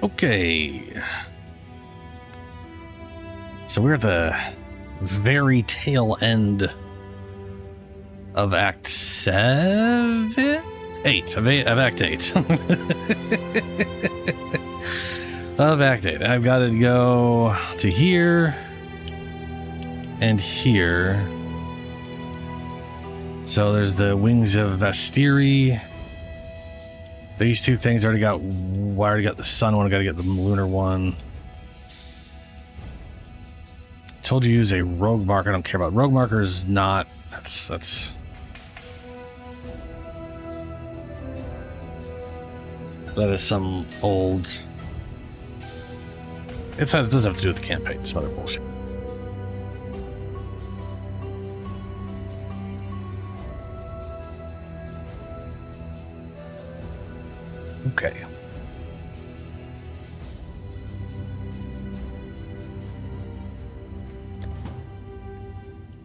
Okay. So we're at the very tail end of Act 7? 8. Of Act 8. Of Act 8. I've got to go to here and here. So there's the Wings of Vastiri. These two things I already got the sun one, I gotta get the lunar one. Told you to use a rogue marker. I don't care about rogue markers. Not that's that is some old. It doesn't have to do with the campaign. It's some other bullshit. Okay.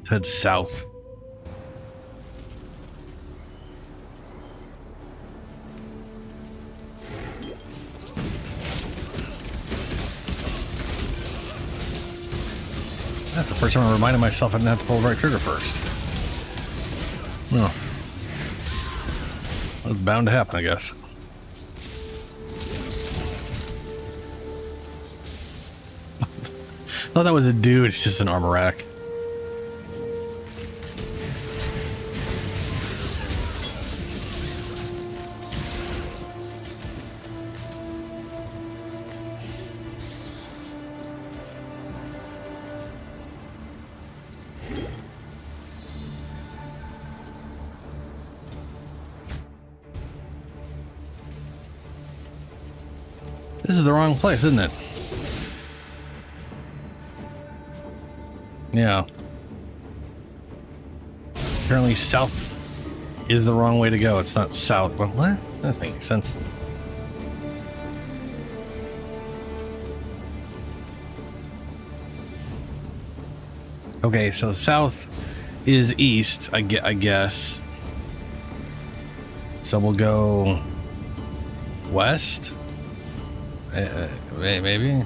Head south. That's the first time I reminded myself I didn't have to pull the right trigger first. No. That was bound to happen, I guess. I thought that was a dude, it's just an armor rack. This is the wrong place, isn't it? Yeah. Apparently south is the wrong way to go. It's not south. But what? That doesn't make sense. Okay, so south is east, I guess. So we'll go west? Maybe?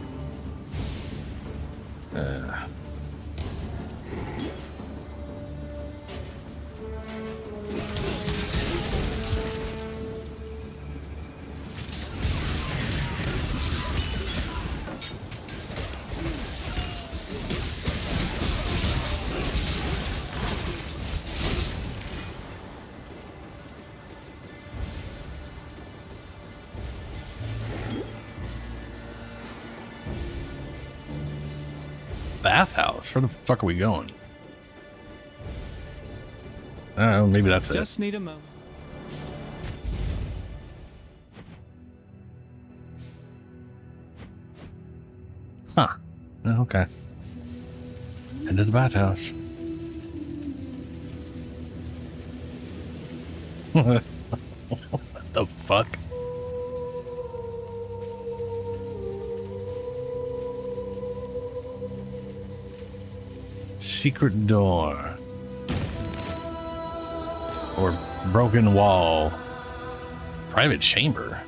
Bathhouse? Where the fuck are we going? I don't know, maybe that's it. Just need a moment. Huh. Okay. Into the bathhouse. What the fuck? Secret door. Or broken wall. Private chamber.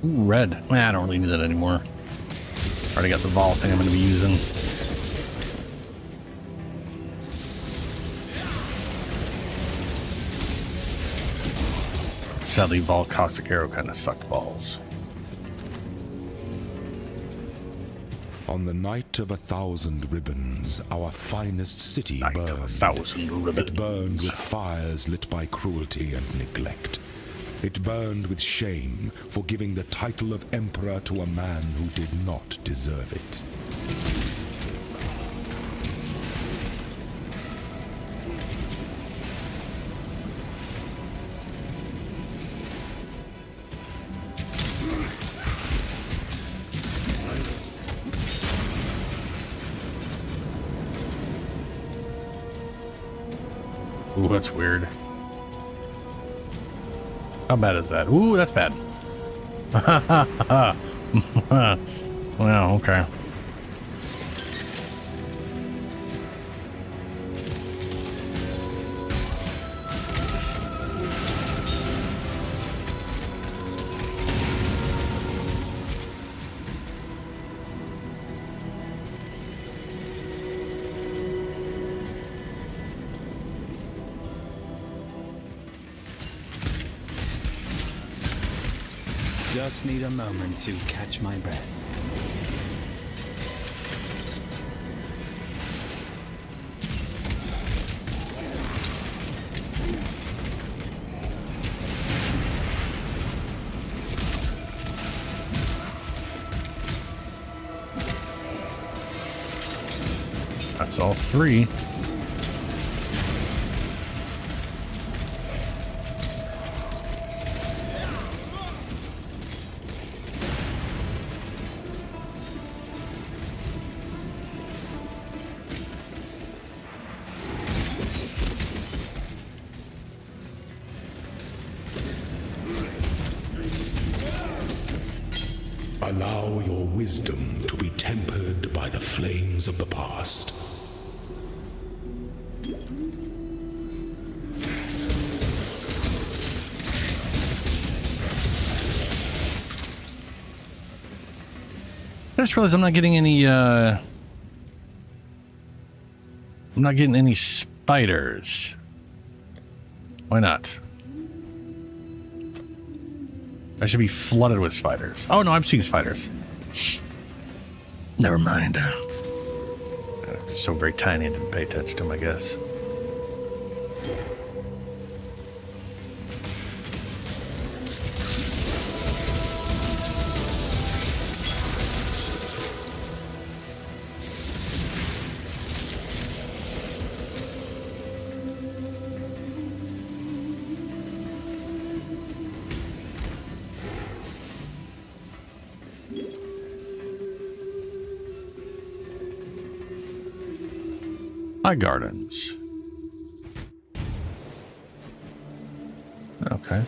Ooh, red. I don't really need that anymore. Already got the ball thing I'm going to be using. Sadly, Vol Caustic Arrow kind of sucked balls. On the night of 1,000 ribbons, our finest city Night burned. of 1,000 ribbons. It burned with fires lit by cruelty and neglect. It burned with shame for giving the title of emperor to a man who did not deserve it. Ooh, that's weird. How bad is that? Ooh, that's bad. Well, okay. Just need a moment to catch my breath. That's all three. Allow your wisdom to be tempered by the flames of the past. I just realized I'm not getting any, I'm not getting any spiders. Why not? I should be flooded with spiders. Oh no, I'm seeing spiders. Never mind. They're so very tiny, I didn't pay attention to them, I guess. High Gardens. Okay.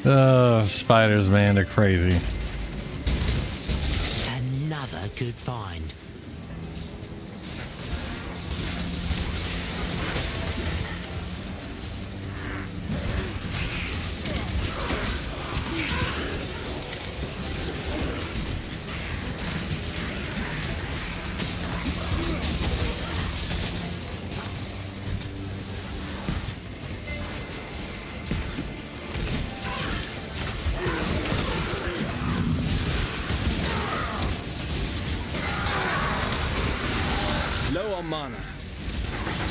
Oh, spiders, man, they're crazy. Another good find. Low on mana.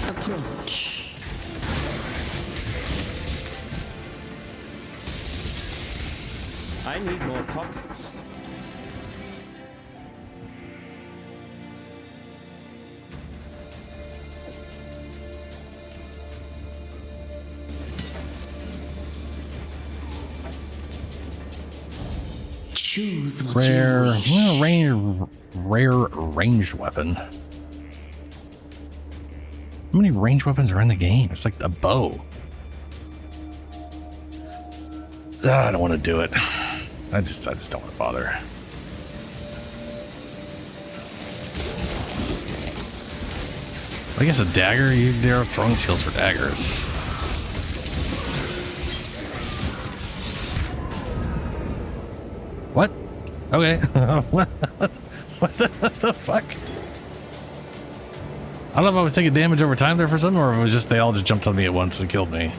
Approach. I need more pockets. Choose what Rare, you wish. well, rare ranged weapon. How many ranged weapons are in the game? It's like a bow. I don't want to do it. I just don't want to bother. I guess a dagger. There are throwing skills for daggers. What? Okay. what the fuck? I don't know if I was taking damage over time there for some, or if it was just they all just jumped on me at once and killed me.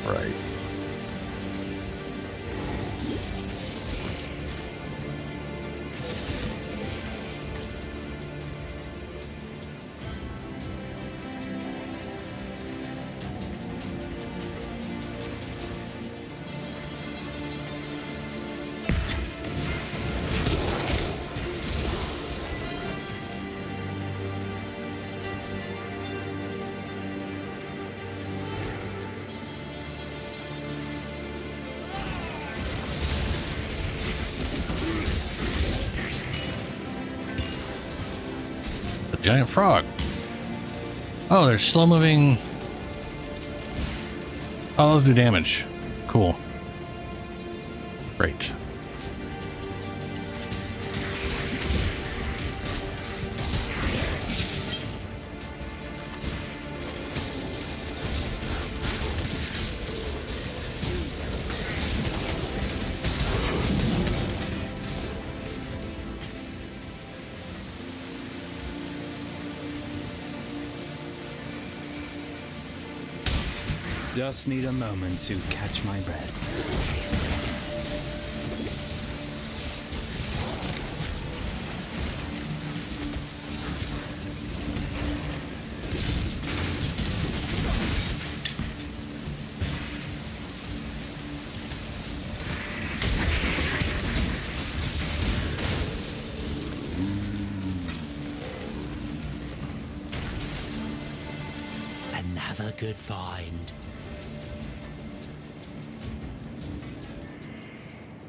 Right. Giant frog. Oh, they're slow moving. Oh, those do damage. Cool. Great. Just need a moment to catch my breath. Another good find.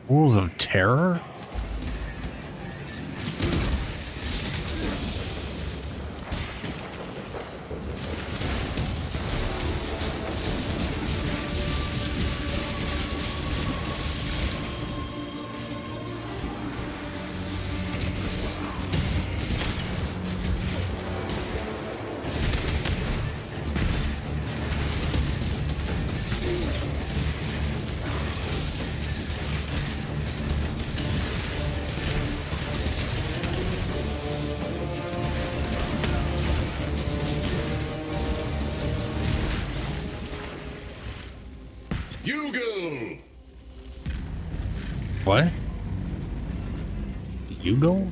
Rules of Terror? Yugal! What? Yugal?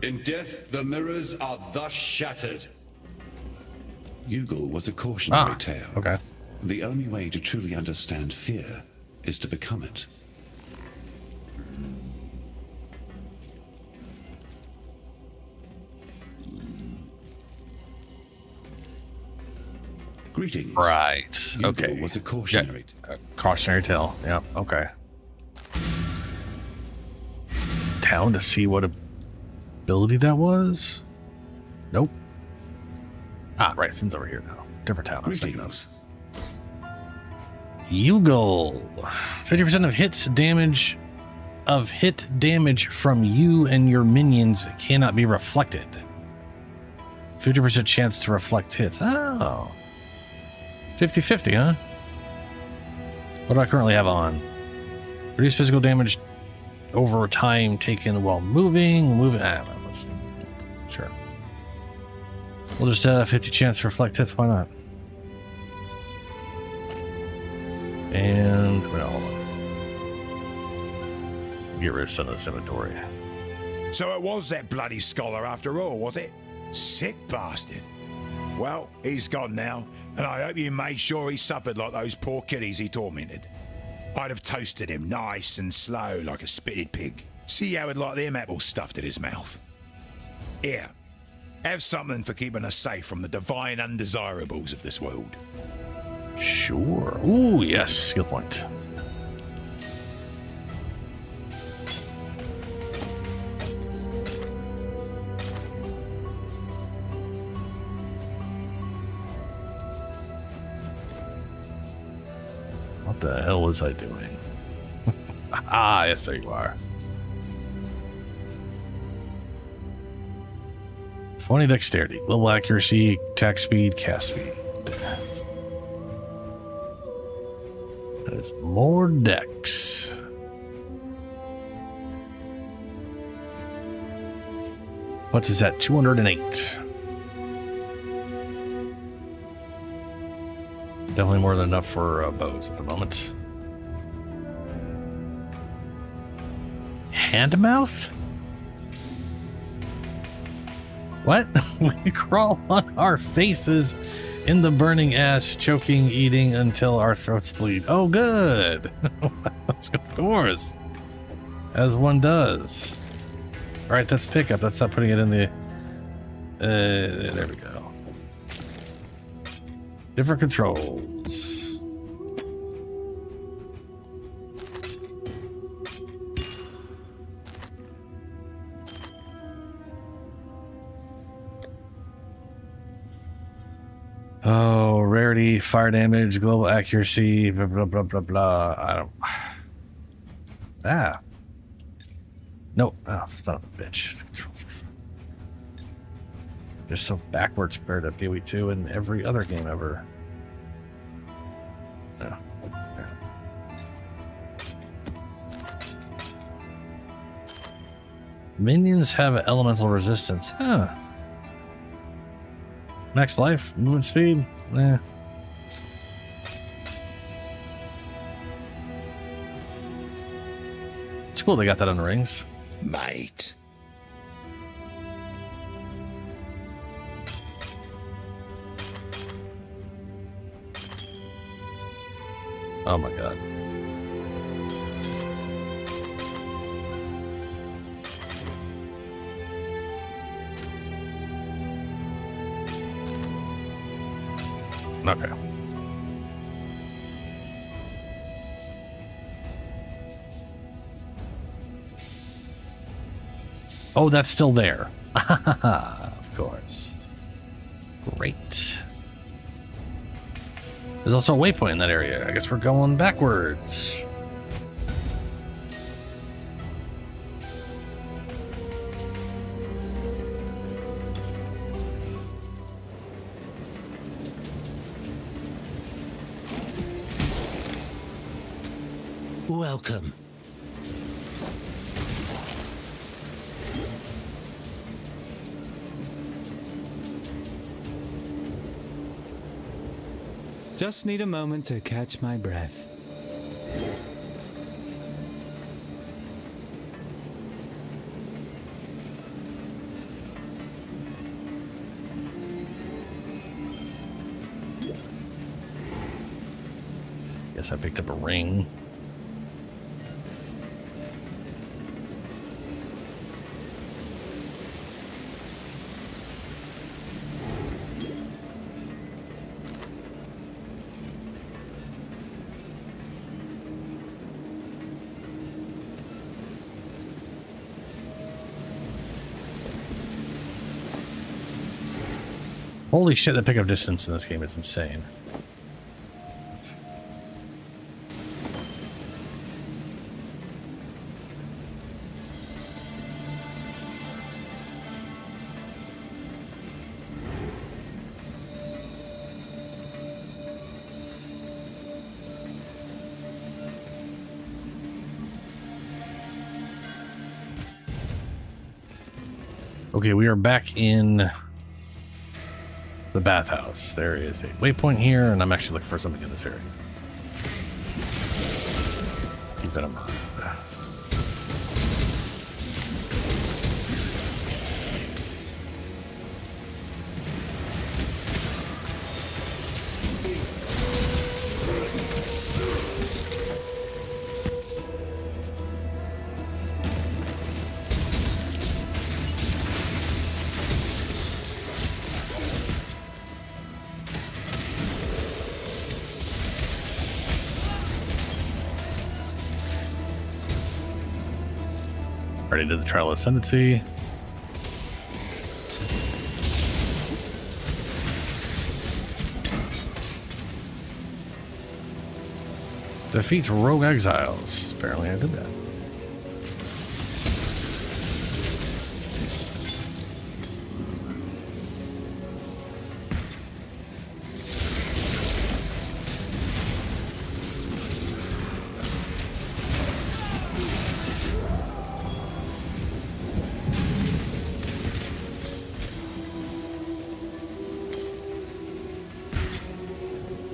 In death, the mirrors are thus shattered. Yugal was a cautionary Ah, tale. okay. The only way to truly understand fear is to become it. Greetings. Right. Your Okay. goal was a cautionary. Cautionary tale. Yep. Okay. Town to see what ability that was? Nope. Ah, right. Sin's over here now. Different town. I was thinking of. Greetings. Ugal. 50% of hit damage from you and your minions cannot be reflected. 50% chance to reflect hits. Oh. 50-50, huh? What do I currently have on? Reduce physical damage over time taken while moving. Sure. We'll just 50 chance to reflect hits. Why not? And well, hold on. Get rid of some of this inventory. So it was that bloody scholar after all, was it? Sick bastard. Well, he's gone now, and I hope you made sure he suffered like those poor kiddies he tormented. I'd have toasted him nice and slow like a spitted pig. See how he'd like them apples stuffed in his mouth. Here, have something for keeping us safe from the divine undesirables of this world. Sure. Ooh, yes. Skill point. What the hell was I doing? Ah, yes, there you are. 20 dexterity, global accuracy, attack speed, cast speed. That is more dex. What's this at? 208. Definitely more than enough for bows at the moment. Handmouth? What? We crawl on our faces in the burning ash, choking, eating until our throats bleed. Oh, good. Of course. As one does. All right, that's pickup. That's not putting it in the... there we go. Different controls. Oh, rarity, fire damage, global accuracy, blah, blah, blah, blah, blah. I don't... Ah. No. Oh, son of a bitch. This controls are just so backwards compared to PoE2 and every other game ever. No. Minions have elemental resistance. Huh. Max life, movement speed, eh. It's cool they got that on the rings. Mate. Oh my god. Okay. Oh, that's still there. Of course. Great. There's also a waypoint in that area. I guess we're going backwards. Welcome. Just need a moment to catch my breath. Guess I picked up a ring. Holy shit, the pickup distance in this game is insane. Okay, we are back in the bathhouse. There is a waypoint here, and I'm actually looking for something in this area. Keep that in mind. Already did the trial of ascendancy. Defeats rogue exiles. Apparently I did that.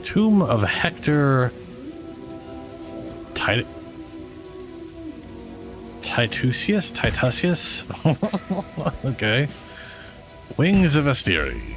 Tomb of Hector Titusius? Okay. Wings of Asteri.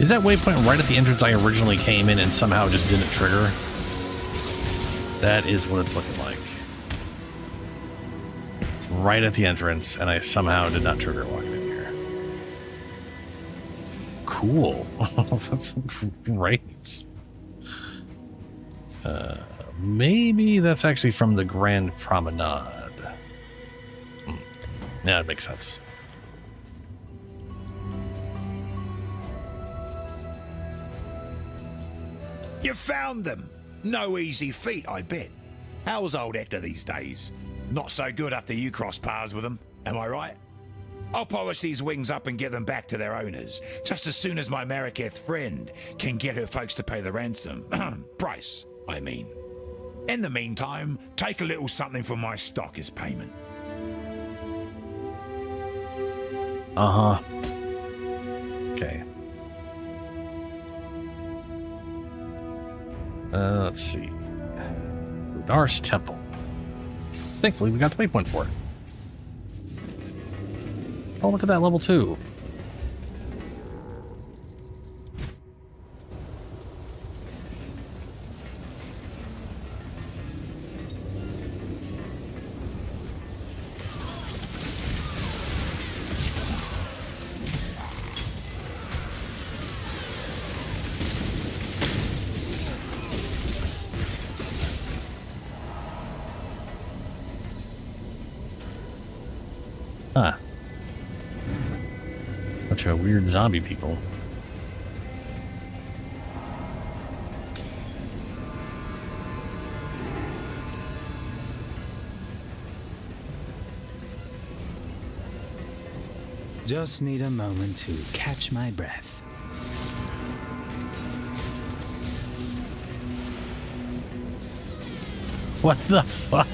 Is that waypoint right at the entrance I originally came in and somehow just didn't trigger? That is what it's looking like. Right at the entrance, and I somehow did not trigger walking in here. Cool. That's great. Maybe that's actually from the Grand Promenade. Yeah, it makes sense. You found them! No easy feat, I bet. How's old Hector these days? Not so good after you crossed paths with them, am I right? I'll polish these wings up and get them back to their owners, just as soon as my Mariketh friend can get her folks to pay the ransom. Price, I mean. In the meantime, take a little something from my stock as payment. Uh-huh. Okay. Let's see. Dar's Temple. Thankfully, we got the waypoint for it. Oh, look at that, level 2. Huh. Bunch of weird zombie people. Just need a moment to catch my breath. What the fuck?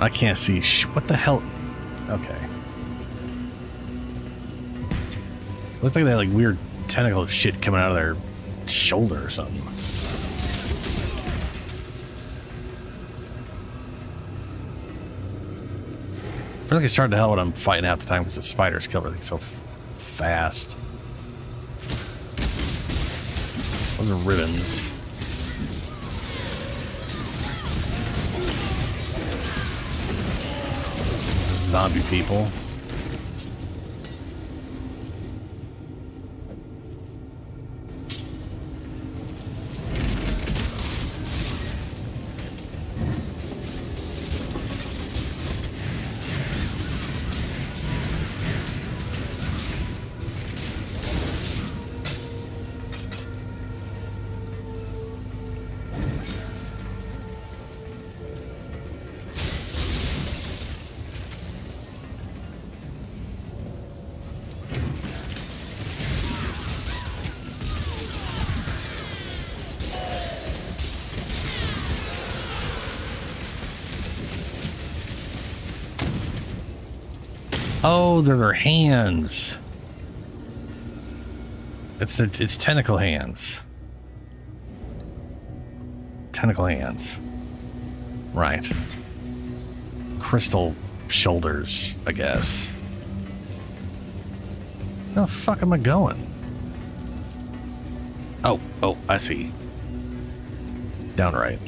I can't see. What the hell? Okay. Looks like they had like weird tentacle shit coming out of their shoulder or something. feel like it's starting to hell when I'm fighting half the time because the spiders kill everything so fast. Those are ribbons. Zombie people. Oh, they're their hands. It's tentacle hands. Tentacle hands. Right. Crystal shoulders, I guess. Where the fuck am I going? Oh, I see. Down right.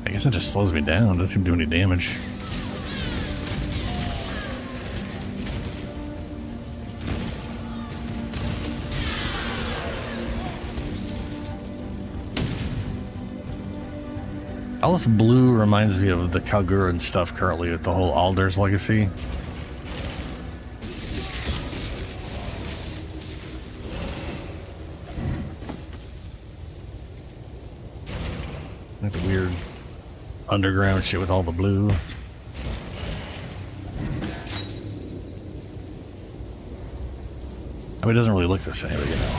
I guess it just slows me down. Doesn't seem to do any damage. All this blue reminds me of the Kalgur and stuff currently with the whole Alder's legacy. Like the weird underground shit with all the blue. I mean, it doesn't really look the same, but you know.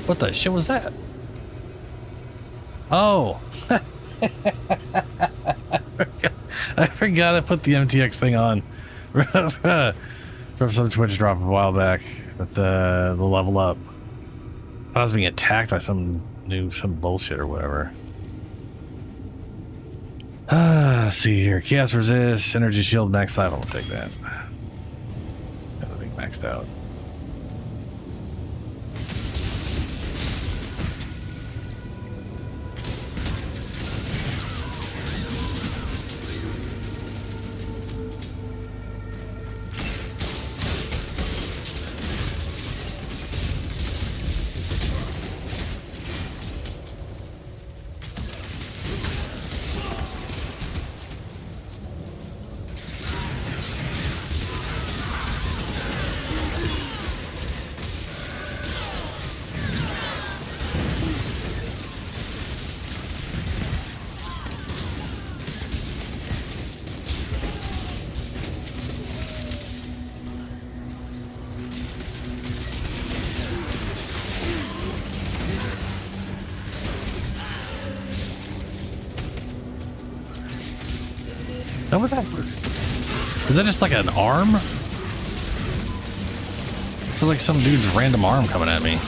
What the shit was that? Oh. I forgot I put the MTX thing on from some Twitch drop a while back with the level up. I was being attacked by some bullshit or whatever. Let's see here. Chaos resist, energy shield max life. I'll take that. Everything maxed out. That was that. Is that just like an arm? It's like some dude's random arm coming at me.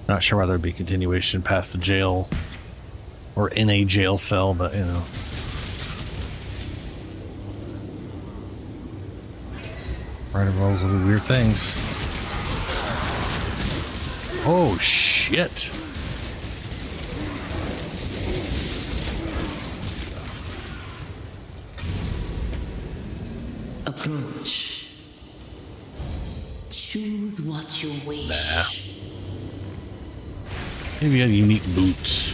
Not sure whether it'd be continuation past the jail or in a jail cell, but you know. Random rolls will do weird things. Oh shit. Approach. Choose what you wish. Nah. Maybe a unique boots.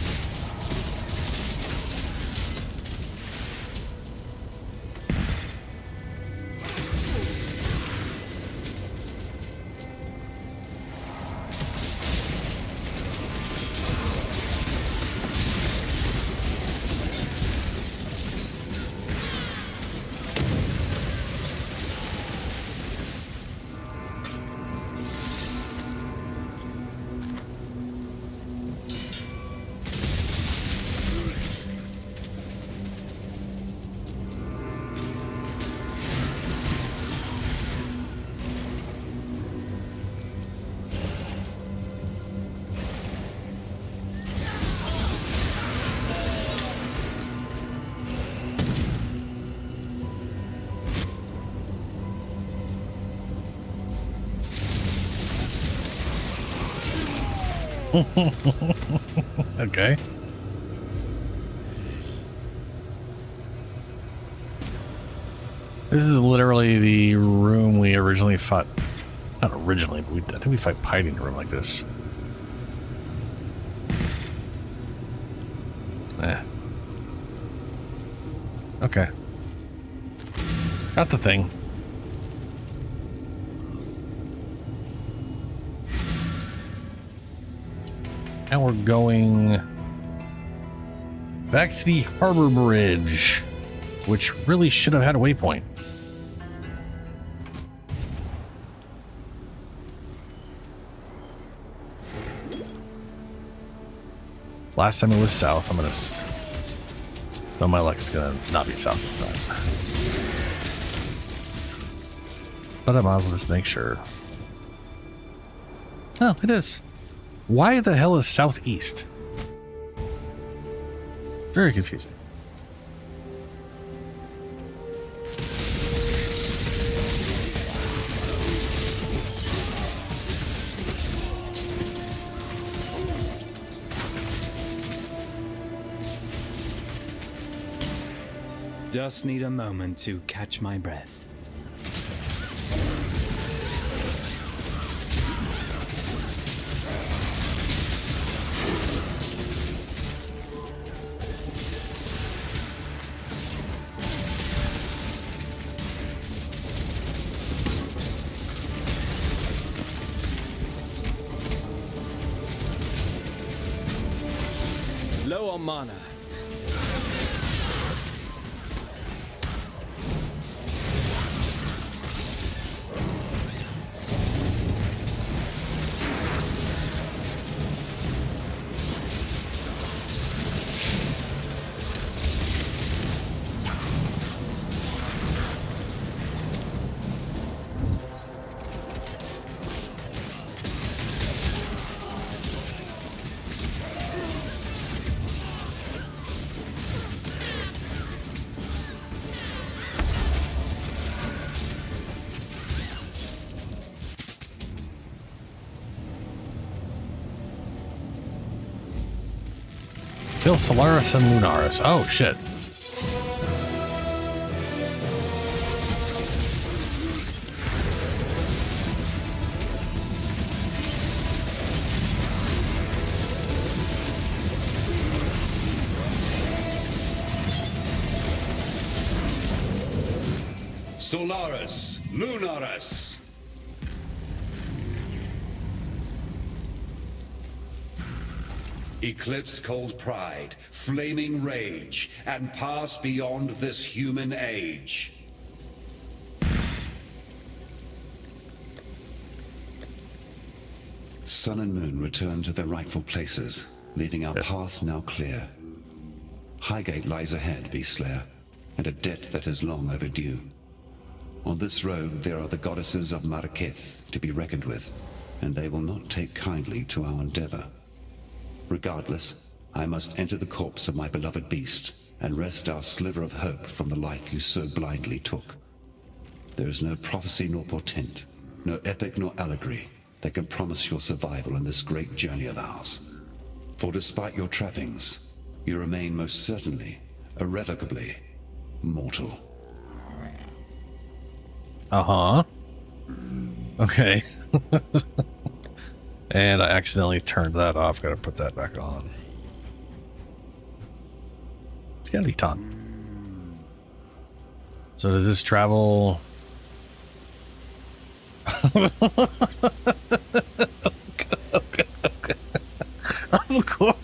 Okay. This is literally the room we originally fought. Not originally, but I think we fight Piety in a room like this. Okay. Got the thing. And we're going back to the harbor bridge, which really should have had a waypoint. Last time it was south. I'm gonna. No, my luck, it's gonna not be south this time. But I might as well just make sure. Oh, it is. Why the hell is southeast? Very confusing. Just need a moment to catch my breath. Low on mana. Kill Solaris and Lunaris. Oh, shit. Solaris, Lunaris. Eclipse cold pride, flaming rage, and pass beyond this human age. Sun and moon return to their rightful places, leaving our path now clear. Highgate lies ahead, Beast Slayer, and a debt that is long overdue. On this road there are the goddesses of Marraketh to be reckoned with, and they will not take kindly to our endeavor. Regardless, I must enter the corpse of my beloved beast and wrest our sliver of hope from the life you so blindly took. There is no prophecy nor portent, no epic nor allegory that can promise your survival in this great journey of ours. For despite your trappings, you remain most certainly, irrevocably, mortal. Uh-huh. Okay. And I accidentally turned that off. Gotta put that back on. Skeleton. So does this travel... Of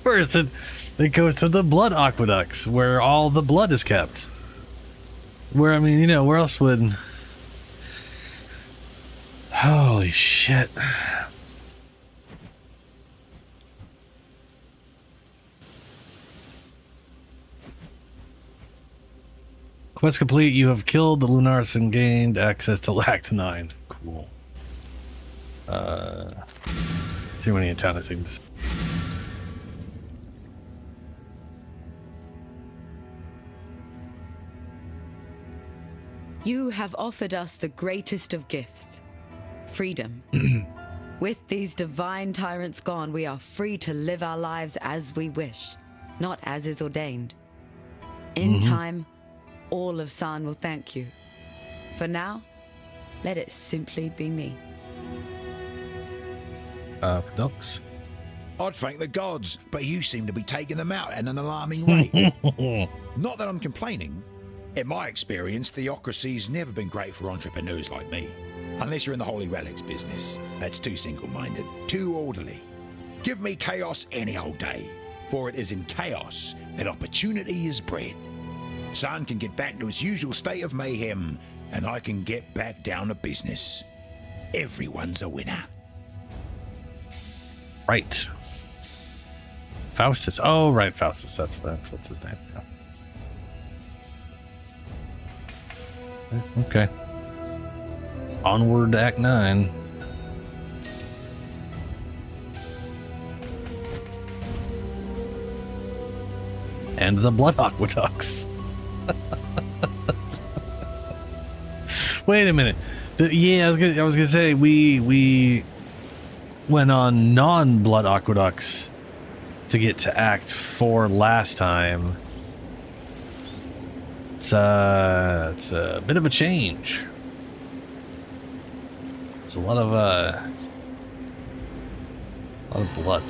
course, it goes to the blood aqueducts where all the blood is kept. Where, I mean, you know, where else would... Holy shit. Quest complete. You have killed the Lunaris and gained access to Lact 9. Cool. See when in town I think this. You have offered us the greatest of gifts, freedom. With these divine tyrants gone, we are free to live our lives as we wish, not as is ordained. In time, all of San will thank you. For now, let it simply be me. Ducks. I'd thank the gods, but you seem to be taking them out at an alarming rate. Not that I'm complaining. In my experience, theocracy's never been great for entrepreneurs like me. Unless you're in the Holy Relics business. That's too single-minded, too orderly. Give me chaos any old day, for it is in chaos that opportunity is bred. San can get back to his usual state of mayhem, and I can get back down to business. Everyone's a winner. Right. Faustus. Oh, right, Faustus. That's what's his name. Yeah. Okay. Onward to Act 9. And the blood aqueducts. Wait a minute. Yeah, I was gonna say we went on non-blood aqueducts to get to Act 4 last time. It's a bit of a change. It's a lot of blood.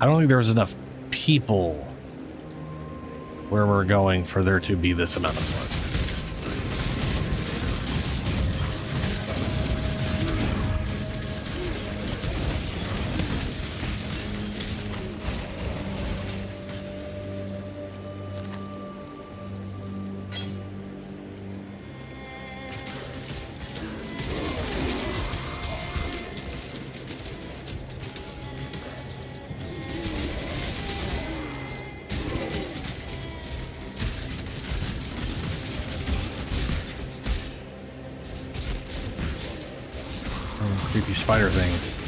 I don't think there was enough people where we're going for there to be this amount of blood. Creepy spider things.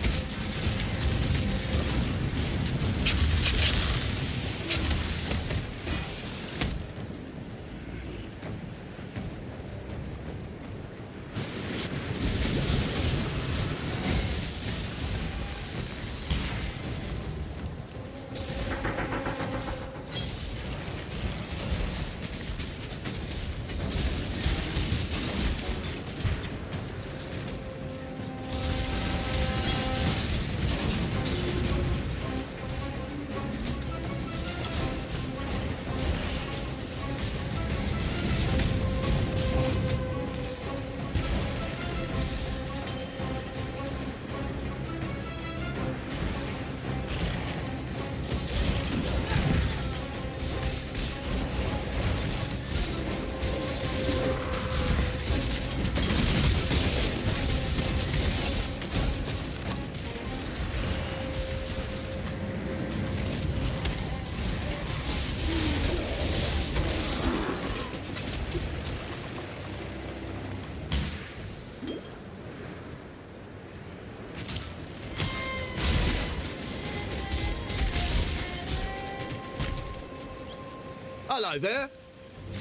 Hello there.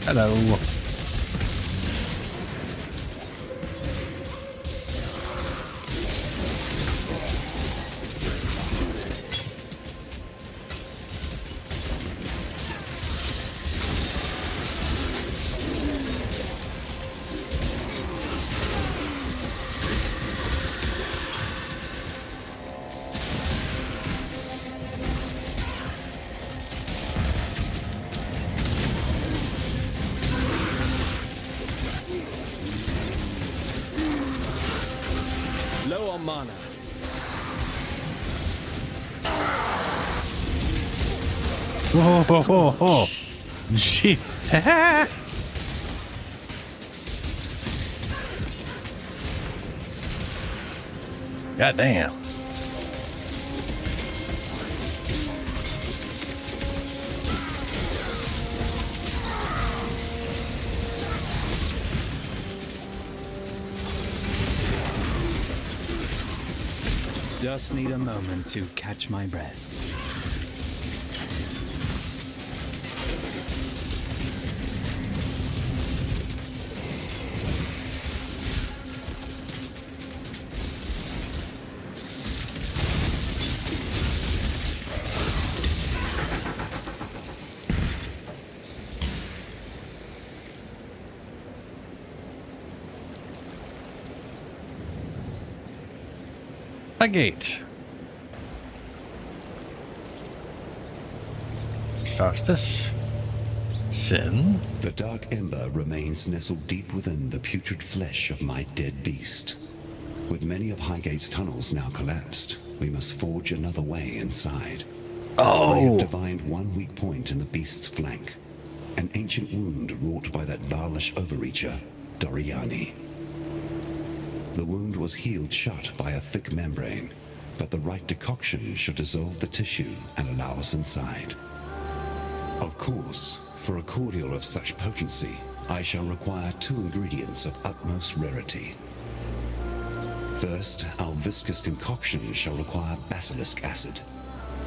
Hello. Low on mana. Whoa, whoa, whoa, whoa. Gee. God damn. Just need a moment to catch my breath. A gate. Faustus. Sin. The dark ember remains nestled deep within the putrid flesh of my dead beast. With many of Highgate's tunnels now collapsed, we must forge another way inside. I have divined one weak point in the beast's flank. An ancient wound wrought by that varlish overreacher, Doriani. The wound was healed shut by a thick membrane, but the right decoction should dissolve the tissue and allow us inside. Of course, for a cordial of such potency, I shall require 2 ingredients of utmost rarity. First, our viscous concoction shall require basilisk acid,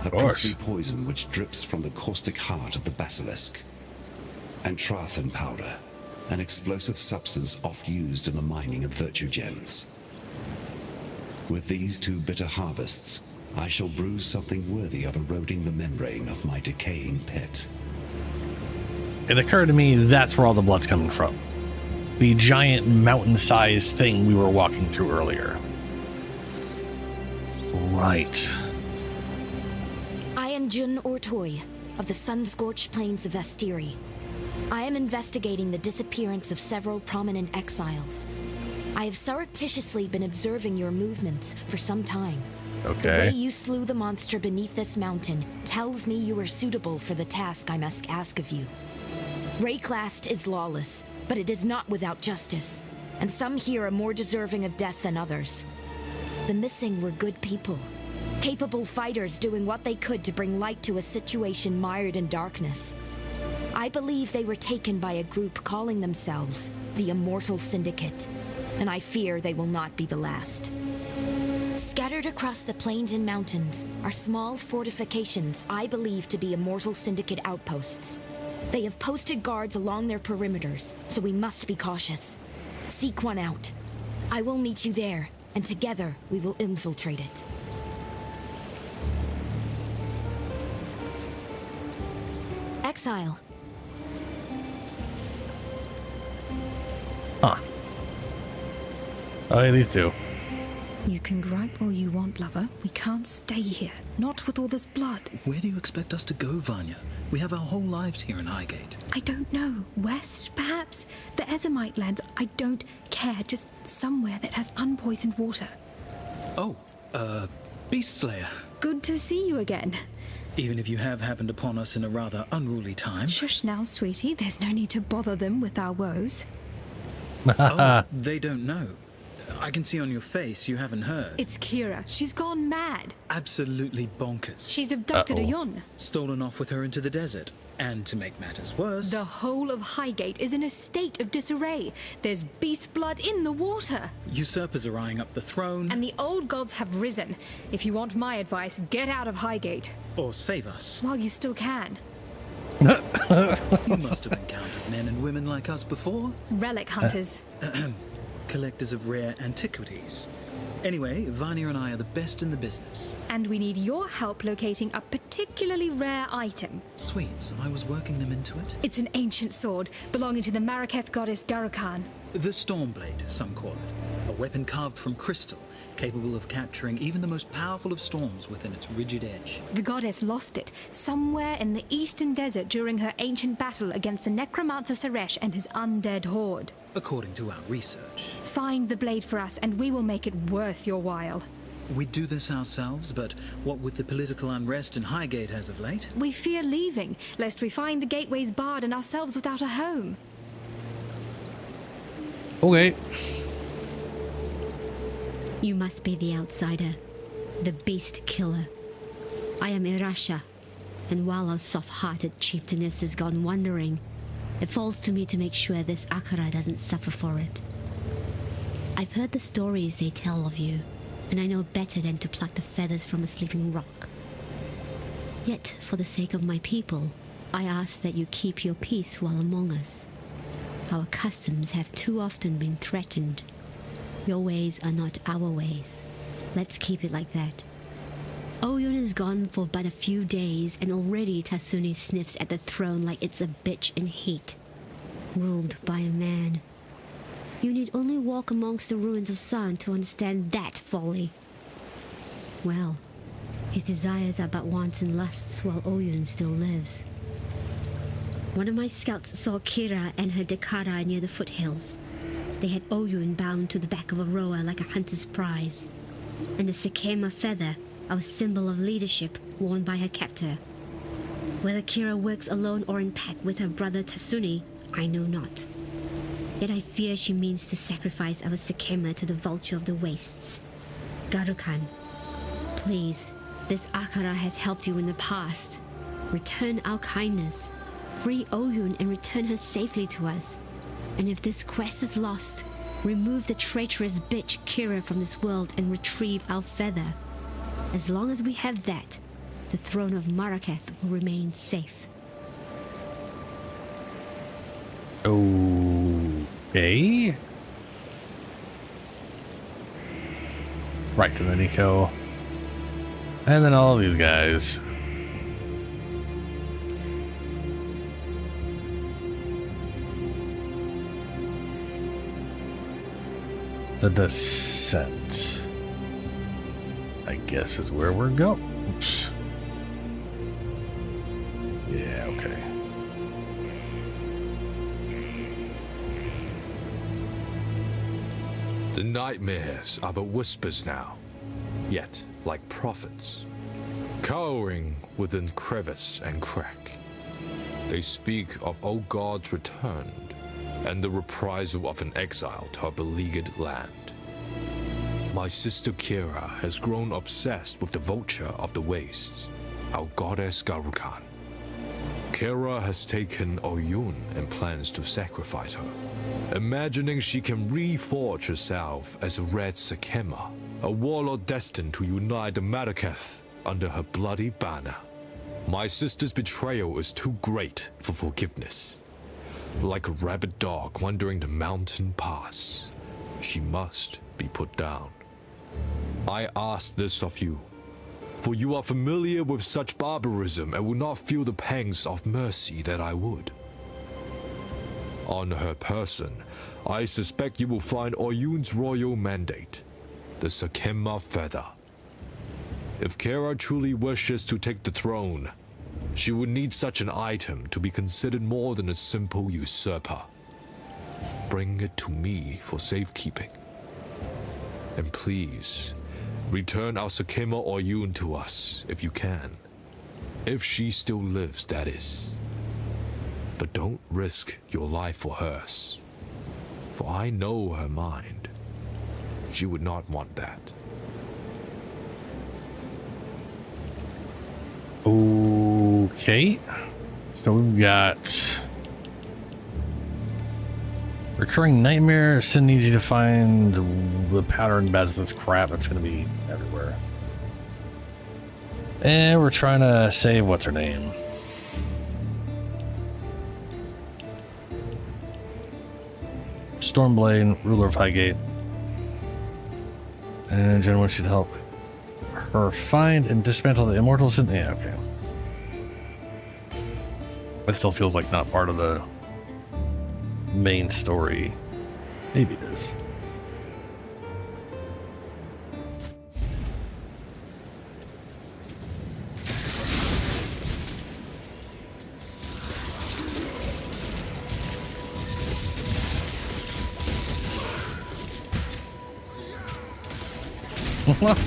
a princely poison which drips from the caustic heart of the basilisk, and Trathan powder, an explosive substance oft used in the mining of virtue gems. With these 2 bitter harvests, I shall brew something worthy of eroding the membrane of my decaying pet. It occurred to me that's where all the blood's coming from. The giant mountain-sized thing we were walking through earlier. Right. I am Jun Ortoy, of the sun-scorched plains of Vestiri. I am investigating the disappearance of several prominent exiles. I have surreptitiously been observing your movements for some time. Okay. The way you slew the monster beneath this mountain tells me you are suitable for the task I must ask of you. Rayclast is lawless, but it is not without justice, and some here are more deserving of death than others. The missing were good people, capable fighters doing what they could to bring light to a situation mired in darkness. I believe they were taken by a group calling themselves the Immortal Syndicate, and I fear they will not be the last. Scattered across the plains and mountains are small fortifications I believe to be Immortal Syndicate outposts. They have posted guards along their perimeters, so we must be cautious. Seek one out. I will meet you there, and together we will infiltrate it. Exile. Huh. Oh, yeah, these 2. You can gripe all you want, lover. We can't stay here. Not with all this blood. Where do you expect us to go, Vanya? We have our whole lives here in Highgate. I don't know. West, perhaps? The Ezomite lands. I don't care. Just somewhere that has unpoisoned water. Oh, Beast Slayer. Good to see you again. Even if you have happened upon us in a rather unruly time. Shush now, sweetie. There's no need to bother them with our woes. Oh, they don't know. I can see on your face you haven't heard. It's Kira. She's gone mad. Absolutely bonkers. She's abducted a Yon. Stolen off with her into the desert. And to make matters worse... The whole of Highgate is in a state of disarray. There's beast blood in the water. Usurpers are eyeing up the throne. And the old gods have risen. If you want my advice, get out of Highgate. Or save us. While you still can. You must have encountered men and women like us before. Relic hunters. Collectors of rare antiquities. Anyway, Vanya and I are the best in the business. And we need your help locating a particularly rare item. Sweet, I was working them into it. It's an ancient sword belonging to the Maraketh goddess Garukan. The Stormblade, some call it. A weapon carved from crystal, capable of capturing even the most powerful of storms within its rigid edge. The goddess lost it somewhere in the eastern desert during her ancient battle against the necromancer Suresh and his undead horde. According to our research. Find the blade for us and we will make it worth your while. We do this ourselves, but what with the political unrest in Highgate as of late? We fear leaving, lest we find the gateways barred and ourselves without a home. Okay. You must be the outsider, the beast killer. I am Irasha, and while our soft-hearted chieftainess has gone wandering, it falls to me to make sure this Akara doesn't suffer for it. I've heard the stories they tell of you, and I know better than to pluck the feathers from a sleeping rock. Yet, for the sake of my people, I ask that you keep your peace while among us. Our customs have too often been threatened. Your ways are not our ways. Let's keep it like that. Oyun is gone for but a few days, and already Tasuni sniffs at the throne like it's a bitch in heat. Ruled by a man. You need only walk amongst the ruins of San to understand that folly. Well, his desires are but wants and lusts while Oyun still lives. One of my scouts saw Kira and her Dekara near the foothills. They had Oyun bound to the back of a rower like a hunter's prize, and the Sekema feather, our symbol of leadership, worn by her captor. Whether Kira works alone or in pack with her brother Tasuni, I know not. Yet I fear she means to sacrifice our Sekema to the vulture of the wastes. Garukan, please, this Akara has helped you in the past. Return our kindness. Free Oyun and return her safely to us. And if this quest is lost, remove the traitorous bitch Kira from this world and retrieve our feather. As long as we have that, the throne of Maraketh will remain safe. Okay. Right to the Nico. And then all these guys. The descent, I guess, is where we're going. Oops. Yeah, okay. The nightmares are but whispers now, yet like prophets, cowering within crevice and crack. They speak of old gods returned, and the reprisal of an exile to our beleaguered land. My sister Kira has grown obsessed with the vulture of the wastes, our goddess Garukan. Kira has taken Oyun and plans to sacrifice her, imagining she can reforge herself as a red Sekema, a warlord destined to unite the Maraketh under her bloody banner. My sister's betrayal is too great for forgiveness. Like a rabid dog wandering the mountain pass, she must be put down. I ask this of you, for you are familiar with such barbarism and will not feel the pangs of mercy that I would. On her person, I suspect you will find Oyun's royal mandate, the Sekema feather. If Kira truly wishes to take the throne, she would need such an item to be considered more than a simple usurper. Bring it to me for safekeeping. And please, return our Sekema Oyun to us if you can. If she still lives, that is. But don't risk your life for hers. For I know her mind. She would not want that. Okay. So we've got recurring nightmare. Sin needs you to find the powder and Bezos crap. It's going to be everywhere. And we're trying to save what's her name. Stormblade, ruler of Highgate. And Genoa should help her find and dismantle the immortals. Yeah, okay. It still feels like not part of the main story. Maybe it is. What?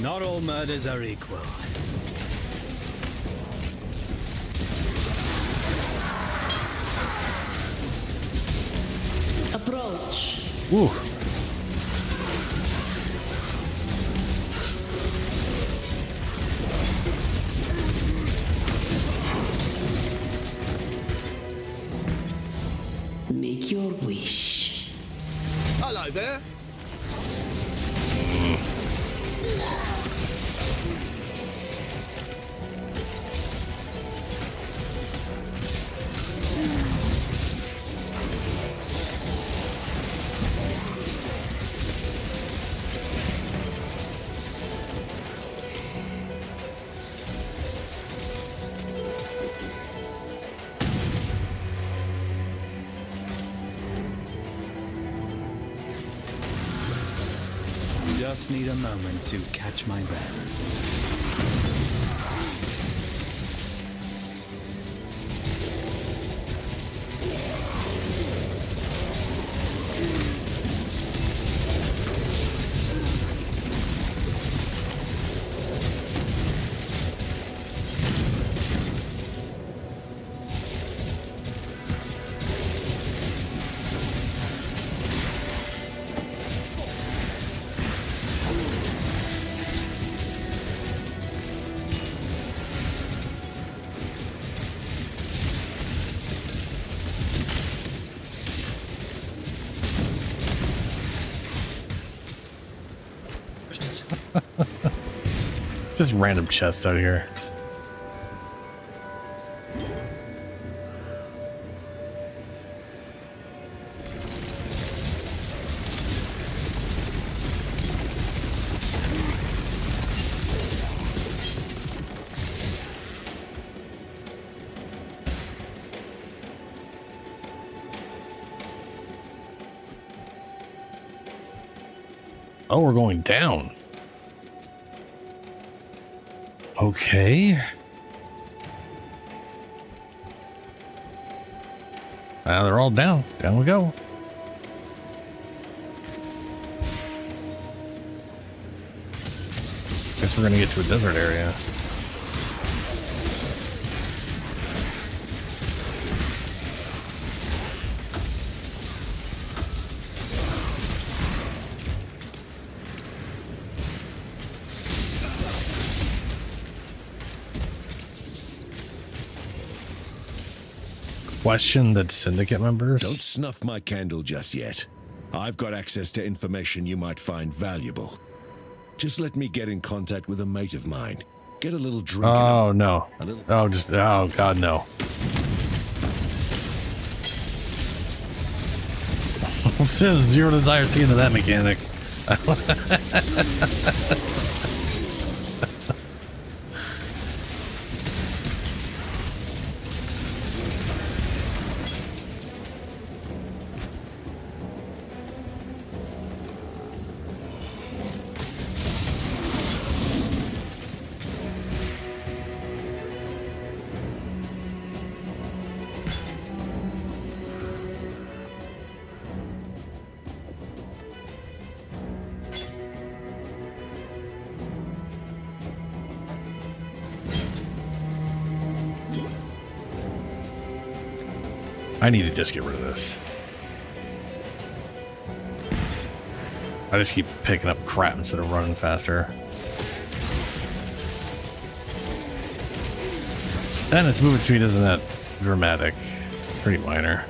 Not all murders are equal. Approach. Ooh. Make your wish. Hello there. Just need a moment to catch my breath. Just random chests out here. Oh, we're going down. Okay. They're all down. Down we go. Guess we're gonna get to a desert area. Question that syndicate members. Don't snuff my candle just yet. I've got access to information you might find valuable. Just let me get in contact with a mate of mine. Get a little drink. Oh no. Oh god no. Zero desire to see into that mechanic. I need to just get rid of this. I just keep picking up crap instead of running faster. And its movement speed isn't that dramatic. It's pretty minor.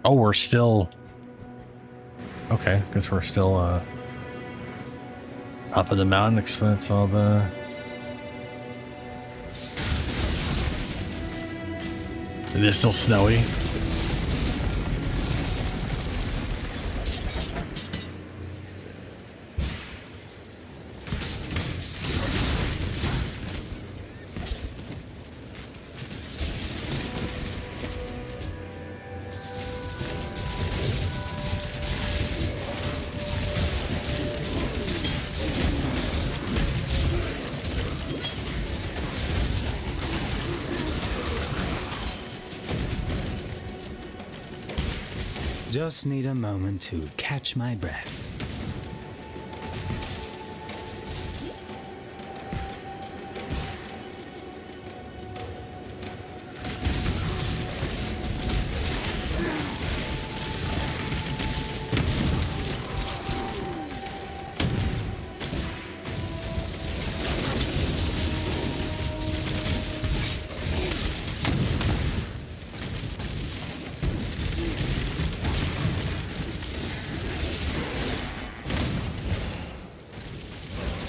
Oh, we're still... Okay, guess we're still up in the mountain. Expense all the... It is still snowy. Just need a moment to catch my breath.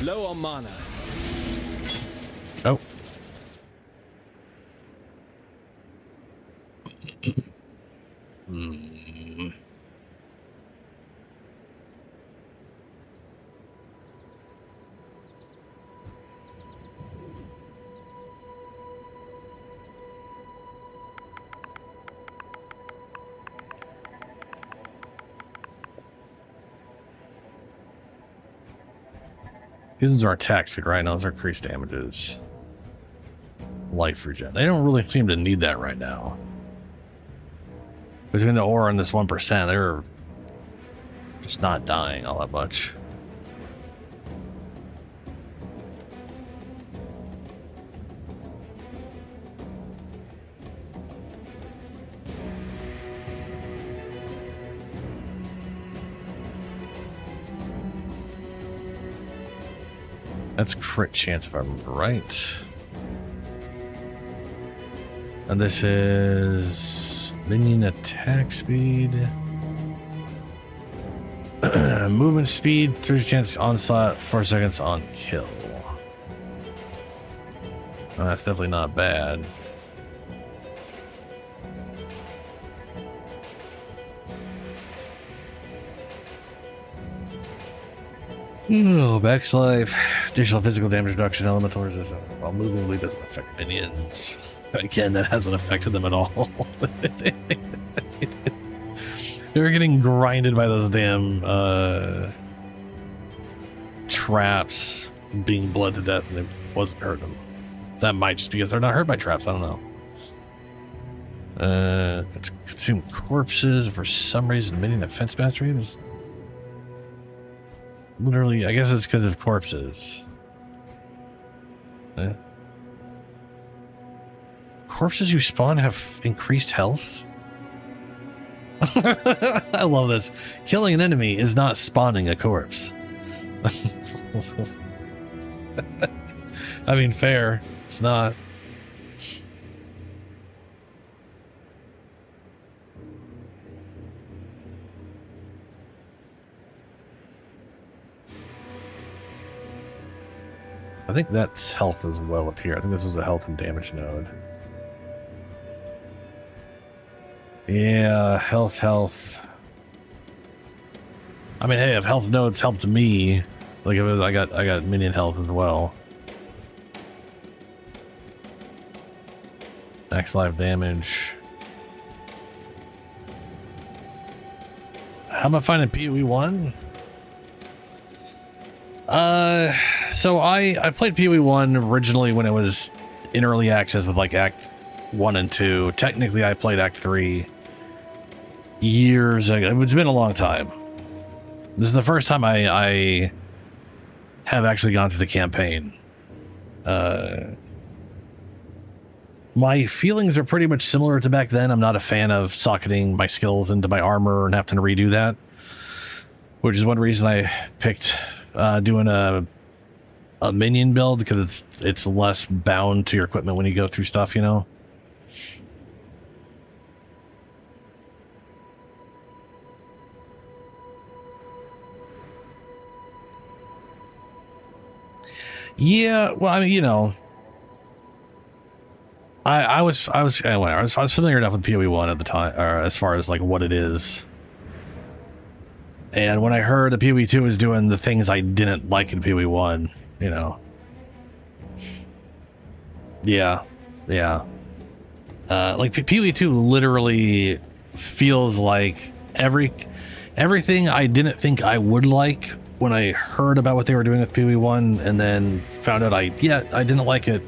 Low on mana. Oh. These are attack speed, right? Now those are increased damages. Life regen. They don't really seem to need that right now. Between the aura and this 1%, they're just not dying all that much. That's crit chance if I remember right. And this is minion attack speed. Movement speed, 30 chance onslaught, 4 seconds on kill. Well, that's definitely not bad. Oh, Beck's life. Additional physical damage reduction, elemental resistance. While moving lead doesn't affect minions. Again, that hasn't affected them at all. They were getting grinded by those damn traps, being bled to death, and it wasn't hurting them. That might just be because they're not hurt by traps. I don't know. It's consume corpses for some reason. Minion offense mastery. There's literally, I guess it's because of corpses. Corpses you spawn have increased health? I love this. Killing an enemy is not spawning a corpse. I mean, fair. It's not. I think that's health as well up here. I think this was a health and damage node. Yeah, health. I mean, hey, if health nodes helped me, like if it was, I got minion health as well. Max life damage. How am I finding PoE1? So I played PoE1 originally when it was in early access with like 1 and 2. Technically, I played Act 3 years ago. It's been a long time. This is the first time I have actually gone through the campaign. My feelings are pretty much similar to back then. I'm not a fan of socketing my skills into my armor and having to redo that, which is one reason I picked doing a minion build, because it's less bound to your equipment when you go through stuff, you know. Yeah, well, I mean, you know, I was familiar enough with PoE1 at the time, or as far as like what it is. And when I heard that PoE2 was doing the things I didn't like in PoE1, you know. Yeah. Like PoE2 literally feels like everything I didn't think I would like when I heard about what they were doing with PoE1, and then found out I didn't like it.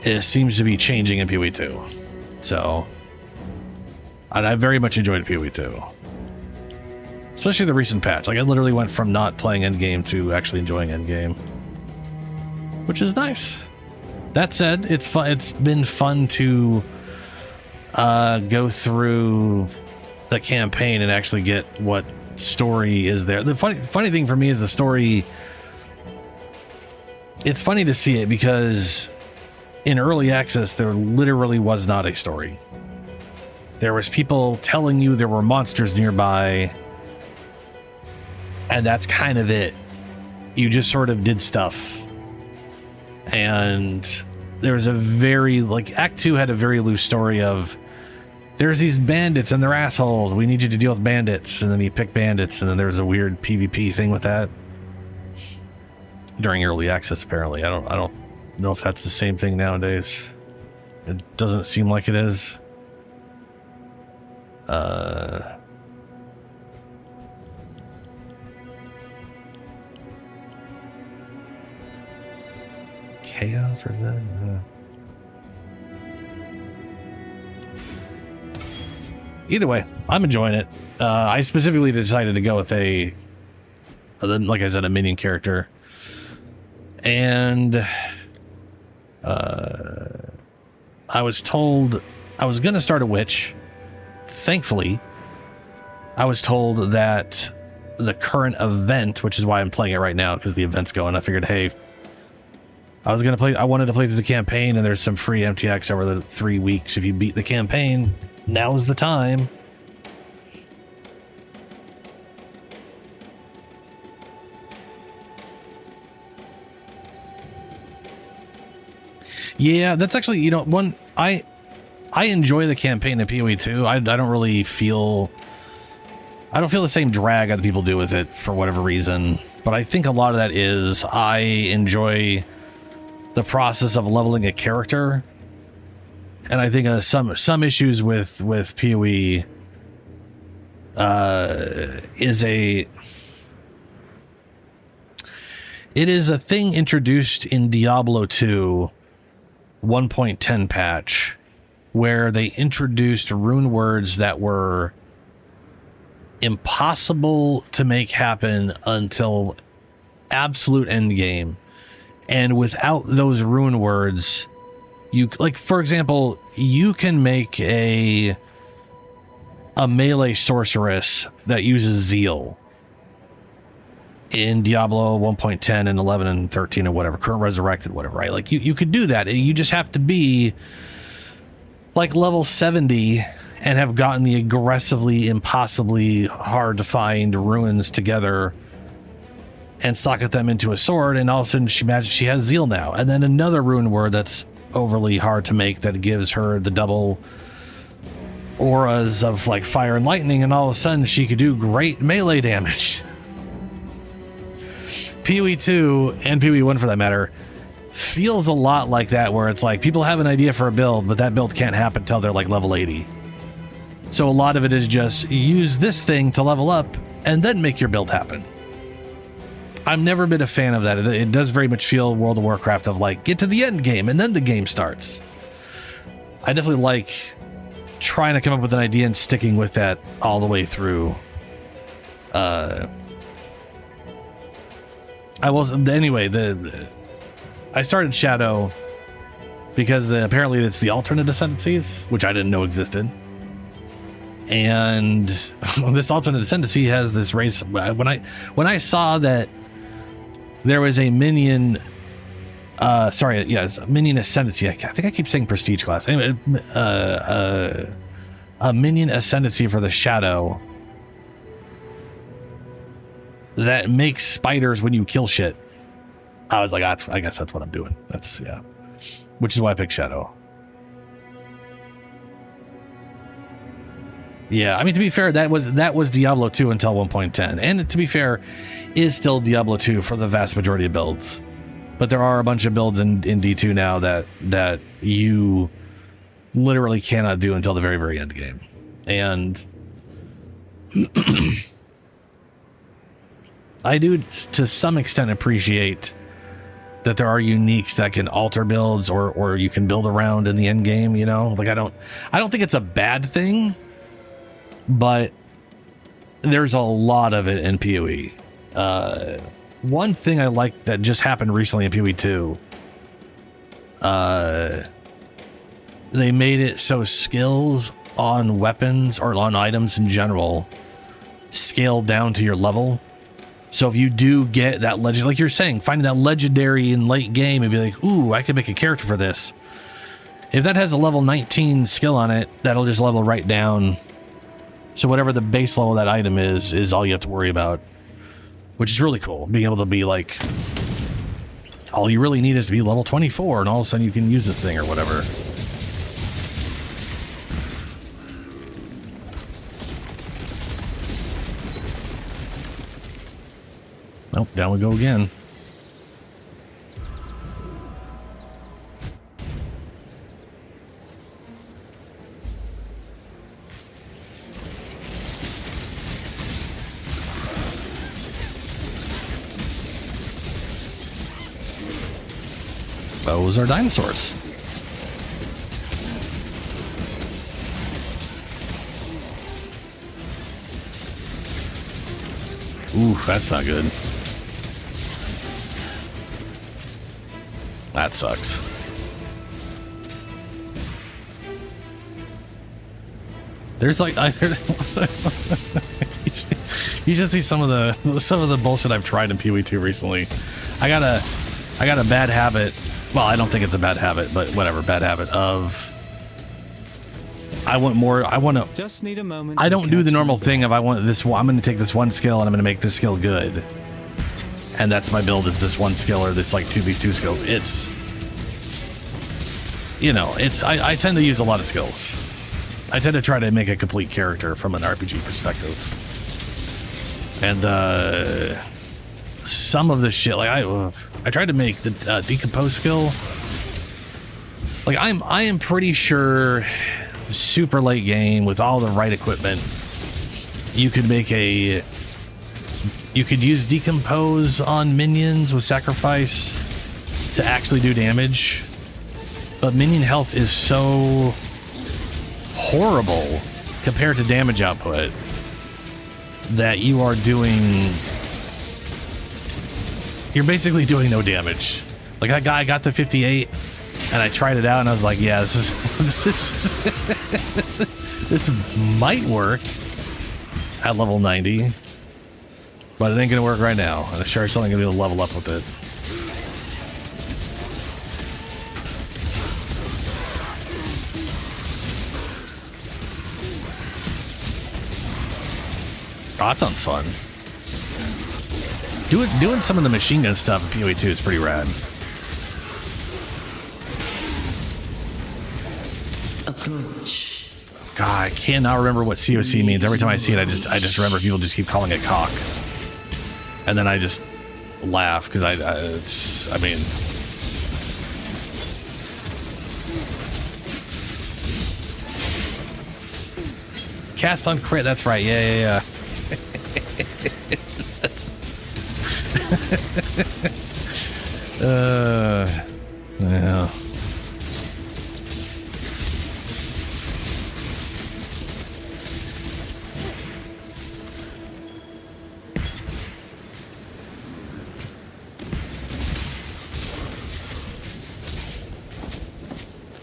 It seems to be changing in PoE2. So, and I very much enjoyed PoE2. Especially the recent patch. Like, I literally went from not playing Endgame to actually enjoying Endgame, which is nice. That said, it's fun. It's been fun to go through the campaign and actually get what story is there. The funny thing for me is the story. It's funny to see it because in early access there literally was not a story. There was people telling you there were monsters nearby, and that's kind of it. You just sort of did stuff. And there was a very, like, Act 2 had a very loose story of, there's these bandits and they're assholes. We need you to deal with bandits. And then you pick bandits, and then there was a weird PvP thing with that during early access, apparently. I don't know if that's the same thing nowadays. It doesn't seem like it is. Chaos, or is that? Either way, I'm enjoying it. I specifically decided to go with like I said, a minion character. And I was told I was going to start a witch. Thankfully, I was told that the current event, which is why I'm playing it right now, because the event's going, I figured, hey, I wanted to play through the campaign, and there's some free MTX over the 3 weeks. If you beat the campaign, now's the time. Yeah, that's actually, you know, one, I enjoy the campaign in PoE2. I don't feel the same drag other people do with it for whatever reason, but I think a lot of that is I enjoy the process of leveling a character, and I think some issues with PoE it is a thing introduced in Diablo 2 1.10 patch, where they introduced rune words that were impossible to make happen until absolute endgame. And without those rune words, you, like, for example, you can make a melee sorceress that uses zeal in Diablo 1.10 and 11 and 13 or whatever, current resurrected, whatever, right? Like, you could do that. You just have to be like level 70 and have gotten the aggressively impossibly hard to find runes together and socket them into a sword, and all of a sudden she has zeal now. And then another rune word that's overly hard to make that gives her the double auras of like fire and lightning, and all of a sudden she could do great melee damage. PoE2 and PoE1 for that matter feels a lot like that, where it's like people have an idea for a build, but that build can't happen until they're like level 80. So a lot of it is just use this thing to level up and then make your build happen. I've never been a fan of that. It does very much feel World of Warcraft of like, get to the end game and then the game starts. I definitely like trying to come up with an idea and sticking with that all the way through. I started Shadow because apparently it's the alternate ascendancies, which I didn't know existed. And this alternate ascendancy has this race. When I saw that there was a minion, minion ascendancy. I think I keep saying prestige class. Anyway, a minion ascendancy for the Shadow that makes spiders when you kill shit. I was like, I guess that's what I'm doing. Which is why I picked Shadow. Yeah, I mean, to be fair, that was Diablo 2 until 1.10, and to be fair, is still Diablo 2 for the vast majority of builds. But there are a bunch of builds in D2 now that you literally cannot do until the very, very end game. And I do, to some extent, appreciate that there are uniques that can alter builds or you can build around in the end game, you know? Like, I don't think it's a bad thing, but there's a lot of it in PoE. One thing I like that just happened recently in PoE2, they made it so skills on weapons or on items in general scale down to your level. So if you do get that legend, like you're saying, finding that legendary in late game and be like, ooh, I could make a character for this. If that has a level 19 skill on it, that'll just level right down. So whatever the base level of that item is all you have to worry about, which is really cool. Being able to be like, all you really need is to be level 24 and all of a sudden you can use this thing or whatever. Nope, down we go again. Those are dinosaurs. Ooh, that's not good. That sucks. There's like you should see some of the bullshit I've tried in PoE2 recently. I got a bad habit. Well, I don't think it's a bad habit, but whatever, bad habit of I want more. I want to. Just need a moment. I don't do the normal thing of I want this. I'm going to take this one skill and I'm going to make this skill good. And that's my build, is this one skill or this like these two skills. It's, you know, I tend to use a lot of skills. I tend to try to make a complete character from an RPG perspective. And some of the shit, like I tried to make the decompose skill. Like I am pretty sure super late game with all the right equipment, you could make you could use decompose on minions with sacrifice to actually do damage, but minion health is so horrible compared to damage output that you're basically doing no damage. Like that guy got the 58 and I tried it out and I was like, yeah, this might work at level 90. But it ain't gonna work right now. I'm sure it's only gonna be able to level up with it. Oh, that sounds fun. Doing some of the machine gun stuff in PoE2 is pretty rad. Approach. God, I cannot remember what COC means. Every time I see it, I just remember people just keep calling it cock. And then I just laugh because I mean, cast on crit. That's right. Yeah. Yeah.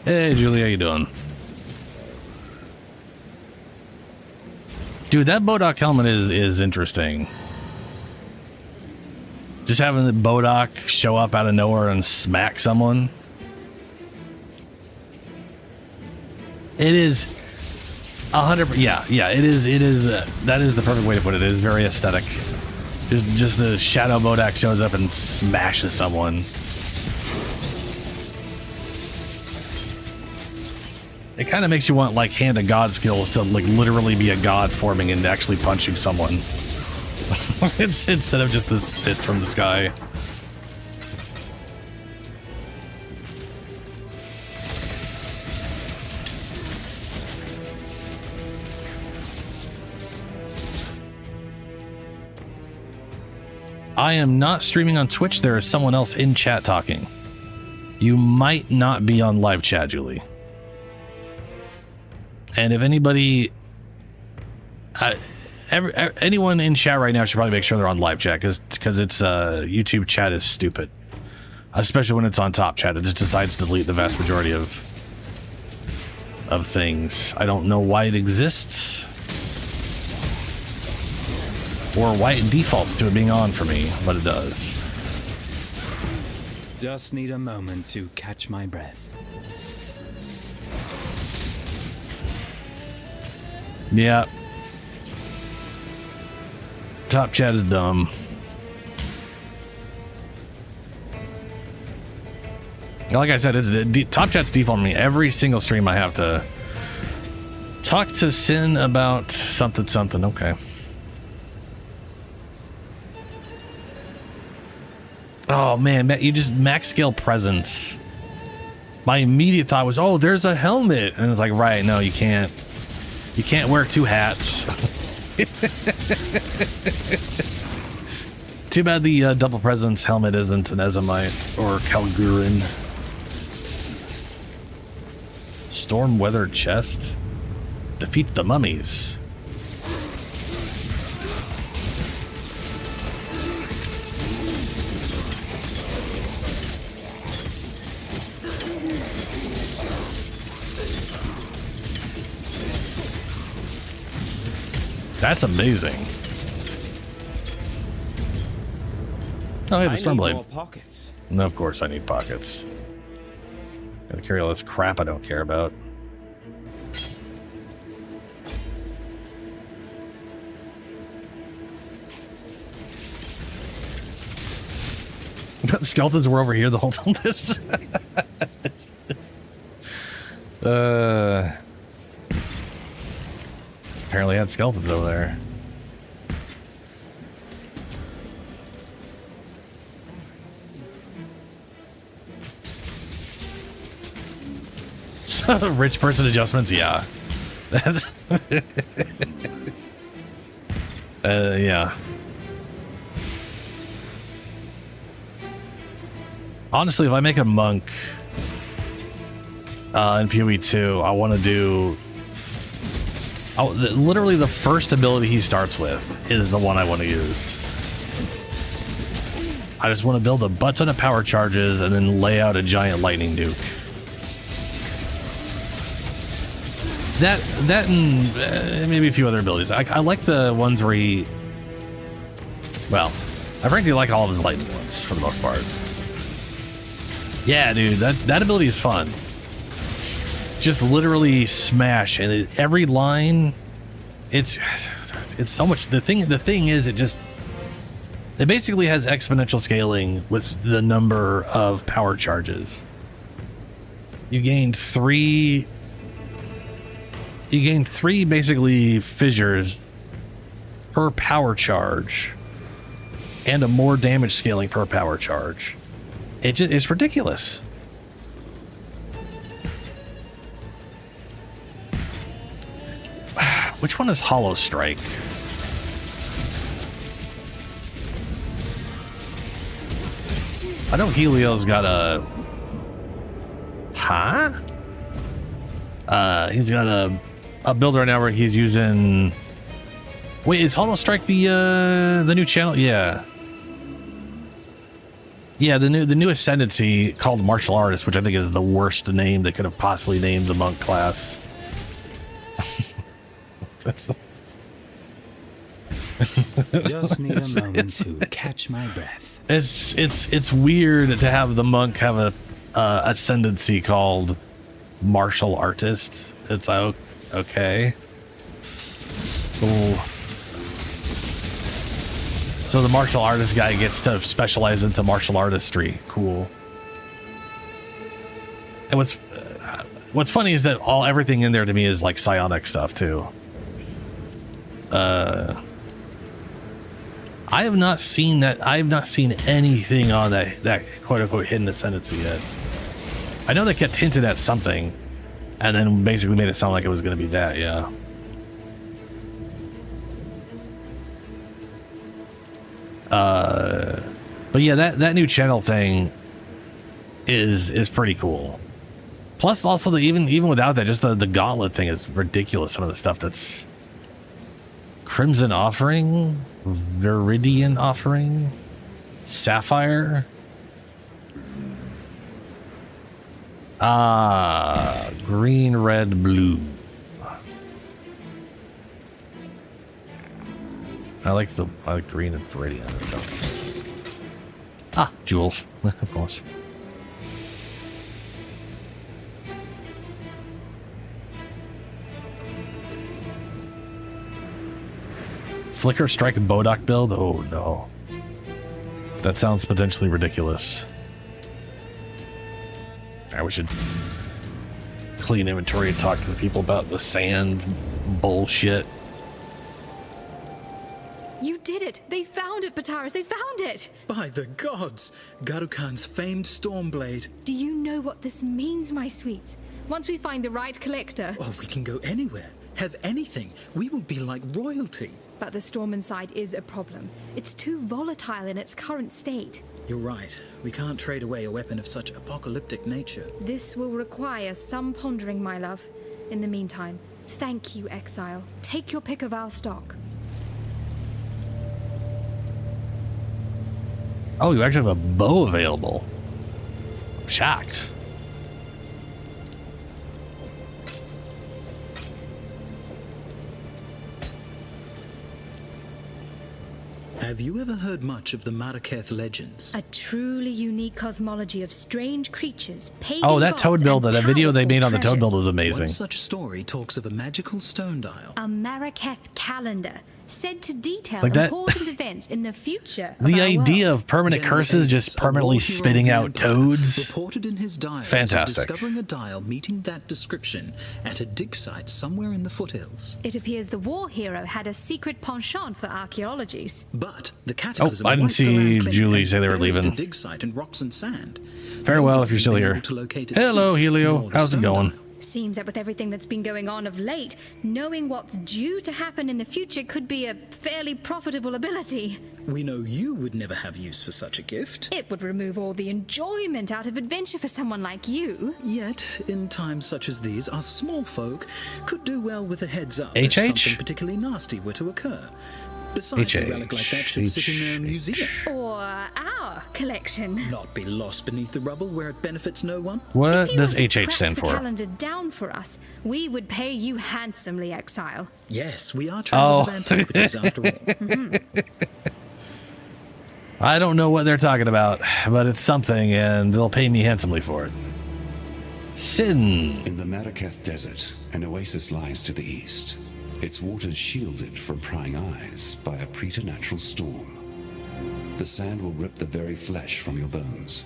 Hey, Julie, how you doing? Dude, that Bodok helmet is interesting. Just having the Bodok show up out of nowhere and smack someone. It is 100%. Yeah. It is. That is the perfect way to put it. It is very aesthetic. Just a shadow Bodok shows up and smashes someone. It kind of makes you want like hand of God skills to like literally be a god forming and actually punching someone. Instead of just this fist from the sky. I am not streaming on Twitch. There is someone else in chat talking. You might not be on live chat, Julie. And if anybody, anyone in chat right now should probably make sure they're on live chat because it's YouTube chat is stupid, especially when it's on top chat. It just decides to delete the vast majority of things. I don't know why it exists or why it defaults to it being on for me, but it does. Just need a moment to catch my breath. Yeah. Top chat is dumb. Like I said, top chat's defaulting me. Every single stream I have to talk to Sin about something. Okay. Oh man, you just max scale presence. My immediate thought was, oh, there's a helmet. And it's like, right, no, you can't. You can't wear two hats. Too bad the double presence helmet isn't an Ezomite or Kalgurin. Storm weathered chest. Defeat the mummies. That's amazing. Oh, yeah, the Stormblade. Pockets. No, of course I need pockets. Gotta carry all this crap I don't care about. The skeletons were over here the whole time. Apparently had skeletons over there. So, rich person adjustments, yeah. That's yeah. Honestly, if I make a monk in PoE2, I want to do... literally the first ability he starts with is the one I want to use. I just want to build a butt ton of power charges and then lay out a giant lightning duke. That and maybe a few other abilities. I like the ones where he... Well, I frankly like all of his lightning ones for the most part. Yeah, dude, that ability is fun. Just literally smash, and every line, it's so much. The thing is, it basically has exponential scaling with the number of power charges. You gained three basically fissures per power charge, and a more damage scaling per power charge. It's ridiculous. Which one is Hollow Strike? I know Helio's got a... Huh? He's got a build right now where he's using... Wait, is Hollow Strike the new channel? Yeah. Yeah, the new ascendancy called martial artist, which I think is the worst name they could have possibly named the monk class. Just need a moment to catch my breath. It's weird to have the monk have a ascendancy called martial artist. It's okay. Cool. So the martial artist guy gets to specialize into martial artistry. Cool. And what's funny is that everything in there to me is like psionic stuff too. I have not seen that. I have not seen anything on that quote unquote hidden ascendancy yet. I know they kept hinted at something, and then basically made it sound like it was going to be that. Yeah. But yeah, that new channel thing is pretty cool. Plus, also even without that, just the gauntlet thing is ridiculous. Some of the stuff that's Crimson Offering, Viridian Offering, Sapphire. Green, red, blue. I like green and Viridian. That sounds. Jewels, of course. Flicker Strike Bodoc build? Oh no. That sounds potentially ridiculous. We should clean inventory and talk to the people about the sand bullshit. You did it! They found it, Bataris! They found it! By the gods! Garukhan's famed Stormblade. Do you know what this means, my sweets? Once we find the right collector... Oh, we can go anywhere. Have anything. We will be like royalty. But the storm inside is a problem. It's too volatile in its current state. You're right. We can't trade away a weapon of such apocalyptic nature. This will require some pondering, my love. In the meantime, thank you, Exile. Take your pick of our stock. Oh, you actually have a bow available. I'm shocked. Have you ever heard much of the Maraketh legends? A truly unique cosmology of strange creatures, pagan Oh, that gods, toad build, and that video they made on the powerful toad build treasures. is amazing. One such story talks of a magical stone dial. A Maraketh calendar, said to detail Like that- important events in the future. The of our idea world. of permanent curses just permanently spitting out toads. Reported in his diary Fantastic. discovering a dial meeting that description at a dig site somewhere in the foothills. It appears the war hero had a secret penchant for archaeologies. But the cataclysm I didn't wiped the see land clean Julie and say they were buried leaving. the dig site in rocks and sand. Farewell if you're still here. Able to locate it Hello, since, Helio. nor the How's it stone going? dial. Seems that with everything that's been going on of late, knowing what's due to happen in the future could be a fairly profitable ability. We know you would never have use for such a gift. It would remove all the enjoyment out of adventure for someone like you. Yet, in times such as these, us small folk could do well with a heads up HH? if something particularly nasty were to occur. Besides, a relic like that should sit in their museum. Or our collection. Not be lost beneath the rubble where it benefits no one. What If you does were to HH crack stand the for? calendar down for us, we would pay you handsomely, Exile. Yes, we are traders of Oh. antiquities after all. I don't know what they're talking about, but it's something, and they'll pay me handsomely for it. Sin. In the Maraketh Desert, an oasis lies to the east. Its waters shielded from prying eyes by a preternatural storm. The sand will rip the very flesh from your bones,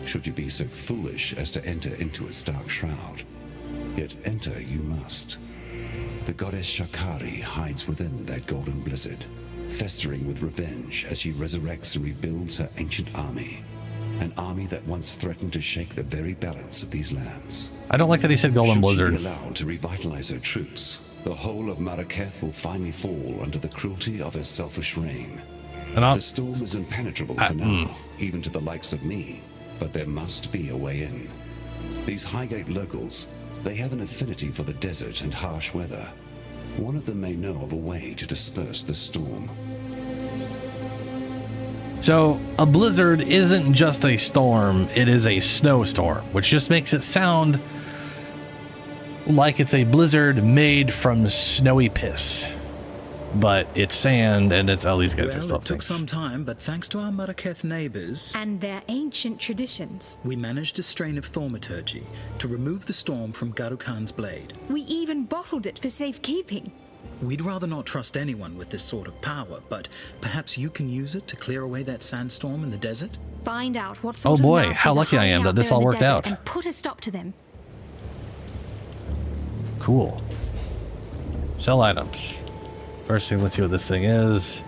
should you be so foolish as to enter into its dark shroud. Yet enter you must. The goddess Shakari hides within that golden blizzard, festering with revenge as she resurrects and rebuilds her ancient army. An army that once threatened to shake the very balance of these lands. I don't like that he said golden Should blizzard. she be allowed to revitalize her troops, the whole of Maraketh will finally fall under the cruelty of her selfish reign. And The storm is impenetrable for now, even to the likes of me, but there must be a way in. These Highgate locals, they have an affinity for the desert and harsh weather. One of them may know of a way to disperse the storm. So a blizzard isn't just a storm, it is a snowstorm, which just makes it sound like it's a blizzard made from snowy piss. But it's sand, and it's, oh, these guys are Well, stuff it took things. some time, but thanks to our Maraketh neighbors And their ancient traditions. we managed a strain of thaumaturgy to remove the storm from Garukhan's blade. We even bottled it for safekeeping. We'd rather not trust anyone with this sort of power, but perhaps you can use it to clear away that sandstorm in the desert? Find out what Oh sort of boy, masters how are lucky I hiding am out that this there in all the worked desert out. And put a stop to them. Cool. Sell items. First thing, let's see what this thing is.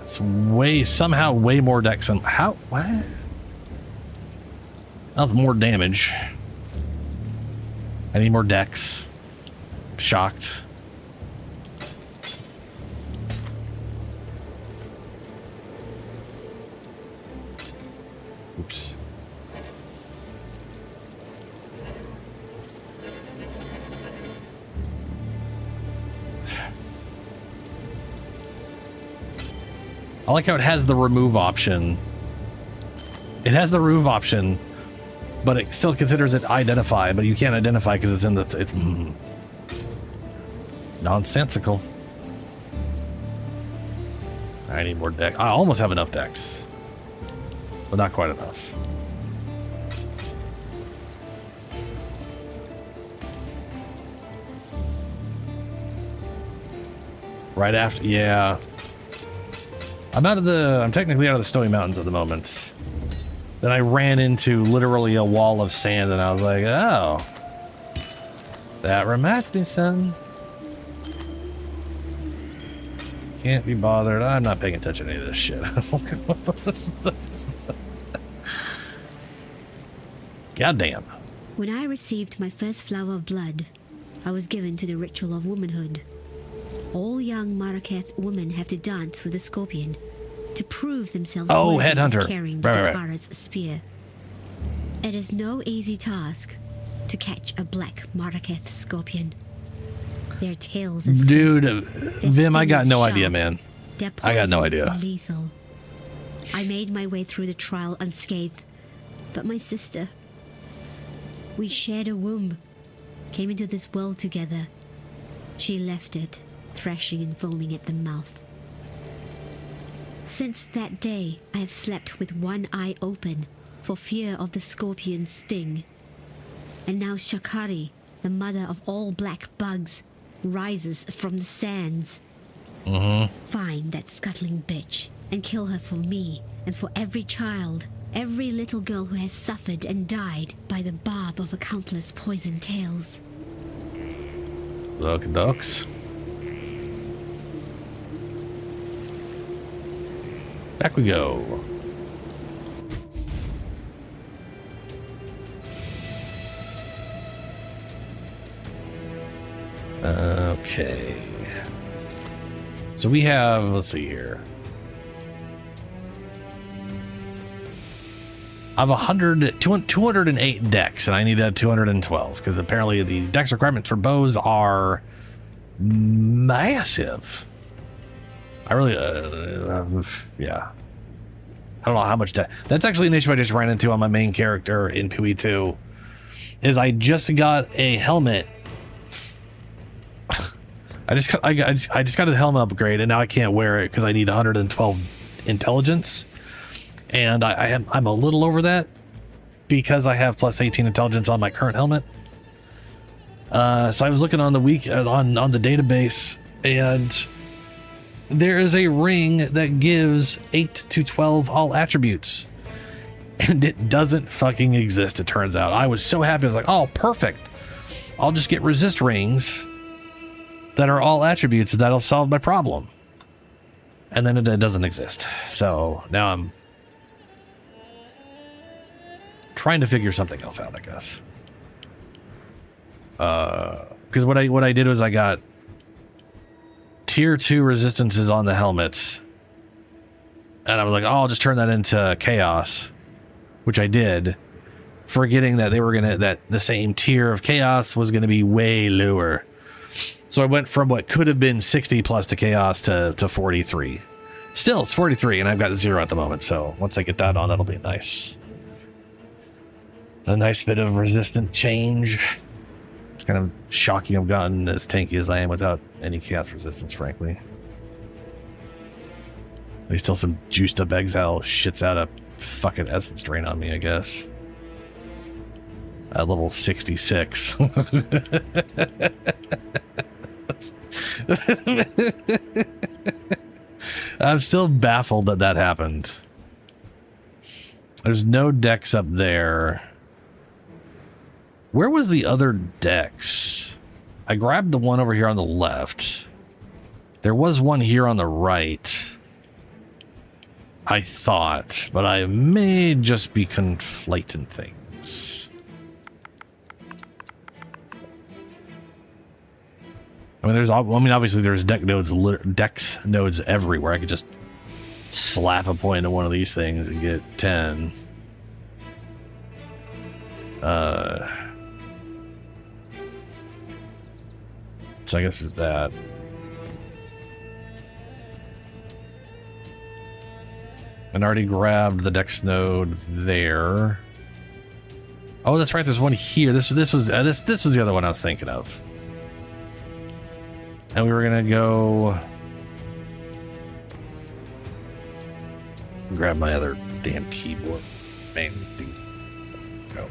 It's somehow way more dex than, how, what? That's more damage. I need more dex. Shocked. Oops. I like how it has the remove option. It has the remove option, but it still considers it identify, but you can't identify because it's in the, it's nonsensical. I need more dex. I almost have enough dex, but not quite enough. Right after, yeah. I'm technically out of the snowy mountains at the moment. Then I ran into literally a wall of sand and I was like, oh, that reminds me, son. Can't be bothered. I'm not paying attention to any of this shit. Goddamn. When I received my first flower of blood, I was given to the ritual of womanhood. All young Maraketh women have to dance with the scorpion to prove themselves worthy Headhunter. of carrying Right. Dakara's spear. It is no easy task to catch a black Maraketh scorpion. Their tails are Dude, swift, their Vim, I sting got is no sharp, idea, man. their I got no poison idea. lethal. I made my way through the trial unscathed, but my sister, we shared a womb, came into this world together. She left it, thrashing and foaming at the mouth. Since that day, I have slept with one eye open for fear of the scorpion's sting. And now Shakari, the mother of all black bugs, rises from the sands. Find that scuttling bitch and kill her for me and for every child, every little girl who has suffered and died by the barb of a countless poison tales. Look, ducks. Back we go. Okay. So we have, let's see here. I have 208 decks, and I need a 212 because apparently the dex requirements for bows are massive. I really, yeah. I don't know how much that's actually an issue I just ran into on my main character in PoE2. Is I just got a helmet. I just got a helmet upgrade, and now I can't wear it because I need 112 intelligence, and I'm a little over that because I have plus 18 intelligence on my current helmet. So I was looking on the on the database, and there is a ring that gives 8 to 12 all attributes, and it doesn't fucking exist. It turns out. I was so happy. I was like, oh, perfect. I'll just get resist rings that are all attributes. That'll solve my problem. And then it doesn't exist. So now I'm trying to figure something else out, I guess. Because what I did was I got tier 2 resistances on the helmets, and I was like, oh, I'll just turn that into chaos, which I did, forgetting that they were that the same tier of chaos was gonna be way lower. So I went from what could have been 60 plus to chaos to 43. Still, it's 43, and I've got 0 at the moment, so once I get that on, that'll be nice. A nice bit of resistant change. It's kind of shocking I've gotten as tanky as I am without any chaos resistance, frankly. There's still some juiced up exile shits out a fucking essence drain on me, I guess. At level 66. I'm still baffled that that happened. There's no dex up there. Where was the other dex? I grabbed the one over here on the left. There was one here on the right, I thought, but I may just be conflating things. I mean, obviously there's dex nodes everywhere. I could just slap a point into one of these things and get 10. So I guess there's that. And already grabbed the dex node there. Oh, that's right. There's one here. This was the other one I was thinking of. And we were gonna go grab my other damn keyboard. Main thing. Go.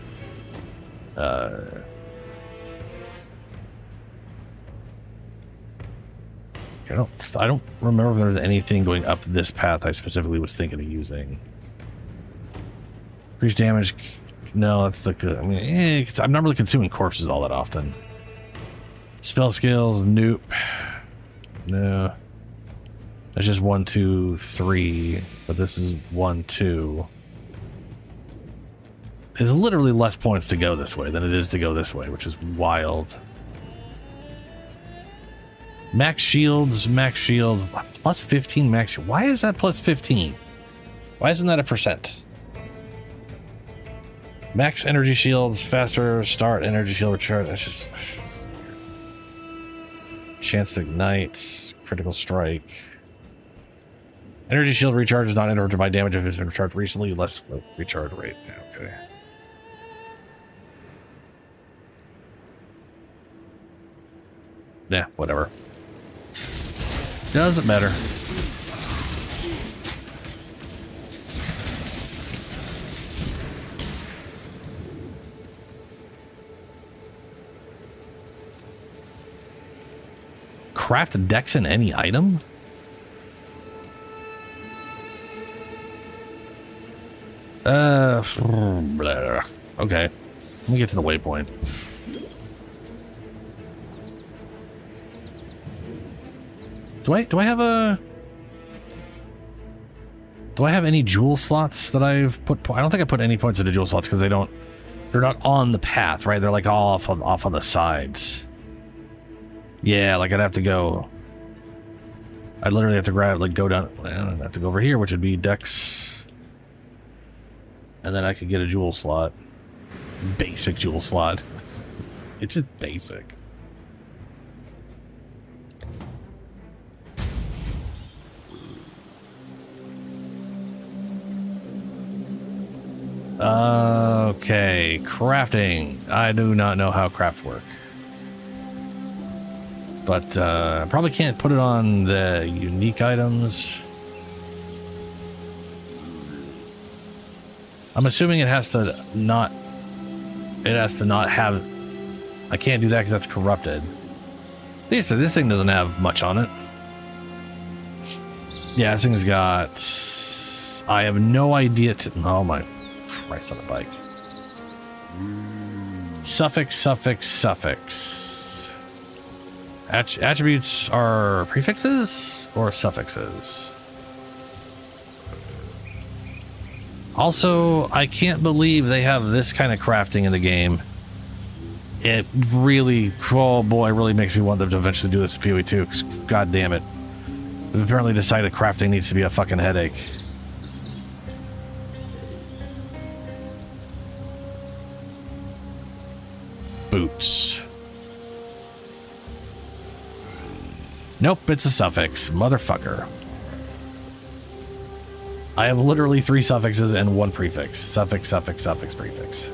I don't remember if there's anything going up this path I specifically was thinking of using. Increase damage. No, that's the. I mean, I'm not really consuming corpses all that often. Spell skills, nope. No. That's just 1, 2, 3. But this is 1, 2. There's literally less points to go this way than it is to go this way, which is wild. Max shields, plus 15 max. Why is that plus 15? Why isn't that a percent? Max energy shields, faster start energy shield recharge. That's just. Chance to ignite, critical strike. Energy shield recharge is not interrupted by damage if it's been recharged recently, less recharge rate. Okay. Yeah, whatever. Doesn't matter. Craft dex in any item? Blah. Okay. Let me get to the waypoint. Do I have any jewel slots that I've put? I don't think I put any points into jewel slots because they're not on the path, right? They're like all off on the sides. Yeah, like I'd have to go. I'd literally have to grab, like, go down. Well, I'd have to go over here, which would be dex. And then I could get a jewel slot. Basic jewel slot. It's just basic. Okay, crafting. I do not know how craft work. But I probably can't put it on the unique items. I'm assuming it has to not have. I can't do that because that's corrupted. This thing doesn't have much on it. Yeah, this thing's got. I have no idea. Oh my Christ on a bike. Suffix. Attributes are prefixes or suffixes. Also, I can't believe they have this kind of crafting in the game. It really, oh boy, it really makes me want them to eventually do this in PoE2, because god damn it. They've apparently decided crafting needs to be a fucking headache. Boots. Nope, it's a suffix. Motherfucker. I have literally 3 suffixes and 1 prefix. Suffix, suffix, suffix, prefix.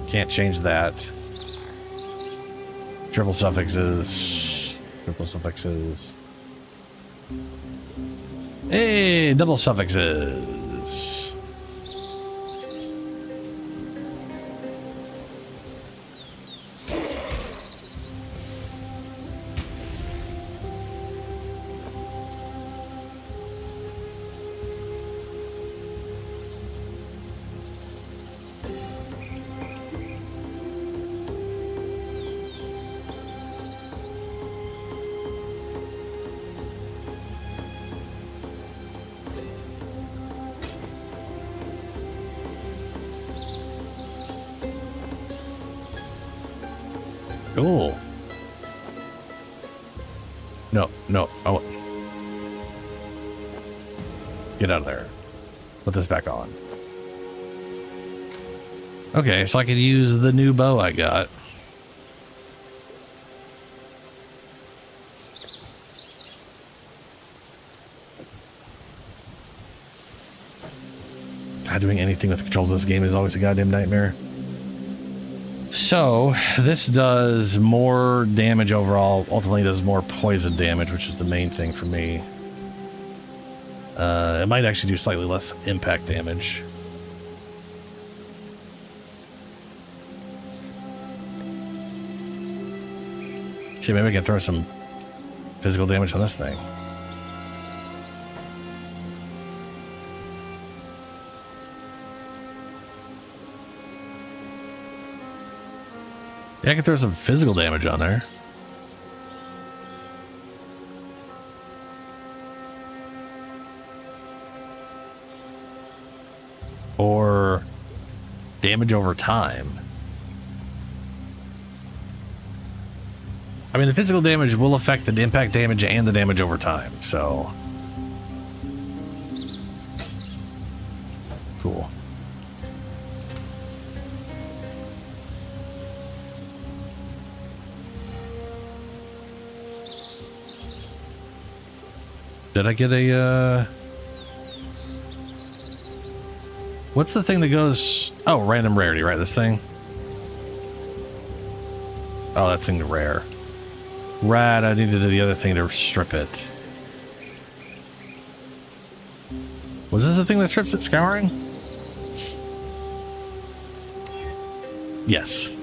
Can't change that. Triple suffixes. Triple suffixes. Hey, double suffixes. Cool. No, no. Oh. Get out of there. Put this back on. Okay, so I could use the new bow I got. God, doing anything with the controls of this game is always a goddamn nightmare. So, this does more damage overall, ultimately does more poison damage, which is the main thing for me. It might actually do slightly less impact damage. Shit, maybe I can throw some physical damage on this thing. Yeah, I can throw some physical damage on there. Or damage over time. I mean, the physical damage will affect the impact damage and the damage over time, so... Cool. Did I get a, what's the thing that goes... Oh, random rarity, right? This thing? Oh, that thing rare. Right, I needed the other thing to strip it. Was this the thing that strips it? Scouring? Yes.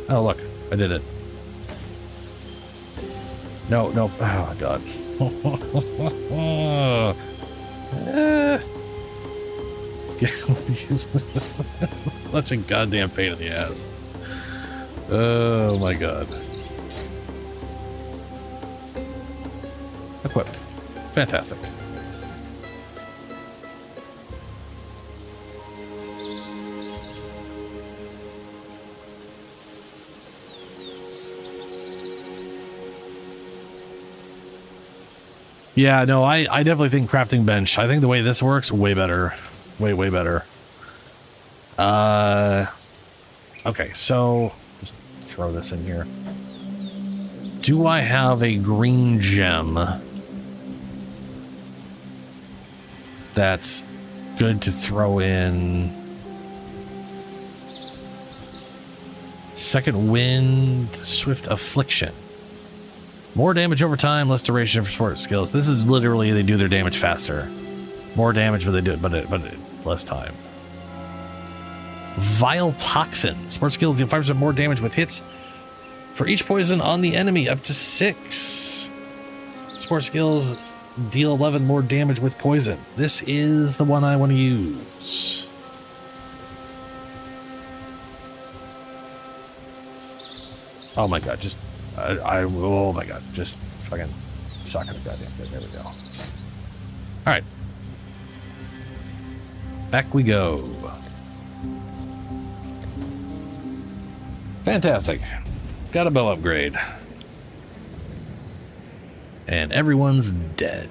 Oh, look, I did it. No, no. Oh, God. Such a goddamn pain in the ass. Oh, my God. Equip. Fantastic. Yeah, no, I definitely think crafting bench. I think the way this works, way better. Way, way better. Okay, so just throw this in here. Do I have a green gem that's good to throw in? Second wind, swift affliction. More damage over time, less duration for sport skills. This is literally they do their damage faster. More damage, but they do it, but less time. Vile toxin. Sport skills deal 5% more damage with hits for each poison on the enemy, up to 6. Sport skills deal 11 more damage with poison. This is the one I want to use. Oh my God, just oh my God, just fucking suck it, goddamn thing. There we go. All right, back we go. Fantastic. Got a bow upgrade. And everyone's dead.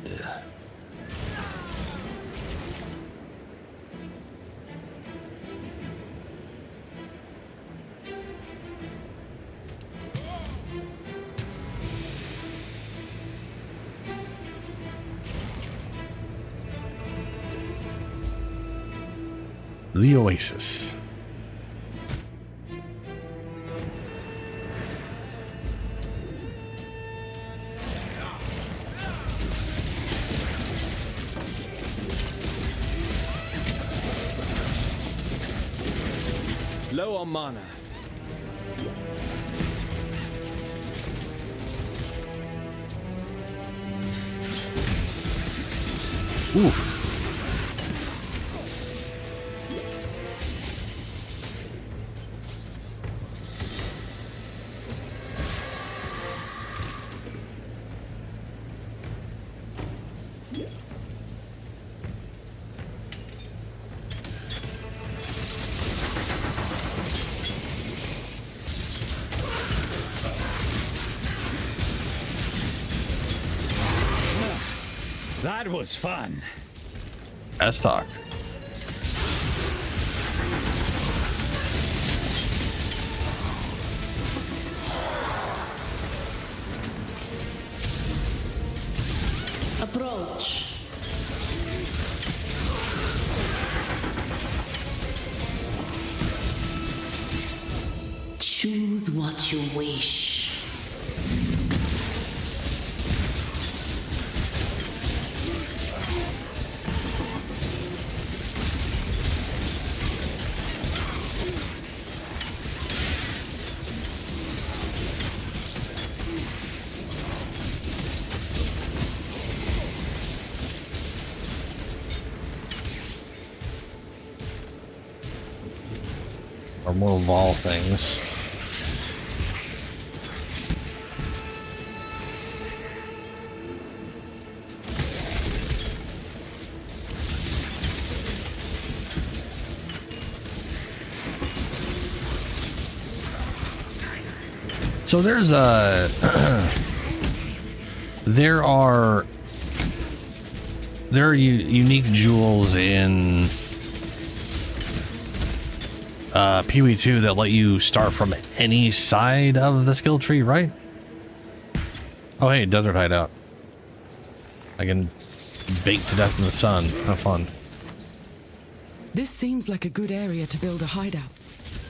The Oasis. Low on mana. Oof. That was fun. Let's talk. Approach. Choose what you wish. Or more Vol things. So there's a there are unique jewels in PoE2 that let you start from any side of the skill tree, right? Oh hey, desert hideout. I can bake to death in the sun. Have fun. This seems like a good area to build a hideout.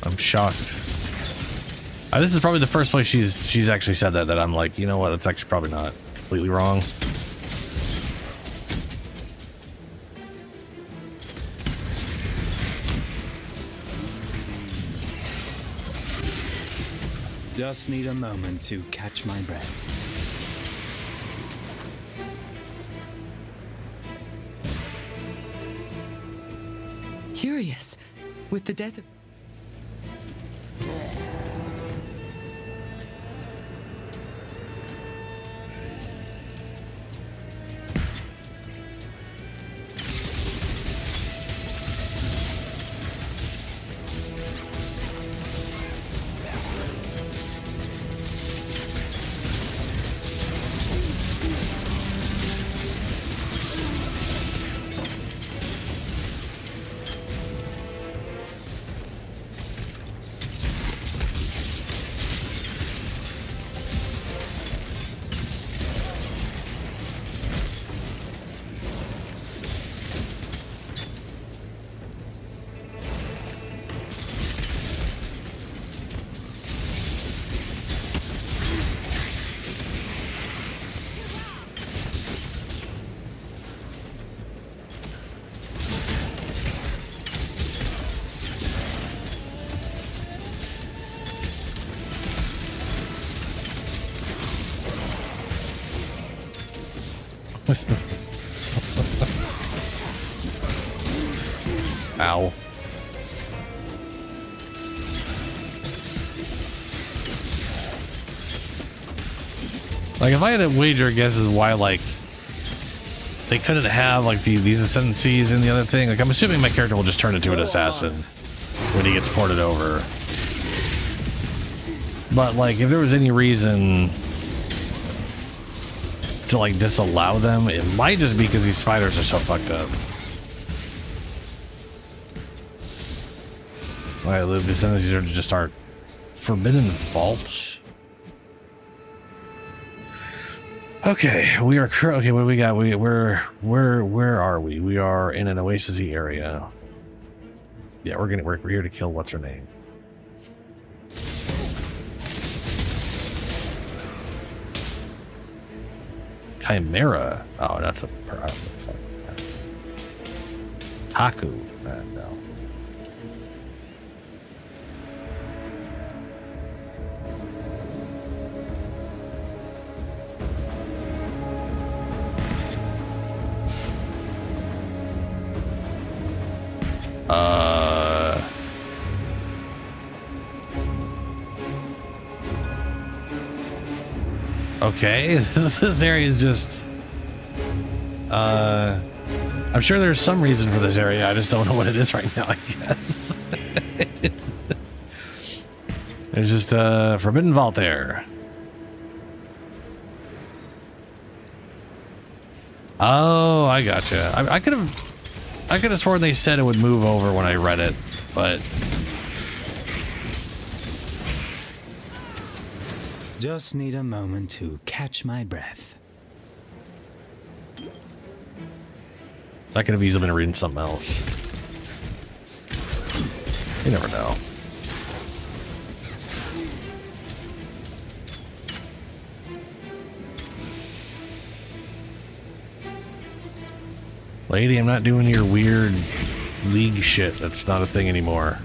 I'm shocked. This is probably the first place she's actually said that I'm like, you know what, that's actually probably not completely wrong. Just need a moment to catch my breath. Curious. With the death of... Ow. Like, if I had to wager a guess is why, like, they couldn't have, like, these ascendancies and the other thing. Like, I'm assuming my character will just turn into an assassin when he gets ported over. But, like, if there was any reason to, like, disallow them, it might just be because these spiders are so fucked up. Alright, the ascendancies are just our forbidden vault. Okay, we are okay. What do we got? Where are we? We are in an oasis-y area. Yeah, we're here to kill what's her name. Chimera. Oh, that's a Haku. No. Okay, this area is just I'm sure there's some reason for this area, I just don't know what it is right now, I guess. There's just a forbidden vault there. Oh, I gotcha. I could have sworn they said it would move over when I read it, but Just need a moment to catch my breath. I could have easily been reading something else. You never know. Lady, I'm not doing your weird league shit. That's not a thing anymore.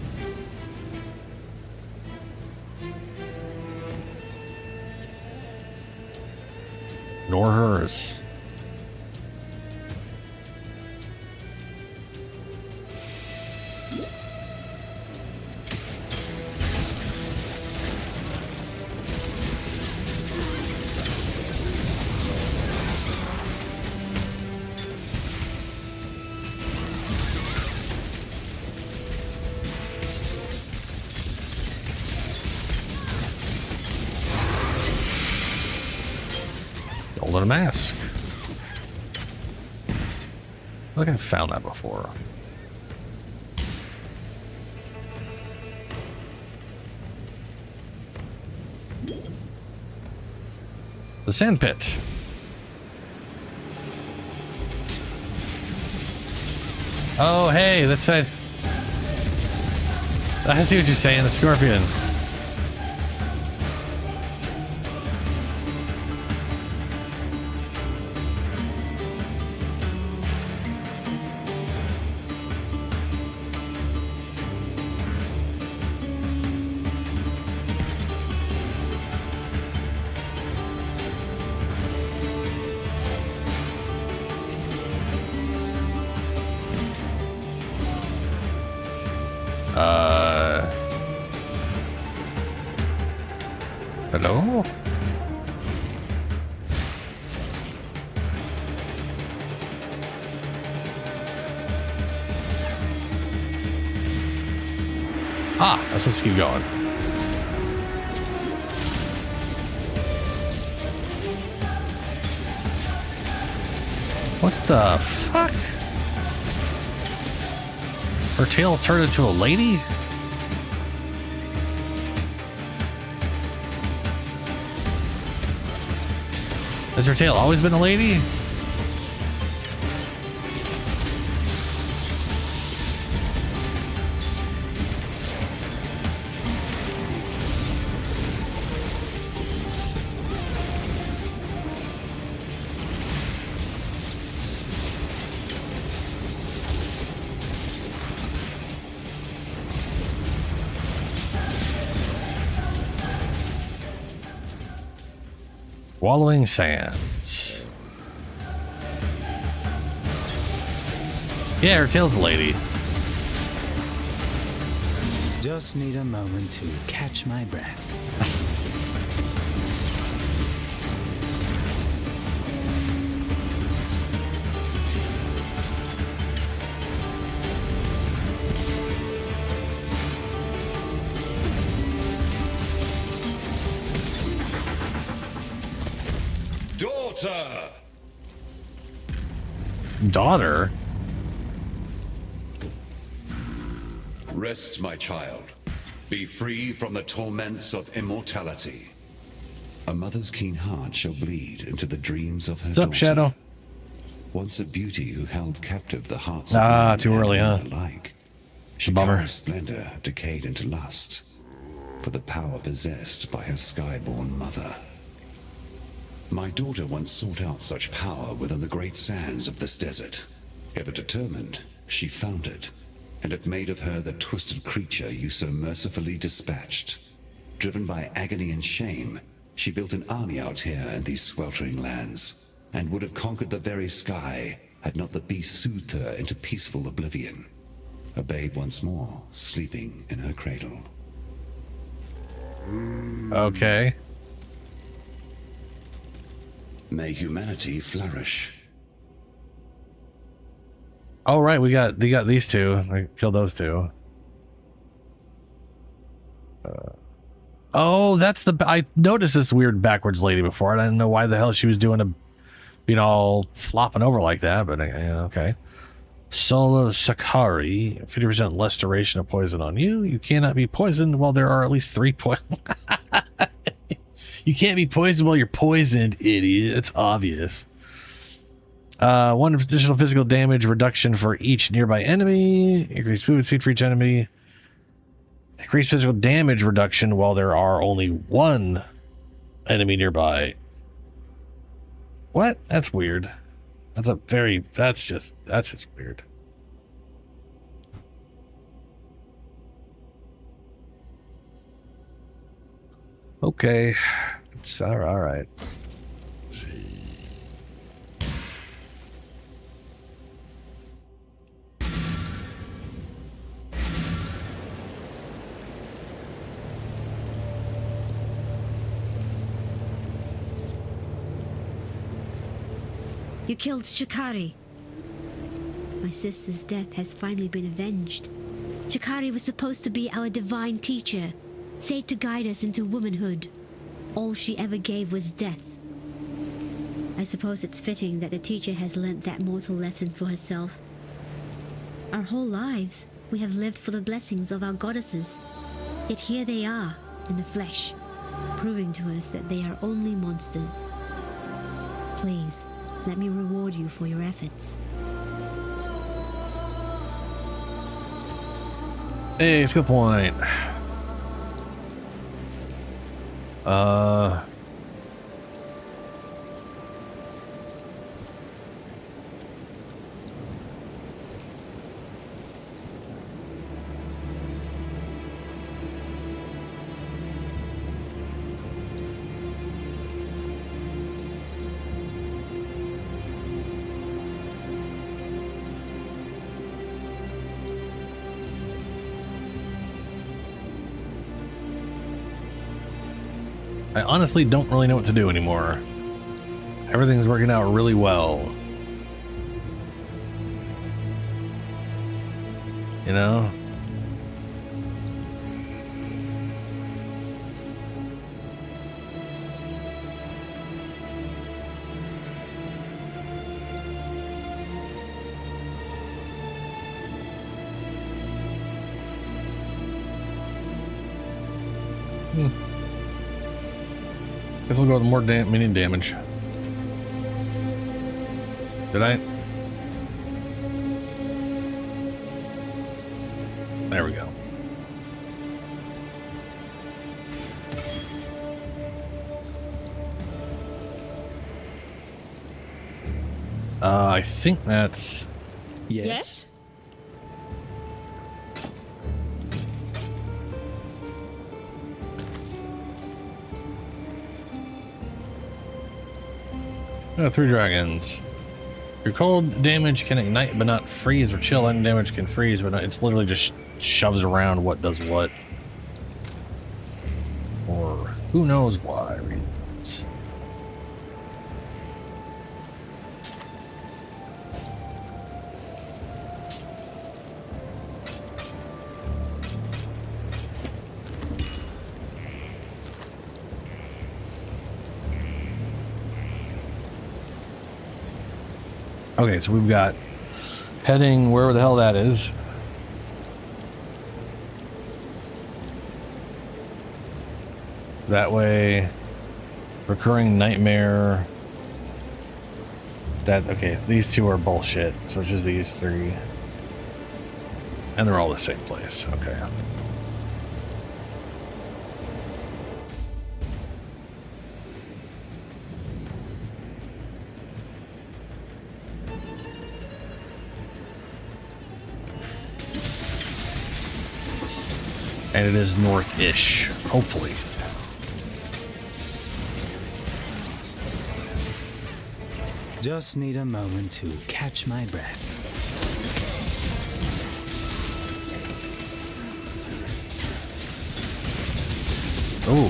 Nor hers. Golden mask. I think I've found that before. The sand pit. Oh, hey, that's it. I see what you're saying, the scorpion. Hello? Ah, let's just keep going. What the fuck? Her tail turned into a lady? Has her tail always been a lady? Wallowing sands. Yeah, her tail's a lady. Just need a moment to catch my breath. Daughter? Rest, my child. Be free from the torments of immortality. A mother's keen heart shall bleed into the dreams of her What's up, Shadow? Once a beauty who held captive the hearts of men too early, huh? alike. Shikara's splendor decayed into lust for the power possessed by her skyborn mother. My daughter once sought out such power within the great sands of this desert. Ever determined, she found it, and it made of her the twisted creature you so mercifully dispatched. Driven by agony and shame, she built an army out here in these sweltering lands, and would have conquered the very sky had not the beast soothed her into peaceful oblivion. A babe once more, sleeping in her cradle. Okay. May humanity flourish. Oh right, they got these two. I killed those two. Oh, that's I noticed this weird backwards lady before, and I didn't know why the hell she was doing all flopping over like that. But okay. Solo Sakari, 50% less duration of poison on you. You cannot be poisoned while there are at least 3 poison. You can't be poisoned while you're poisoned, idiot. It's obvious. 1 additional physical damage reduction for each nearby enemy. Increased movement speed for each enemy. Increased physical damage reduction while there are only 1 enemy nearby. What? That's weird. That's just weird. Okay. It's all right. You killed Shikari. My sister's death has finally been avenged. Shikari was supposed to be our divine teacher, said to guide us into womanhood. All she ever gave was death. I suppose it's fitting that the teacher has learnt that mortal lesson for herself. Our whole lives, we have lived for the blessings of our goddesses. Yet here they are, in the flesh, proving to us that they are only monsters. Please, let me reward you for your efforts. Hey, skill point. I honestly don't really know what to do anymore. Everything's working out really well. You know? Guess we'll go with more minion damage. Did I? There we go. I think that's... Yes? Oh, 3 dragons. Your cold damage can ignite but not freeze, or chill and damage can freeze but not. It's literally just shoves around what does what. For who knows why reasons. Okay, so we've got heading wherever the hell that is. That way, recurring nightmare. That, okay, so these 2 are bullshit. So it's just these 3. And they're all the same place. Okay. And it is north-ish, hopefully. Just need a moment to catch my breath. Oh.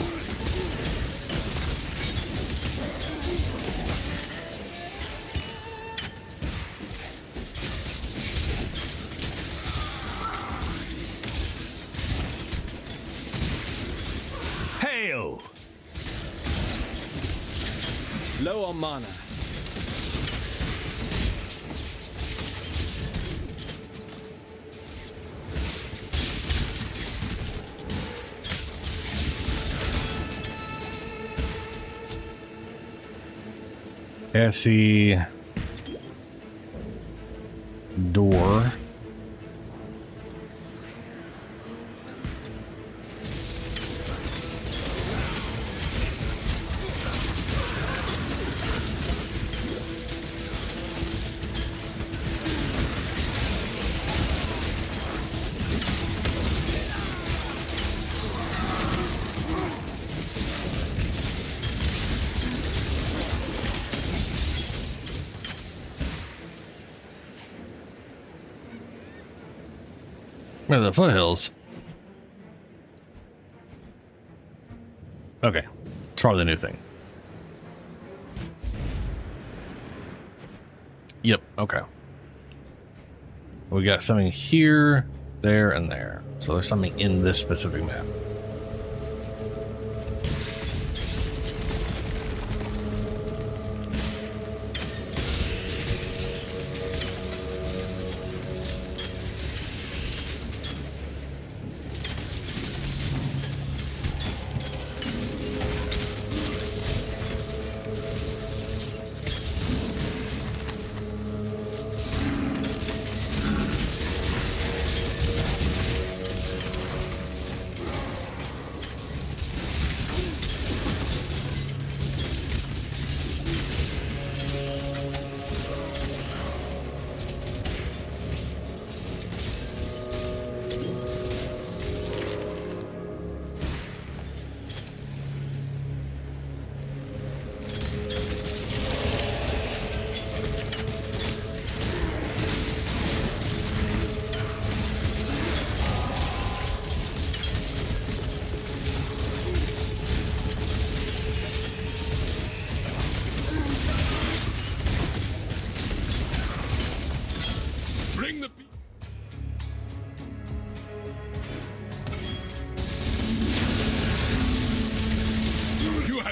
Hail! Low on mana. Okay, I see door. Where are the foothills? Okay. It's probably the new thing. Yep, okay. We got something here, there, and there. So there's something in this specific map.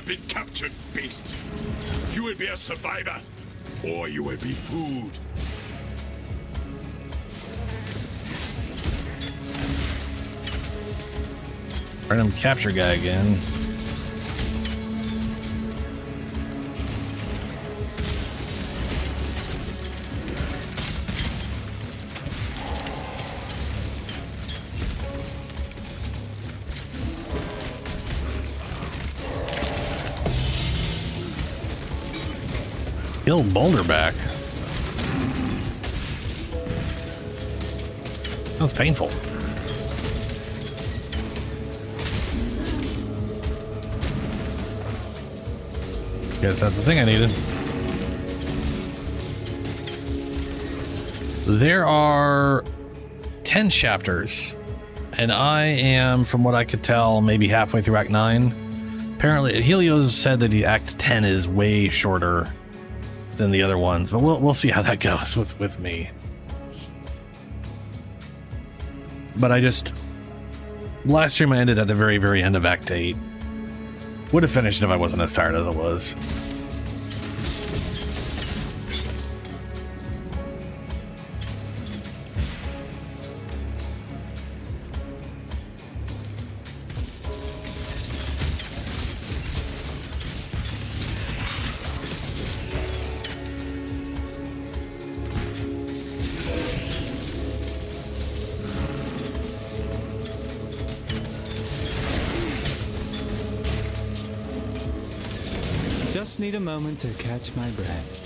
Been captured, beast. You will be a survivor, or you will be food. Random capture guy again. Kill Boulderback. Sounds painful. Guess that's the thing I needed. There are 10 chapters, and I am, from what I could tell, maybe halfway through Act 9. Apparently, Helios said that Act 10 is way shorter than the other ones, but we'll see how that goes with me. But last stream I ended at the very, very end of Act 8. Would have finished if I wasn't as tired as I was. Just need a moment to catch my breath.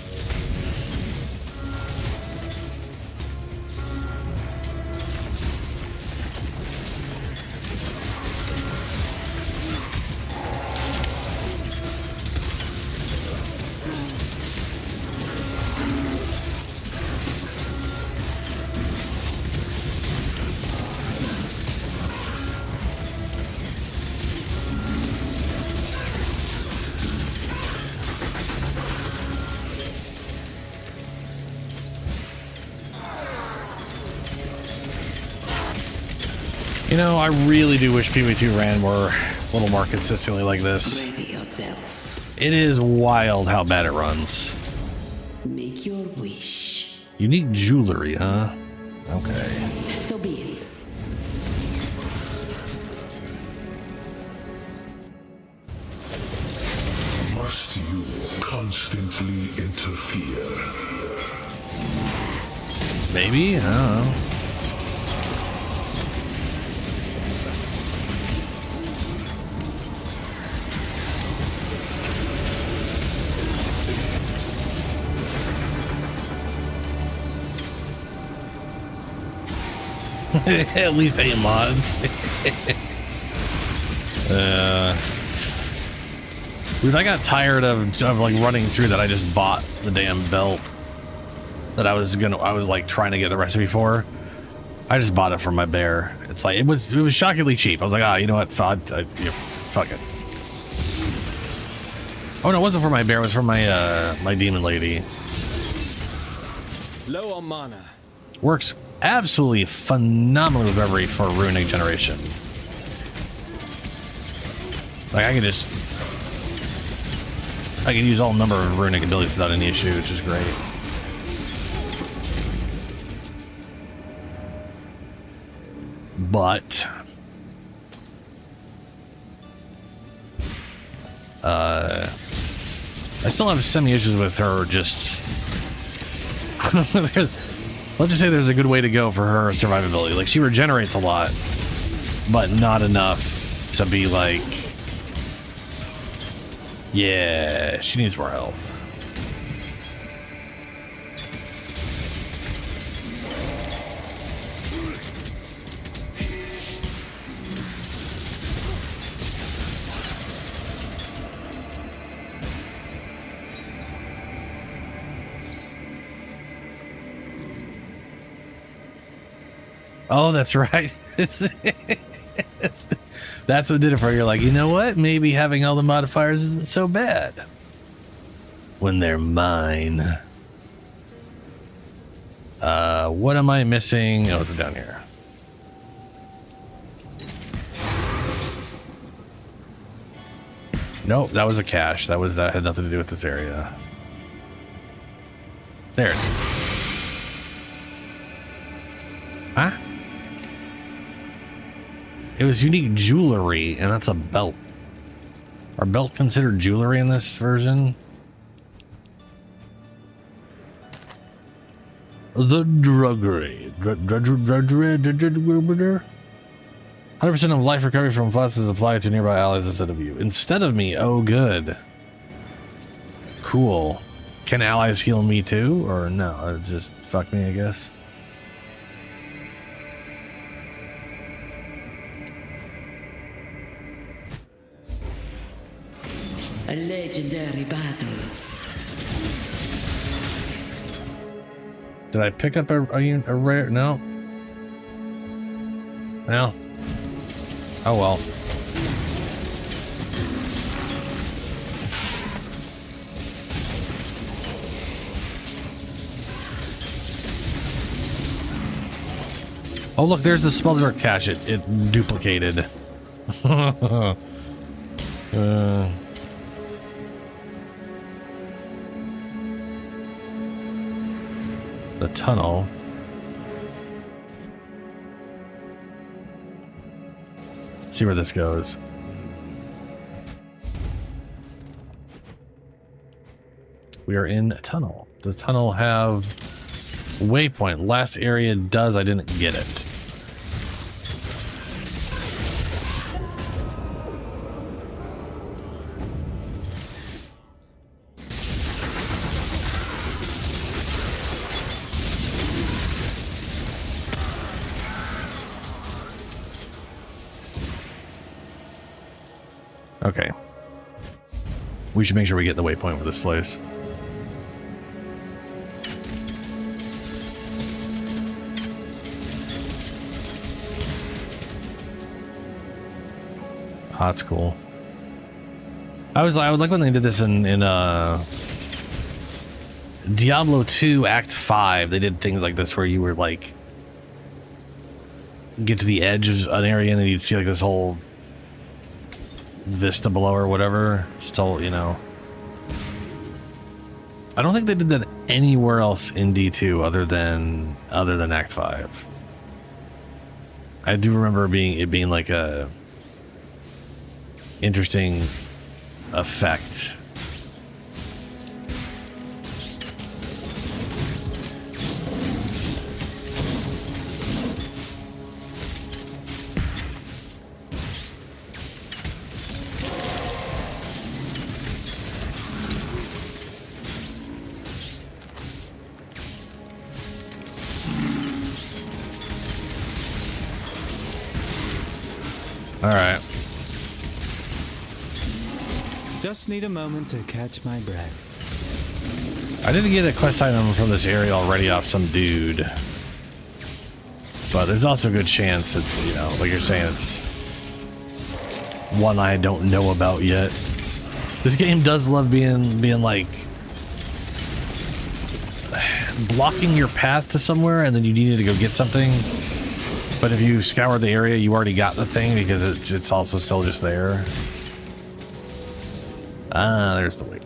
You know, I really do wish PoE2 ran more, a little more consistently like this. It is wild how bad it runs. Make your wish. Unique jewelry, huh? Okay. So be it. Must you constantly interfere? Maybe? I don't know. At least 8 mods. Dude, I got tired of like running through that. I just bought the damn belt that I was like trying to get the recipe for. I just bought it for my bear. It's like it was shockingly cheap. I was like, you know what? Fuck it. Oh no, it wasn't for my bear. It was for my my demon lady. Low on mana. Works absolutely phenomenally with Reverie for runic generation. Like I can use all number of runic abilities without any issue, which is great. But I still have some issues with her. Just let's just say there's a good way to go for her survivability. Like she regenerates a lot, but not enough to be like, yeah, she needs more health. Oh, that's right. That's what did it for you. You're like, you know what? Maybe having all the modifiers isn't so bad when they're mine. What am I missing? Oh, is it down here? Nope, that was a cache. That had nothing to do with this area. There it is. Huh? It was unique jewelry, and that's a belt. Are belt considered jewelry in this version? The druggery. 100% of life recovery from floods is applied to nearby allies instead of you. Instead of me. Oh, good. Cool. Can allies heal me too? Or no? Just fuck me, I guess. A legendary battle. Did I pick up a rare? No. Well. Oh well. Oh look, there's the smelter cache. It duplicated. The tunnel. See where this goes. We are in a tunnel. Does tunnel have waypoint? Last area does. I didn't get it. Okay. We should make sure we get the waypoint for this place. Oh, that's cool. I would like when they did this in Diablo 2 Act 5. They did things like this where you were like get to the edge of an area and then you'd see like this whole vista below or whatever. Still, you know. I don't think they did that anywhere else in D2 other than Act 5. I do remember it being like a interesting effect. All right. Just need a moment to catch my breath. I didn't get a quest item from this area already off some dude. But there's also a good chance it's, you know, like you're saying, it's one I don't know about yet. This game does love being like blocking your path to somewhere and then you needed to go get something. But if you scour the area, you already got the thing because it's also still just there. Ah, there's the waypoint.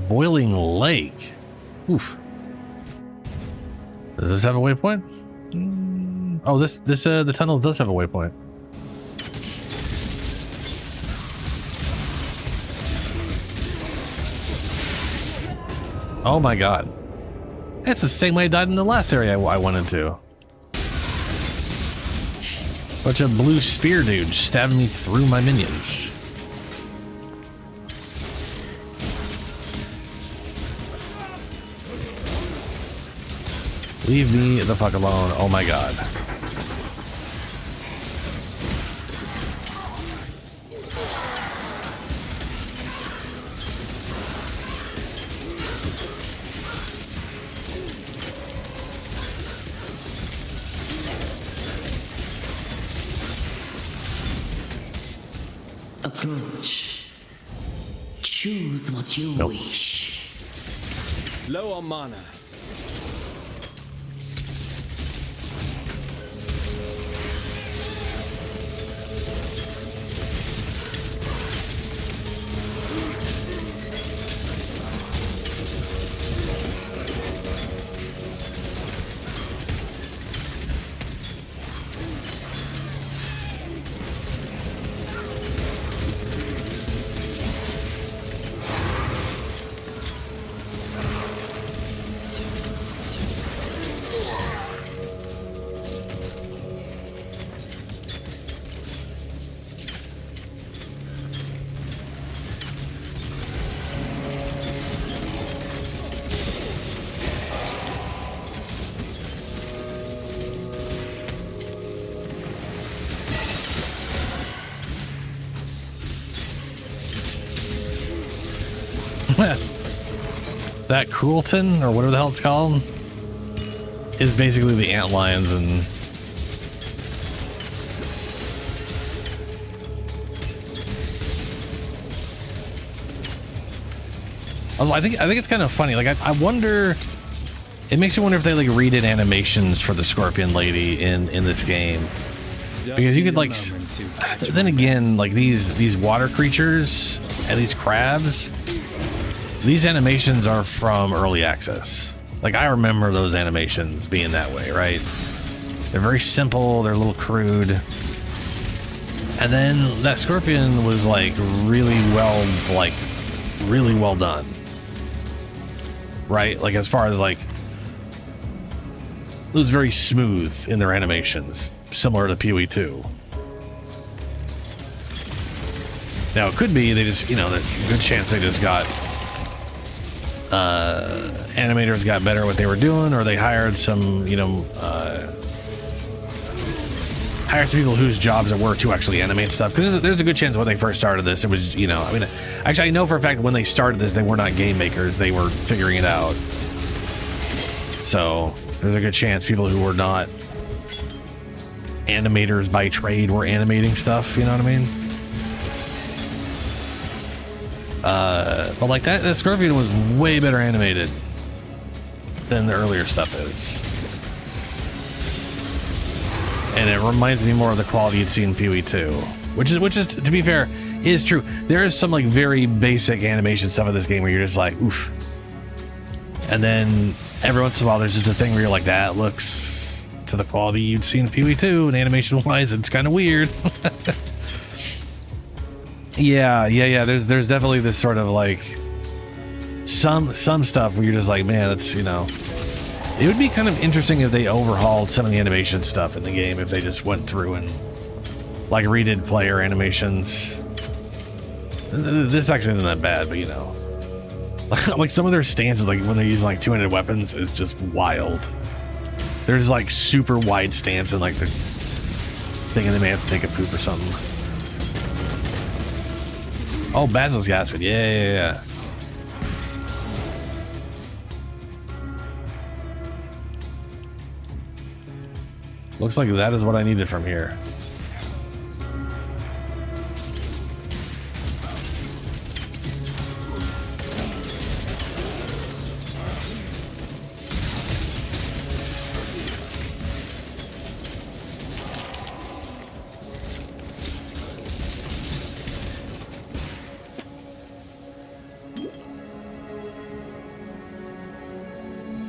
Boiling Lake. Oof. Does this have a waypoint? Oh, the tunnels does have a waypoint. Oh my god. That's the same way I died in the last area I went into. Bunch of blue spear dudes stabbing me through my minions. Leave me the fuck alone. Oh my god. Approach. Choose what you wish. Low on mana. That Cruelton, or whatever the hell it's called, is basically the antlions and also, I think it's kind of funny. Like I wonder, it makes me wonder if they like redid animations for the Scorpion Lady in this game. Because you could like then again, like these water creatures and these crabs, these animations are from early access. Like I remember those animations being that way, right? They're very simple, they're a little crude. And then that Scorpion was like really well done. Right? Like as far as like it was very smooth in their animations, similar to PoE2. Now it could be they just, you know, that good chance they just got animators got better at what they were doing, or they hired some, hired some people whose jobs it were to actually animate stuff. Because there's a good chance when they first started this, it was, actually I know for a fact when they started this, they were not game makers. They were figuring it out. So there's a good chance people who were not animators by trade were animating stuff, you know what I mean? But like that Scorpion was way better animated than the earlier stuff is. And it reminds me more of the quality you'd see in PoE2, which is to be fair, is true. There is some like very basic animation stuff in this game where you're just like, oof. And then every once in a while there's just a thing where you're like, that looks to the quality you'd see in PoE2, and animation wise it's kind of weird. Yeah. There's definitely this sort of like some stuff where you're just like, man, it's, it would be kind of interesting if they overhauled some of the animation stuff in the game, if they just went through and like redid player animations. This actually isn't that bad, but like some of their stances, like when they're using like two-handed weapons, is just wild. There's like super wide stance and like the thinking they may have to take a poop or something. Oh, Basilisk Acid. Yeah. Looks like that is what I needed from here.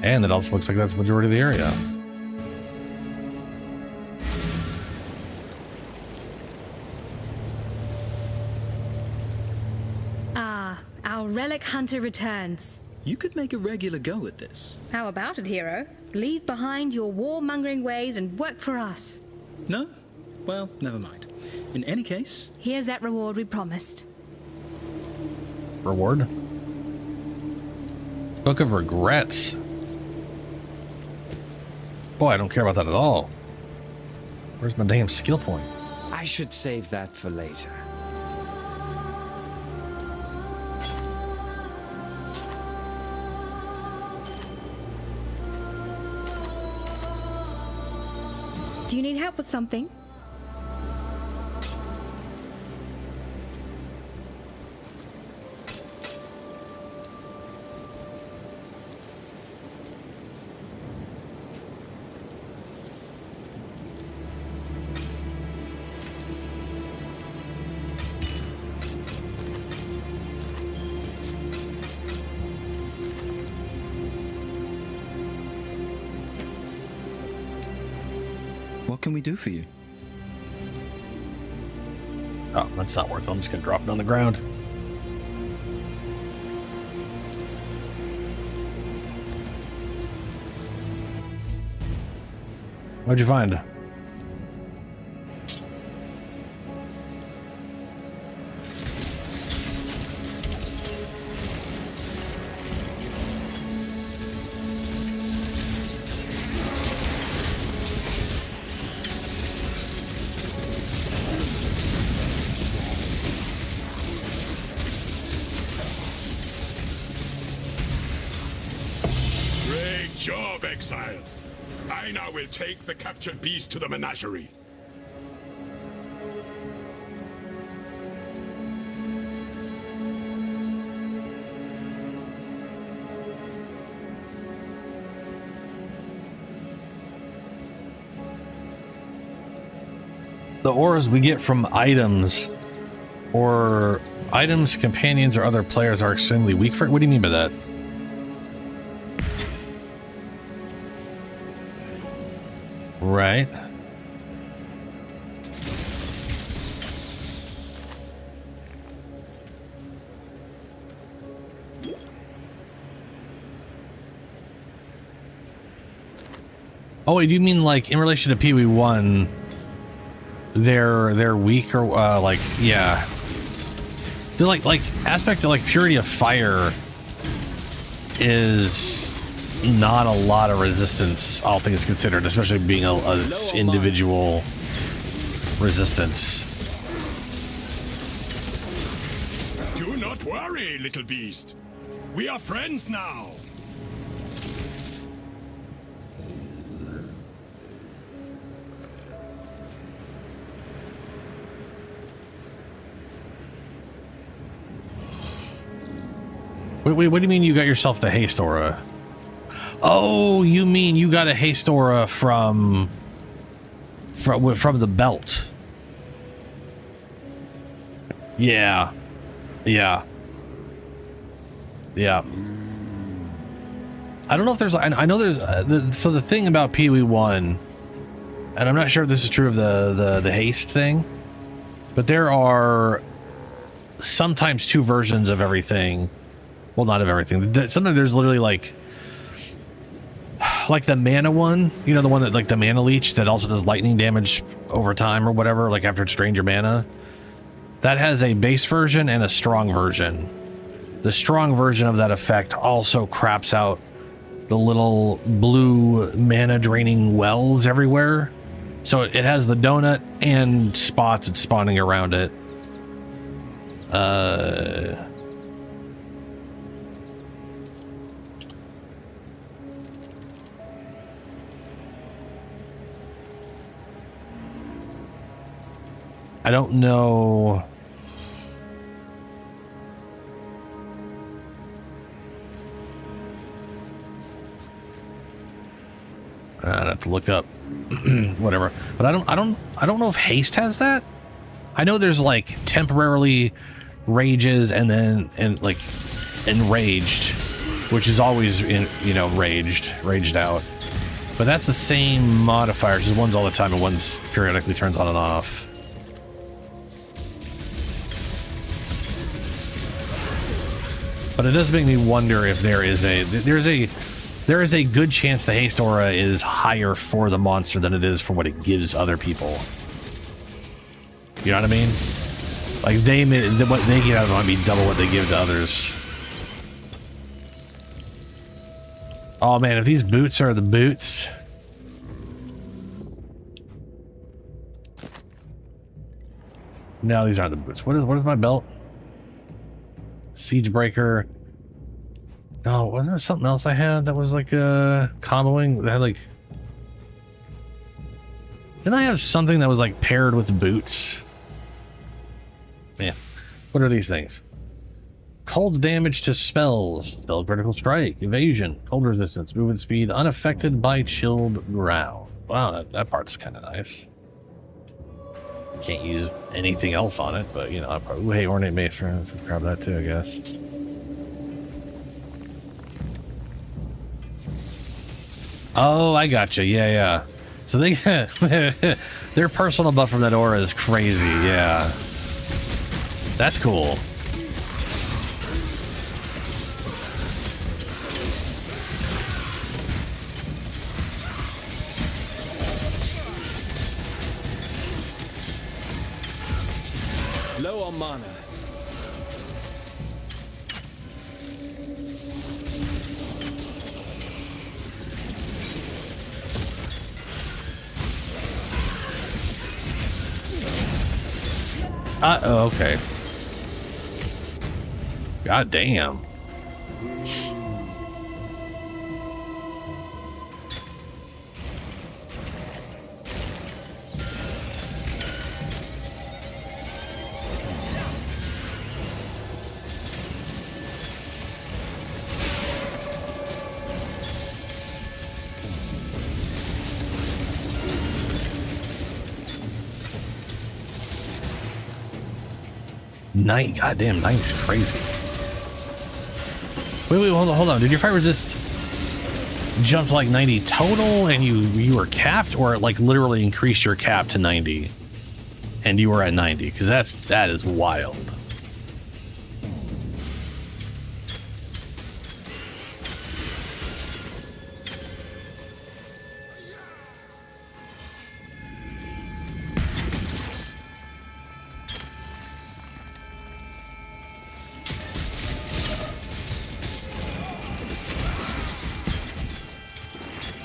And it also looks like that's the majority of the area. Our relic hunter returns. You could make a regular go at this. How about it, hero? Leave behind your warmongering ways and work for us. No? Well, never mind. In any case... Here's that reward we promised. Reward? Book of Regrets. Boy, I don't care about that at all. Where's my damn skill point? I should save that for later. Do you need help with something? What can we do for you? Oh, that's not worth it. I'm just gonna drop it on the ground. What'd you find? Great job, Exile. I now will take the captured beast to the menagerie. The auras we get from items, or items, companions, or other players are extremely weak for it. What do you mean by that? Right. Oh, wait, do you mean like in relation to PoE1, they're weak, or like, yeah. They're like aspect of like purity of fire is not a lot of resistance, all things considered, especially being a individual resistance. Do not worry, little beast. We are friends now. Wait, what do you mean you got yourself the haste aura? Oh, you mean you got a haste aura from the belt? Yeah. I don't know if there's. I know there's. So the thing about PoE1, and I'm not sure if this is true of the haste thing, but there are sometimes two versions of everything. Well, not of everything. Sometimes there's literally like the mana one, you know, the one that like the mana leech that also does lightning damage over time or whatever, like after it's drained your mana. That has a base version and a strong version. The strong version of that effect also craps out the little blue mana draining wells everywhere. So it has the donut and spots it's spawning around it. I don't know. I'd have to look up whatever, but I don't know if haste has that. I know there's like temporarily rages and then like enraged, which is always raged out. But that's the same modifier, just one's all the time and one's periodically turns on and off. But it does make me wonder if there is a good chance the haste aura is higher for the monster than it is for what it gives other people. You know what I mean? Like what they get out of it might be double what they give to others. Oh man, if these boots are the boots. No, these aren't the boots. What is my belt? Siegebreaker. No, wasn't it something else I had that was like comboing? That had like. Didn't I have something that was like paired with boots? Man, what are these things? Cold damage to spells, spell critical strike, evasion, cold resistance, movement speed, unaffected by chilled ground. Wow, that part's kind of nice. Can't use anything else on it, but you know, I probably, hey, ornate mace, let's grab that too, I guess. Oh, I gotcha. Yeah. So they their personal buff from that aura is crazy. Yeah, that's cool. Low on mana. Oh, okay. God damn. Goddamn, 90 is crazy. Wait, hold on. Did your fire resist jump to like 90 total and you were capped, or it like literally increased your cap to 90 and you were at 90? Because that is wild.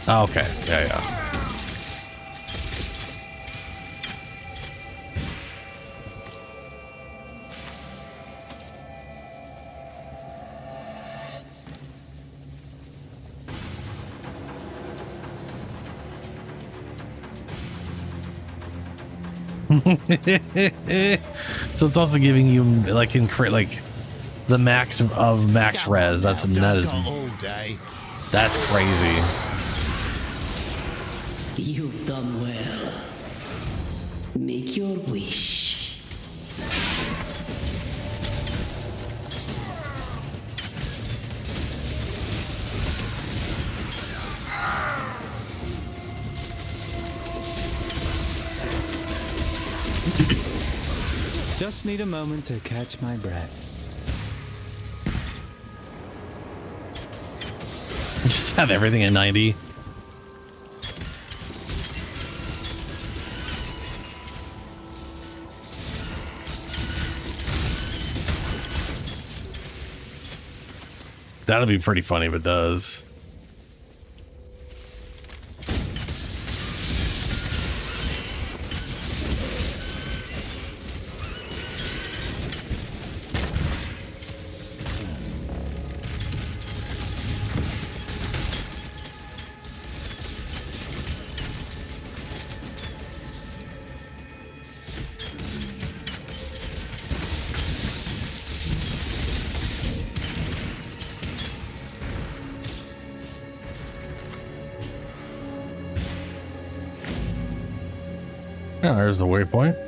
Oh, okay. Yeah. So it's also giving you like the max of max res. That's crazy. You've done well. Make your wish. Just need a moment to catch my breath. Just have everything at 90. That'll be pretty funny if it does. Oh, there's the waypoint.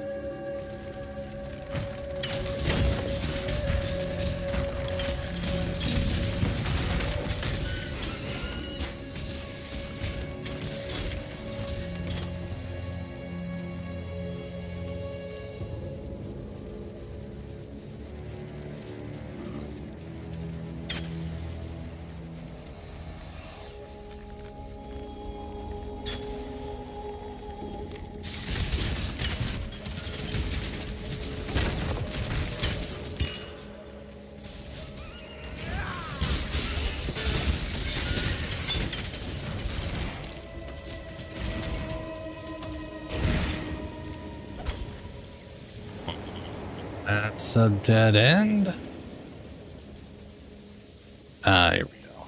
That's a dead end. Here we go.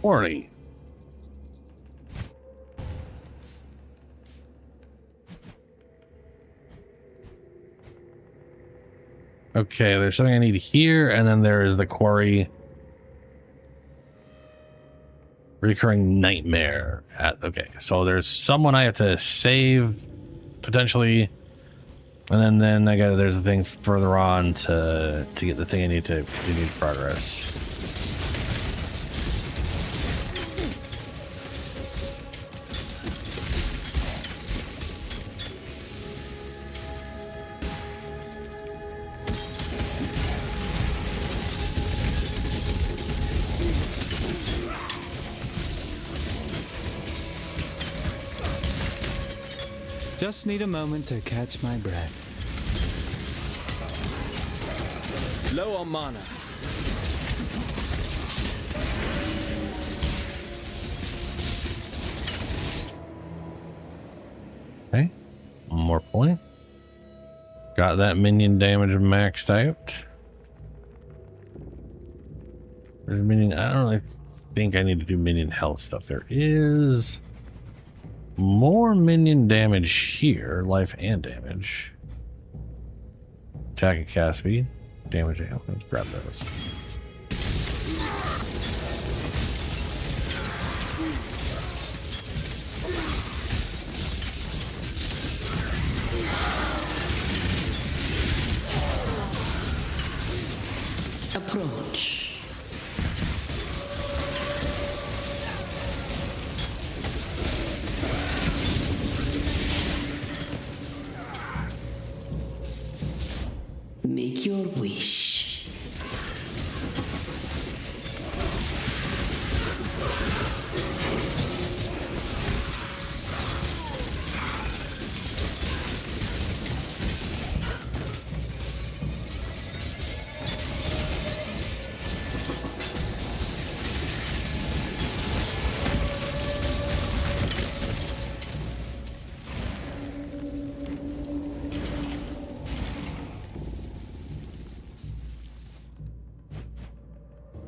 Quarry. Okay, there's something I need here, and then there is the quarry. Recurring nightmare. Okay, so there's someone I have to save, potentially, and then there's a thing further on to get the thing I need to continue progress. Just need a moment to catch my breath. Low on mana. Okay, one more point. Got that minion damage maxed out. There's minion. I don't really think I need to do minion health stuff. There is more minion damage here, life and damage. Attack and cast speed. Damage. Let's grab those. Approach.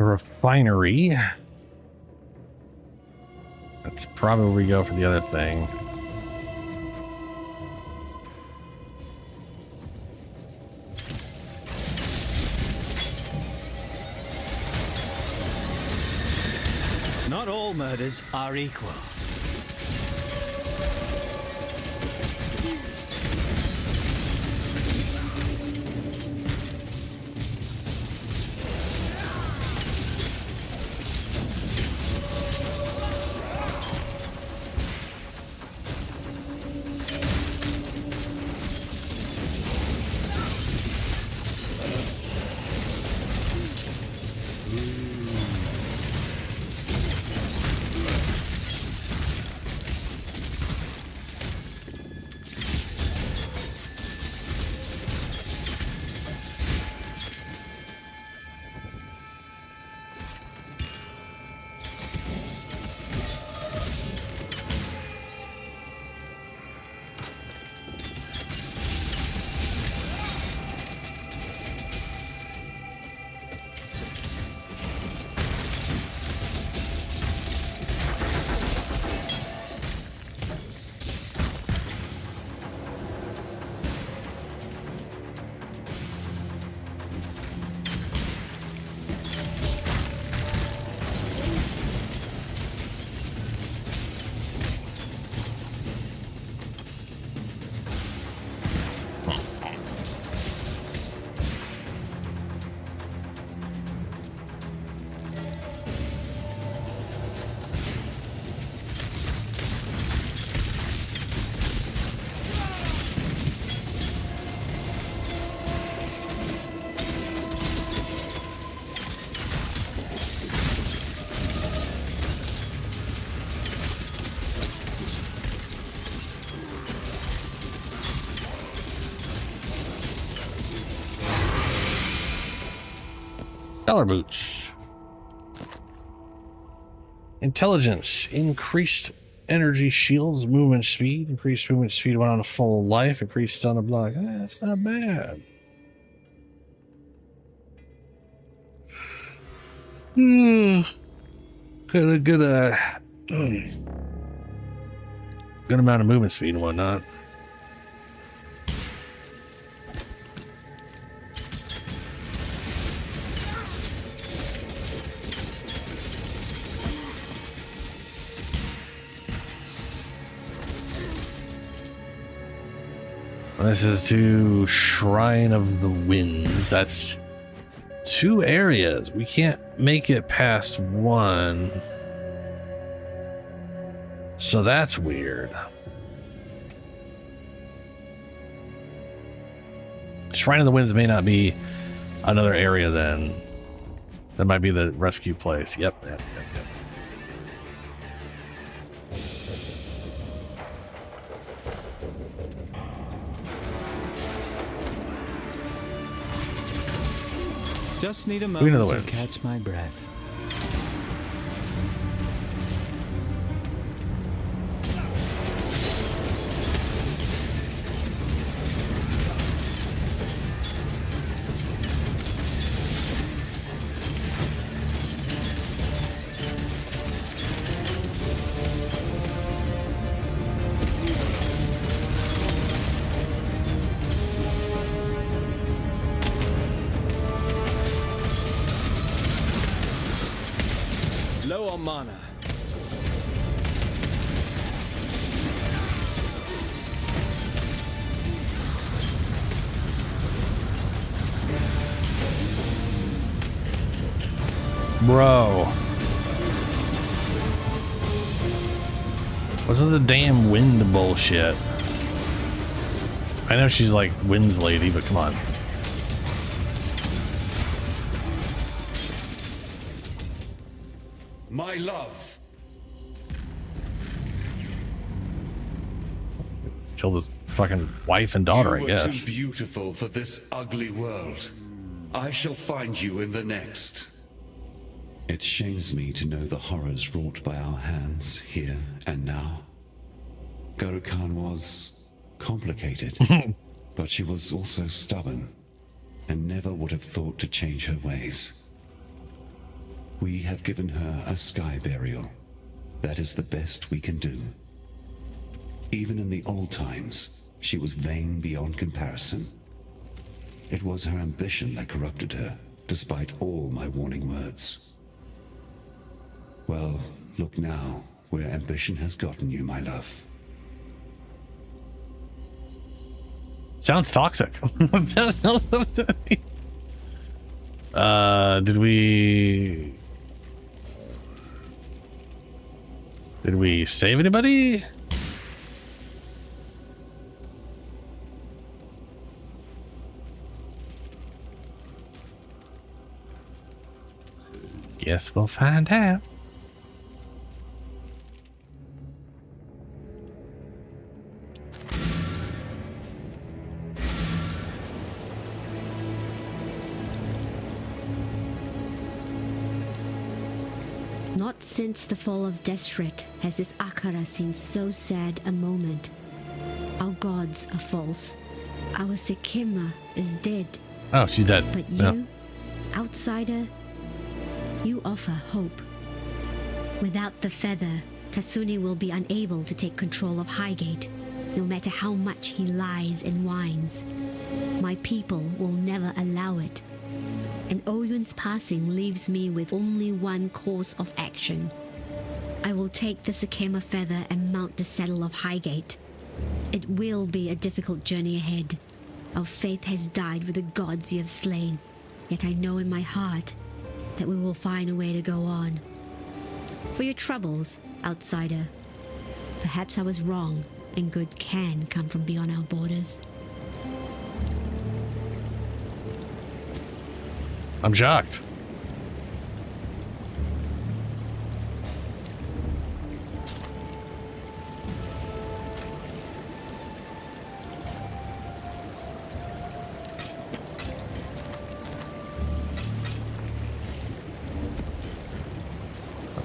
A refinery. That's probably where we go for the other thing. Not all murders are equal. Collar boots. Intelligence. Increased energy shields, movement speed. Increased movement speed when on a full life. Increased stun of block. That's not bad. Got a good good amount of movement speed and whatnot. This is to Shrine of the Winds. That's 2 areas. We can't make it past 1. So that's weird. Shrine of the Winds may not be another area then. That might be the rescue place. Yep. Just need a Queen of moment the to Winds. catch my breath. Low on mana. Bro. What's with the damn wind bullshit? I know she's like Winds Lady, but come on. My love. Killed his fucking wife and daughter, I You were guess. too beautiful for this ugly world. I shall find you in the next. It shames me to know the horrors wrought by our hands here and now. Guru Khan was complicated, but she was also stubborn and never would have thought to change her ways. We have given her a sky burial. That is the best we can do. Even in the old times, she was vain beyond comparison. It was her ambition that corrupted her, despite all my warning words. Well, look now, where ambition has gotten you, my love. Sounds toxic. Did we save anybody? Guess we'll find out. Not since the fall of Desret has this Akara seen so sad a moment. Our gods are false. Our Sekima is dead. Oh, she's dead. But you, outsider, you offer hope. Without the feather, Tasuni will be unable to take control of Highgate, no matter how much he lies and whines. My people will never allow it. And Oyun's passing leaves me with only one course of action. I will take the Sekima feather and mount the saddle of Highgate. It will be a difficult journey ahead. Our faith has died with the gods you have slain, yet I know in my heart that we will find a way to go on. For your troubles, outsider, perhaps I was wrong, and good can come from beyond our borders. I'm shocked.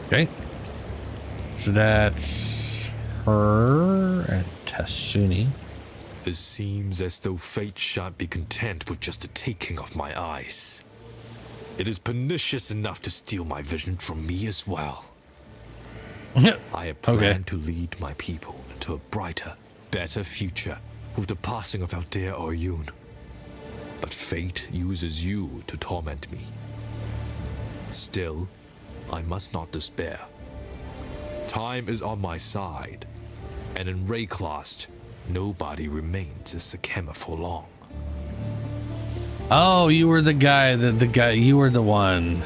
Okay. So that's her and Tasuni. It seems as though fate shan't be content with just the taking of my eyes. It is pernicious enough to steal my vision from me as well. I have planned to lead my people into a brighter, better future with the passing of our dear Oyun. But fate uses you to torment me. Still, I must not despair. Time is on my side, and in Rayclast, nobody remains a Sekema for long. Oh, you were the guy you were the one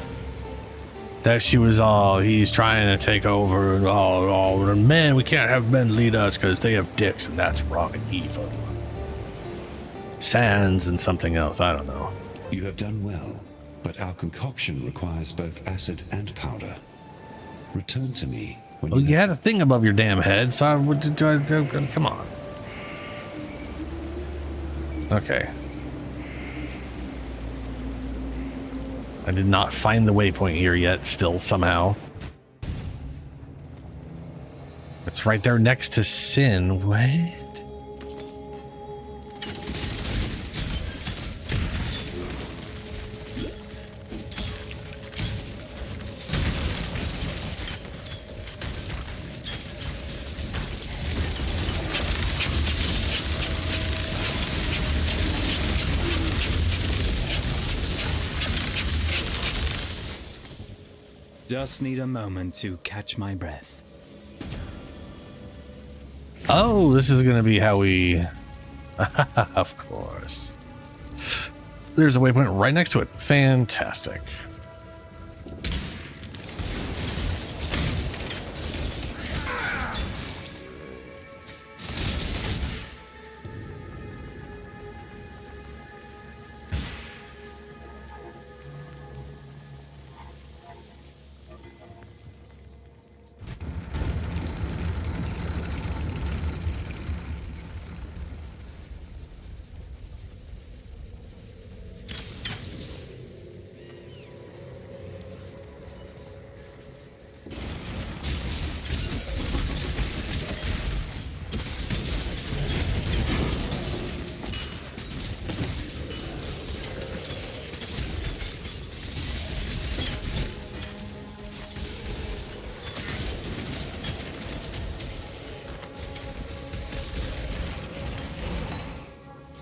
that she was he's trying to take over and men, we can't have men lead us because they have dicks and that's wrong and evil. Sands and something else, I don't know. You have done well, but our concoction requires both acid and powder. Return to me when you had a thing above your damn head, so come on. Okay. I did not find the waypoint here yet, still, somehow. It's right there next to Sin. What? Just need a moment to catch my breath. Oh, this is gonna be how we... Of course. There's a waypoint right next to it. Fantastic.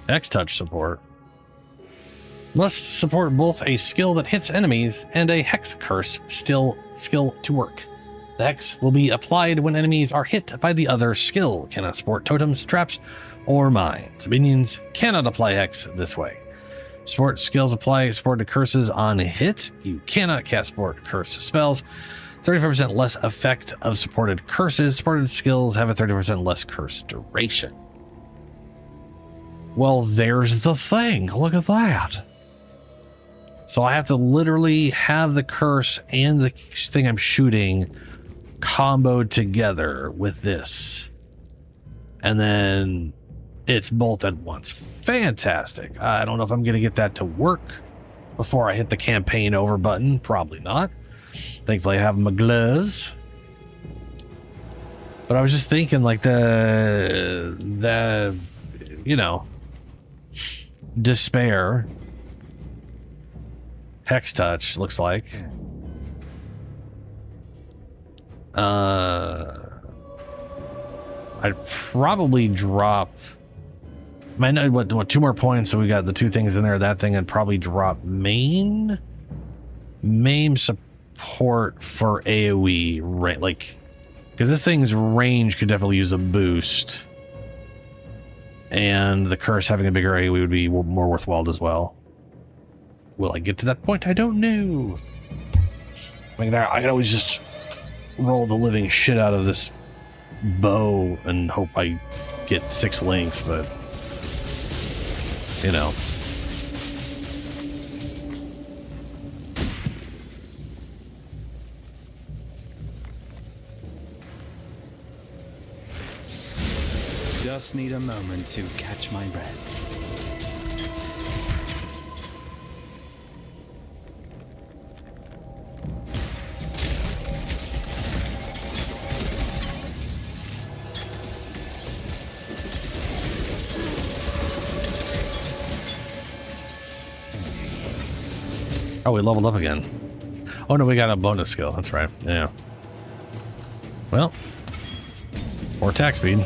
X-Touch support. Must support both a skill that hits enemies and a Hex Curse skill to work. The Hex will be applied when enemies are hit by the other skill. Cannot support totems, traps, or mines. Minions cannot apply Hex this way. Support skills apply support to curses on hit. You cannot cast support curse spells. 35% less effect of supported curses. Supported skills have a 30% less curse duration. Well, there's the thing. Look at that. So I have to literally have the curse and the thing I'm shooting comboed together with this. And then it's both at once. Fantastic. I don't know if I'm going to get that to work before I hit the campaign over button. Probably not. Thankfully I have my gloves. But I was just thinking like the you know, despair. Hex touch looks like. I'd probably drop. I know what 2 more points, so we got the 2 things in there. That thing, I'd probably drop maim support for AoE, right? Like, because this thing's range could definitely use a boost, and the curse having a bigger AoE would be more worthwhile as well. Will I get to that point? I don't know. I mean, I can always just roll the living shit out of this bow and hope I get 6 links, but you know. Just need a moment to catch my breath. Oh, we leveled up again. Oh no, we got a bonus skill. That's right. Yeah. Well, more attack speed.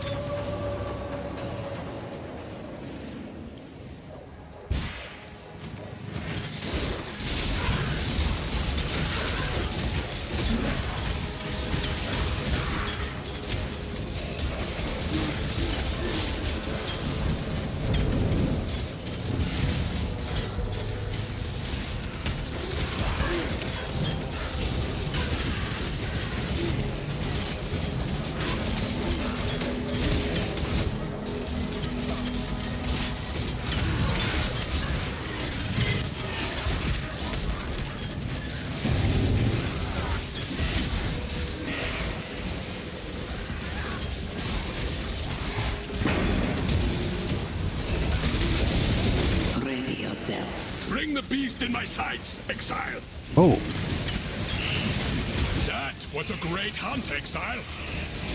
Bring the beast in my sights, Exile. Oh. That was a great hunt, Exile.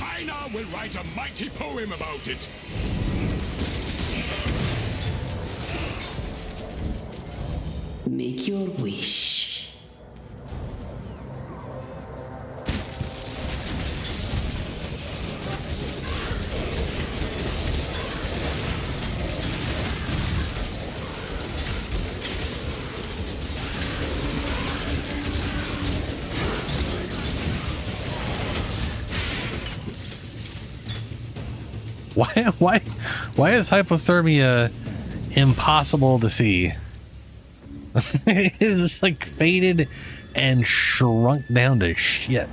I now will write a mighty poem about it. Make your wish. Why is hypothermia impossible to see? It is just like faded and shrunk down to shit.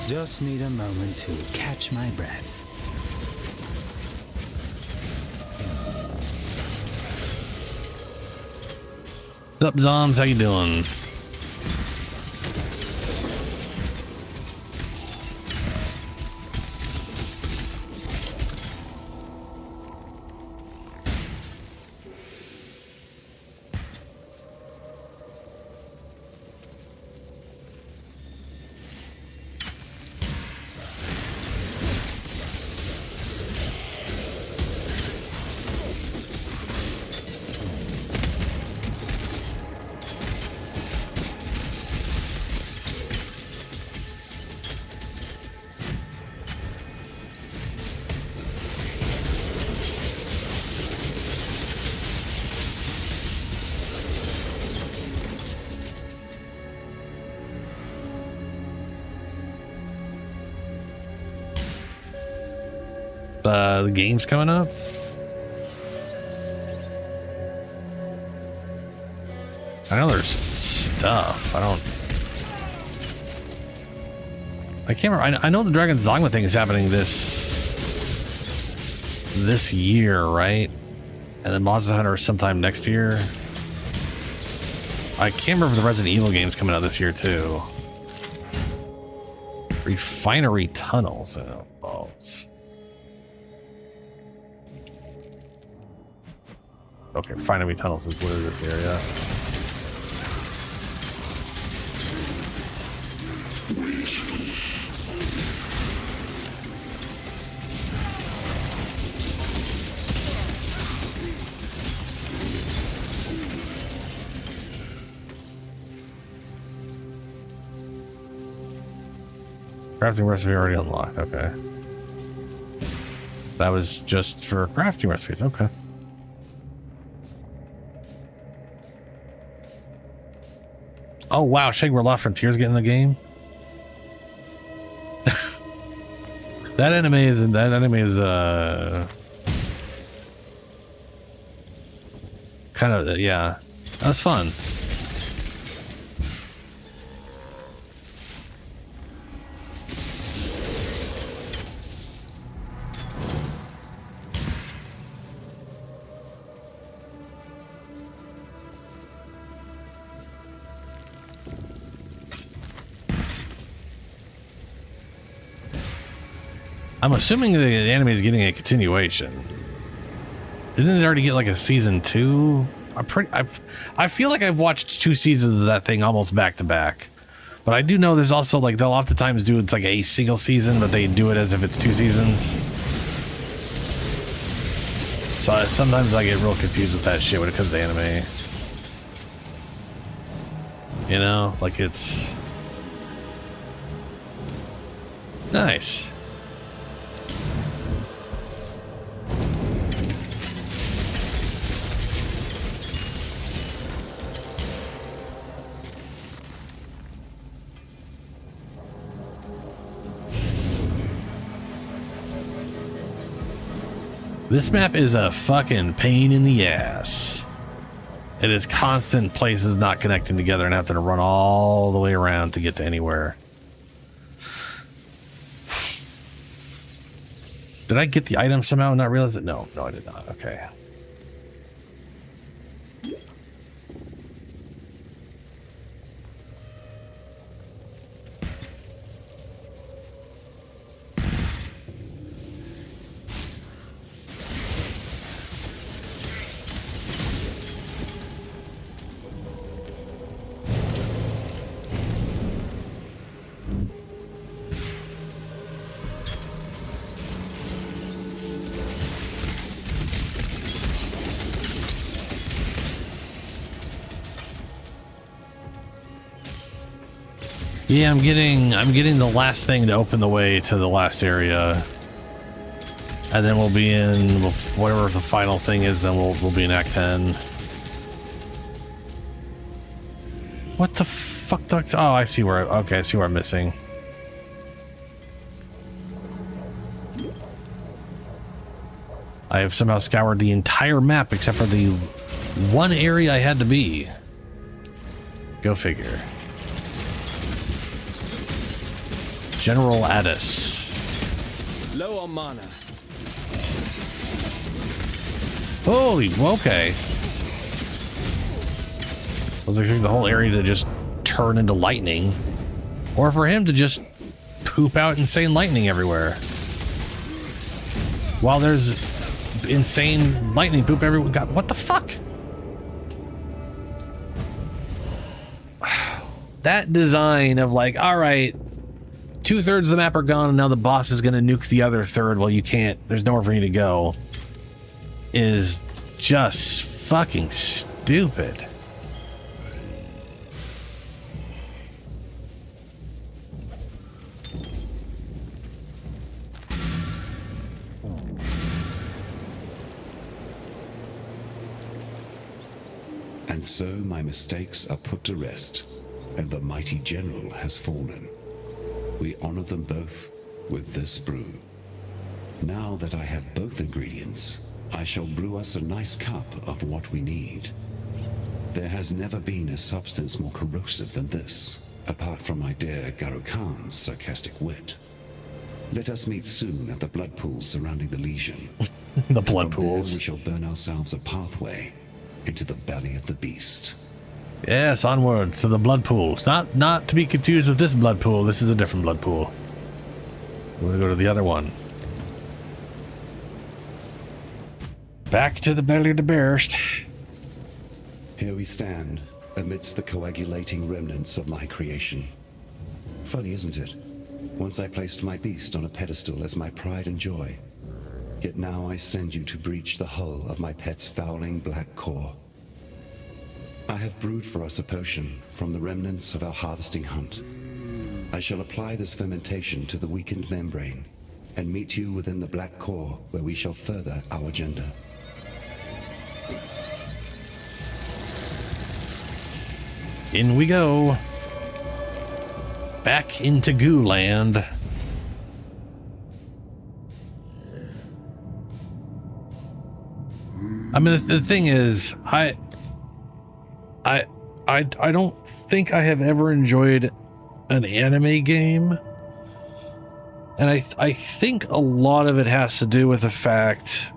Just need a moment to catch my breath. What's up, Zoms? How you doing? The game's coming up. I know there's stuff. I can't remember. I know the Dragon's Dogma thing is happening this year, right? And then Monster Hunter sometime next year. I can't remember if the Resident Evil game's coming out this year too. Refinery tunnels. Oh, balls. Okay, Refinery tunnels is literally this area. Crafting recipe already unlocked. Okay. That was just for crafting recipes. Okay. Oh wow, Shangri La Frontiers getting the game. That anime is kind of, yeah, that's fun. I'm assuming the anime is getting a continuation. Didn't it already get like a season 2? I feel like I've watched 2 seasons of that thing almost back to back. But I do know there's also like, they'll oftentimes do it's like a single season, but they do it as if it's 2 seasons. So sometimes I get real confused with that shit when it comes to anime. You know, like it's nice. This map is a fucking pain in the ass. It is constant places not connecting together and having to run all the way around to get to anywhere. Did I get the item somehow and not realize it? No, I did not. Okay. Yeah, I'm getting the last thing to open the way to the last area. And then we'll be in whatever the final thing is, then we'll be in Act 10. What the fuck? Oh, I see where okay, I see where I'm missing. I have somehow scoured the entire map except for the one area I had to be. Go figure. General Addis. Low on mana. Holy, okay. I was expecting the whole area to just turn into lightning, or for him to just poop out insane lightning everywhere. While there's insane lightning poop everywhere. God, what the fuck? That design of like, all right, 2/3 of the map are gone and now the boss is going to nuke the other third. Well, you can't, there's nowhere for you to go, is just fucking stupid. And so my mistakes are put to rest, and the mighty general has fallen. We honor them both with this brew. Now that I have both ingredients, I shall brew us a nice cup of what we need. There has never been a substance more corrosive than this, apart from my dear Garo Khan's sarcastic wit. Let us meet soon at the blood pools surrounding the Legion. The blood pools. We shall burn ourselves a pathway into the belly of the beast. Yes, onward to the blood pools. Not to be confused with this blood pool. This is a different blood pool. We're gonna go to the other one. Back to the belly of the beast. Here we stand, amidst the coagulating remnants of my creation. Funny, isn't it? Once I placed my beast on a pedestal as my pride and joy. Yet now I send you to breach the hull of my pet's fouling black core. I have brewed for us a potion from the remnants of our harvesting hunt. I shall apply this fermentation to the weakened membrane and meet you within the black core where we shall further our agenda. In we go. Back into Goo Land. I mean, the thing is, I don't think I have ever enjoyed an anime game, and I think a lot of it has to do with the fact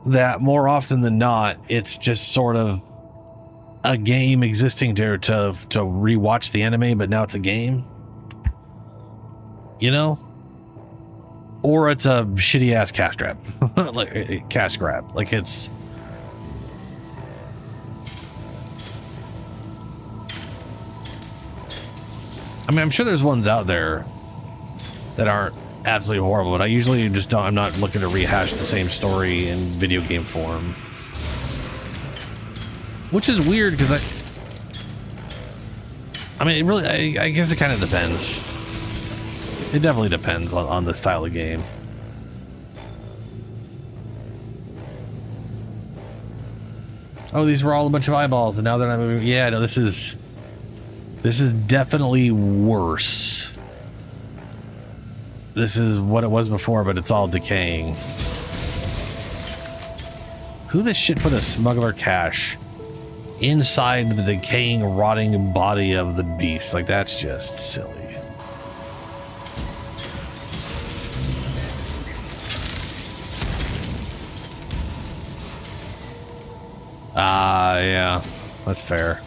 that more often than not, it's just sort of a game existing to rewatch the anime, but now it's a game, you know, or it's a shitty ass cash grab, like cash grab, like it's. I mean, I'm sure there's ones out there that aren't absolutely horrible, but I usually just don't. I'm not looking to rehash the same story in video game form. Which is weird because I mean, it really, I guess it kind of depends. It definitely depends on the style of game. Oh, these were all a bunch of eyeballs and now they're not moving. Yeah, no, this is definitely worse. This is what it was before, but it's all decaying. Who the shit put a smuggler cache inside the decaying, rotting body of the beast? Like, that's just silly. Yeah, that's fair.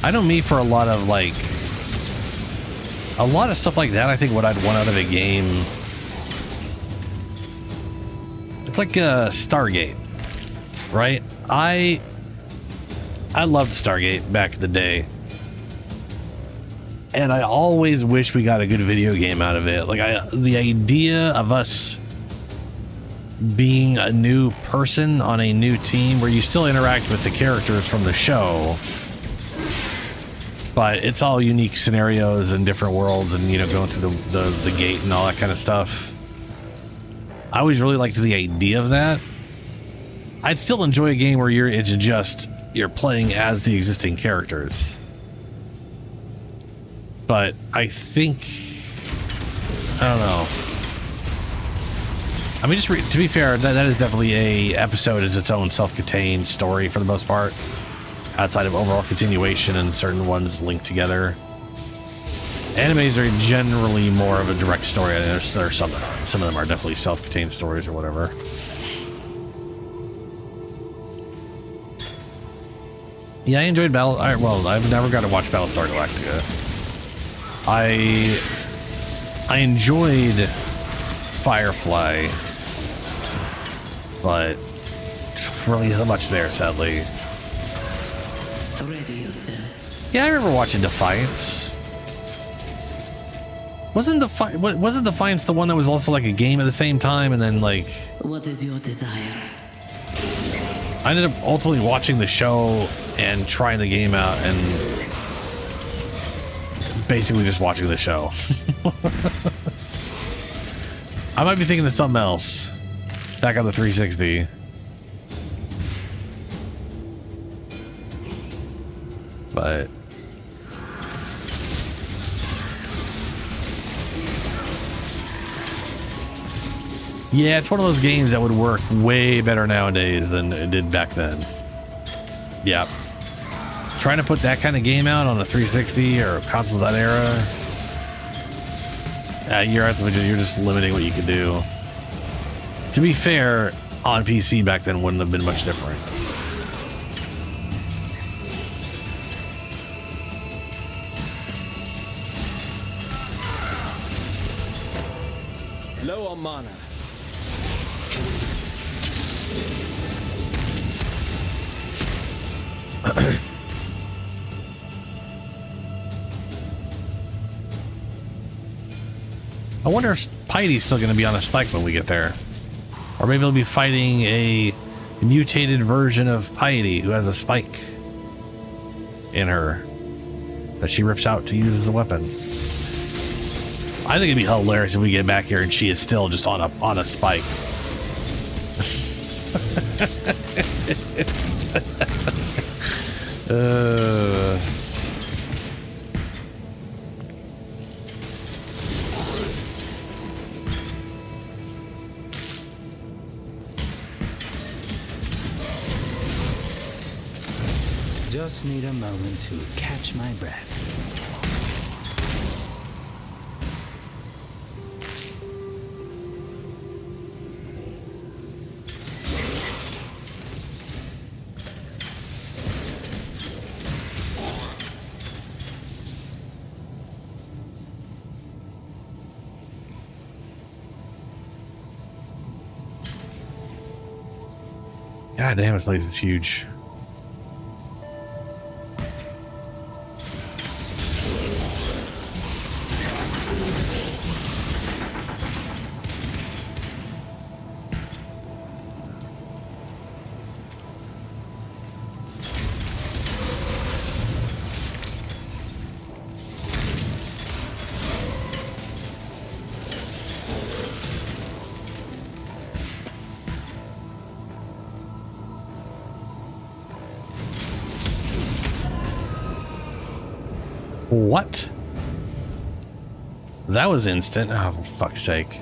I know me for a lot of stuff like that. I think what I'd want out of a game, it's like Stargate, right? I loved Stargate back in the day, and I always wish we got a good video game out of it. Like the idea of us being a new person on a new team where you still interact with the characters from the show, but it's all unique scenarios and different worlds, and you know, going through the gate and all that kind of stuff. I always really liked the idea of that. I'd still enjoy a game where you're playing as the existing characters. But I think, I don't know. I mean, to be fair, that is definitely a episode as its own self-contained story for the most part, outside of overall continuation and certain ones linked together. Animes are generally more of a direct story. There's some of them are definitely self-contained stories or whatever. Yeah, I enjoyed well, I've never got to watch Battlestar Galactica. I enjoyed Firefly, but really isn't much there, sadly. Yeah, I remember watching Defiance. Wasn't Defiance the one that was also like a game at the same time, and then like... What is your desire? I ended up ultimately watching the show and trying the game out, and basically just watching the show. I might be thinking of something else back on the 360. But yeah, it's one of those games that would work way better nowadays than it did back then. Yeah. Trying to put that kind of game out on a 360 or consoles that era, you're just limiting what you can do. To be fair, on PC back then wouldn't have been much different. Low on mana. I wonder if Pity's still going to be on a spike when we get there. Or maybe he'll be fighting a mutated version of Piety who has a spike in her that she rips out to use as a weapon. I think it'd be hilarious if we get back here and she is still just on a spike. Just need a moment to catch my breath. God damn, this place is huge. What? That was instant. Oh, for fuck's sake.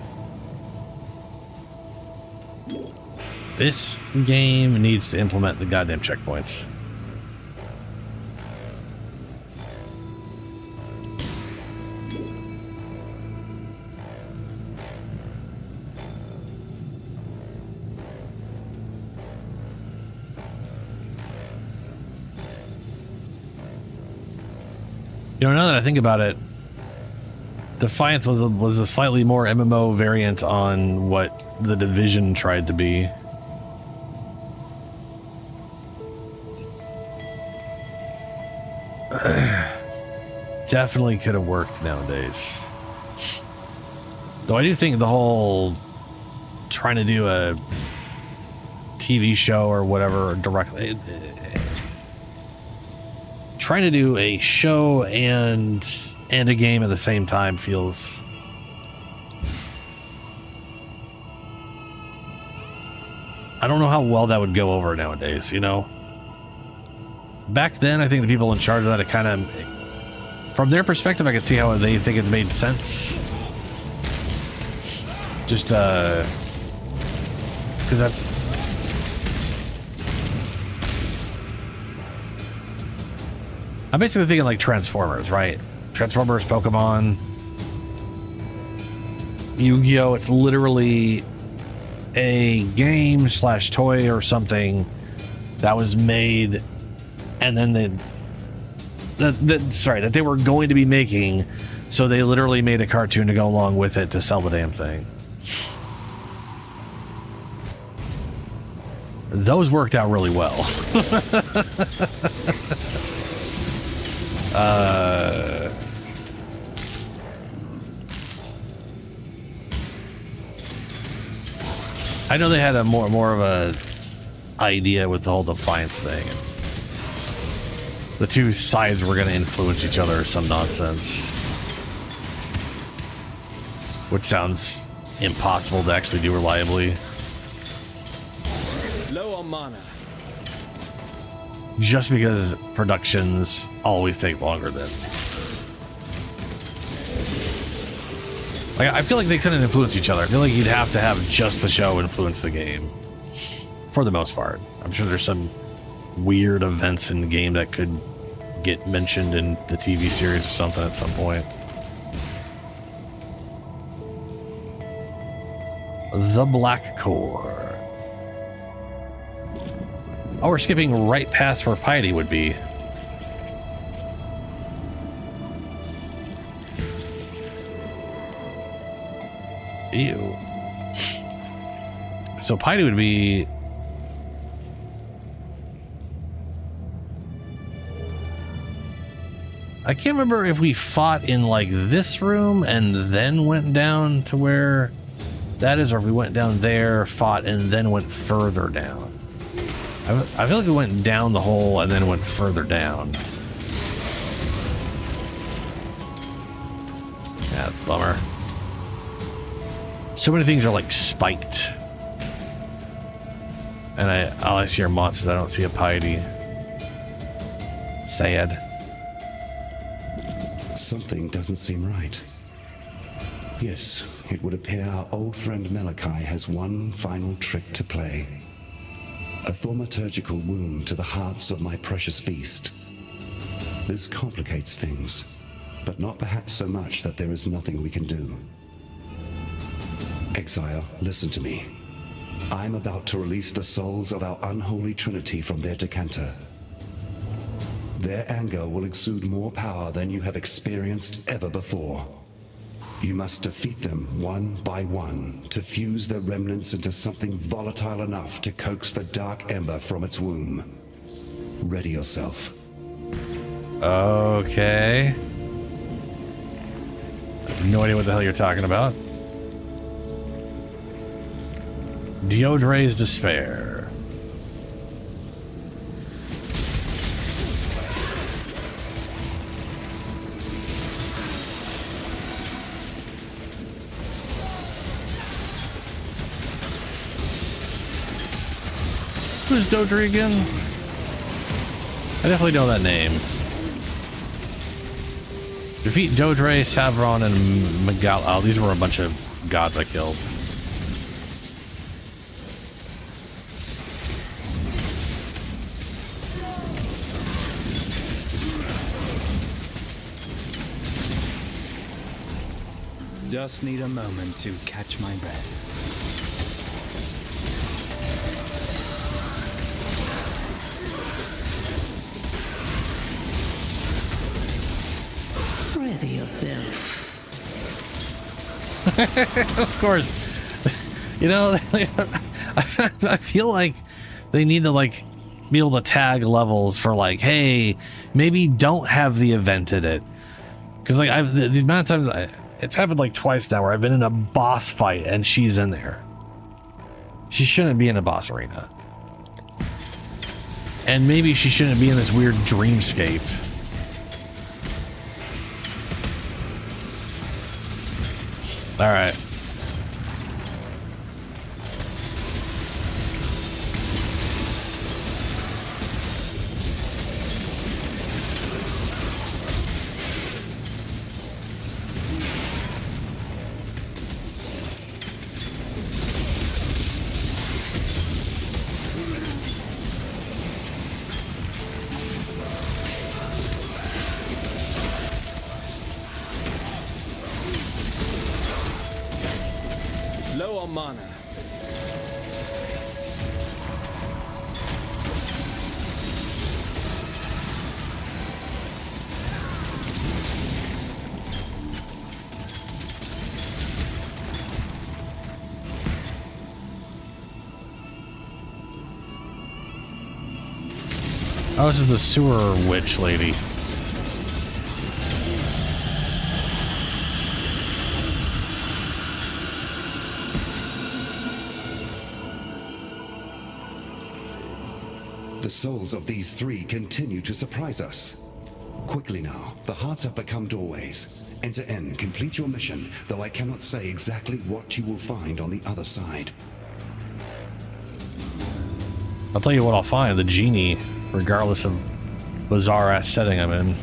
This game needs to implement the goddamn checkpoints. You know, now that I think about it, Defiance was a slightly more MMO variant on what the Division tried to be. Definitely could have worked nowadays. Though I do think the whole trying to do a TV show or whatever directly, trying to do a show and a game at the same time feels I don't know how well that would go over nowadays, you know? Back then, I think the people in charge of that, it kind of, from their perspective, I could see how they think it made sense. Just, because that's... I'm basically thinking like Transformers, right? Transformers, Pokemon, Yu-Gi-Oh! It's literally a game / toy or something that was made, and then that they were going to be making, so they literally made a cartoon to go along with it to sell the damn thing. Those worked out really well. I know they had a more of a idea with the whole Defiance thing. The two sides were going to influence each other or some nonsense, which sounds impossible to actually do reliably. Low on mana. Just because productions always take longer than... Like, I feel like they couldn't influence each other. I feel like you'd have to have just the show influence the game. For the most part. I'm sure there's some weird events in the game that could get mentioned in the TV series or something at some point. The Black Core. Oh, we're skipping right past where Piety would be. Ew. So Piety would be... I can't remember if we fought in like this room and then went down to where that is, or if we went down there, fought, and then went further down. I feel like we went down the hole and then went further down. Yeah, that's a bummer. So many things are like spiked. And all I see are monsters. I don't see a Piety. Sad. Something doesn't seem right. Yes, it would appear our old friend Malachi has one final trick to play. A thaumaturgical wound to the hearts of my precious beast. This complicates things, but not perhaps so much that there is nothing we can do. Exile, listen to me. I'm about to release the souls of our unholy trinity from their decanter. Their anger will exude more power than you have experienced ever before. You must defeat them one by one to fuse their remnants into something volatile enough to coax the dark ember from its womb. Ready yourself. Okay. I have no idea what the hell you're talking about. Diodre's Despair. Who's Dodri again? I definitely know that name. Defeat Dodre, Savron, and Megal. Oh, these were a bunch of gods I killed. Just need a moment to catch my breath. Ready yourself. Of course. You know, I feel like they need to like be able to tag levels for like, hey, maybe don't have the event in it. Because like the amount of times it's happened like twice now where I've been in a boss fight and she's in there. She shouldn't be in a boss arena. And maybe she shouldn't be in this weird dreamscape. All right. Low on mana. Oh, this is the sewer witch lady. The souls of these three continue to surprise us. Quickly now, the hearts have become doorways. Enter in, complete your mission, though I cannot say exactly what you will find on the other side. I'll tell you what I'll find, the genie, regardless of bizarre ass setting I'm in.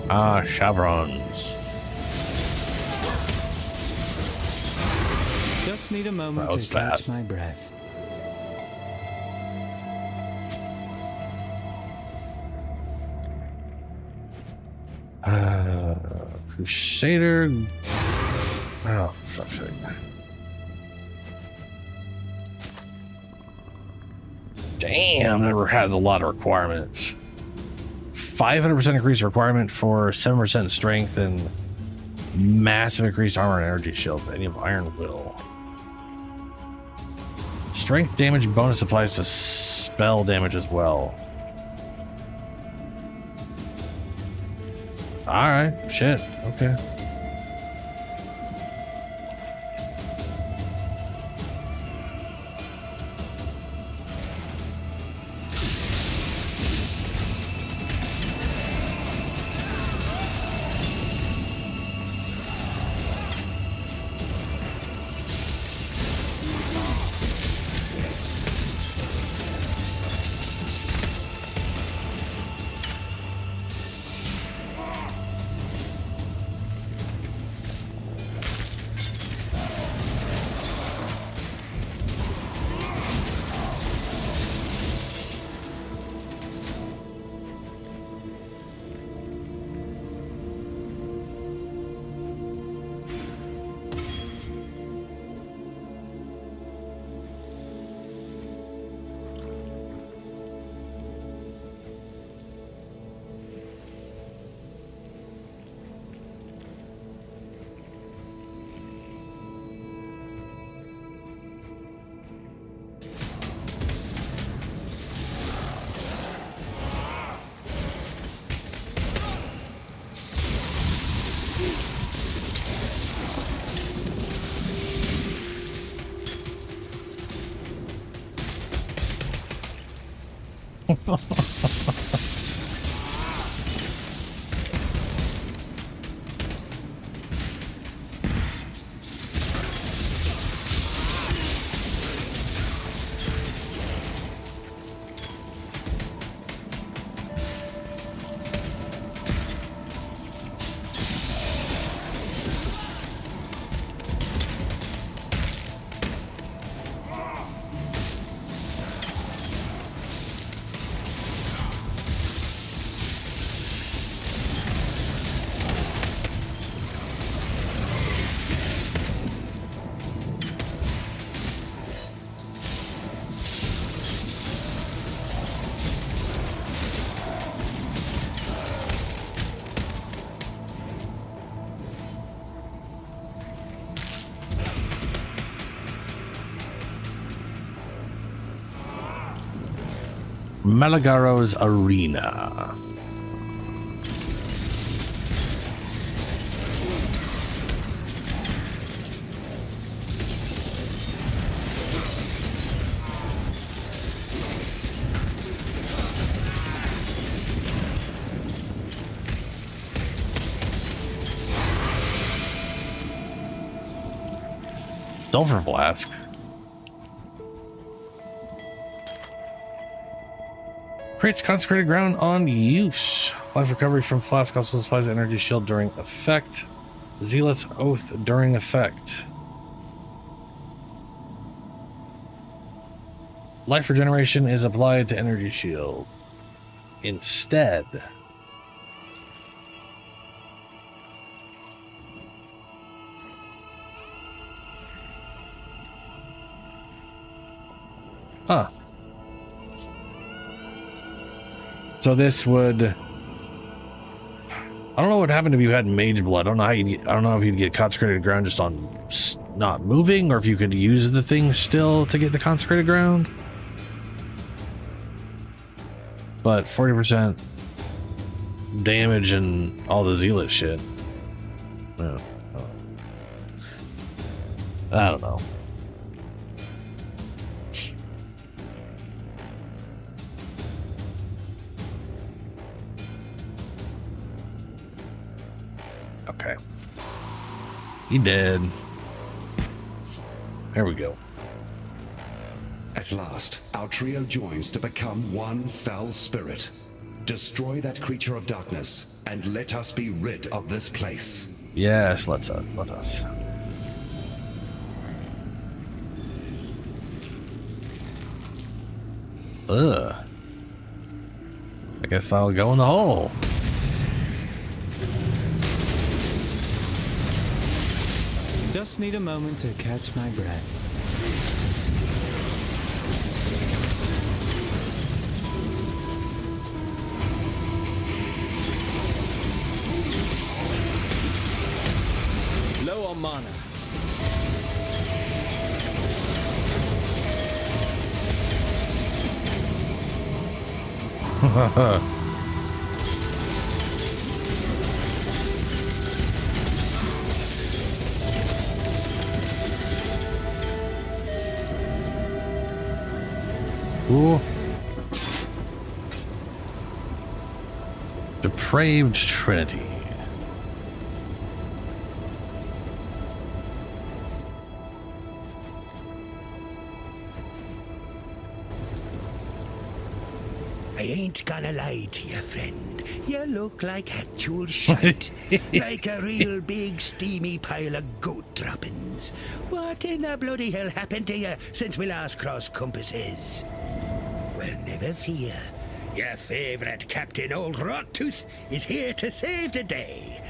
Ah, chevrons. Just need a moment That was to catch fast. my breath. Crusader. Oh, for fuck's sake. Damn, that has a lot of requirements. 500% increased requirement for 7% strength and massive increased armor and energy shields. Any of Iron Will. Strength damage bonus applies to spell damage as well. Alright, shit, okay. Malagaro's Arena. Sulfur flask. Creates consecrated ground on use. Life recovery from flask also supplies energy shield during effect. Zealot's oath during effect. Life regeneration is applied to energy shield instead. Huh. So this would... I don't know what happened if you had mage blood. I don't know how you. I don't know if you'd get consecrated ground just on not moving, or if you could use the thing still to get the consecrated ground. But 40% damage and all the zealot shit. Yeah. I don't know. Okay. He dead. There we go. At last, our trio joins to become one foul spirit. Destroy that creature of darkness, and let us be rid of this place. Yes, let us. Ugh. I guess I'll go in the hole. Just need a moment to catch my breath. Low on mana. Ooh. Depraved Trinity. I ain't gonna lie to you, friend. You look like actual shite. Like a real big steamy pile of goat droppings. What in the bloody hell happened to you since we last crossed compasses? Well, never fear. Your favourite Captain Old Rottooth is here to save the day.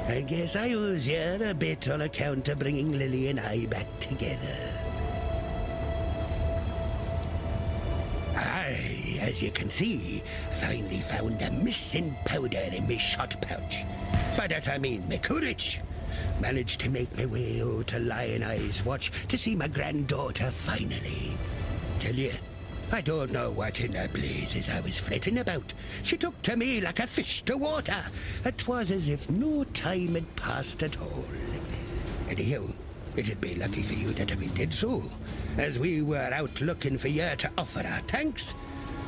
I guess I owes you a bit on account of bringing Lily and I back together. Aye, as you can see, I finally found a missing powder in my shot pouch. By that I mean my courage. Managed to make my way out to Lion Eyes Watch to see my granddaughter finally. Tell you, I don't know what in the blazes I was fretting about. She took to me like a fish to water. It was as if no time had passed at all. Anyhow, it'd be lucky for you that we did so, as we were out looking for you to offer our thanks.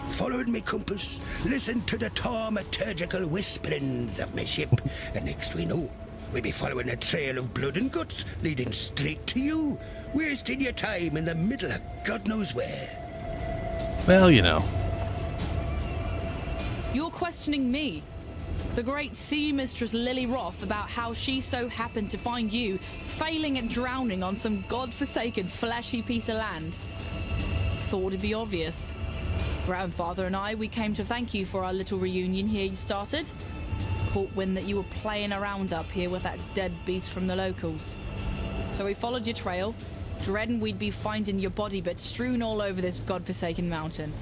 Followed me compass, listened to the taumaturgical whisperings of my ship, and next we know, we'll be following a trail of blood and guts leading straight to you, wasting your time in the middle of God knows where. Well, you know. You're questioning me, the great sea mistress Lily Roth, about how she so happened to find you failing at drowning on some godforsaken fleshy piece of land. Thought it'd be obvious. Grandfather and I, we came to thank you for our little reunion here you started. Caught wind that you were playing around up here with that dead beast from the locals. So we followed your trail, dreading we'd be finding your body bits strewn all over this godforsaken mountain.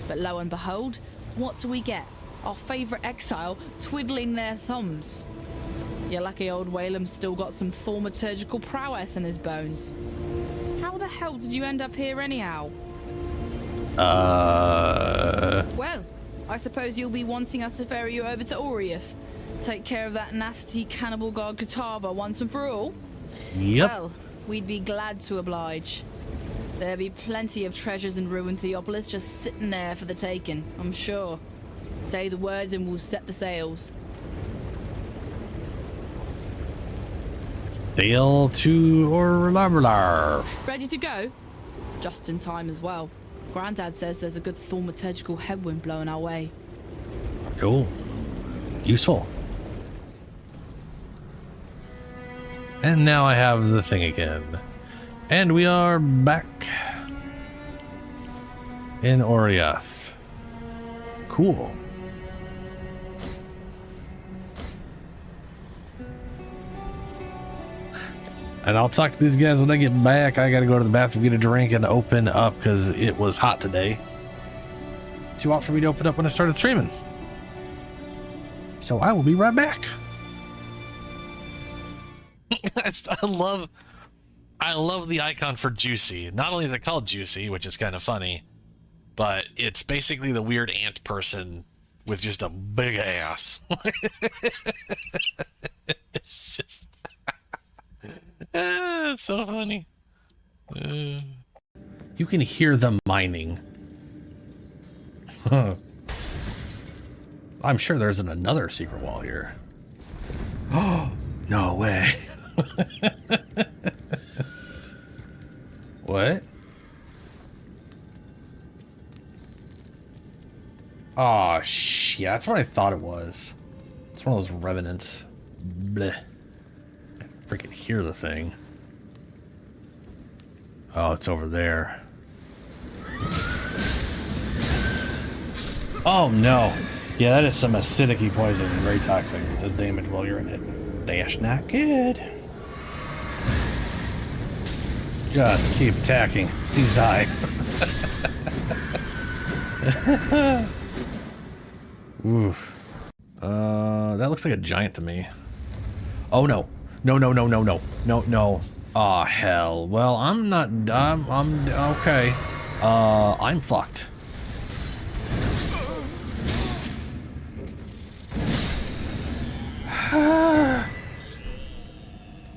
But lo and behold, what do we get? Our favourite exile twiddling their thumbs. Your lucky old Whalem's still got some thaumaturgical prowess in his bones. How the hell did you end up here anyhow? Well, I suppose you'll be wanting us to ferry you over to Oriath. Take care of that nasty cannibal god Katava once and for all? Yep. Well, we'd be glad to oblige. There'll be plenty of treasures in ruined Theopolis just sitting there for the taking, I'm sure. Say the words and we'll set the sails. Sail to Orlarlar. Ready to go? Just in time as well. Grandad says there's a good thaumaturgical headwind blowing our way. Cool. Useful. And now I have the thing again. And we are back in Oriath. Cool. And I'll talk to these guys when I get back. I gotta go to the bathroom, get a drink, and open up because it was hot today. Too hot for me to open up when I started streaming. So I will be right back. I love the icon for Juicy. Not only is it called Juicy, which is kind of funny, but it's basically the weird ant person with just a big ass. It's just... it's so funny. You can hear them mining. I'm sure there's another secret wall here. Oh, no way. What? Oh, shit. That's what I thought it was. It's one of those revenants. Bleh. I freaking hear the thing. Oh, it's over there. Oh, no. Yeah, that is some acidic poison and very toxic. The damage while you're in it. That's not good. Just keep attacking. Please die. Oof. That looks like a giant to me. Oh no. No, no, no, no, no. No, no. Aw, hell. Well, I'm not... I'm okay. I'm fucked.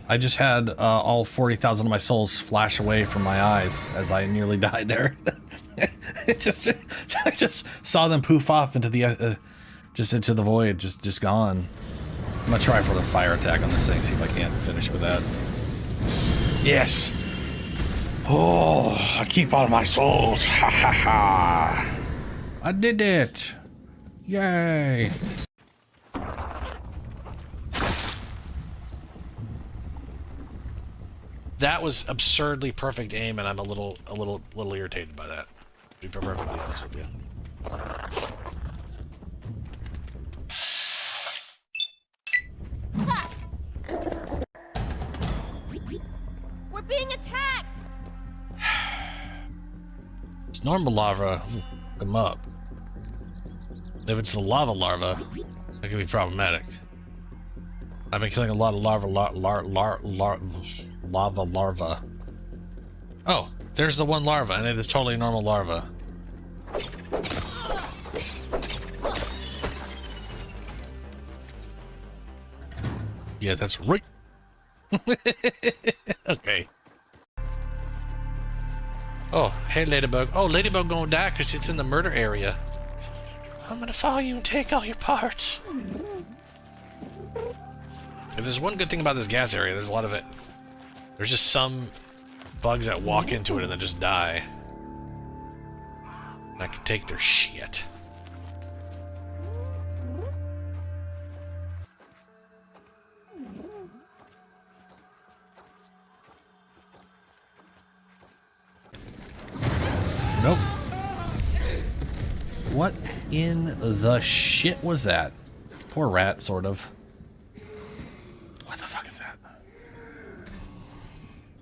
I just had all 40,000 of my souls flash away from my eyes as I nearly died there. I just saw them poof off into the just into the void, just gone. I'm gonna try for the fire attack on this thing, see if I can't finish with that. Yes. Oh, I keep all my souls. Ha ha ha. I did it. Yay. That was absurdly perfect aim, and I'm a little irritated by that. To be perfectly honest with you. We're being attacked. It's normal larva. Come up. If it's the lava larva, that can be problematic. I've been killing a lot of lava larva. Oh, there's the one larva, and it is totally normal larva. Yeah, that's right. Okay. Oh, hey, Ladybug. Oh, Ladybug gonna die because it's in the murder area. I'm gonna follow you and take all your parts. If there's one good thing about this gas area, there's a lot of it. There's just some bugs that walk into it and then just die. And I can take their shit. Nope. What in the shit was that? Poor rat, sort of. What the fuck is that?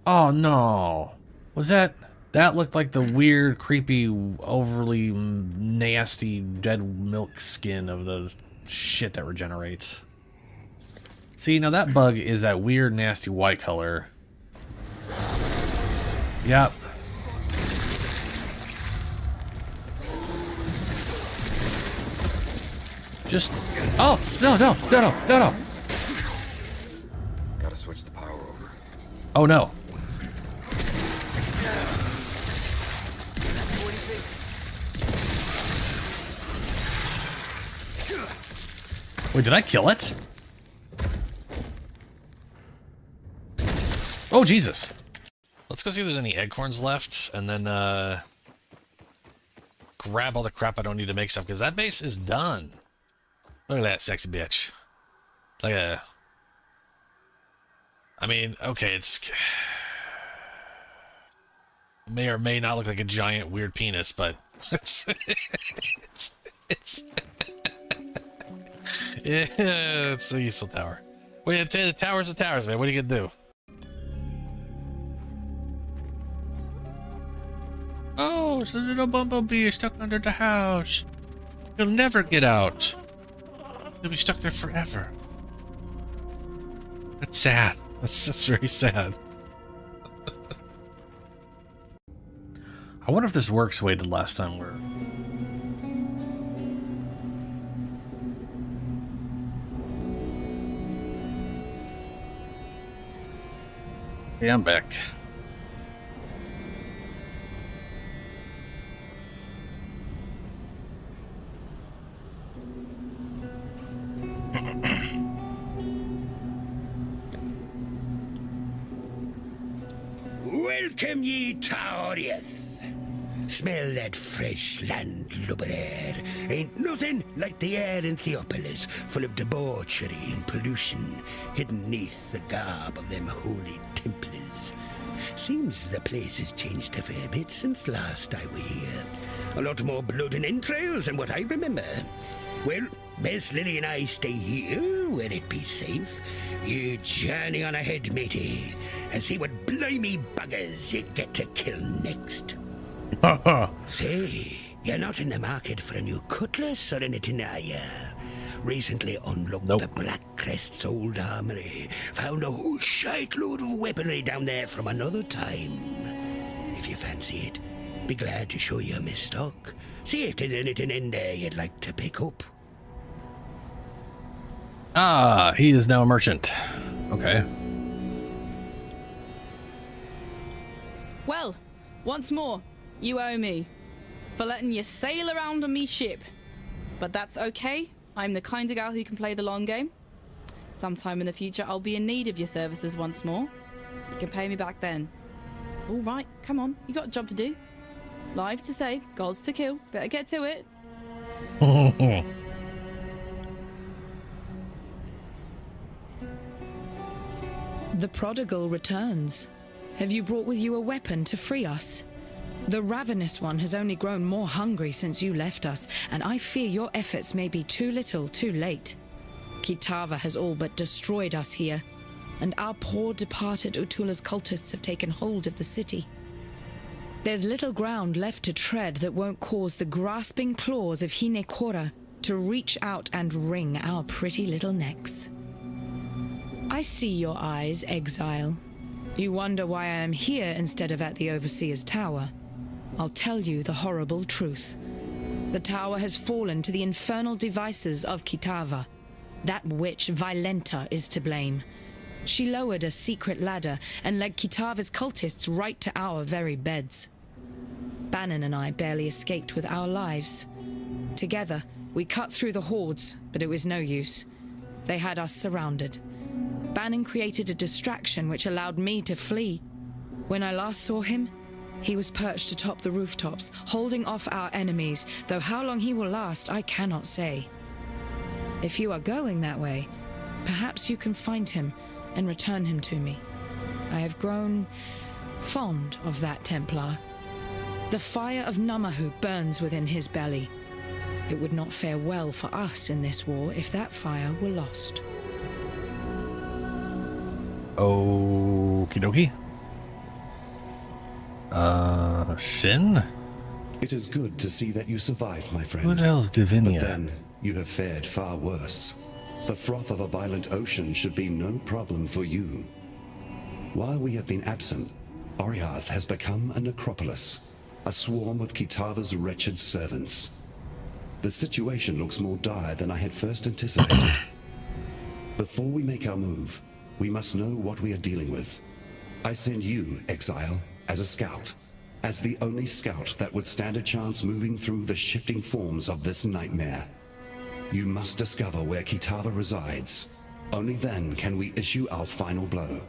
Oh no. Was that... That looked like the weird, creepy, overly nasty dead milk skin of those shit that regenerates. See, now that bug is that weird, nasty white color. Yep. Just... Oh, no. Gotta switch the power over. Oh, no. Wait, did I kill it? Oh, Jesus. Let's go see if there's any acorns left, and then, grab all the crap I don't need to make stuff, because that base is done. Look at that sexy bitch. Like a... I mean, okay, it's... May or may not look like a giant weird penis, but... it's a useful tower. Wait, the towers are towers, man. What are you gonna do? Oh, it's a little bumblebee stuck under the house. He'll never get out. He'll be stuck there forever. That's sad. That's very sad. I wonder if this works the way it did last time where... Okay, I'm back. Welcome ye to Oriath. Smell that fresh landlubber air. Ain't nothing like the air in Theopolis, full of debauchery and pollution, hidden neath the garb of them holy Templars. Seems the place has changed a fair bit since last I were here. A lot more blood and entrails than what I remember. Well, best Lily and I stay here, where it be safe. You journey on ahead, matey, and see what blimey buggers you get to kill next. Say, you're not in the market for a new cutlass or anything, are ya? Recently unlocked the Black Crest's old armory. Found a whole shite load of weaponry down there from another time. If you fancy it, be glad to show you my stock. See if there's anything in there you'd like to pick up. Ah, he is now a merchant. Okay. Well, once more, you owe me for letting you sail around on me ship. But that's okay. I'm the kind of gal who can play the long game. Sometime in the future, I'll be in need of your services once more. You can pay me back then. All right, come on. You got a job to do. Lives to save, gods to kill. Better get to it. The prodigal returns. Have you brought with you a weapon to free us? The ravenous one has only grown more hungry since you left us, and I fear your efforts may be too little, too late. Kitava has all but destroyed us here, and our poor departed Utula's cultists have taken hold of the city. There's little ground left to tread that won't cause the grasping claws of Hinekora to reach out and wring our pretty little necks. I see your eyes, exile. You wonder why I am here instead of at the Overseer's Tower. I'll tell you the horrible truth. The tower has fallen to the infernal devices of Kitava. That witch, Violenta, is to blame. She lowered a secret ladder and led Kitava's cultists right to our very beds. Bannon and I barely escaped with our lives. Together, we cut through the hordes, but it was no use. They had us surrounded. Bannon created a distraction which allowed me to flee. When I last saw him, he was perched atop the rooftops, holding off our enemies, though how long he will last, I cannot say. If you are going that way, perhaps you can find him and return him to me. I have grown fond of that Templar. The fire of Namahu burns within his belly. It would not fare well for us in this war if that fire were lost. Okie dokie. Sin? It is good to see that you survived, my friend. What else, Divinia? But then, you have fared far worse. The froth of a violent ocean should be no problem for you. While we have been absent, Oriath has become a necropolis, a swarm of Kitava's wretched servants. the situation looks more dire than I had first anticipated. Before we make our move, we must know what we are dealing with. I send you, Exile, as a scout. As the only scout that would stand a chance moving through the shifting forms of this nightmare. You must discover where Kitava resides. Only then can we issue our final blow.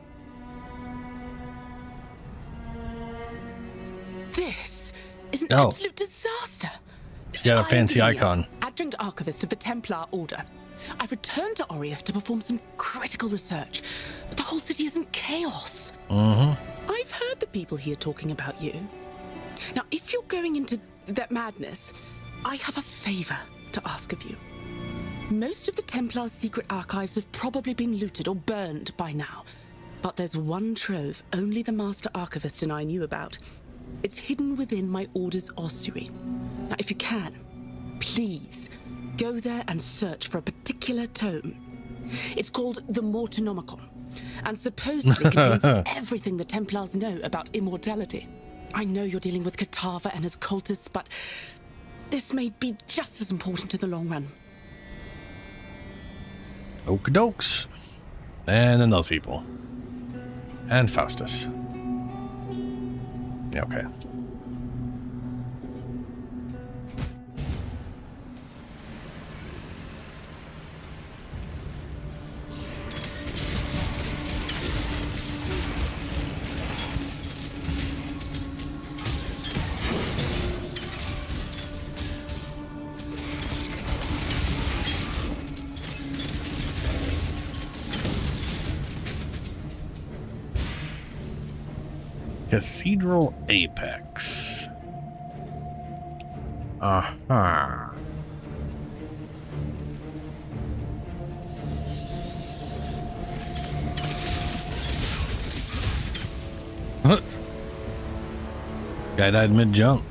This is an Oh. absolute disaster. You got a fancy I am Leah, icon. Adjunct Archivist of the Templar Order. I've returned to Oriath to perform some critical research, but the whole city is in chaos. I've heard the people here talking about you. Now, if you're going into that madness, I have a favor to ask of you. Most of the Templar's secret archives have probably been looted or burned by now, but there's one trove only the Master Archivist and I knew about. It's hidden within my Order's ossuary. Now, if you can, please go there and search for a particular tome. It's called the Mortonomicon, and supposedly contains everything the Templars know about immortality. I know you're dealing with Kitava and his cultists, but this may be just as important in the long run. Okie dokes. And then those people. And Faustus. Yeah, okay. Cathedral Apex. Uh-huh. Guy died mid-jump.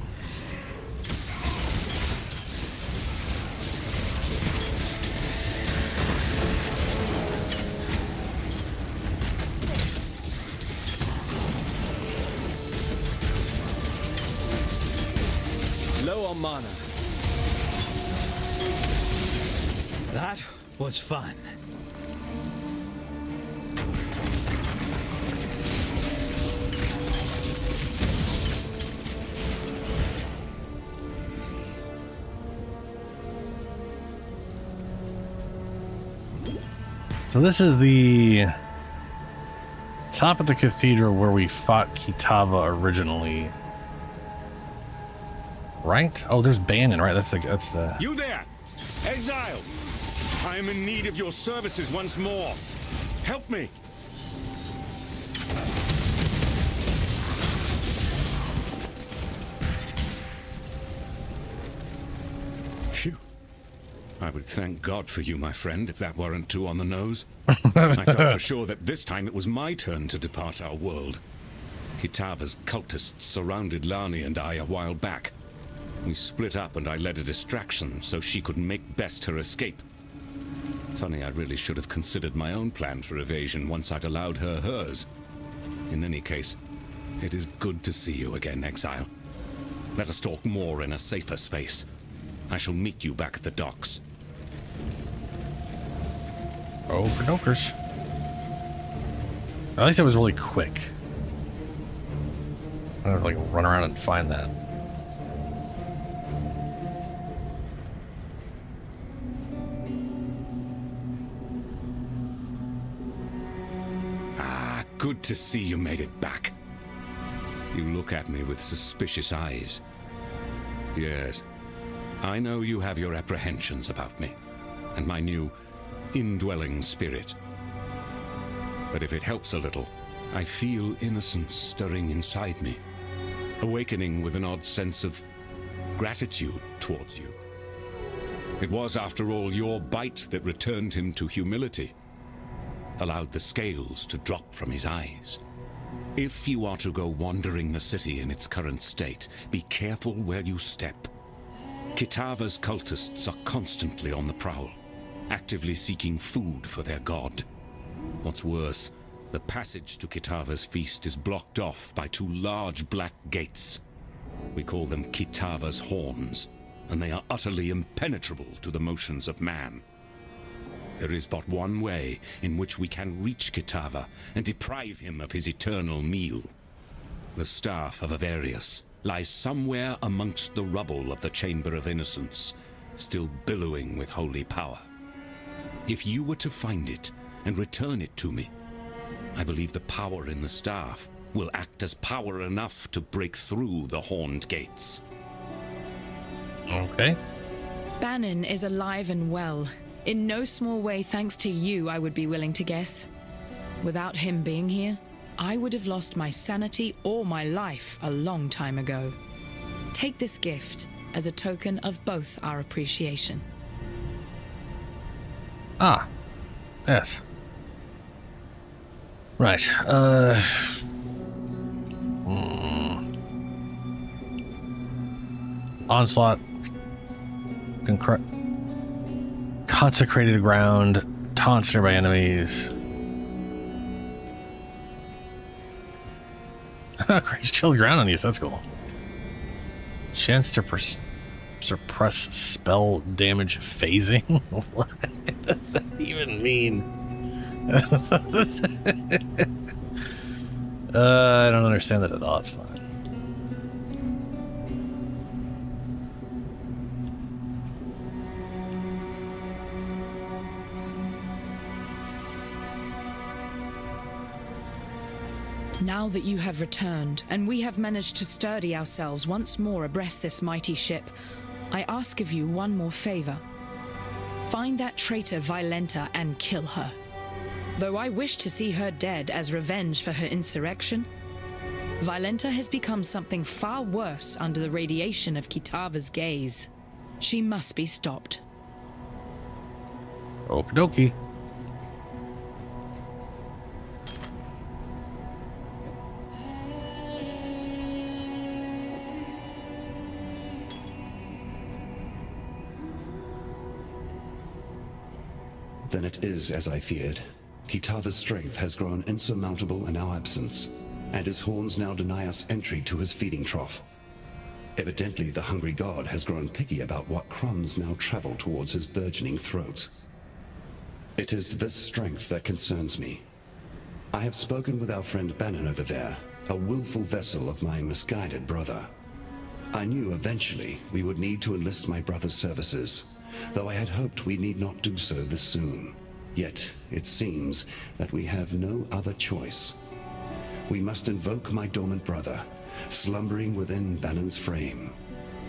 Low on mana. That was fun. So this is the top of the cathedral where we fought Kitava originally. Right? Oh, there's Bannon, right? That's the You there! Exile! I am in need of your services once more. Help me! Phew. I would thank God for you, my friend, if that weren't too on the nose. I thought for sure that this time it was my turn to depart our world. Kitava's cultists surrounded Lani and I a while back. We split up and I led a distraction so she could make best her escape. Funny, I really should have considered my own plan for evasion once I'd allowed her hers. In any case, it is good to see you again, Exile. Let us talk more in a safer space. I shall meet you back at the docks. Oh, Kadokers. At least it was really quick. I don't have to like run around and find that. Good to see you made it back. You look at me with suspicious eyes. Yes, I know you have your apprehensions about me, and my new indwelling spirit. But if it helps a little, I feel innocence stirring inside me, awakening with an odd sense of gratitude towards you. It was, after all, your bite that returned him to humility, allowed the scales to drop from his eyes. If you are to go wandering the city in its current state, be careful where you step. Kitava's cultists are constantly on the prowl, actively seeking food for their god. What's worse, the passage to Kitava's feast is blocked off by two large black gates. We call them Kitava's horns. and they are utterly impenetrable to the motions of man. There is but one way in which we can reach Kitava and deprive him of his eternal meal. The staff of Avarius lies somewhere amongst the rubble of the Chamber of Innocence, still billowing with holy power. If you were to find it and return it to me, I believe the power in the staff will act as power enough to break through the horned gates. Okay. Bannon is alive and well. In no small way thanks to you, I would be willing to guess. Without him being here, I would have lost my sanity or my life a long time ago. Take this gift as a token of both our appreciation. Ah. Yes. Right. Onslaught. Consecrated ground. Taunts nearby enemies. Just chill the ground on you, so that's cool. Chance to suppress spell damage phasing? What does that even mean? I don't understand that at all. It's fine. Now that you have returned, and we have managed to sturdy ourselves once more abreast this mighty ship, I ask of you one more favor. Find that traitor Violenta and kill her. Though I wish to see her dead as revenge for her insurrection, Violenta has become something far worse under the radiation of Kitava's gaze. She must be stopped. Okie dokie. Then it is as I feared. Kitava's strength has grown insurmountable in our absence, and his horns now deny us entry to his feeding trough. Evidently, the hungry god has grown picky about what crumbs now travel towards his burgeoning throat. It is this strength that concerns me. I have spoken with our friend Bannon over there, a willful vessel of my misguided brother. I knew eventually we would need to enlist my brother's services, though I had hoped we need not do so this soon. Yet, it seems that we have no other choice. We must invoke my dormant brother, slumbering within Bannon's frame.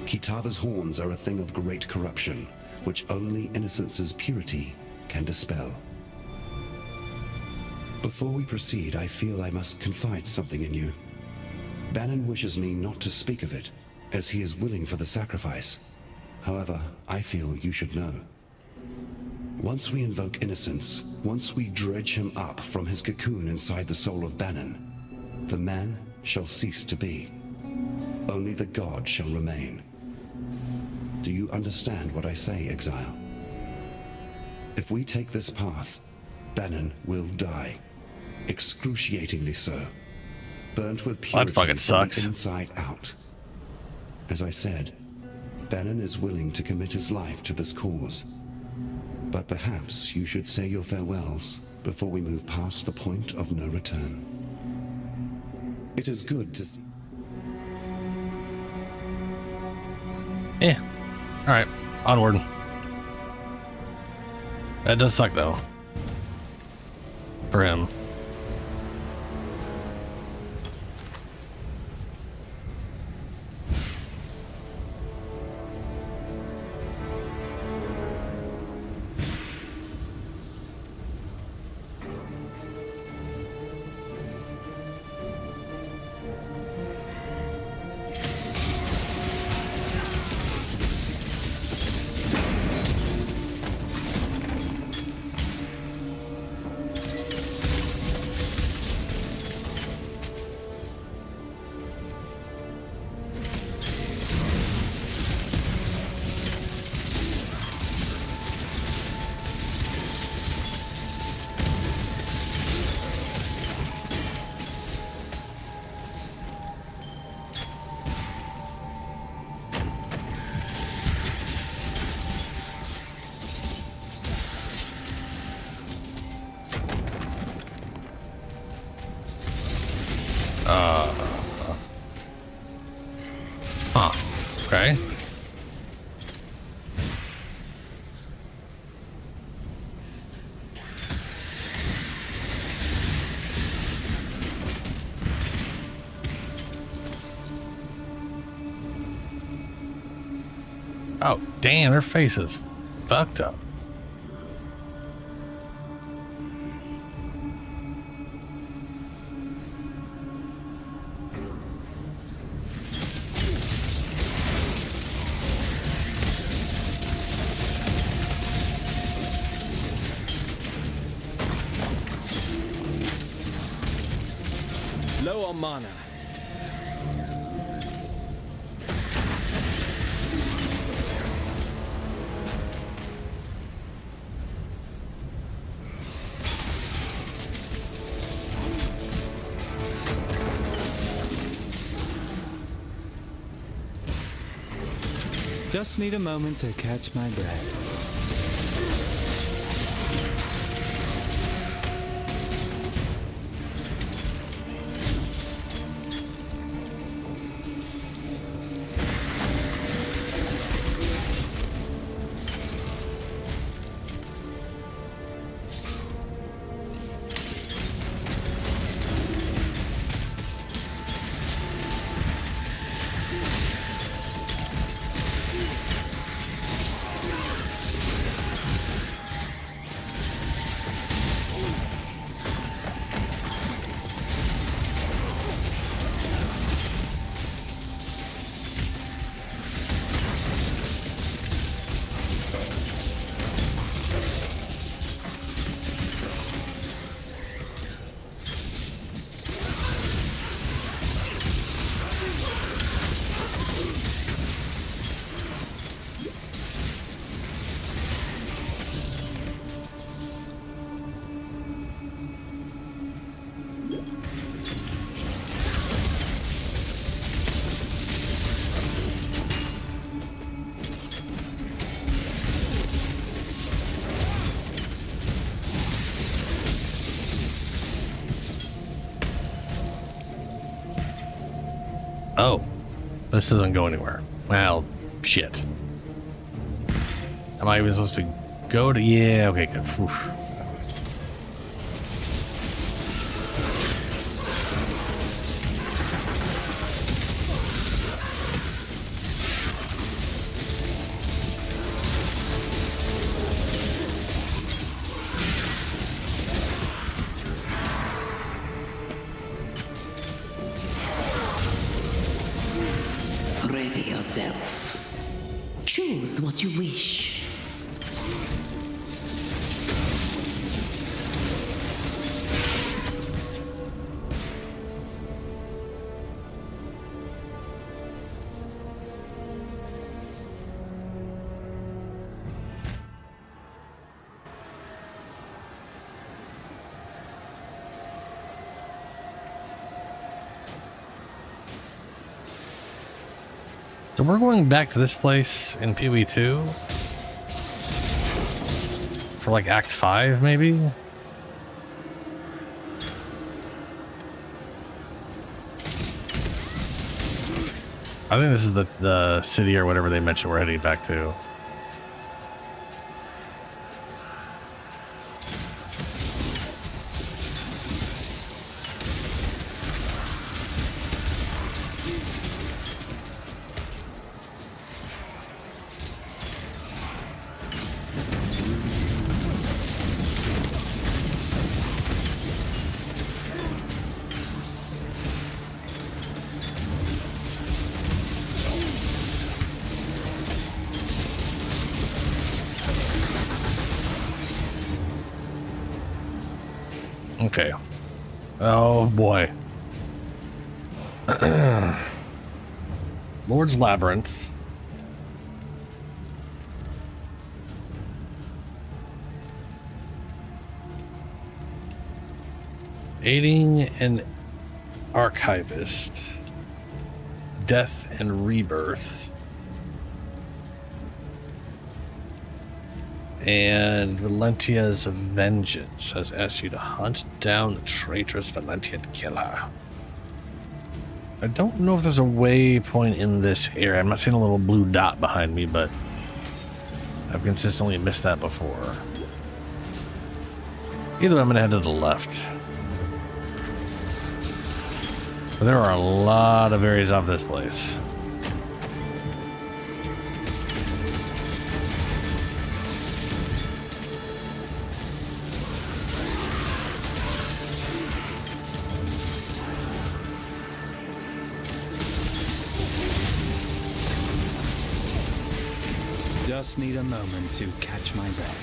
Kitava's horns are a thing of great corruption, which only Innocence's purity can dispel. Before we proceed, I feel I must confide something in you. Bannon wishes me not to speak of it, as he is willing for the sacrifice. However, I feel you should know. Once we invoke Innocence, once we dredge him up from his cocoon inside the soul of Bannon, the man shall cease to be. Only the god shall remain. Do you understand what I say, Exile? If we take this path, Bannon will die. Excruciatingly so. Burnt with purity that fucking sucks. from the inside out. As I said, Bannon is willing to commit his life to this cause. But perhaps you should say your farewells before we move past the point of no return. It is good to see. Yeah. Alright. Onward. That does suck, though. For him. Huh. Okay. Oh, damn, her face is fucked up. Low on mana. Just need a moment to catch my breath. Oh, this doesn't go anywhere. Well, shit. Am I even supposed to go to... Yeah, okay, good. Whew. Ready yourself. Choose what you wish. So we're going back to this place in PoE2 for like Act 5, maybe? I think this is the city or whatever they mentioned we're heading back to. Okay. Oh boy. Lord's Labyrinth. Aiding an archivist. Death and rebirth. And Valentia's vengeance has asked you to hunt down the traitorous Valentian killer. I don't know if there's a waypoint in this area. I'm not seeing a little blue dot behind me, but I've consistently missed that before. Either way, I'm going to head to the left. But there are a lot of areas off this place. Just need a moment to catch my breath.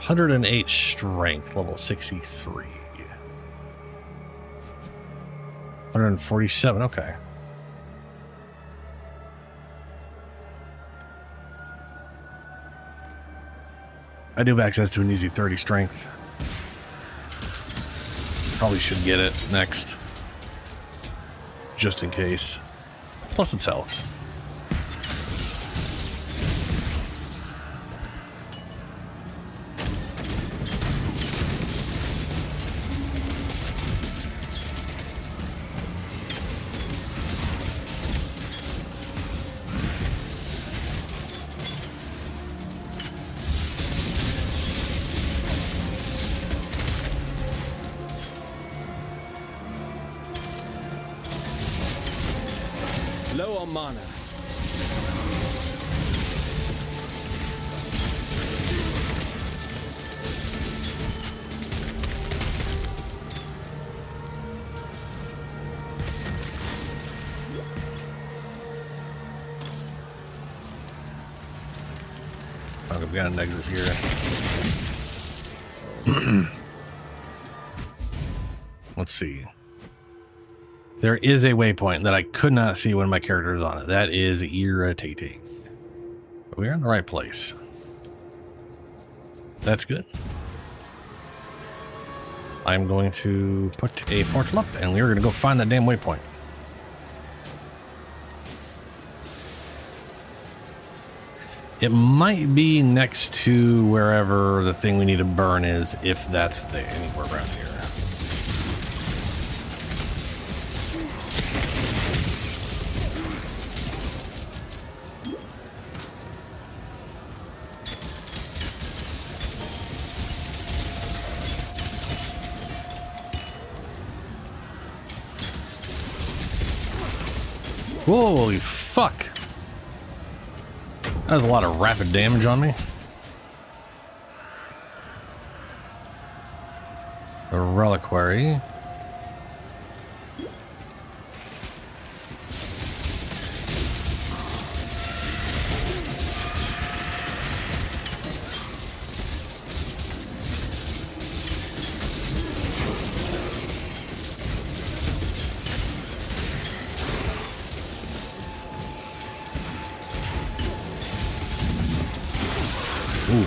$108 strength, level 63. 147, okay. I do have access to an easy 30 strength. Probably should get it next. Just in case. Plus it's health. Low on mana. Okay, we got an exit here. Let's see. There is a waypoint that I could not see when my character is on it. That is irritating. But we're in the right place. That's good. I'm going to put a portal up and we're going to go find that damn waypoint. It might be next to wherever the thing we need to burn is, if that's there, anywhere around here. Holy fuck. That was a lot of rapid damage on me. The reliquary. Ooh.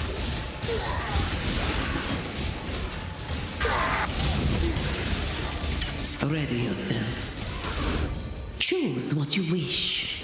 Ready yourself. Choose what you wish.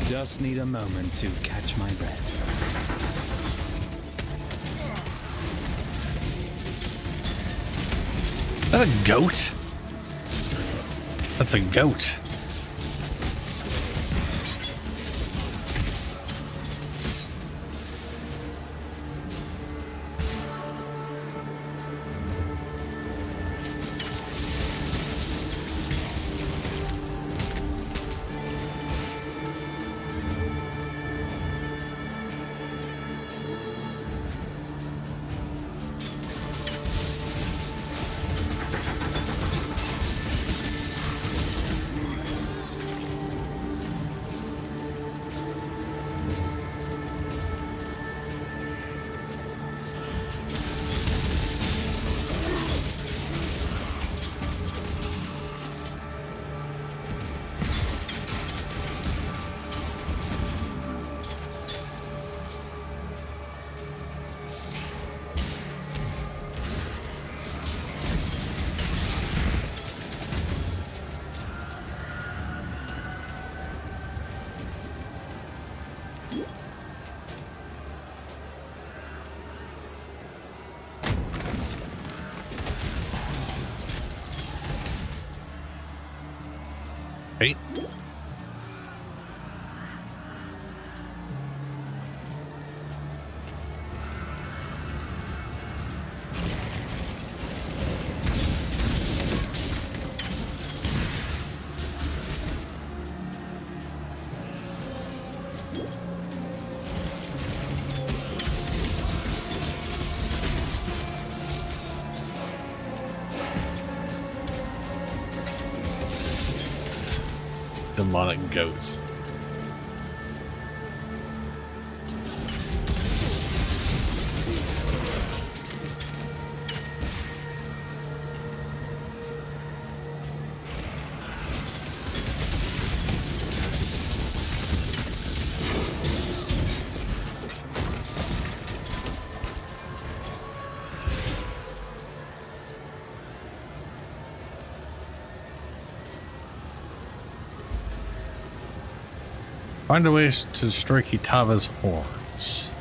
Just need a moment to catch my breath. Is that a goat? That's a goat. Hey. Demonic goats. Find a way to destroy Kitava's horns.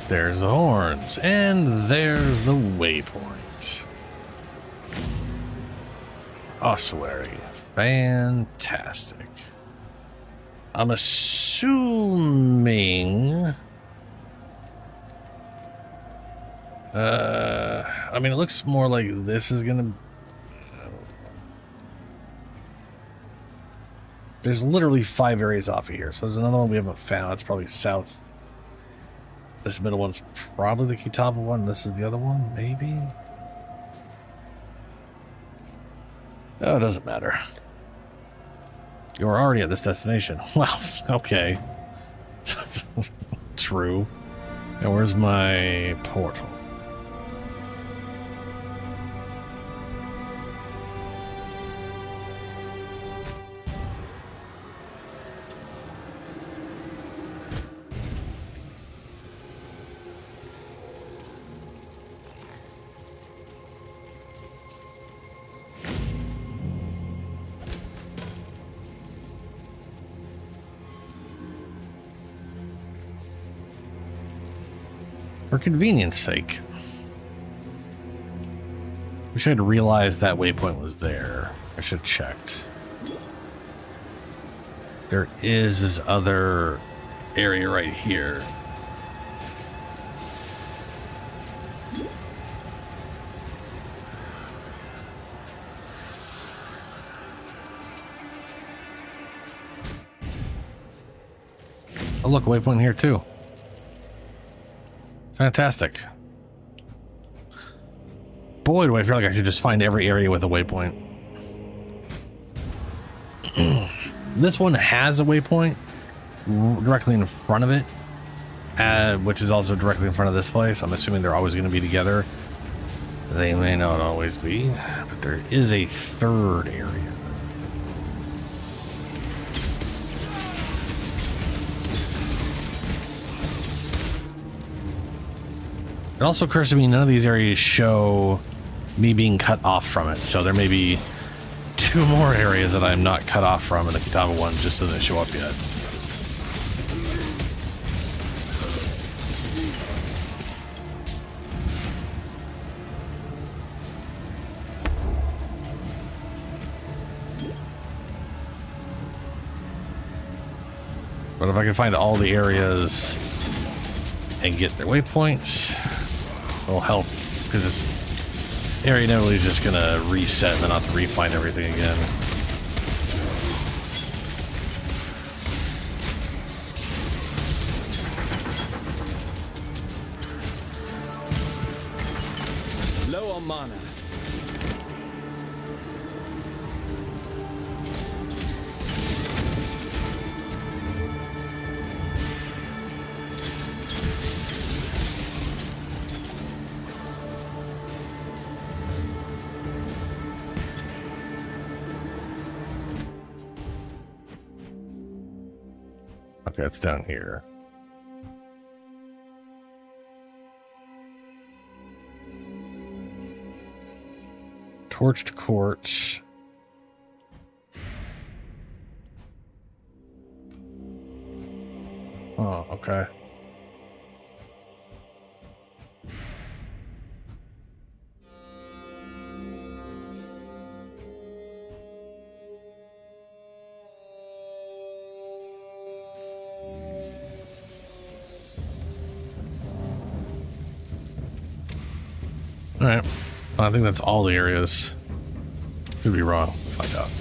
There's the horns, and there's the waypoint. Ossuary. Fantastic. I'm assuming... I mean, it looks more like this is gonna... There's literally 5 areas off of here. So there's another one we haven't found. That's probably south. This middle one's probably the Kitava one. This is the other one, maybe? Oh, it doesn't matter. You're already at this destination. Well, okay. True. Now, where's my portal? For convenience sake, we should have realized that waypoint was there. I should have checked. There is this other area right here. Oh, look, waypoint here too. Fantastic. Boy, do I feel like I should just find every area with a waypoint. This one has a waypoint directly in front of it, which is also directly in front of this place. I'm assuming they're always going to be together. They may not always be, but there is a third area. It also occurs to me none of these areas show me being cut off from it, so there may be 2 more areas that I'm not cut off from, and the Kitava one just doesn't show up yet. But if I can find all the areas and get their waypoints, it'll help, because this area inevitably is just gonna reset and then I'll have to refine everything again. Low on mana. Okay, it's down here. Torched quartz. Oh, okay. All right. Well, I think that's all the areas. Could be wrong. Find out.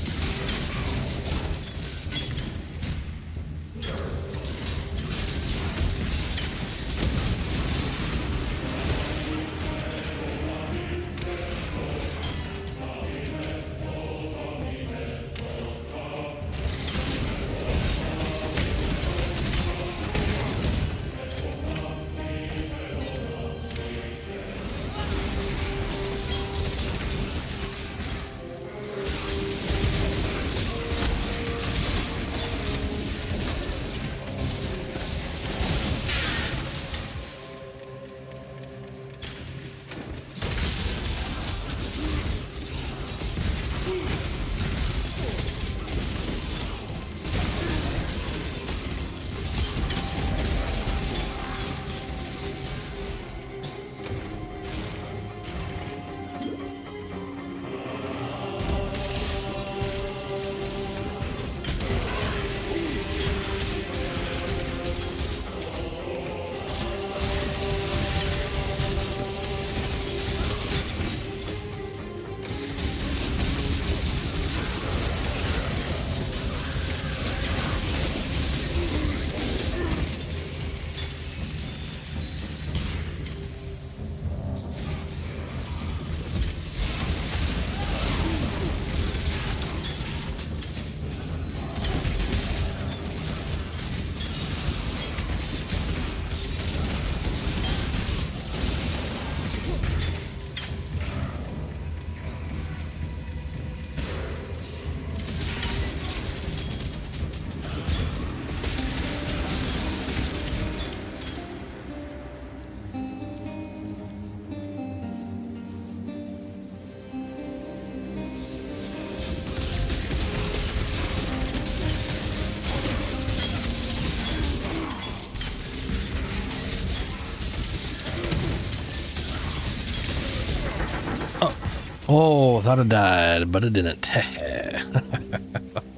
Oh, thought it died, but it didn't.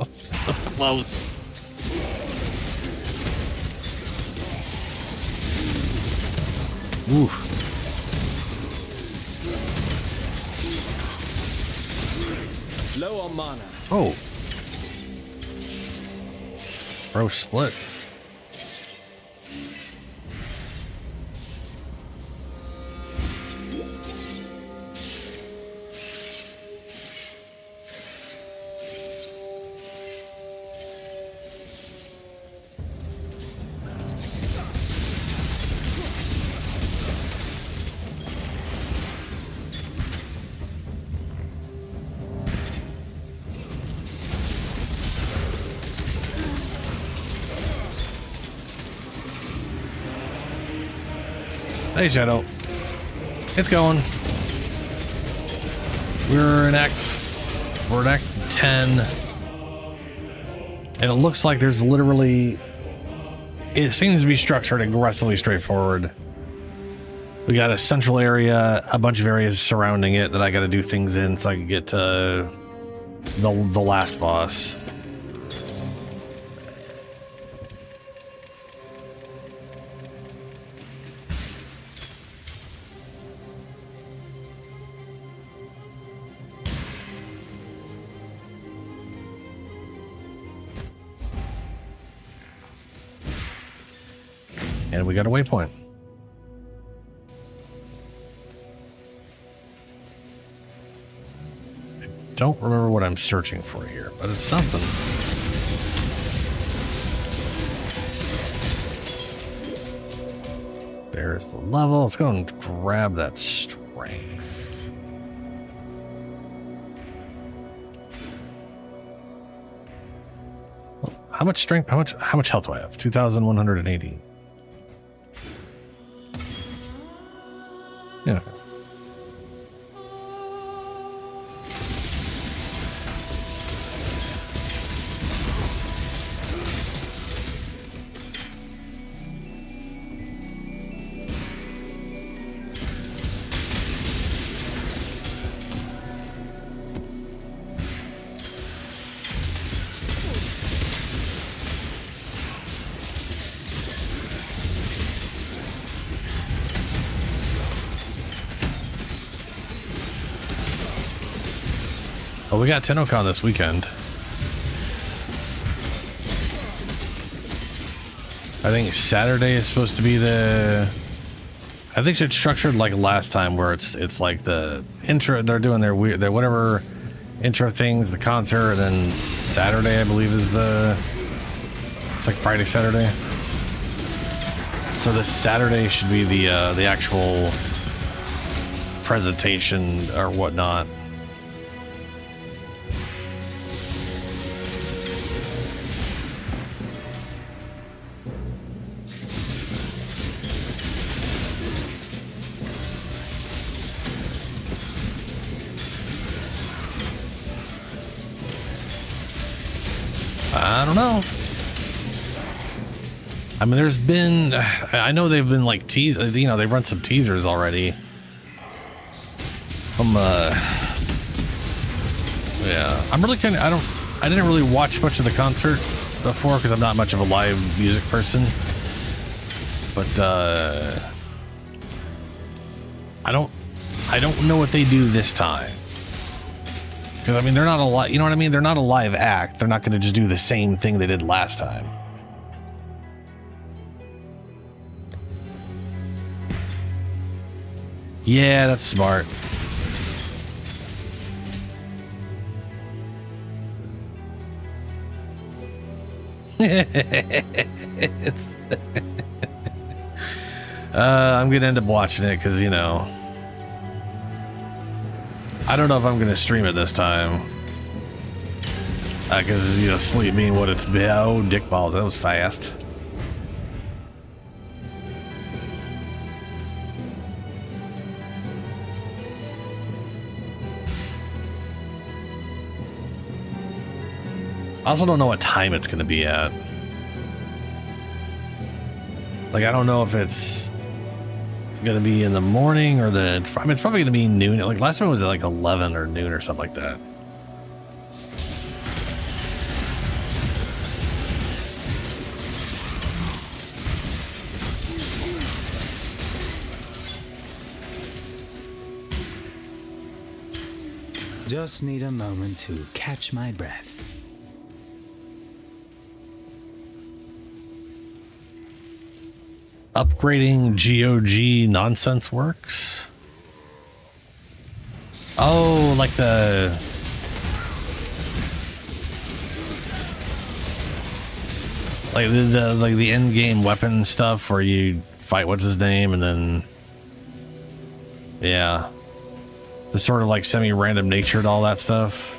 So close. Oof. Low on mana. Oh. Bro split. Hey, Shadow. It's going. We're in Act 10. And it looks like there's literally... It seems to be structured aggressively straightforward. We got a central area, a bunch of areas surrounding it that I got to do things in so I can get to the last boss. And we got a waypoint. I don't remember what I'm searching for here, but it's something. There's the level. Let's go and grab that strength. How much strength? How much health do I have? 2,180. Yeah. Oh, we got TennoCon this weekend. I think Saturday is supposed to be the... I think it's structured like last time, where it's like the intro. They're doing their weird, their whatever intro things, the concert, and then Saturday I believe is the. It's like Friday, Saturday. So this Saturday should be the actual presentation or whatnot. I don't know. I mean, there's been, I know they've been like you know, they've run some teasers already. From, yeah, I'm really kind of, I didn't really watch much of the concert before because I'm not much of a live music person. But, I don't know what they do this time. Because, I mean, they're not you know what I mean? They're not a live act. They're not going to just do the same thing they did last time. Yeah, that's smart. I'm going to end up watching it because, you know... I don't know if I'm going to stream it this time. Because, you know, sleep being what it's been. Oh, dick balls. That was fast. I also don't know what time it's going to be at. Like, I don't know if it's going to be in the morning or it's probably going to be noon. Like last time it was at like 11 or noon or something like that. Just need a moment to catch my breath. Upgrading GOG nonsense works. Oh, like the end game weapon stuff where you fight what's his name and then yeah, the sort of like semi-random nature to all that stuff.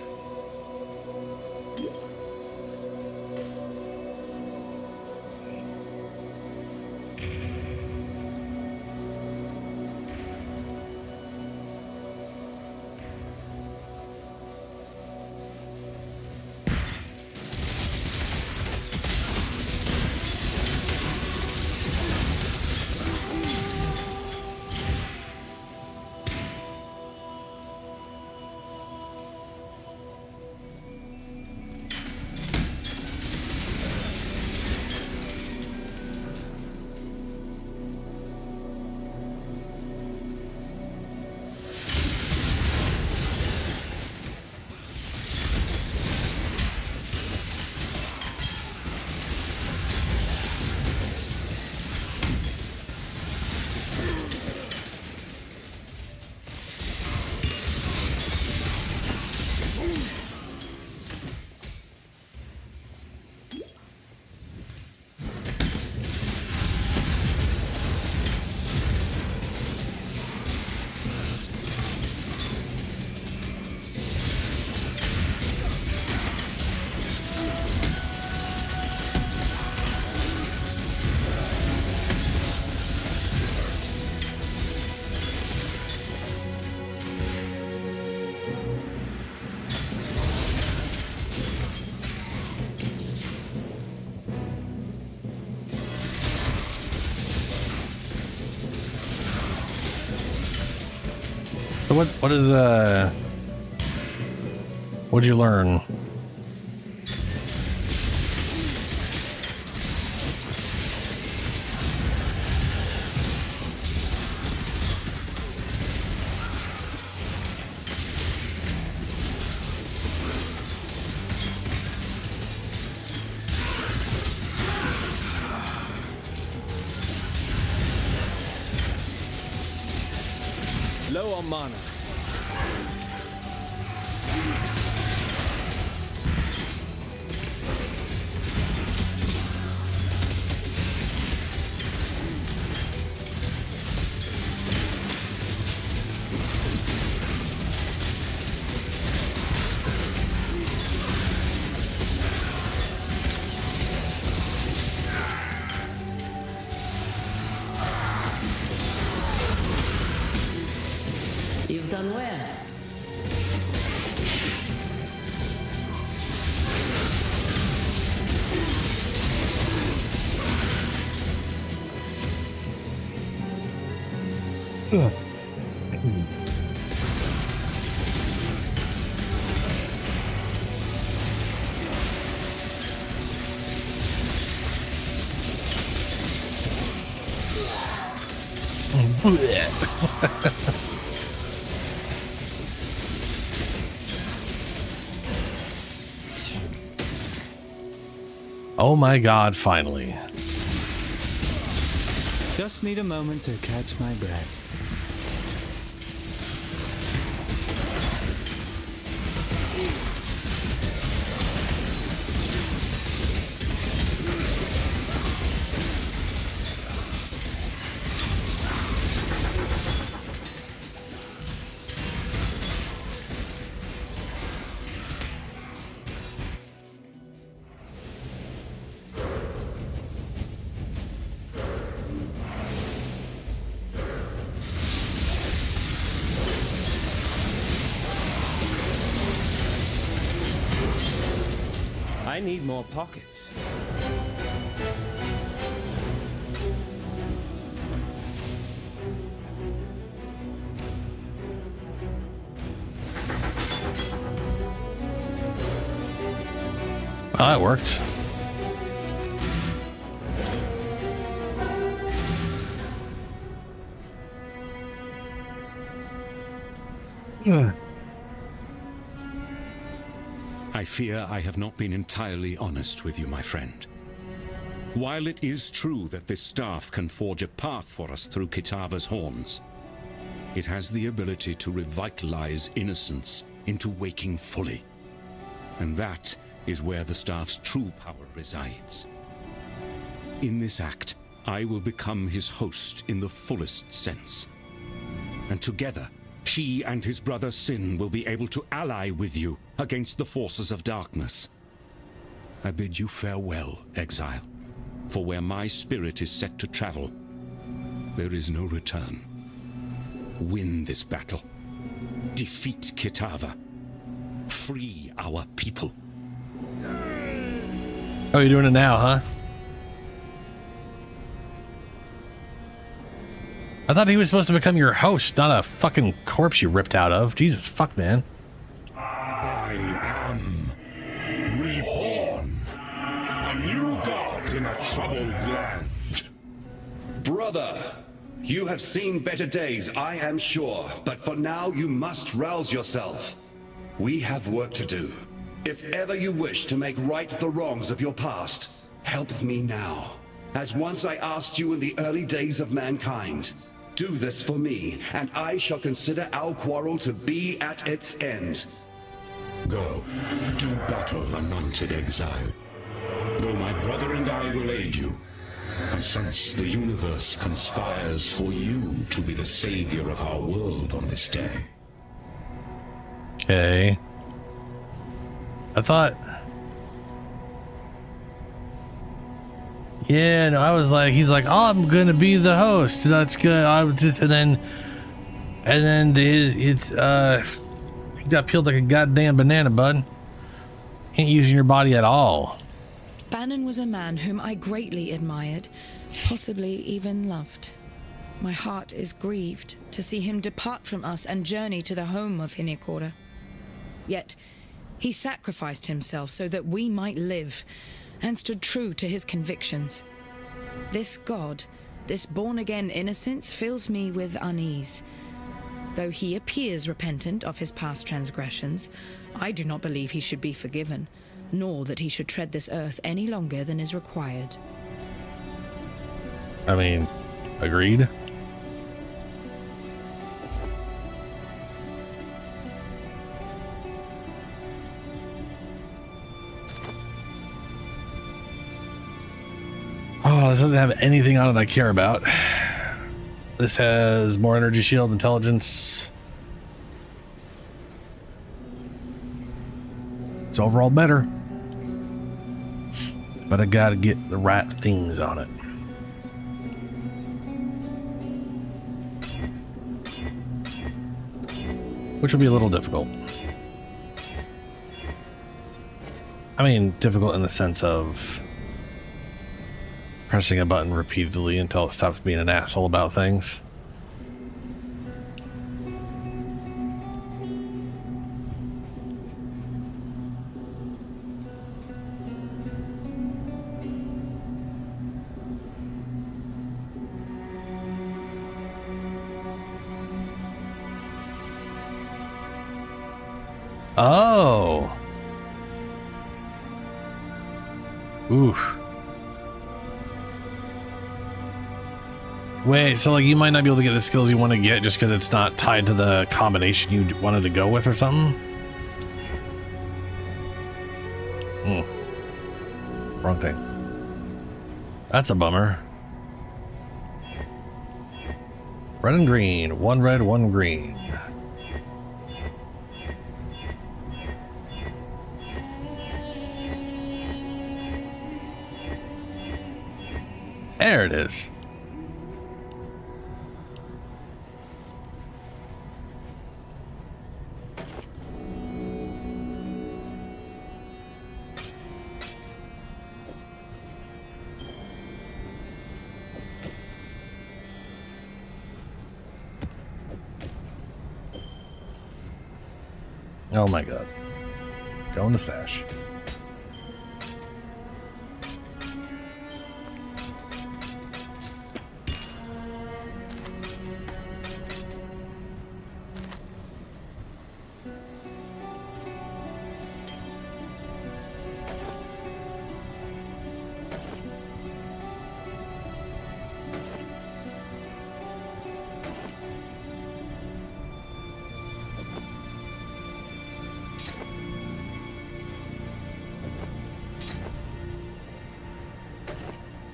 So what is what'd you learn? low on mana. You've done well. Oh my god, finally. Just need a moment to catch my breath. I need more pockets. Well, that worked. I fear I have not been entirely honest with you, my friend. While it is true that this staff can forge a path for us through Kitava's horns, it has the ability to revitalize innocence into waking fully. And that is where the staff's true power resides. In this act, I will become his host in the fullest sense. And together, he and his brother Sin will be able to ally with you against the forces of darkness. I bid you farewell, exile, for where my spirit is set to travel, there is no return. Win this battle. Defeat Kitava. Free our people. Oh, you're doing it now, huh? I thought he was supposed to become your host, not a fucking corpse you ripped out of. Jesus fuck, man. I am reborn. A new god in a troubled land. Brother, you have seen better days, I am sure. But for now, you must rouse yourself. We have work to do. If ever you wish to make right the wrongs of your past, help me now. As once I asked you in the early days of mankind. Do this for me, and I shall consider our quarrel to be at its end. Go, do battle, anointed exile. Though my brother and I will aid you, I sense the universe conspires for you to be the savior of our world on this day. Okay. I thought... Yeah, no, I was like, he's like, oh, I'm gonna be the host. That's good. I was just, and then he got peeled like a goddamn banana, bud. Ain't using your body at all. Bannon was a man whom I greatly admired, possibly even loved. My heart is grieved to see him depart from us and journey to the home of Hinekora. Yet, he sacrificed himself so that we might live, and stood true to his convictions. This god, this born-again innocence, fills me with unease. Though he appears repentant of his past transgressions, I do not believe he should be forgiven, nor that he should tread this earth any longer than is required. I mean, agreed. Oh, this doesn't have anything on it I care about. This has more energy shield, intelligence. It's overall better. But I gotta get the right things on it. Which will be a little difficult. I mean, difficult in the sense of pressing a button repeatedly until it stops being an asshole about things. Oh. Oof. Wait, so like you might not be able to get the skills you want to get just because it's not tied to the combination you wanted to go with or something? Wrong thing. That's a bummer. Red and green. One red, one green. There it is. Oh my god. Go in the stash.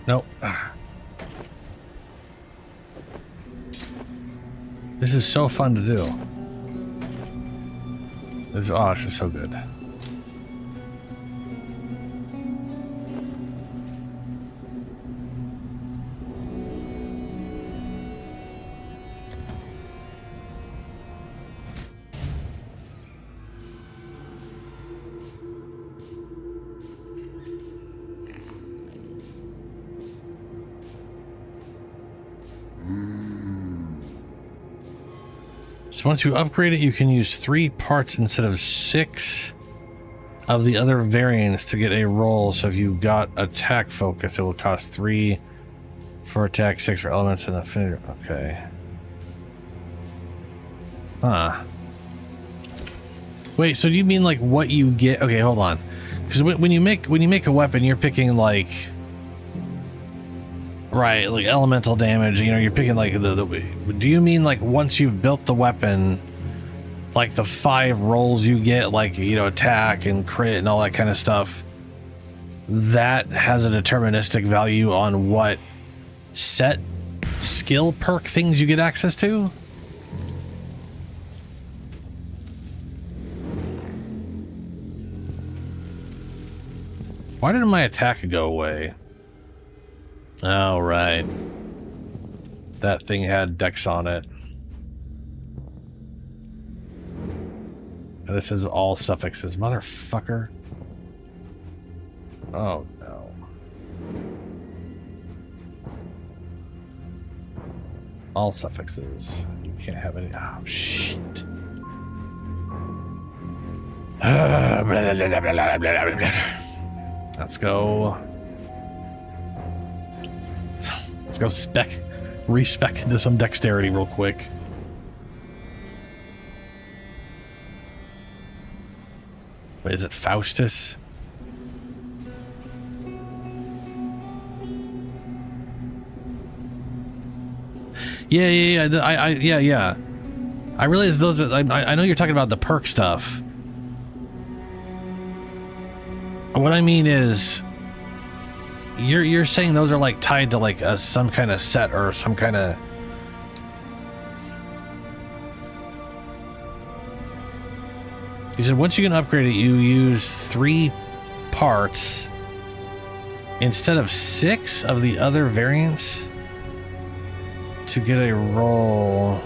Nope. This is so fun to do. This is so good. So once you upgrade it, you can use 3 parts instead of 6 of the other variants to get a roll. So if you got attack focus, it will cost 3 for attack, 6 for elements, and affinity. Okay. Huh. Wait, so do you mean like what you get? Okay, hold on. Because when you make a weapon, you're picking like, right, like elemental damage. You know, you're picking like do you mean like once you've built the weapon, like the 5 rolls you get, like, you know, attack and crit and all that kind of stuff, that has a deterministic value on what set skill perk things you get access to? Why didn't my attack go away? Oh, right. That thing had dex on it. And this is all suffixes. Motherfucker. Oh, no. All suffixes. You can't have any. Oh, shit. Let's go. Let's go respec into some dexterity real quick. Wait, is it Faustus? Yeah. I realize those are, I know you're talking about the perk stuff. What I mean is, You're saying those are like tied to like some kind of set or some kind of. He said once you can upgrade it, you use 3 parts instead of 6 of the other variants to get a roll.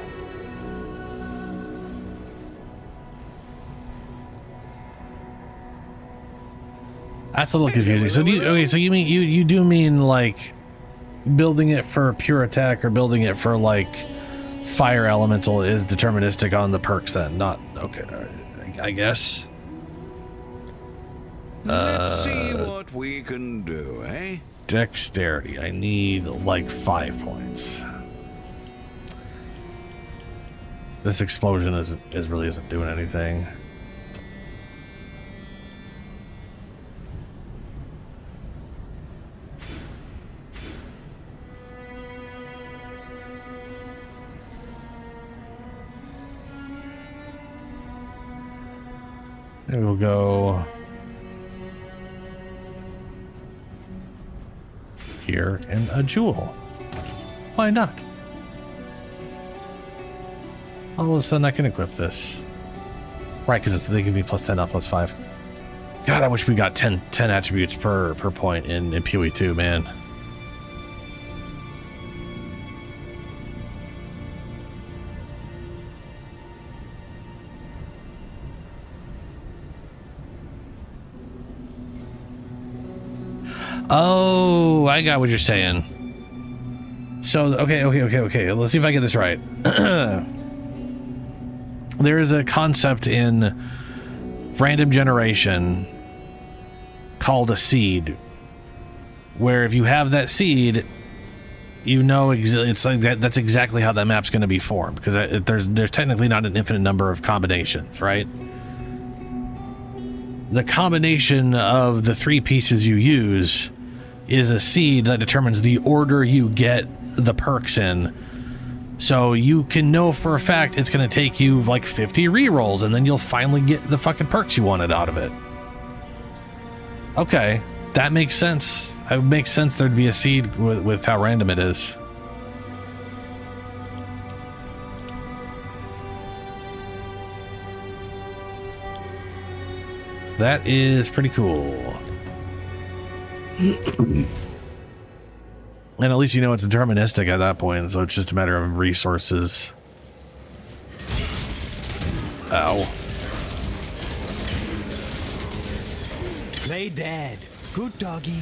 That's a little confusing. So do you, okay, so you mean you do mean like building it for pure attack or building it for like fire elemental is deterministic on the perks then? Not okay, I guess. Let's see what we can do, eh? Dexterity. I need like 5 points. This explosion really isn't doing anything. Maybe we'll go here and a jewel. Why not? All of a sudden I can equip this. Right, because they give me +10, not +5. God, I wish we got 10 attributes per point in PoE2, man. Oh, I got what you're saying. So, okay. Let's see if I get this right. There is a concept in random generation called a seed, where if you have that seed, you know it's like that's exactly how that map's going to be formed, because there's technically not an infinite number of combinations, right? The combination of the 3 pieces you use is a seed that determines the order you get the perks in. So you can know for a fact it's going to take you like 50 rerolls, and then you'll finally get the fucking perks you wanted out of it. Okay, that makes sense. It makes sense there'd be a seed with how random it is. That is pretty cool. And at least you know it's deterministic at that point, so it's just a matter of resources. Ow. Play dead. Good doggy.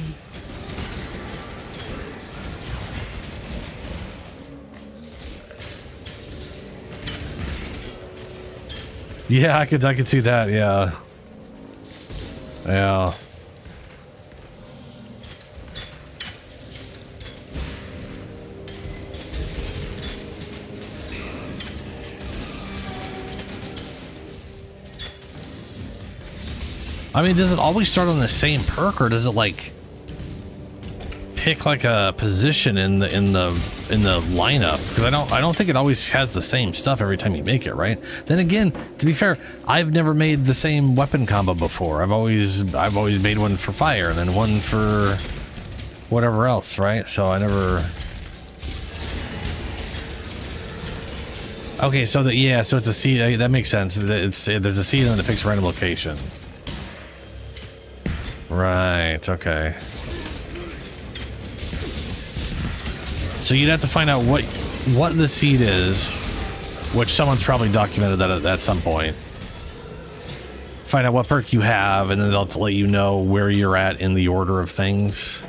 Yeah, I could see that, yeah. Yeah. I mean, does it always start on the same perk, or does it like pick like a position in the lineup? Because I don't think it always has the same stuff every time you make it, right? Then again, to be fair, I've never made the same weapon combo before. I've always made one for fire and then one for whatever else, right? So I never. Okay, so so it's a seed. That makes sense. There's a seed and it picks a random location. Right, okay. So you'd have to find out what the seed is, which someone's probably documented that at some point. Find out what perk you have, and then they'll let you know where you're at in the order of things.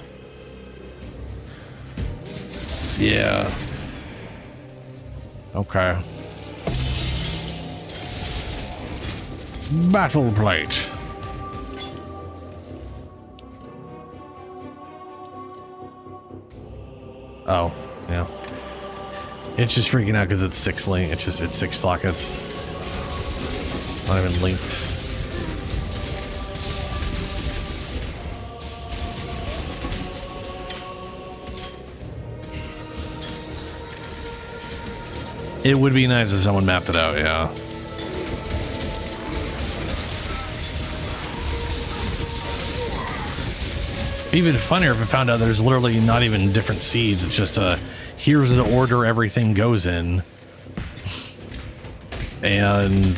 Yeah. Okay. Battle plate. Oh, yeah. It's just freaking out because it's 6 link. It's 6 sockets. Not even linked. It would be nice if someone mapped it out, yeah. Even funnier if I found out there's literally not even different seeds. It's just here's the order everything goes in. And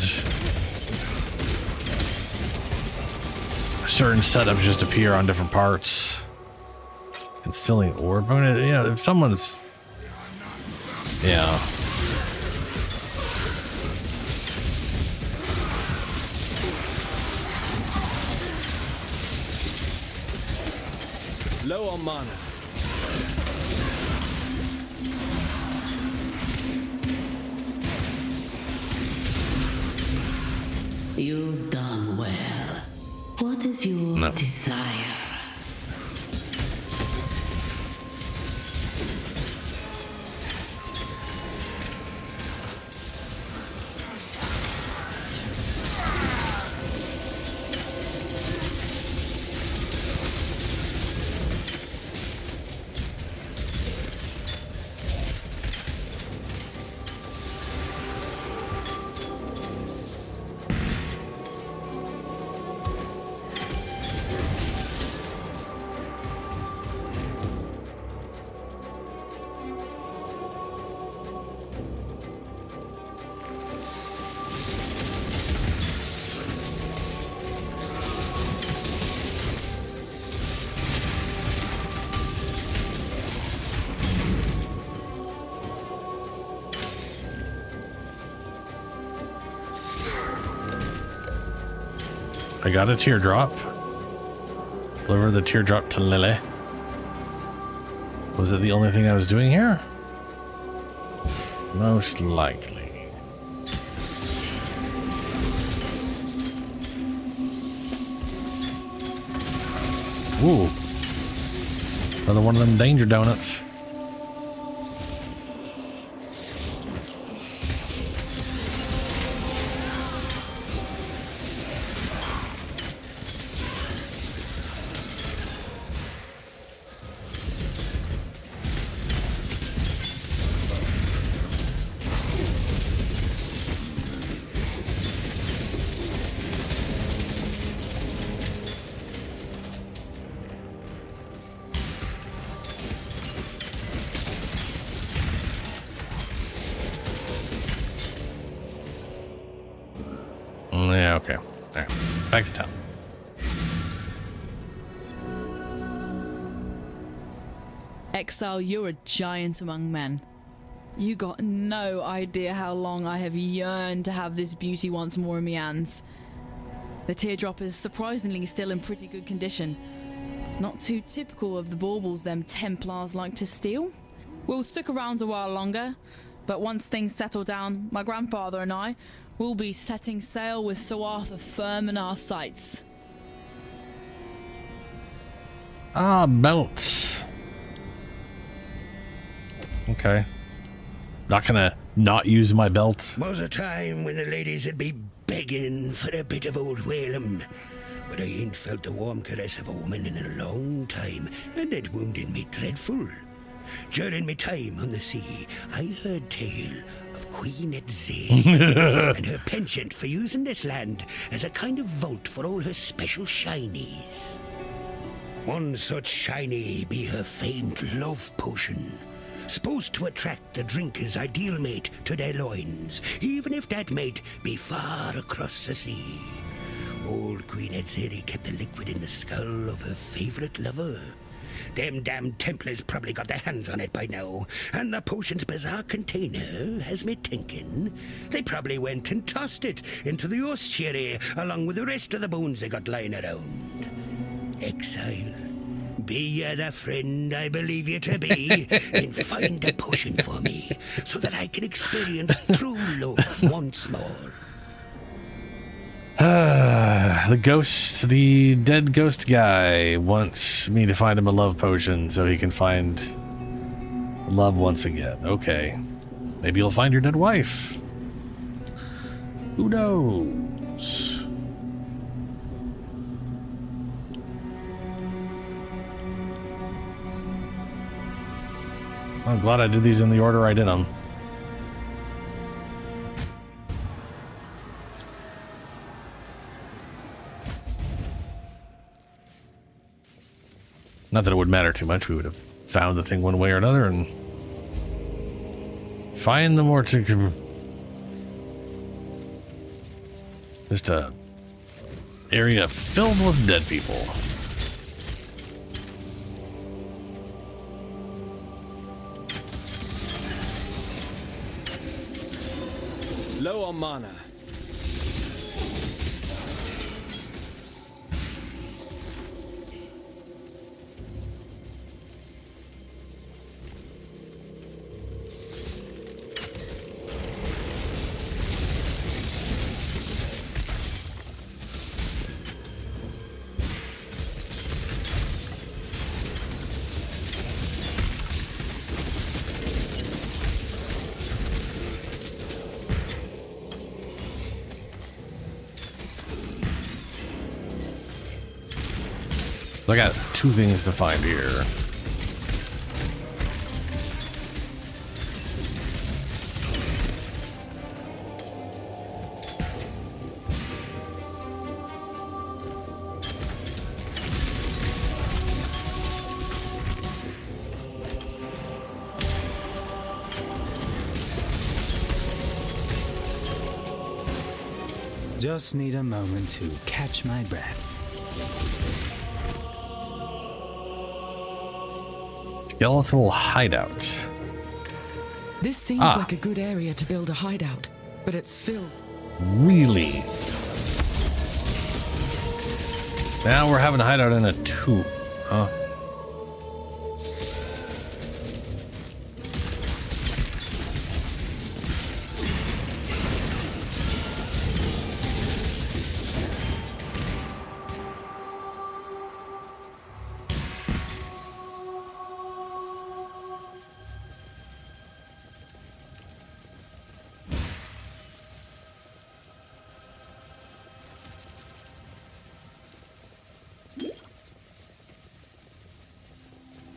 certain setups just appear on different parts. Instilling orb. I mean, you know, if someone's... Yeah. Low on mana. You've done well. What is your desire? I got a teardrop. Deliver the teardrop to Lily. Was it the only thing I was doing here? Most likely. Ooh. Another one of them danger donuts. Yeah, okay. All right. Back to town. Exile, you're a giant among men. You got no idea how long I have yearned to have this beauty once more in my hands. The teardrop is surprisingly still in pretty good condition. Not too typical of the baubles them Templars like to steal. We'll stick around a while longer, but once things settle down, my grandfather and I will be setting sail with Sir Arthur firm in our sights. Ah, belts. Okay. Not gonna not use my belt. Was a time when the ladies would be begging for a bit of old Whalem. But I ain't felt the warm caress of a woman in a long time, and it wounded me dreadful. During me time on the sea, I heard tale of Queen Edzane and her penchant for using this land as a kind of vault for all her special shinies. One such shiny be her famed love potion, supposed to attract the drinker's ideal mate to their loins, even if that mate be far across the sea. Old Queen Edzane kept the liquid in the skull of her favorite lover. Them damn Templars probably got their hands on it by now, and the potion's bizarre container has me thinking they probably went and tossed it into the ossuary along with the rest of the bones they got lying around. Exile, be ye the friend I believe you to be, and find a potion for me so that I can experience true love once more. The dead ghost guy wants me to find him a love potion so he can find love once again. Okay. Maybe you'll find your dead wife. Who knows? I'm glad I did these in the order I did them. Not that it would matter too much. We would have found the thing one way or another and find the more to just a area filled with dead people. Low on mana. I got two things to find here. Just need a moment to catch my breath. Skeletal hideout. This seems like a good area to build a hideout, but it's filled. Really? Now we're having a hideout in a tomb, huh?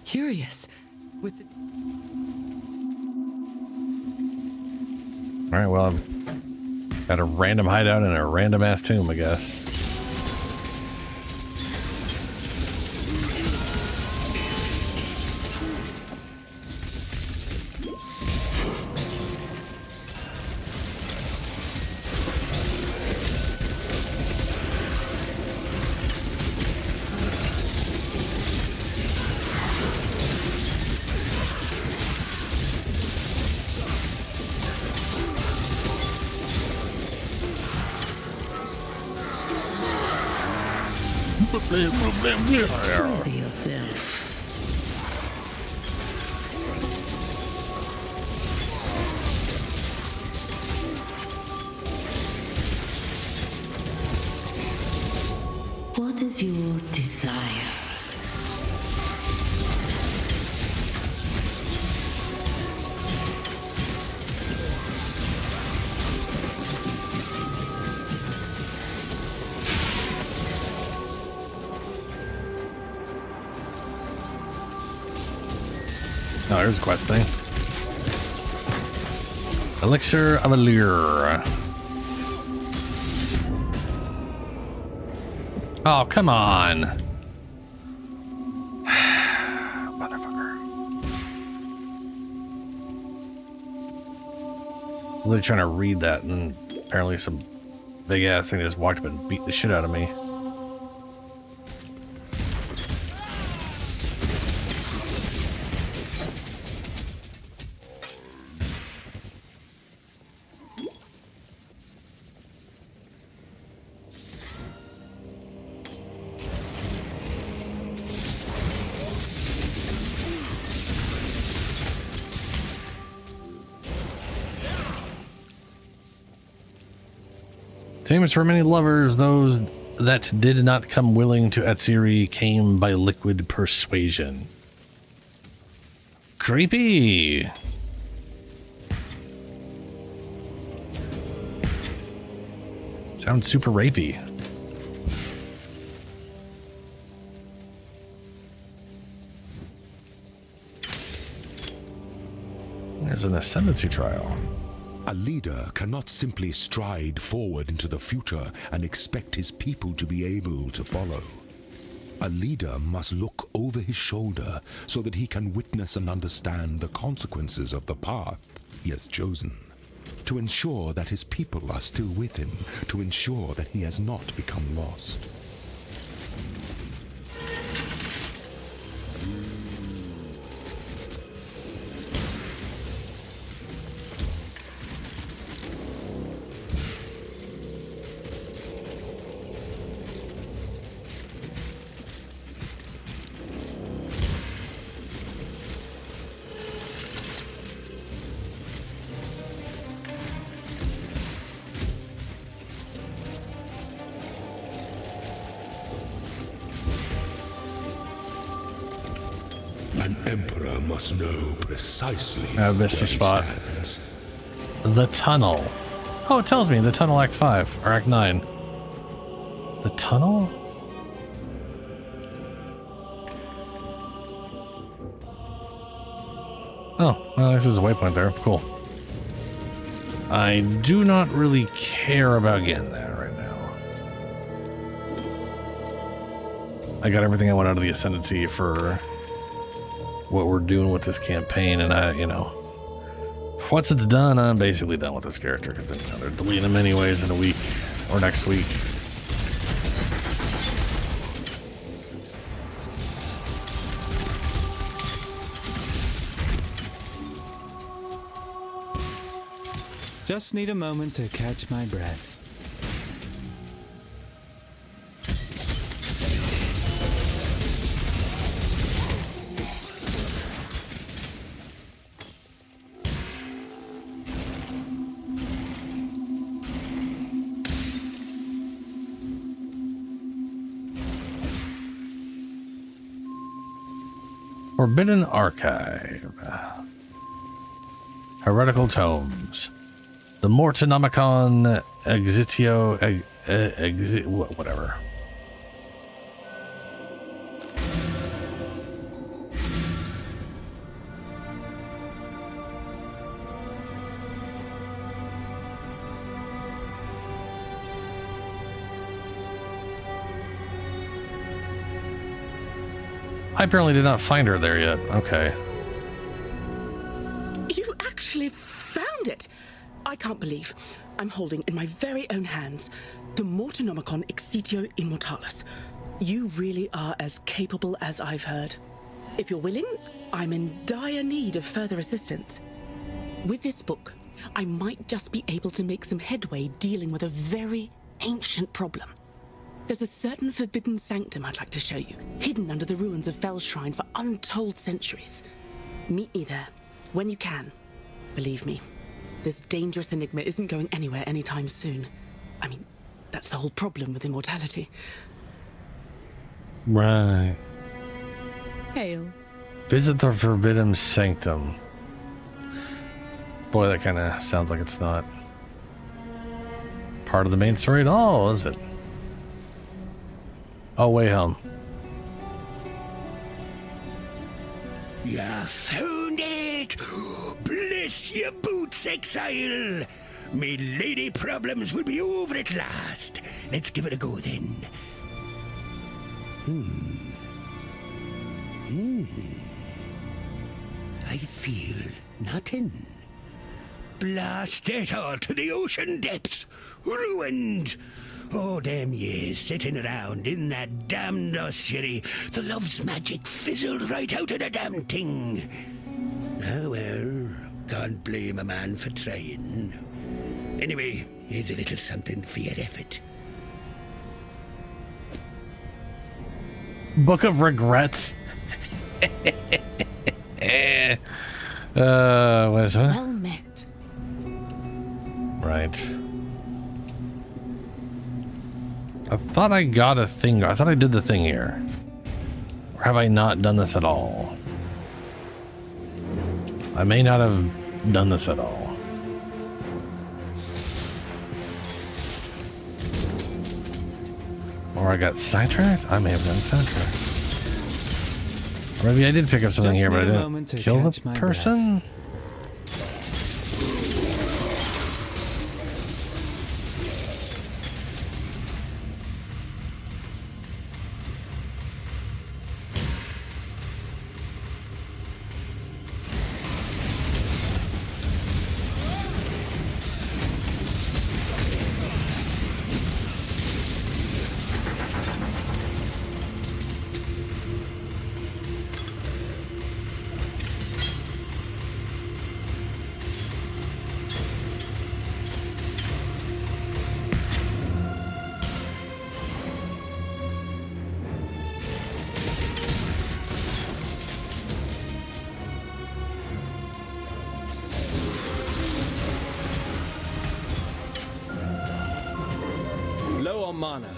Curious. With the... All right, well, I've got a random hideout in a random ass tomb, I guess. Prove yourself. What is your desire? Oh, there's a quest thing. Elixir of Allure. Oh, come on. Motherfucker. I was literally trying to read that, and apparently some big ass thing just walked up and beat the shit out of me. Same as for many lovers, those that did not come willing to Atsiri came by liquid persuasion. Creepy. Sounds super rapey. There's an ascendancy trial. A leader cannot simply stride forward into the future and expect his people to be able to follow. A leader must look over his shoulder so that he can witness and understand the consequences of the path he has chosen. To ensure that his people are still with him, to ensure that he has not become lost. An emperor must know precisely I missed the spot. stands. The tunnel. Oh, it tells me the tunnel Act 5 or Act 9. The tunnel? Oh, well, this is a waypoint there. Cool. I do not really care about getting that right now. I got everything I want out of the Ascendancy for what we're doing with this campaign, and once it's done, I'm basically done with this character, because they're deleting him anyways in a week or next week. Just need a moment to catch my breath. Forbidden Archive. Heretical Tomes. The Mortonomicon Exitio... whatever. I apparently did not find her there yet. Okay. You actually found it! I can't believe I'm holding in my very own hands the Mortonomicon Exitio Immortalis. You really are as capable as I've heard. If you're willing, I'm in dire need of further assistance. With this book, I might just be able to make some headway dealing with a very ancient problem. There's a certain forbidden sanctum I'd like to show you, hidden under the ruins of Fel's Shrine for untold centuries. Meet me there, when you can. Believe me, this dangerous enigma isn't going anywhere anytime soon. I mean, that's the whole problem with immortality. Right. Hail. Visit the Forbidden Sanctum. Boy, that kind of sounds like it's not part of the main story at all, is it? Oh, wait, Ya found it! Bless your boots, exile! Me lady problems will be over at last. Let's give it a go then. I feel nothing. Blast it all to the ocean depths! Ruined! Oh, damn years sitting around in that damned ossuary. The love's magic fizzled right out of the damn thing. Ah, well, can't blame a man for trying. Anyway, here's a little something for your effort. Book of Regrets. What is that? Well met. Right. I thought I got a thing. I thought I did the thing here. Or have I not done this at all? I may not have done this at all. Or I got sidetracked? I may have done sidetracked. Or maybe I did pick up something here, but I didn't kill the person? Low on mana.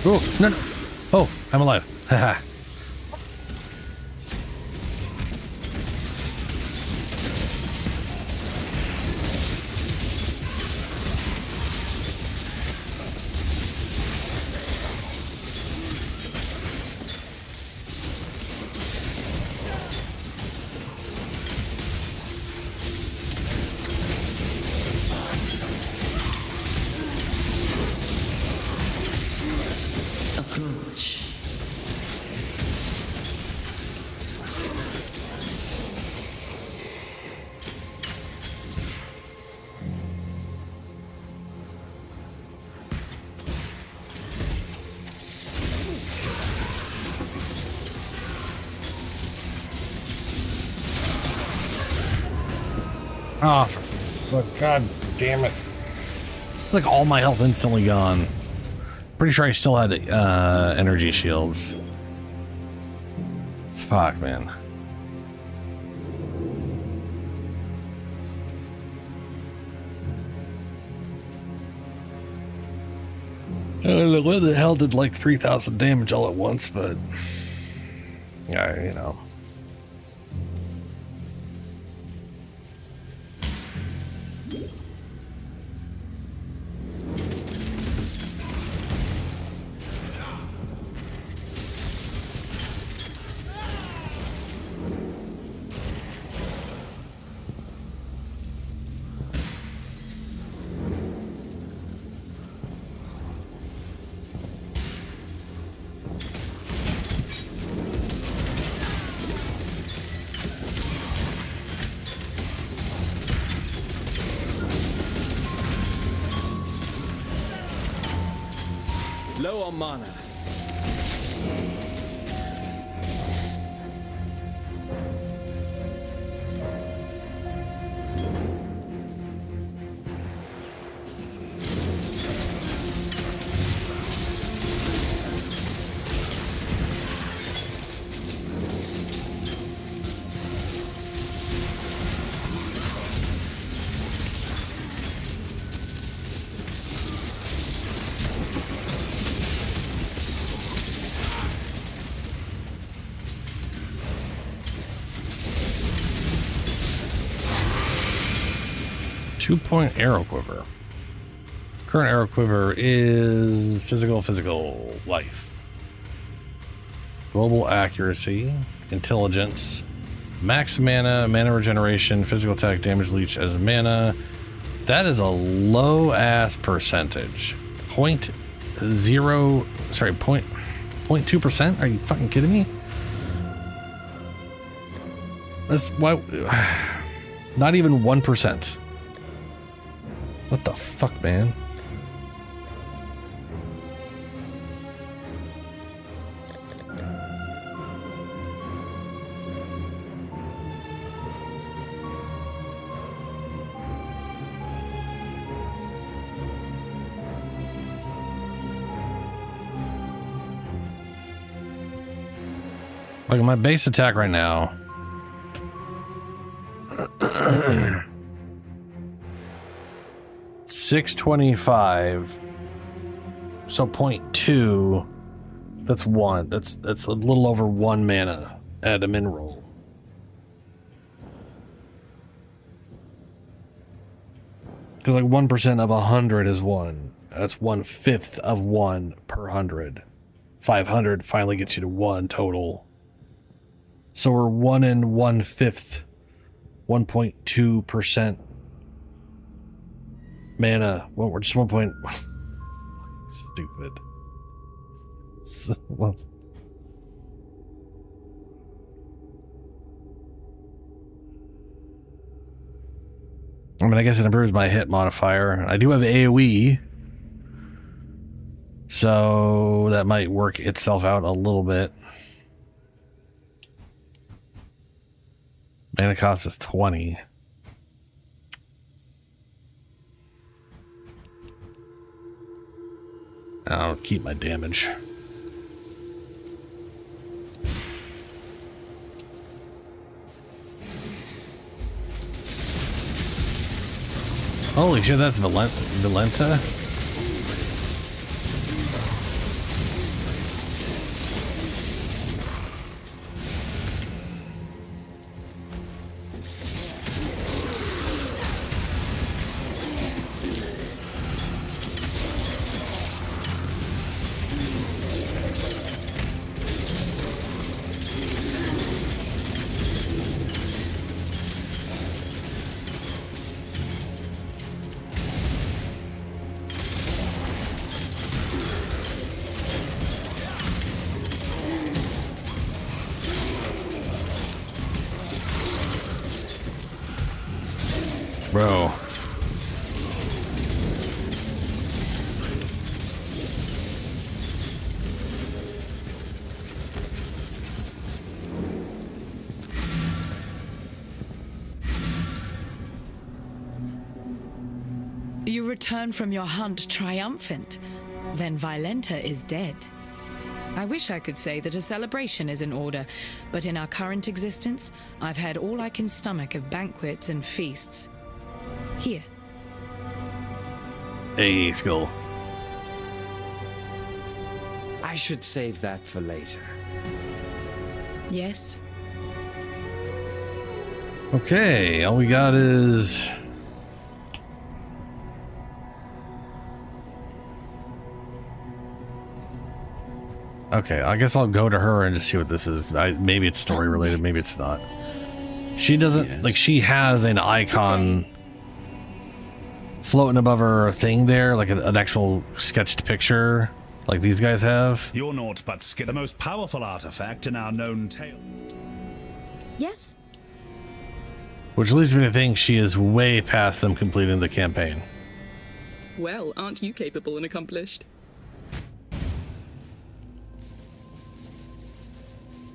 Oh, no, no. Oh, I'm alive. Haha. Approach. Oh, God damn it. It's like all my health instantly gone. Pretty sure I still had energy shields. Fuck, man. I don't know what the hell did like 3,000 damage all at once, but yeah, you know. Low on mana. Two-point arrow quiver. Current arrow quiver is physical, life. Global accuracy, intelligence, max mana, mana regeneration, physical attack, damage leech as mana. That is a low ass percentage. 0.2%? Are you fucking kidding me? That's why. Not even 1%. What the fuck, man? Like my base attack right now. 625. So 0.2. That's 1. That's a little over 1 mana at a min roll. Because like 1% of 100 is 1. That's 1/5 of 1 per 100. 500 finally gets you to 1 total. So we're 1 1/5, 1.2% mana. Well, we're just 1 point. Stupid. What? I mean, I guess it improves my hit modifier. I do have AoE, so that might work itself out a little bit. Mana cost is 20. I'll keep my damage. Holy shit, that's Valenta? Bro. You return from your hunt triumphant. Then Violenta is dead. I wish I could say that a celebration is in order, but in our current existence, I've had all I can stomach of banquets and feasts. Here. Hey, skull. I should save that for later. Yes? Okay, all we got is... Okay, I guess I'll go to her and just see what this is. Maybe it's story related, maybe it's not. She doesn't, like, she has an icon floating above her thing there, like an actual sketched picture, like these guys have. You're naught but the most powerful artifact in our known tale. Yes? Which leads me to think she is way past them completing the campaign. Well, aren't you capable and accomplished?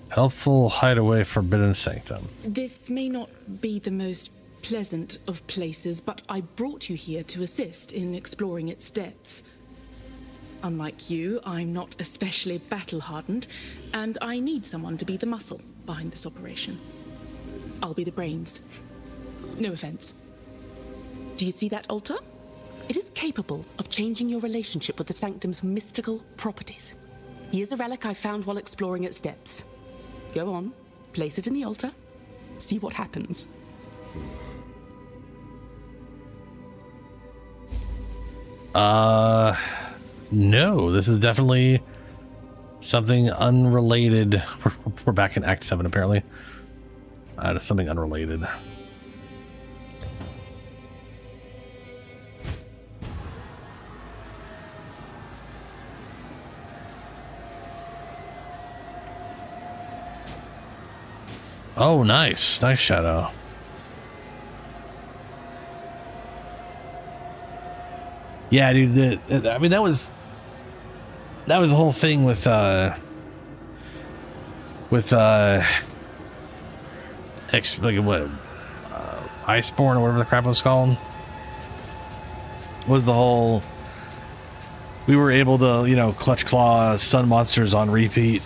Helpful hideaway, forbidden sanctum. This may not be the most pleasant of places, but I brought you here to assist in exploring its depths. Unlike you, I'm not especially battle-hardened, and I need someone to be the muscle behind this operation. I'll be the brains. No offense. Do you see that altar? It is capable of changing your relationship with the sanctum's mystical properties. Here's a relic I found while exploring its depths. Go on, place it in the altar, see what happens. No, this is definitely something unrelated. We're back in Act 7, apparently. Something unrelated. Oh, nice. Nice shadow. Yeah, dude, I mean, that was the whole thing with like Iceborne or whatever the crap was called, was the whole, we were able to, you know, clutch claw stun monsters on repeat,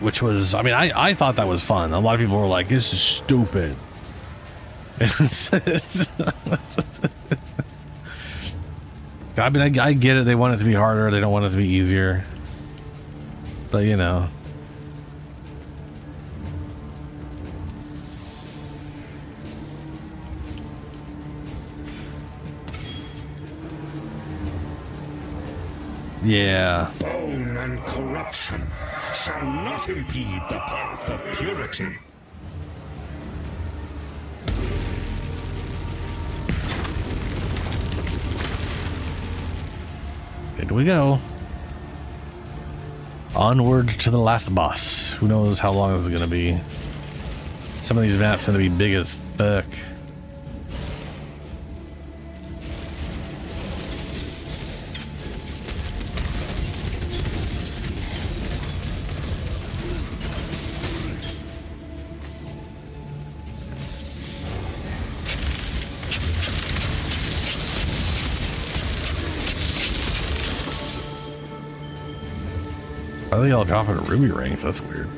which was, I mean, I thought that was fun. A lot of people were like, this is stupid. I mean, I get it. They want it to be harder. They don't want it to be easier. But, you know. Yeah. Bone and corruption shall not impede the path of purity. Here we go. Onward to the last boss. Who knows how long this is going to be. Some of these maps are going to be big as fuck. Why are they all dropping ruby rings? That's weird.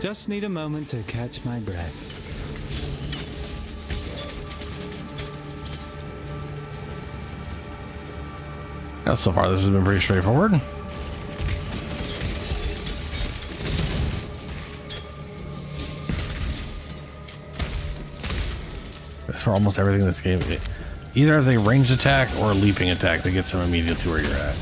Just need a moment to catch my breath. Now, so far, this has been pretty straightforward. That's for almost everything in this game. It either has a ranged attack or a leaping attack that gets them immediately to where you're at.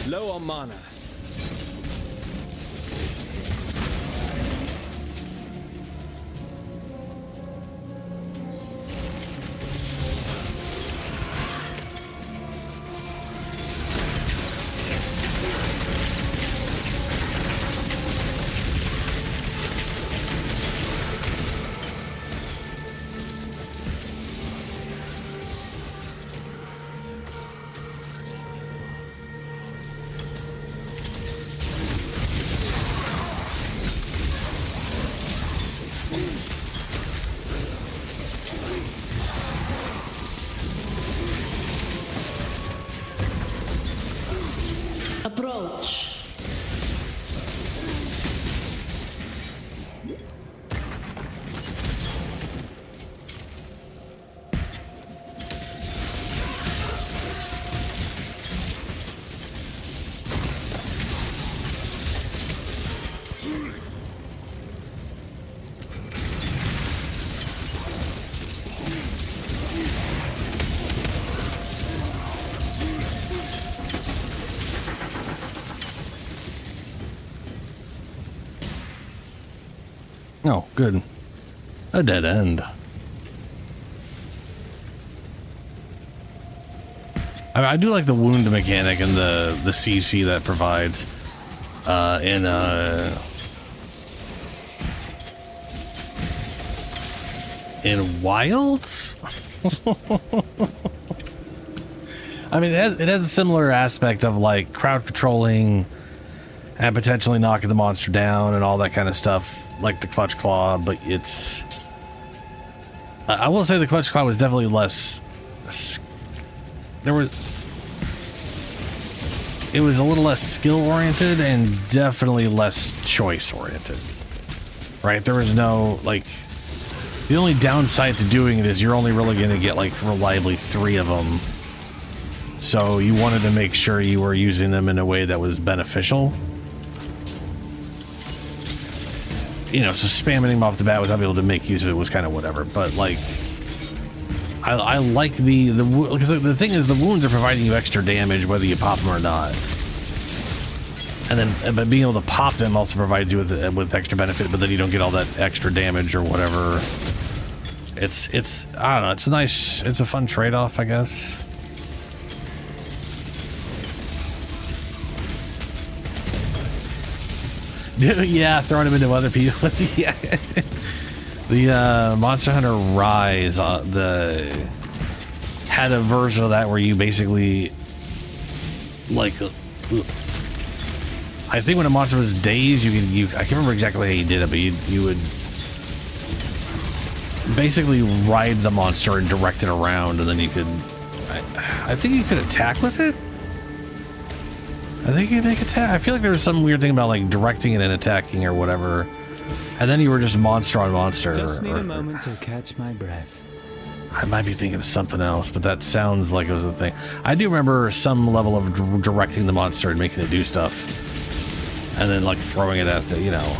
Low on mana. Approach. Oh, good. A dead end. I do like the wound mechanic and the CC that provides in Wilds. I mean, it has a similar aspect of like crowd controlling and potentially knocking the monster down and all that kind of stuff, like the Clutch Claw, but it's... I will say the Clutch Claw was definitely less... It was a little less skill-oriented and definitely less choice-oriented. Right? There was no, like... The only downside to doing it is you're only really going to get, like, reliably 3 of them. So you wanted to make sure you were using them in a way that was beneficial. You know, so spamming him off the bat without being able to make use of it was kind of whatever. But like, I like because the thing is the wounds are providing you extra damage whether you pop them or not. And then, but being able to pop them also provides you with extra benefit. But then you don't get all that extra damage or whatever. It's I don't know. It's a nice, it's a fun trade-off, I guess. Yeah, throwing him into other people. Yeah. The Monster Hunter Rise had a version of that where you basically like, I think when a monster was dazed, I can't remember exactly how you did it, but you would basically ride the monster and direct it around, and then you could, I think you could attack with it. I think you could make attack. I feel like there was some weird thing about like directing it and attacking or whatever, and then you were just monster on monster. Just need a moment to catch my breath. I might be thinking of something else, but that sounds like it was the thing. I do remember some level of directing the monster and making it do stuff, and then like throwing it at the, you know.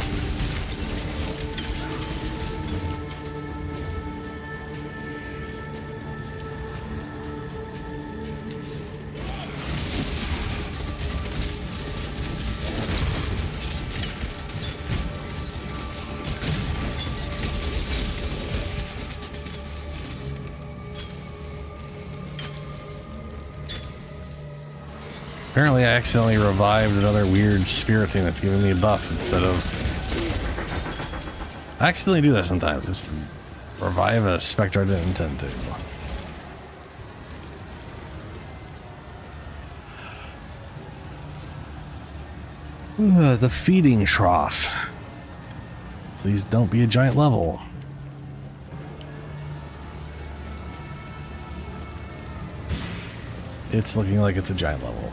Apparently I accidentally revived another weird spirit thing that's giving me a buff instead of... I accidentally do that sometimes. Just revive a specter I didn't intend to. The feeding trough. Please don't be a giant level. It's looking like it's a giant level.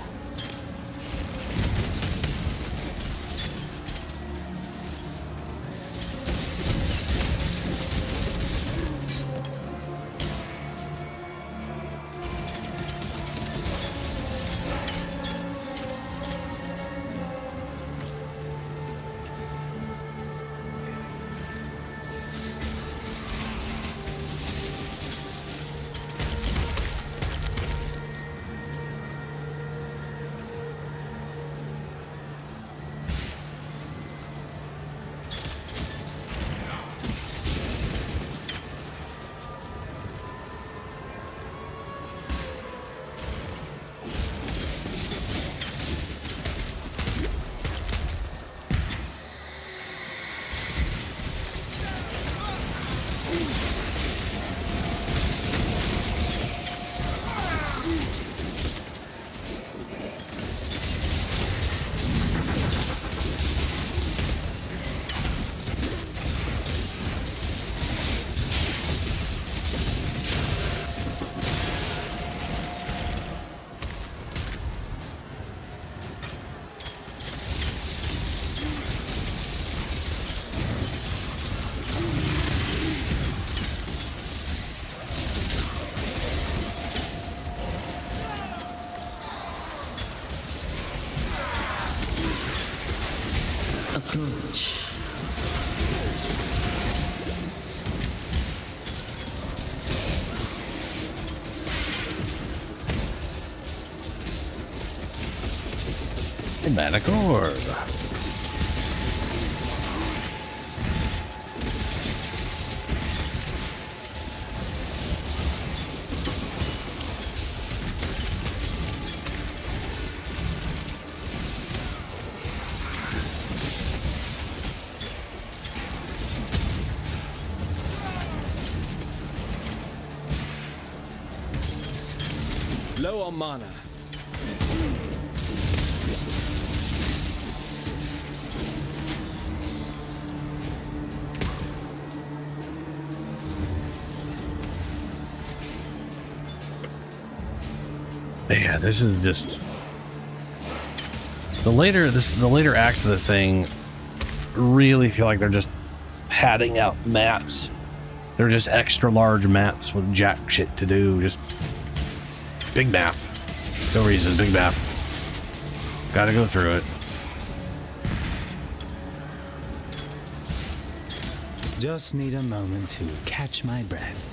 Approach. Manic orb. Low on mana. Yeah, this is just the later acts of this thing really feel like they're just padding out maps. They're just extra large maps with jack shit to do. Just big map. No reason, big map. Gotta go through it. Just need a moment to catch my breath.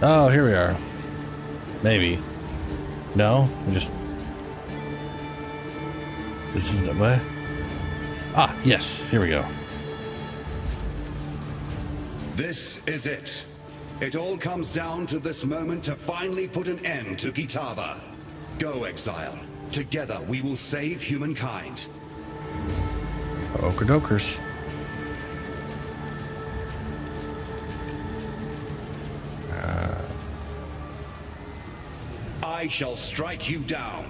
Oh, here we are. Maybe. No? We just... This is the way? Ah, yes. Here we go. This is it. It all comes down to this moment to finally put an end to Gitava. Go, Exile. Together we will save humankind. Okadokers. I shall strike you down.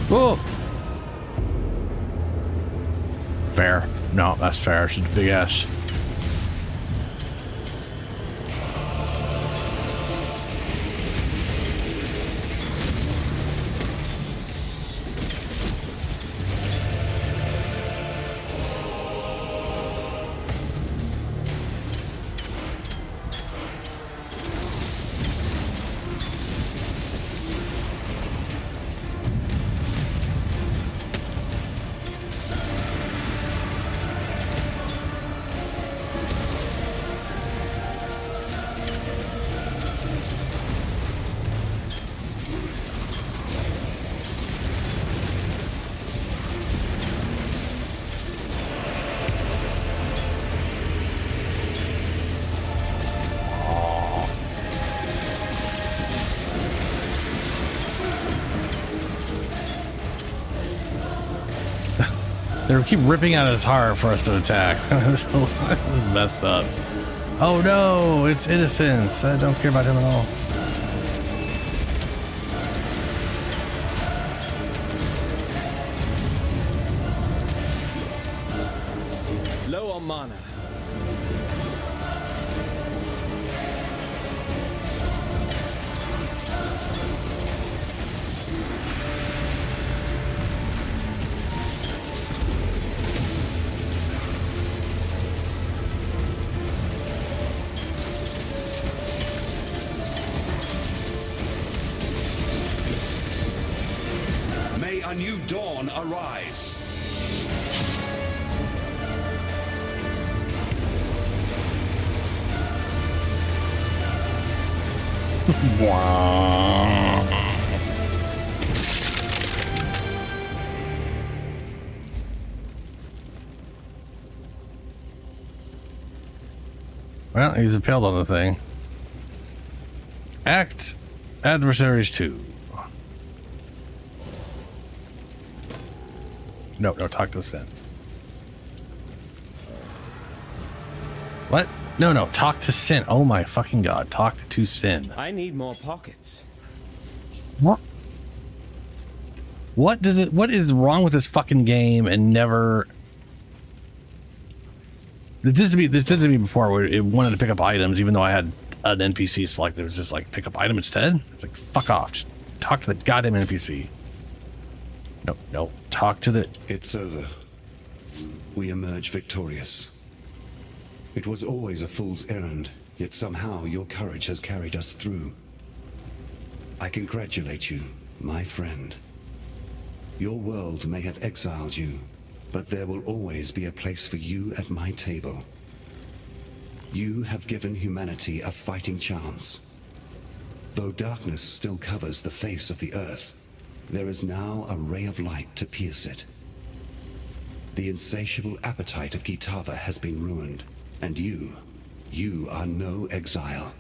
Whoa! Fair. No, that's fair. She's a big ass. They keep ripping out his heart for us to attack. This is messed up. Oh no, it's Innocence. I don't care about him at all. Low on mana. May a new dawn arise. Well, he's impaled on the thing. Act Adversaries 2. No, talk to Sin. What? No, talk to Sin. Oh my fucking god, talk to Sin. I need more pockets. What? What is wrong with this fucking game and never... This did to me before where it wanted to pick up items even though I had an NPC selected. It was just like, pick up item instead? It's like, fuck off. Just talk to the goddamn NPC. No, talk to the... It's over. We emerge victorious. It was always a fool's errand, yet somehow your courage has carried us through. I congratulate you, my friend. Your world may have exiled you, but there will always be a place for you at my table. You have given humanity a fighting chance. Though darkness still covers the face of the earth, there is now a ray of light to pierce it. The insatiable appetite of Gitava has been ruined, and you are no exile.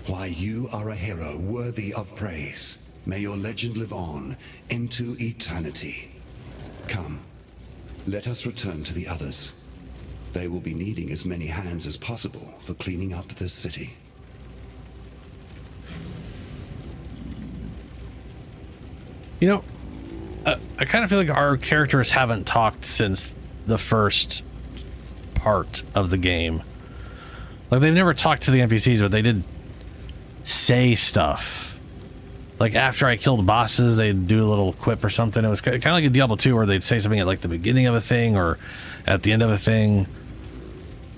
Why, you are a hero worthy of praise. May your legend live on into eternity. Come, let us return to the others. They will be needing as many hands as possible for cleaning up this city. You know, I kind of feel like our characters haven't talked since the first part of the game. Like, they've never talked to the NPCs, but they did say stuff. Like, after I killed bosses, they'd do a little quip or something. It was kind of like a Diablo 2 where they'd say something at, like, the beginning of a thing or at the end of a thing.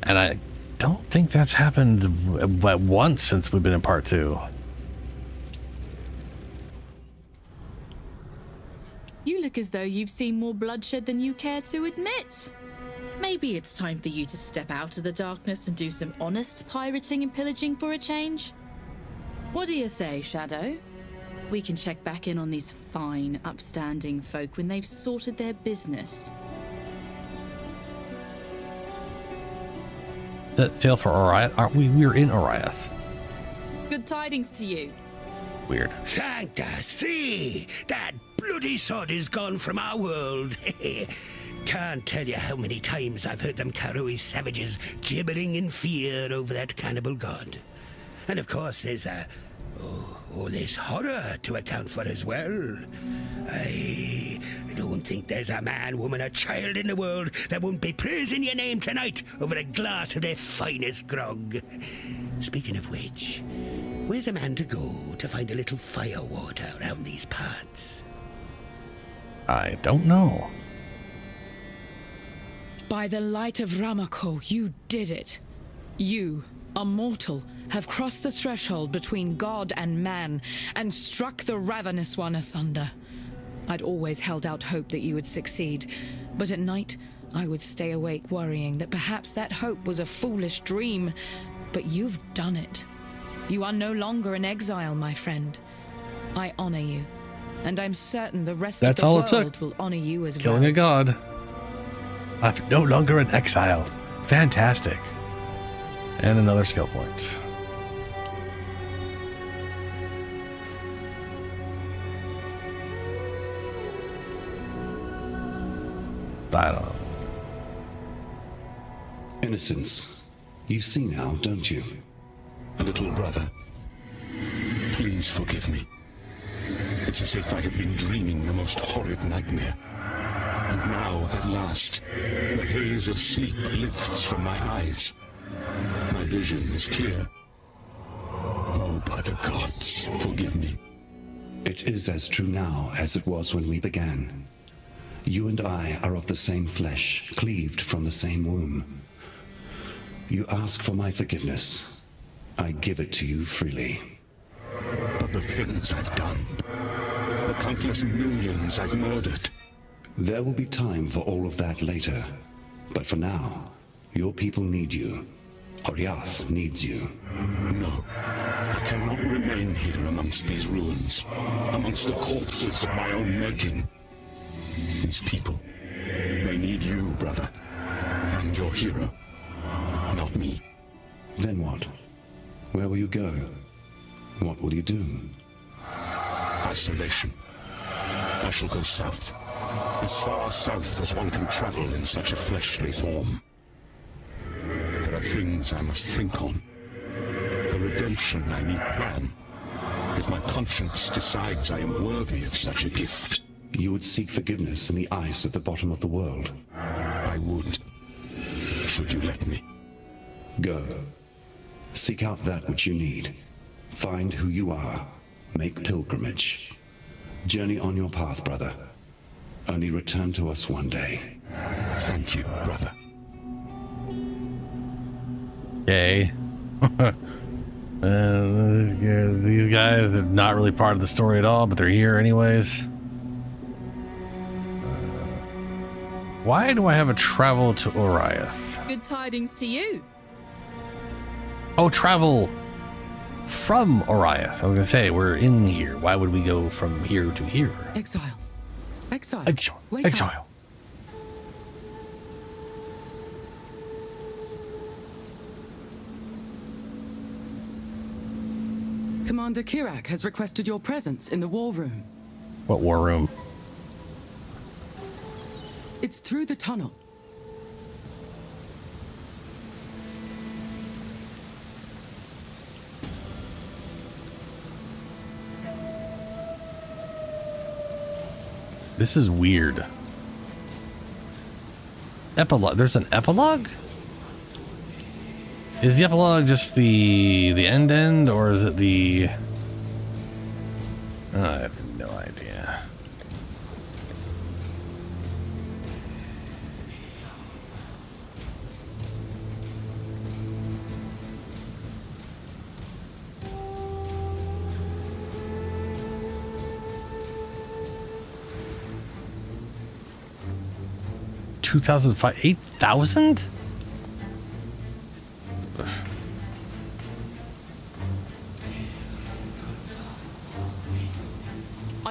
And I don't think that's happened but once since we've been in part 2. You look as though you've seen more bloodshed than you care to admit. Maybe it's time for you to step out of the darkness and do some honest pirating and pillaging for a change? What do you say, Shadow? We can check back in on these fine, upstanding folk when they've sorted their business. That sail for Oriath? Aren't we? We're in Oriath. Good tidings to you. Weird. Sancta, see! That bloody sod is gone from our world. Can't tell you how many times I've heard them Karui savages gibbering in fear over that cannibal god. And of course there's all this horror to account for as well. I don't think there's a man, woman, or child in the world that won't be praising your name tonight over a glass of their finest grog. Speaking of which, where's a man to go to find a little fire water around these parts? I don't know. By the light of Ramako, you did it. You, a mortal, have crossed the threshold between God and man and struck the ravenous one asunder. I'd always held out hope that you would succeed, but at night I would stay awake worrying that perhaps that hope was a foolish dream. But you've done it. You are no longer an exile, my friend. I honor you, and I'm certain the rest That's of the all world it took. will honor you as Killing well. a god. I'm no longer an exile. Fantastic. And another skill point. I don't know. Innocence. You see now, don't you? Little brother, please forgive me. It's as if I have been dreaming the most horrid nightmare. And now, at last, the haze of sleep lifts from my eyes. My vision is clear. Oh, by the gods, forgive me. It is as true now as it was when we began. You and I are of the same flesh, cleaved from the same womb. You ask for my forgiveness. I give it to you freely. But the things I've done, the countless millions I've murdered. There will be time for all of that later. But for now, your people need you. Oriath needs you. No, I cannot remain here amongst these ruins, amongst the corpses of my own making. These people, they need you, brother, and your hero, not me. Then what? Where will you go? What will you do? Isolation. I shall go south, as far south as one can travel in such a fleshly form. There are things I must think on, the redemption I need plan, if my conscience decides I am worthy of such a gift. You would seek forgiveness in the ice at the bottom of the world. I would, should you let me. Go. Seek out that which you need. Find who you are. Make pilgrimage. Journey on your path, brother. Only return to us one day. Thank you, brother. Okay. These guys are not really part of the story at all, but they're here anyways. Why do I have a travel to Oriath? Good tidings to you. Oh, travel from Oriath. I was gonna say, we're in here. Why would we go from here to here? Exile. Exile. Exile. Wake up. Exile. Commander Kirak has requested your presence in the war room. What war room? It's through the tunnel. This is weird. Epilogue. There's an epilogue? Is the epilogue just the end, or is it the... I have no idea. $2,500, 8,000?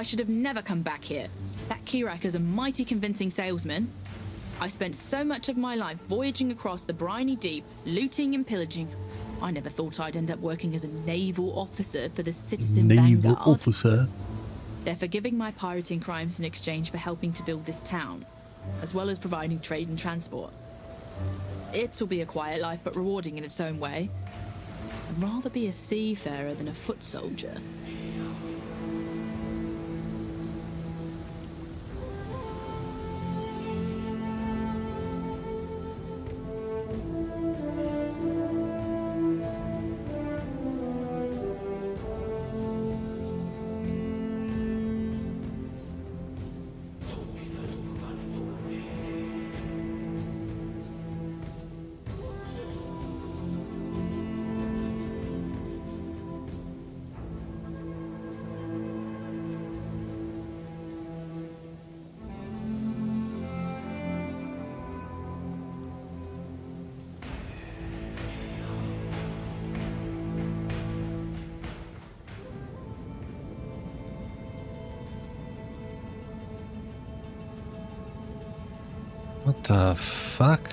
I should have never come back here. That Kirak is a mighty convincing salesman. I spent so much of my life voyaging across the briny deep, looting and pillaging. I never thought I'd end up working as a naval officer for the citizen Naval vanguard. officer. They're forgiving my pirating crimes in exchange for helping to build this town, as well as providing trade and transport. It'll be a quiet life, but rewarding in its own way. I'd rather be a seafarer than a foot soldier. What the fuck?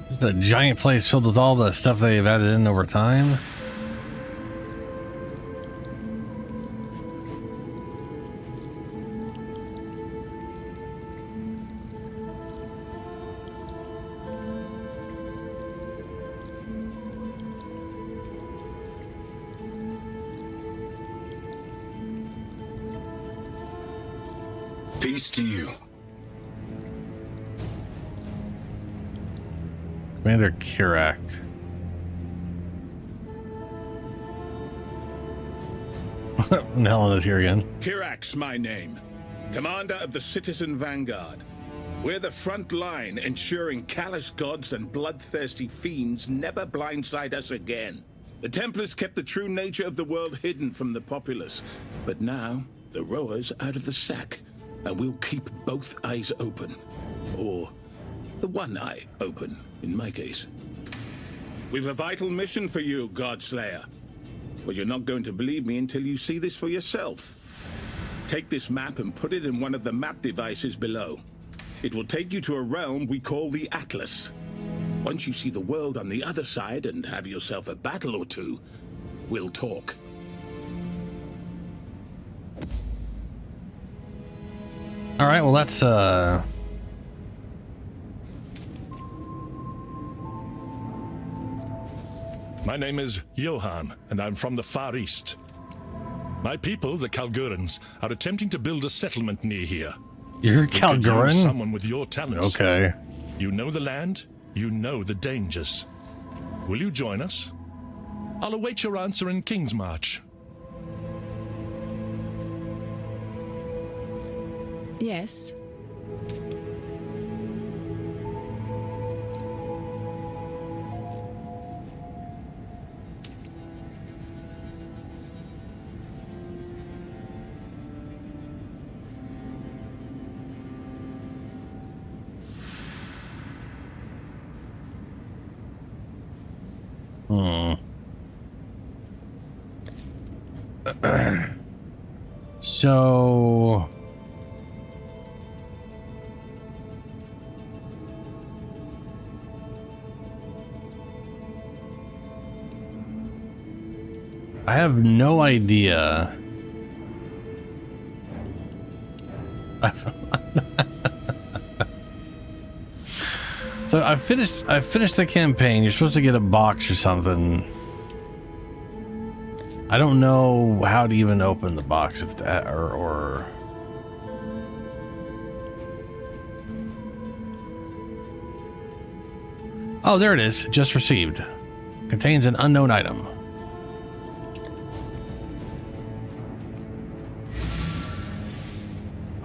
Just a giant place filled with all the stuff they've added in over time. Peace to you. Commander Kirak. Helen is here again. Kirak's my name. Commander of the Citizen Vanguard. We're the front line, ensuring callous gods and bloodthirsty fiends never blindside us again. The Templars kept the true nature of the world hidden from the populace, but now the rower's out of the sack, and we'll keep both eyes open. Or the one eye open, in my case. We've a vital mission for you, Godslayer. Well, you're not going to believe me until you see this for yourself. Take this map and put it in one of the map devices below. It will take you to a realm we call the Atlas. Once you see the world on the other side and have yourself a battle or two, we'll talk. All right, well, that's My name is Johan, and I'm from the Far East. My people, the Kalgurans, are attempting to build a settlement near here. You're We could use Kalguran? someone with your talents. Okay. You know the land, you know the dangers. Will you join us? I'll await your answer in Kingsmarch. Yes. So I have no idea. So I finished the campaign. You're supposed to get a box or something. I don't know how to even open the box if that or oh, there it is. Just received. Contains an unknown item.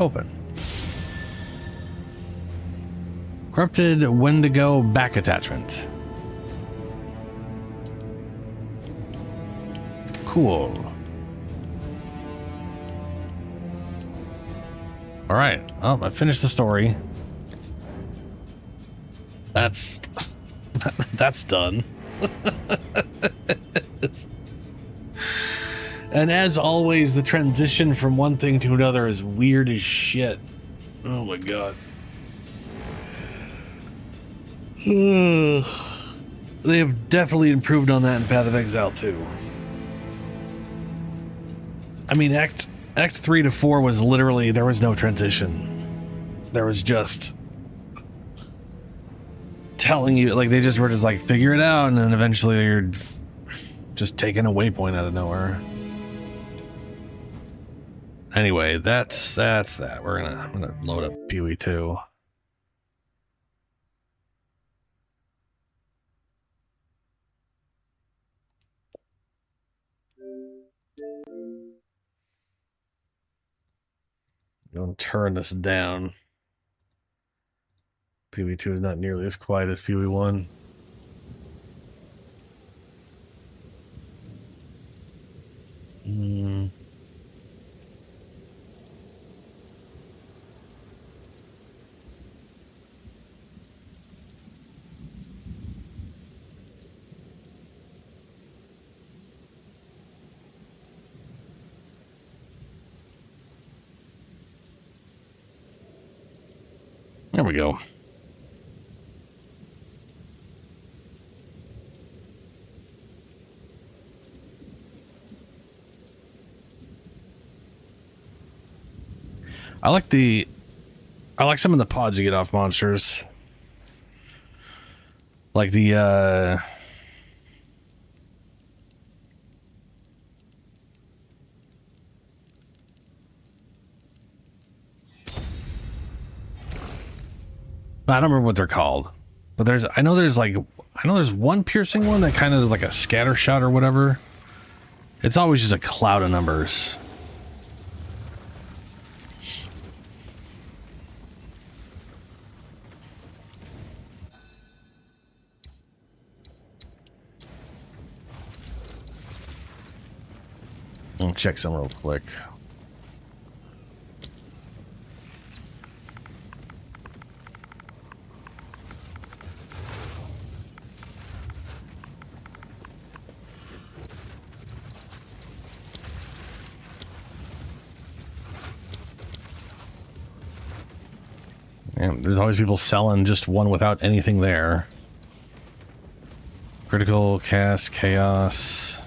Open. Corrupted Wendigo back attachment. Cool. All right. Oh, I finished the story. That's That's done. And as always, the transition from one thing to another is weird as shit. Oh my god. They have definitely improved on that in Path of Exile 2. I mean, Act 3 to 4 was literally, there was no transition. There was just telling you, like, they just were just like, figure it out, and then eventually you're just taking a waypoint out of nowhere. Anyway, that's that. I'm gonna load up PoE2. Gonna turn this down. PoE2 is not nearly as quiet as PoE1. There we go. I like some of the pods you get off monsters. Like the I don't remember what they're called, but I know there's one piercing one that kind of is like a scatter shot or whatever. It's always just a cloud of numbers. I'll check some real quick. And there's always people selling just one without anything there. Critical, cast, chaos.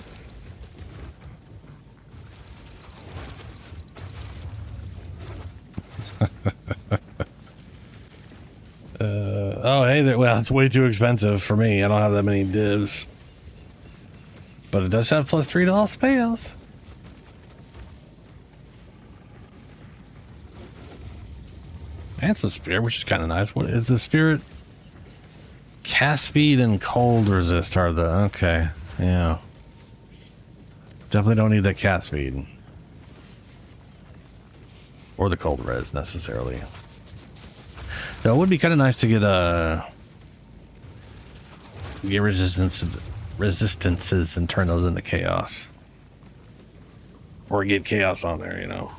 Oh, hey, well, it's way too expensive for me. I don't have that many divs. But it does have +3 to all spells. And some spirit, which is kind of nice. What is the spirit? Cast speed and cold resist are the... Okay, yeah. Definitely don't need that cast speed. Or the cold res, necessarily. Though it would be kind of nice to get resistances and turn those into chaos. Or get chaos on there, you know.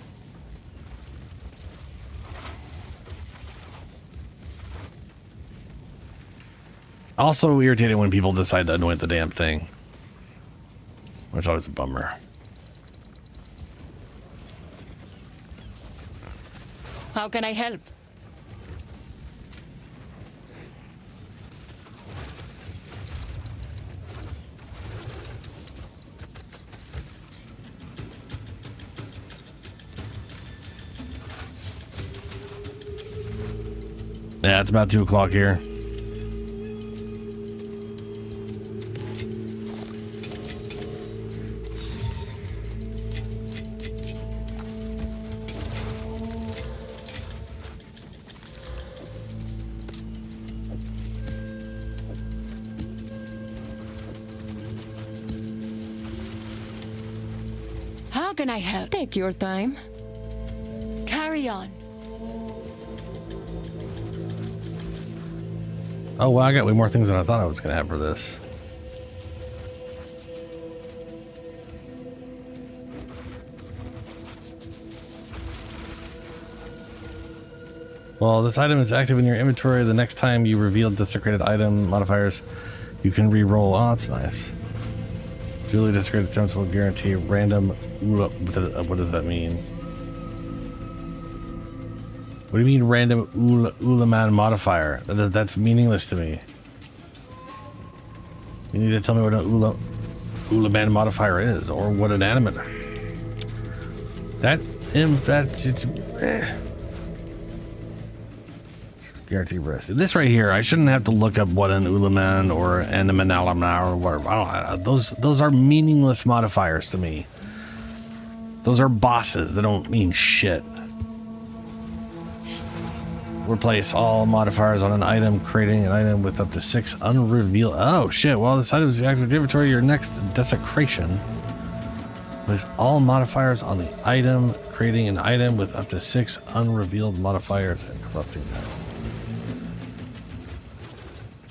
Also irritating when people decide to anoint the damn thing. Which is always a bummer. How can I help? Yeah, it's about 2 o'clock here. How can I help? Take your time. Carry on. Oh, well, I got way more things than I thought I was going to have for this. Well, this item is active in your inventory. The next time you reveal desecrated item modifiers, you can re-roll. Oh, that's nice. Duly desecrated attempts will guarantee random. What does that mean? What do you mean random Ulaman modifier? That's meaningless to me. You need to tell me what an Ulaman modifier is, or what an animate. Guarantee risk. This right here, I shouldn't have to look up what an Ulaman or an Animalama or whatever. Those are meaningless modifiers to me. Those are bosses. They don't mean shit. Replace all modifiers on an item, creating an item with up to 6 unrevealed. Oh shit! Well, this item is active in your inventory. Your next desecration. Place all modifiers on the item, creating an item with up to 6 unrevealed modifiers and corrupting them.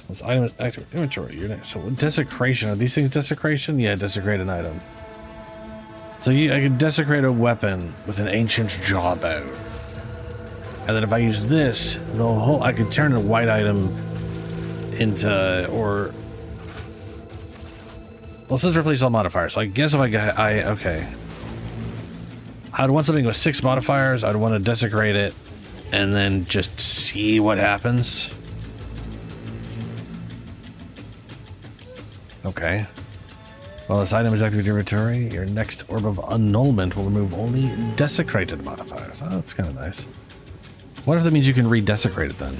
This item is active in inventory. Your next. So desecration. Are these things desecration? Yeah, desecrate an item. So I could desecrate a weapon with an ancient jawbone. And then if I use this, I could turn a white item into, or... Well, it says replace all modifiers. So I guess if okay. I'd want something with 6 modifiers. I'd want to desecrate it and then just see what happens. Okay. Well, this item is active in your inventory. Your next orb of annulment will remove only desecrated modifiers. Oh, that's kind of nice. What if that means you can re-desecrate it then?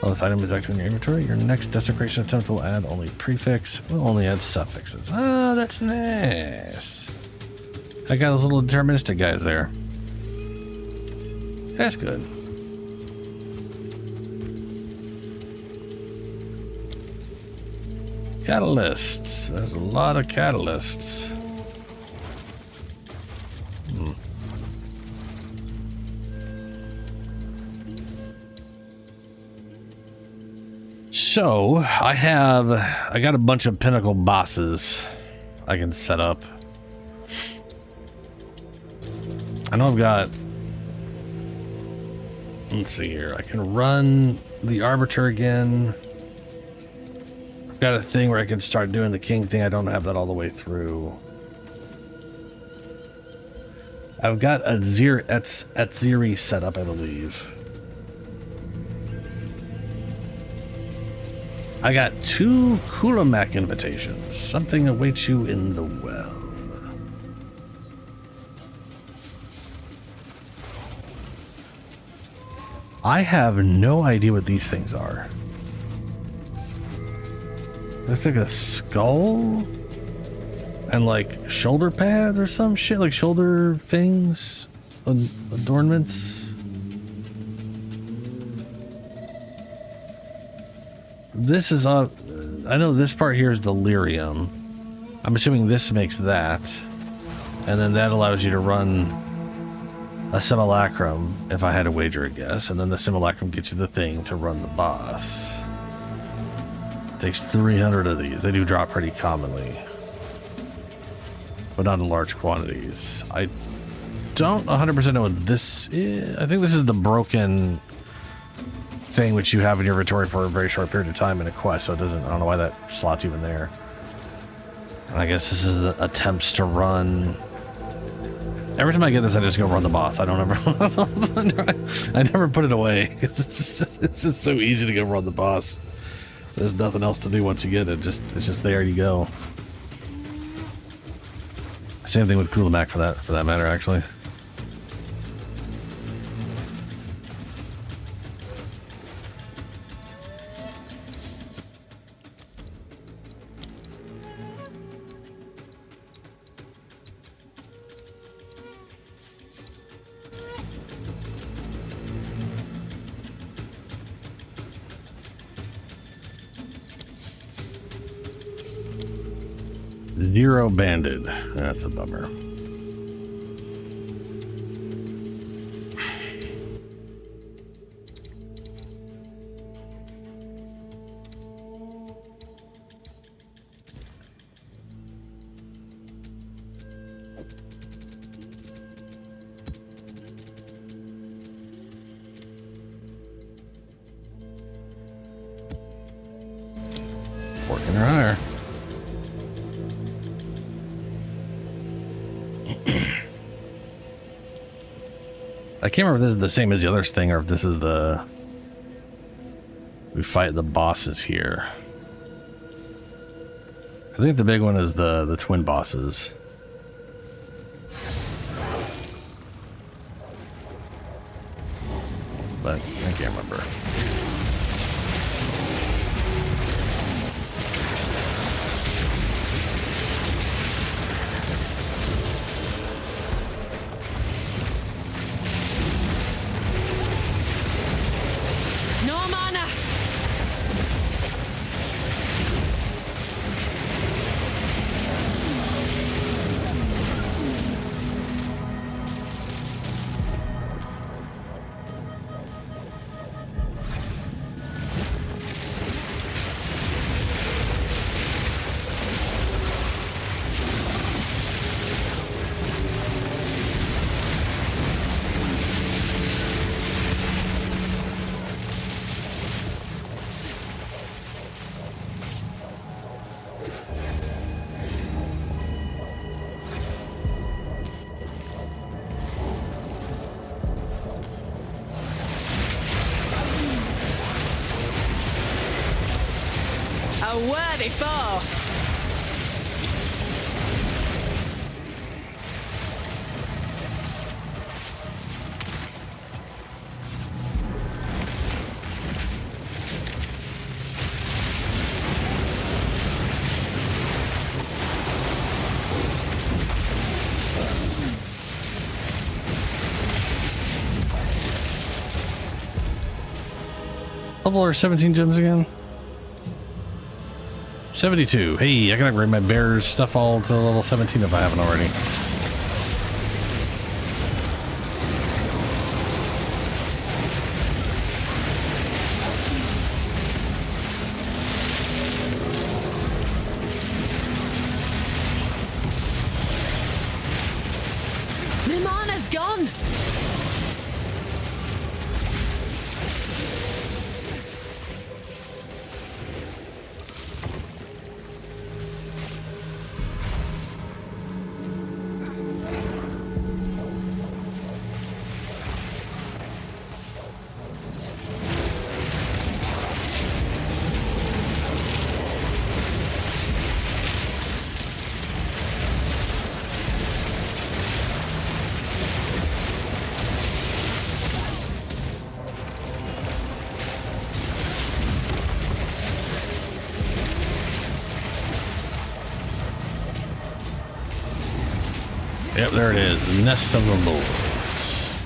Well, this item is active in your inventory. Your next desecration attempt will add only prefix. Will only add suffixes. Oh, that's nice. I got those little deterministic guys there. That's good. Catalysts. There's a lot of catalysts. So, I got a bunch of pinnacle bosses I can set up. I know I've got, let's see here, I can run the Arbiter again. I've got a thing where I can start doing the king thing. I don't have that all the way through. I've got a Atziri set up, I believe. I got 2 Kulamak invitations. Something awaits you in the well. I have no idea what these things are. Looks like a skull and like shoulder pads or some shit, like shoulder things, adornments. This is I know this part here is delirium. I'm assuming this makes that, and then that allows you to run a simulacrum if I had to wager a guess, and then the simulacrum gets you the thing to run the boss. Takes 300 of these. They do drop pretty commonly, but not in large quantities. I don't 100% know what this is. I think this is the broken thing which you have in your inventory for a very short period of time in a quest, so it doesn't, I don't know why that slot's even there. And I guess this is the attempts to run. Every time I get this, I just go run the boss. I don't ever I never put it away. It's just so easy to go run the boss. There's nothing else to do once you get it. It's just there you go. Same thing with Kulamak for that matter, actually. Zero banded. That's a bummer. I can't remember if this is the same as the other thing or if this is the... We fight the bosses here. I think the big one is the twin bosses. But I can't remember. No mana! A worthy foe! Level or 17 gems again? 72. Hey, I can upgrade my bear's stuff all to level 17 if I haven't already. My mana's gone! Yep, there it is. The Nest of the Lords.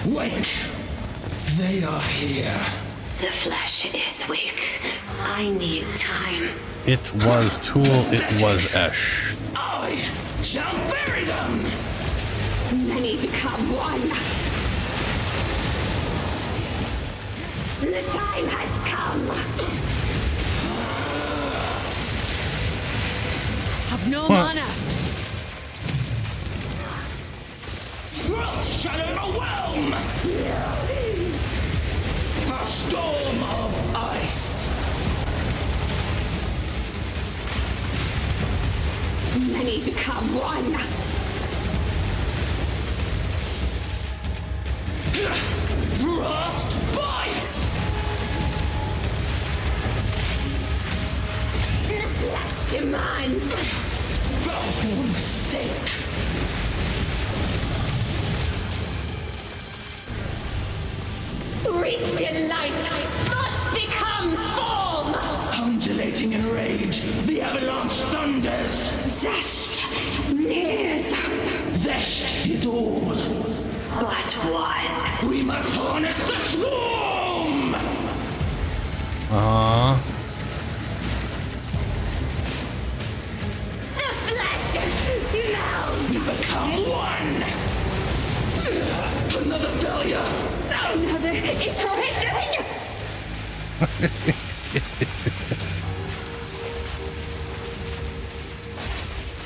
Wake! They are here. The flesh is weak. I need time. It was Tool, it was Esh. I shall bury them! Many become one. The time has come. Have no mana! Frost shall overwhelm! A storm of ice! Many become one. Frost bite! The flesh demands. Foul mistake! Wreathed in light, thought becomes form. Undulating in rage, the avalanche thunders. Zest nears. Zest is all. But one. We must harness the swarm! The flesh melts. We become one! Another failure! Another iteration!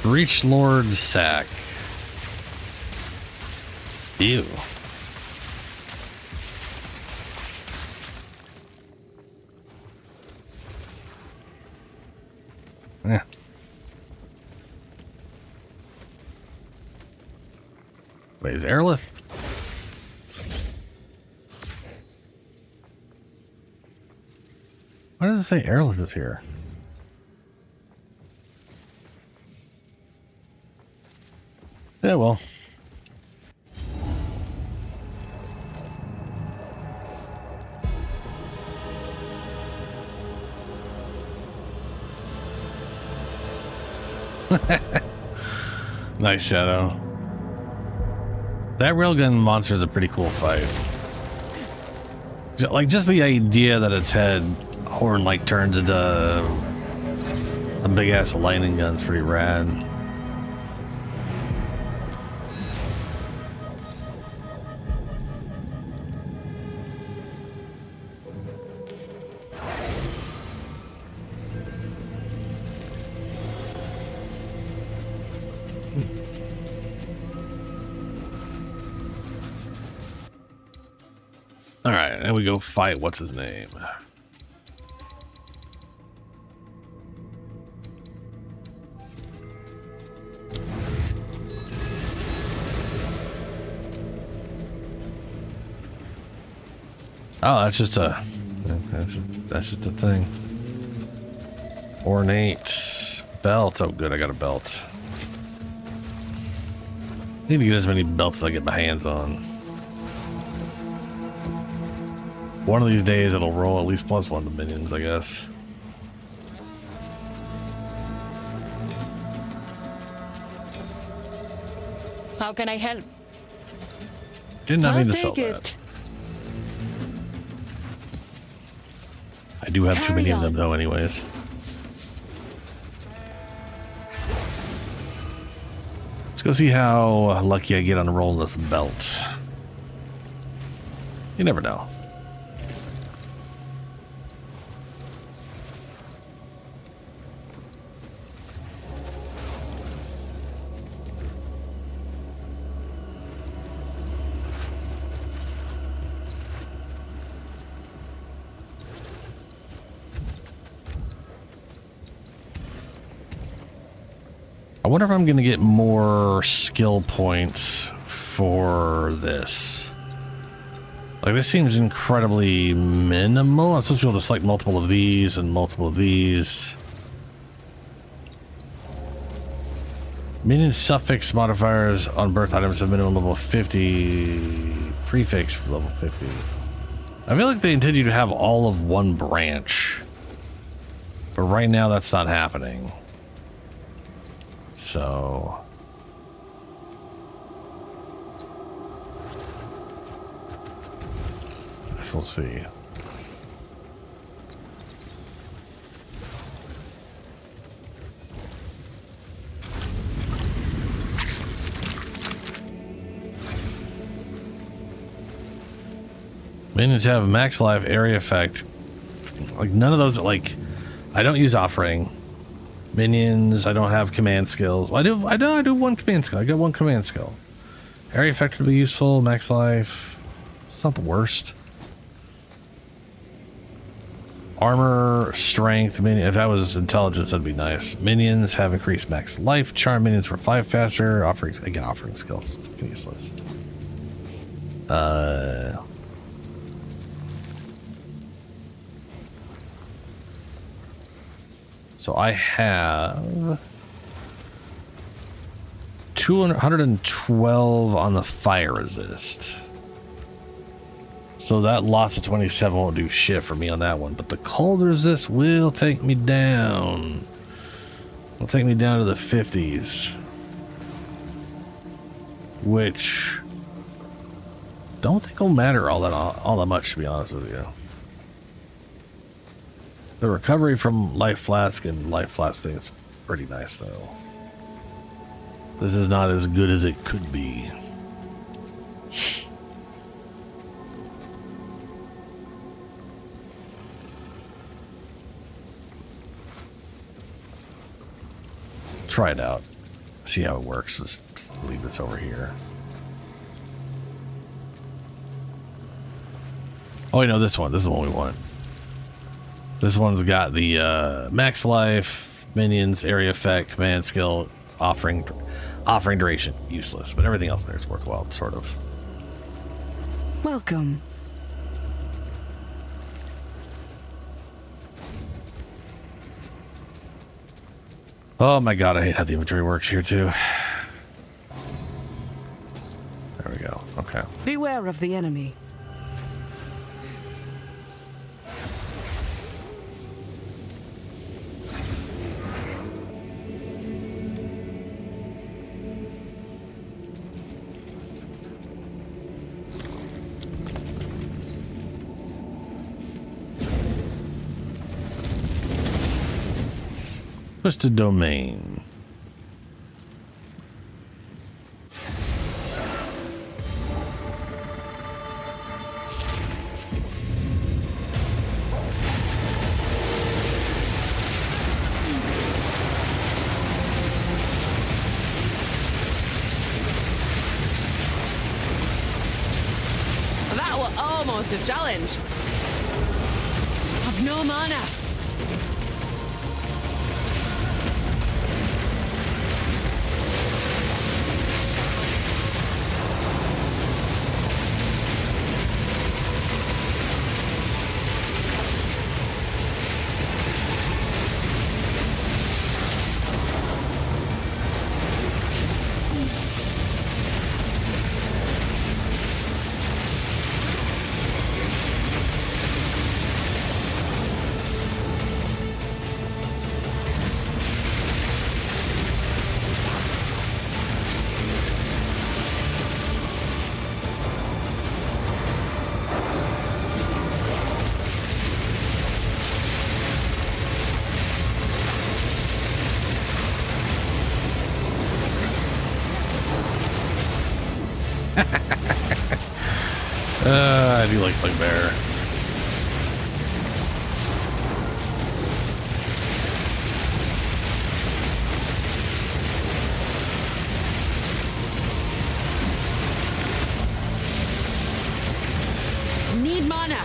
Reach Lord Sack. Ew. Wait, is Aerolith? Why does it say Aerolith is here? Yeah, well. Nice shadow. That railgun monster is a pretty cool fight. Like, just the idea that its head horn like turns into a big ass lightning gun's pretty rad. All right, and we go fight. What's his name? Oh, that's just a thing. Ornate belt. Oh, good. I got a belt. Need to get as many belts as I get my hands on. One of these days it'll roll at least +1 to minions, I guess. How can I help? Did not mean to I'll sell take that. I do have too many of them though anyways. Let's go see how lucky I get on rolling this belt. You never know. I wonder if I'm going to get more skill points for this. Like, this seems incredibly minimal. I'm supposed to be able to select multiple of these and multiple of these. Minion suffix modifiers on birth items have minimum level 50. Prefix level 50. I feel like they intend you to have all of one branch. But right now that's not happening. So we'll see. Minions have max life, area effect. Like, none of those are like, I don't use offering. Minions, I don't have command skills. Well, I do one command skill. I got one command skill. Area effect would be useful. Max life. It's not the worst. Armor, strength, minion. If that was intelligence, that'd be nice. Minions have increased max life. Charm minions for 5 faster. Offerings, again, offering skills. It's fucking useless. So I have 212 on the fire resist. So that loss of 27 won't do shit for me on that one. But the cold resist will take me down. It'll take me down to the 50s. Which don't think will matter all that much, to be honest with you. The recovery from life flask and life flask thing is pretty nice, though. This is not as good as it could be. Try it out. See how it works. Just leave this over here. Oh, wait, no, this one. This is the one we want. This one's got the max life, minions, area effect, command skill, offering. Offering duration, useless, but everything else there is worthwhile, sort of. Welcome. Oh my god, I hate how the inventory works here too. There we go. Okay. Beware of the enemy. Twisted domain. That was almost a challenge. I've no mana. I do like Bugbear. Need mana.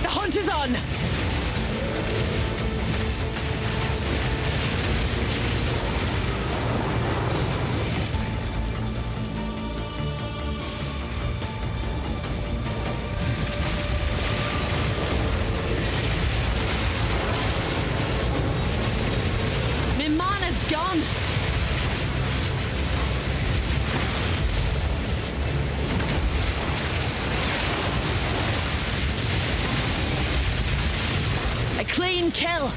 The hunt is on. My mana's gone. A clean kill.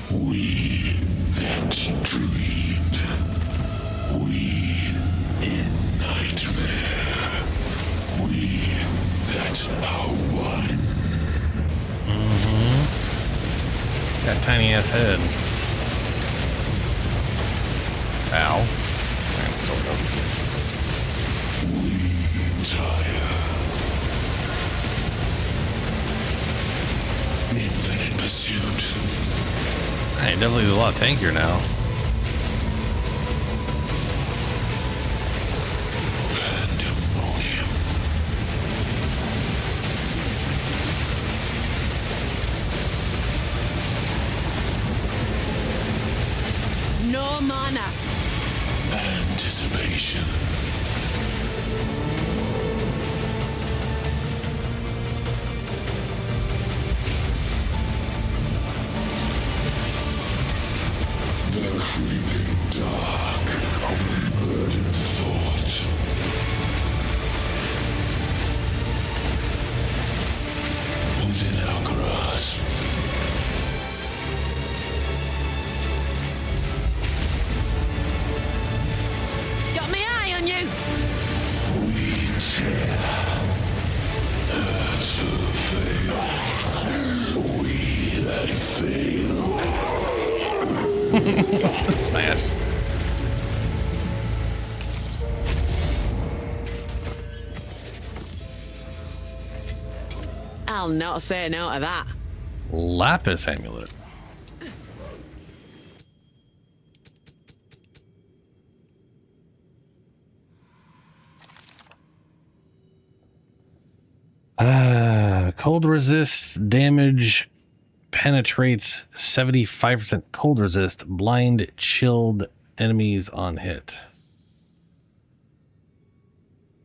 We that dreamed, we in nightmare, we that are one. That tiny ass head. Ow. Sort of. We tire. Infinite pursuit. Hey, definitely is a lot tankier now. Pandemonium. No mana. Anticipation. The creeping dark fail. Smash. I'll not say no to that. Lapis amulet. Cold resist damage, penetrates 75% cold resist, blind chilled enemies on hit.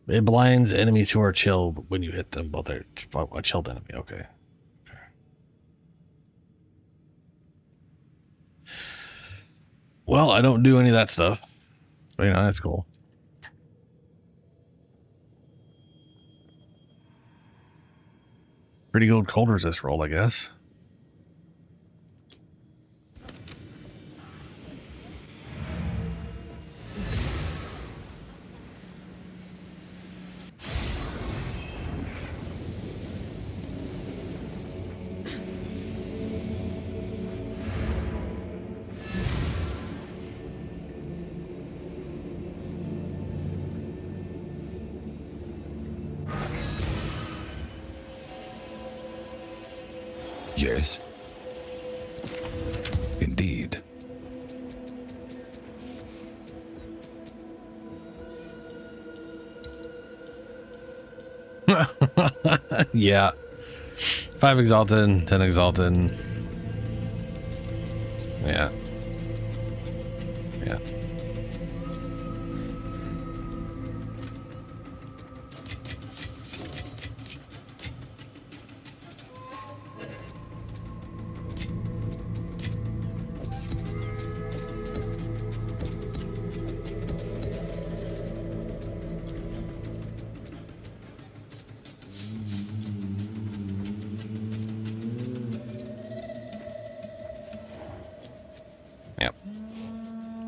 It blinds enemies who are chilled when you hit them. Well, they're a chilled enemy. Okay. Well, I don't do any of that stuff. But, you know, that's cool. Pretty good cold resist roll, I guess. Yes. Indeed. Yeah. 5 exalted, 10 exalted. Yeah. Yeah.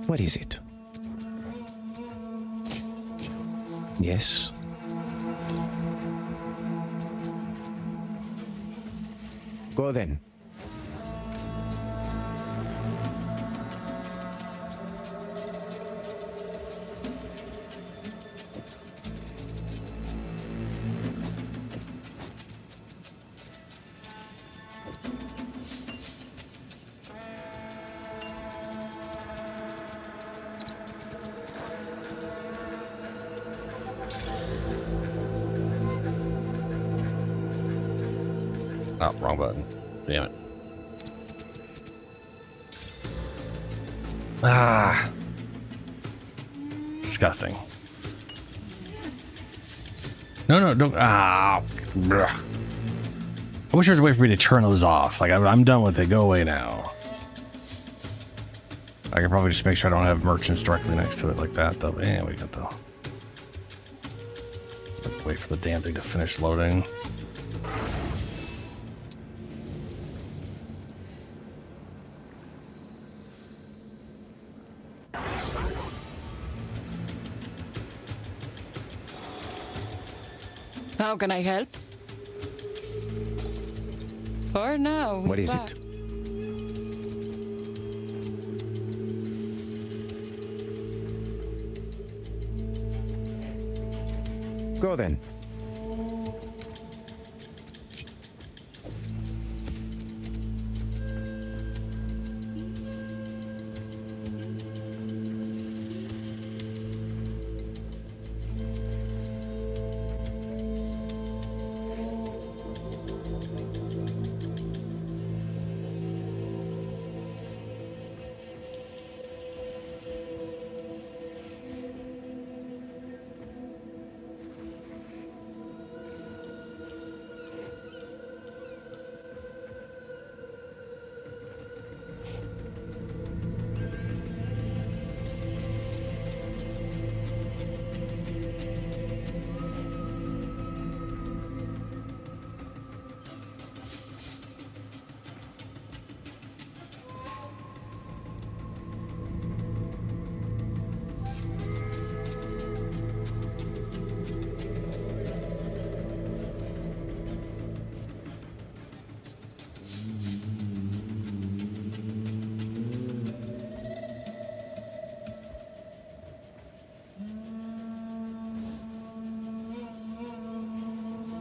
What is it? Yes. Go then. Oh, wrong button. Damn it. Ah. Disgusting. No, don't. Ah. Bruh. I wish there was a way for me to turn those off. Like, I'm done with it. Go away now. I can probably just make sure I don't have merchants directly next to it like that, though. Yeah, we got the. Wait for the damn thing to finish loading. How can I help? For now. What is it? Go then.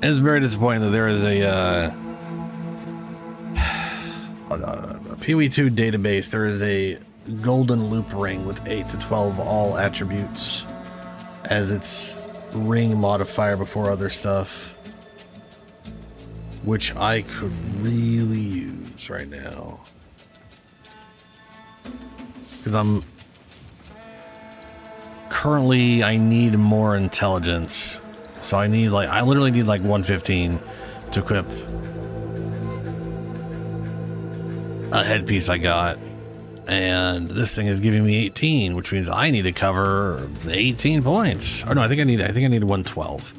It's very disappointing that there is a PoE2 database. There is a golden loop ring with 8 to 12 all attributes as its ring modifier before other stuff, which I could really use right now. Because I need more intelligence. So I literally need like 115 to equip a headpiece I got. And this thing is giving me 18, which means I need to cover 18 points. Or no, I think I need 112.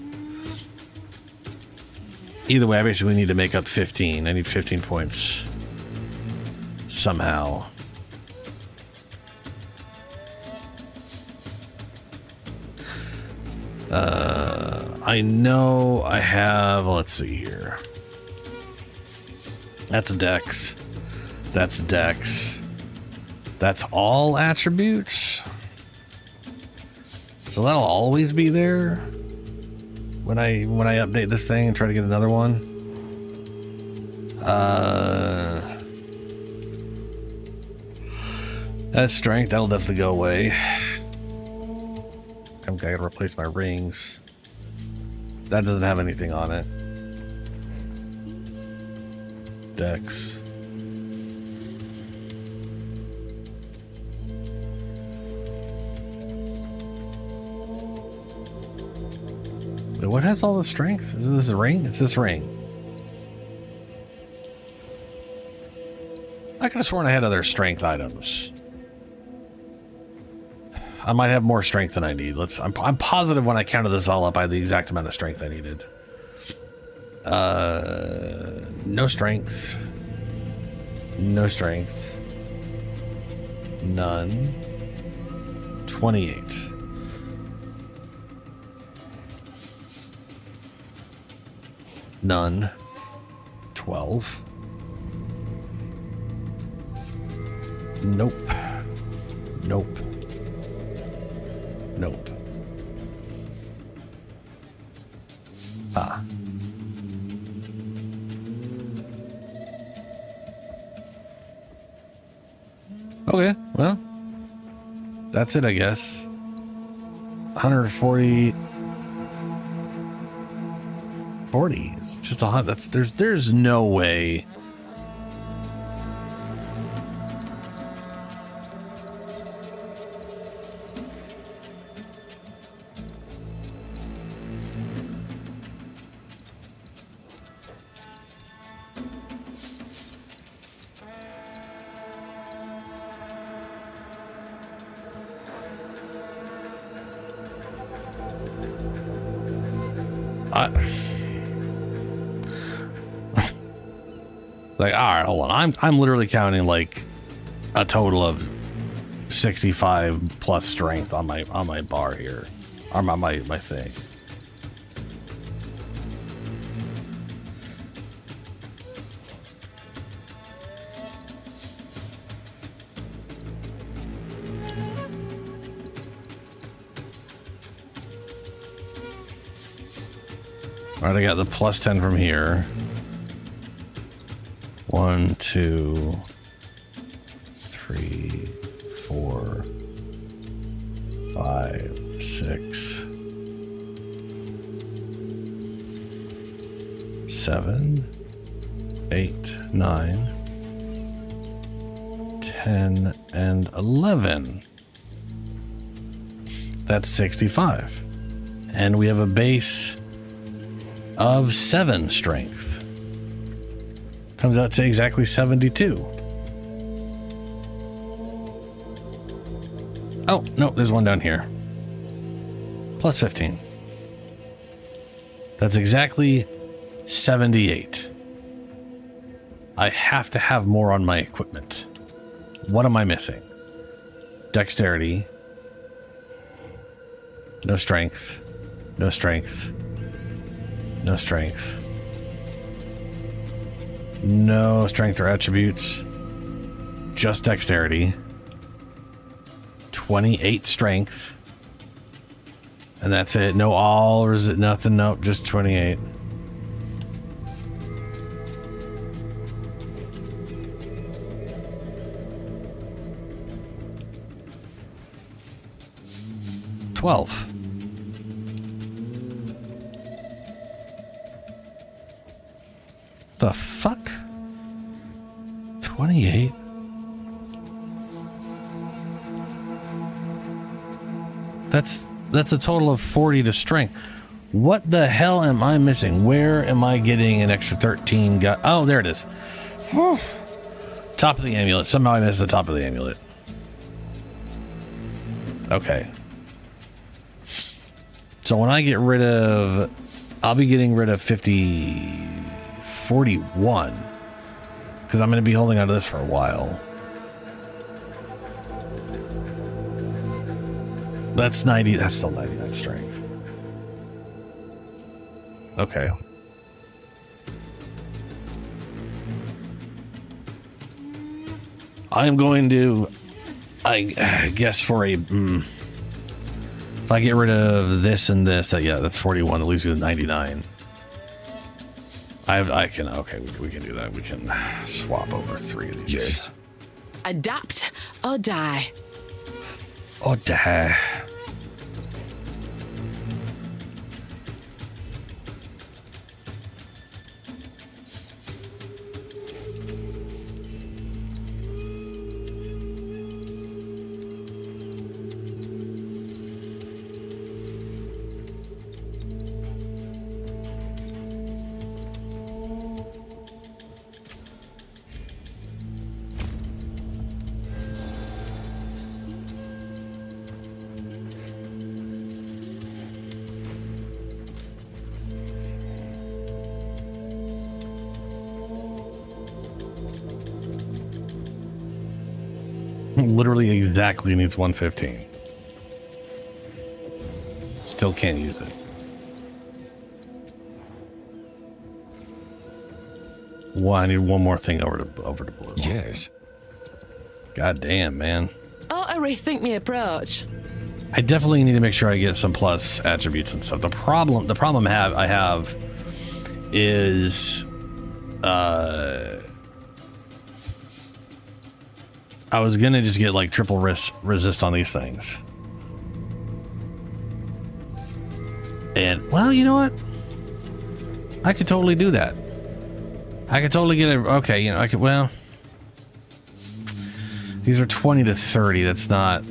Either way, I basically need to make up 15. I need 15 points somehow. I know I have, let's see here. That's a dex. That's dex. That's all attributes. So that'll always be there when I update this thing and try to get another one. That's strength. That'll definitely go away. I gotta replace my rings. That doesn't have anything on it. Dex. But what has all the strength? Isn't this a ring? It's this ring. I could have sworn I had other strength items. I might have more strength than I need. I'm positive when I counted this all up, I had the exact amount of strength I needed. No strength. No strength. None. 28. None. 12. Nope. Nope. Nope. Ah. Okay, well, that's it, I guess. 140. 40. It's just a hot. There's no way. Like, all right, hold on. I'm literally counting like a total of 65 plus strength on my bar here, or my thing. All right, I got the plus 10 from here. 1, 2, 3, 4, 5, 6, 7, 8, 9, 10, and 11. That's 65. And we have a base of 7 strength. Comes out to exactly 72. Oh, no, there's one down here. Plus 15. That's exactly 78. I have to have more on my equipment. What am I missing? Dexterity. No strength. No strength. No strength. No strength or attributes. Just dexterity. 28 strength. And that's it. No all, or is it nothing? Nope, just 28. 12. The fuck? 28? That's a total of 40 to strength. What the hell am I missing? Where am I getting an extra 13? Oh, there it is. Whew. Top of the amulet. Somehow I missed the top of the amulet. Okay. So when I get rid of... I'll be getting rid of 41. Because I'm going to be holding on to this for a while. That's 90. That's still 99 strength. Okay. I'm going to, I guess for a, if I get rid of this and this, yeah, that's 41. At least with 99. I can, okay, we can do that. We can swap over 3 of these. Yes. Adapt or die. Or die. Literally exactly needs 115. Still can't use it. Well, I need one more thing over to blue. Yes. God damn, man. Ought to rethink my approach. I definitely need to make sure I get some plus attributes and stuff. The problem I have is I was gonna just get like triple resist on these things. And well, you know what? I could totally do that. I could totally get it. Okay, you know, I could, well, these are 20 to 30. That's not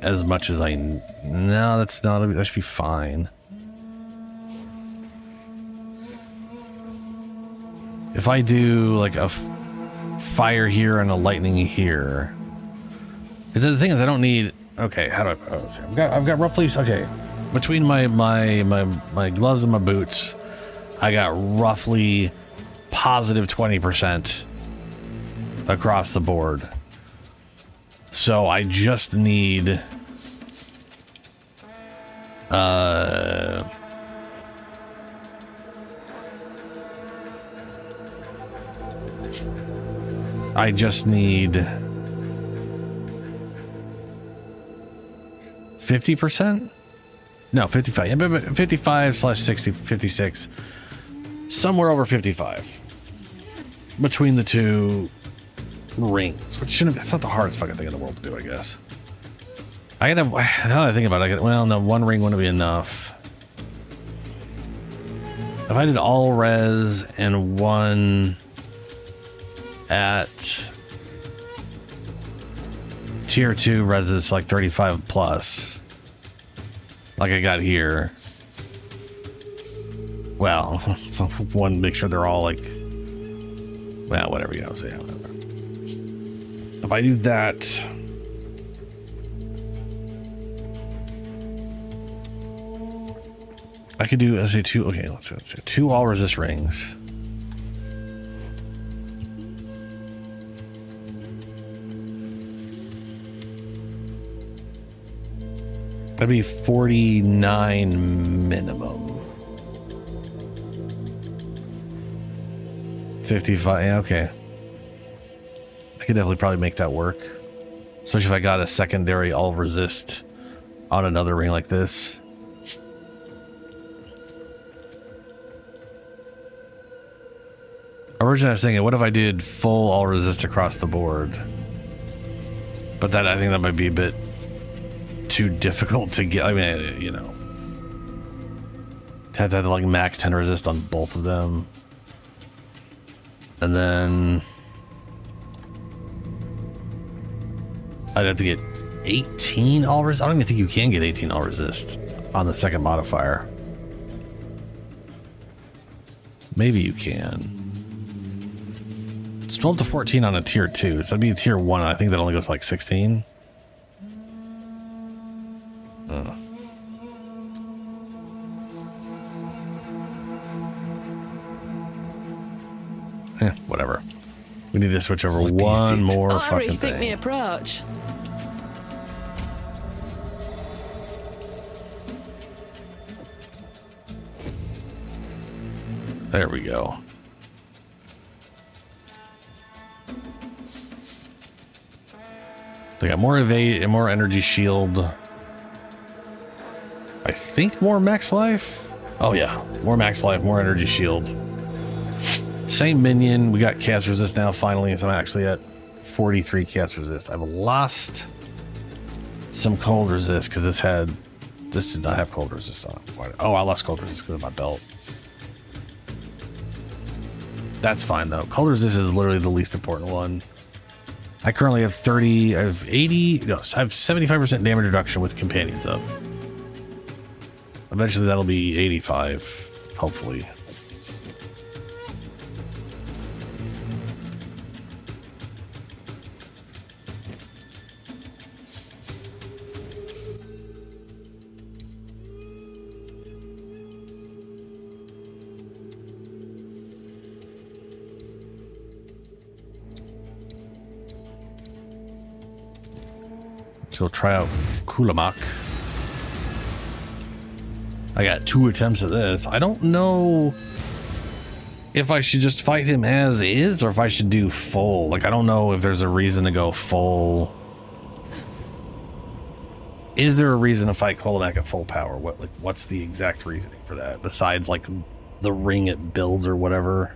as much as no, that's not, that should be fine. If I do like a fire here and a lightning here, because the thing is I don't need, okay, how do I, oh, let's see. I've got roughly, okay, between my gloves and my boots, I got roughly positive 20% across the board. So I just need I just need 50%? No, 55. Yeah, but 55/60, 56. Somewhere over 55. Between the two rings, which shouldn't, it's not the hardest fucking thing in the world to do, I guess. I gotta, now that I think about it, well, no, one ring wouldn't be enough. If I did all res and one at tier 2 res is like 35 plus, like I got here. Well, one, make sure they're all like, well, whatever, you know what I'm saying. If I do that, I could do, let's say 2, okay, let's say 2 all resist rings. That'd be 49 minimum. 55, yeah, okay. I could definitely probably make that work. Especially if I got a secondary all resist on another ring like this. Originally I was thinking, what if I did full all resist across the board? But that, I think that might be a bit too difficult to get. I mean, you know, have to have like max 10 resist on both of them, and then I'd have to get 18 all resist. I don't even think you can get 18 all resist on the second modifier. Maybe you can. It's 12 to 14 on a tier 2, so that'd be a tier 1. I think that only goes like 16. Whatever. We need to switch over one more fucking rethink thing. the approach. There we go. They got more evade and more energy shield. I think more max life. Oh yeah, more max life, more energy shield. Same minion. We got cast resist now finally, so I'm actually at 43 cast resist. I've lost some cold resist because this did not have cold resist on it. Oh, I lost cold resist because of my belt. That's fine though. Cold resist is literally the least important one. I currently have 30, I have 80, no, I have 75% damage reduction with companions up. Eventually that'll be 85, hopefully. Let's go try out Kulamak. I got 2 attempts at this. I don't know if I should just fight him as is or if I should do full. Like, I don't know if there's a reason to go full. Is there a reason to fight Kulamak at full power? What's the exact reasoning for that? Besides, like, the ring it builds or whatever?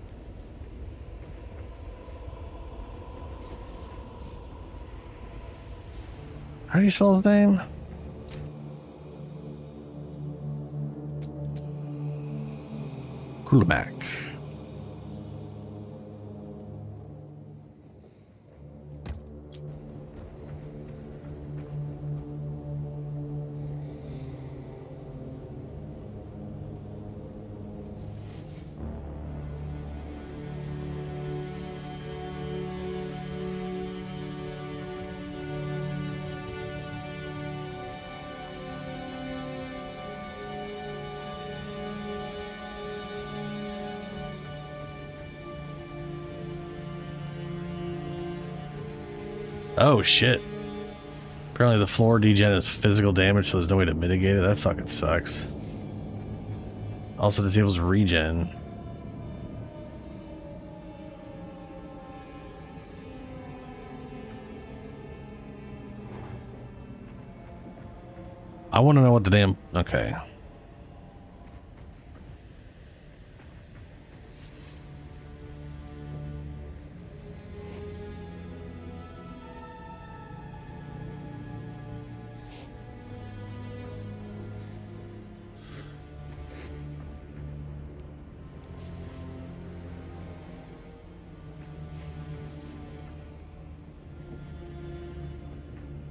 How do you spell his name? Kulamak. Oh shit. Apparently the floor degen is physical damage, so there's no way to mitigate it. That fucking sucks. Also disables regen. I want to know what the damn... Okay.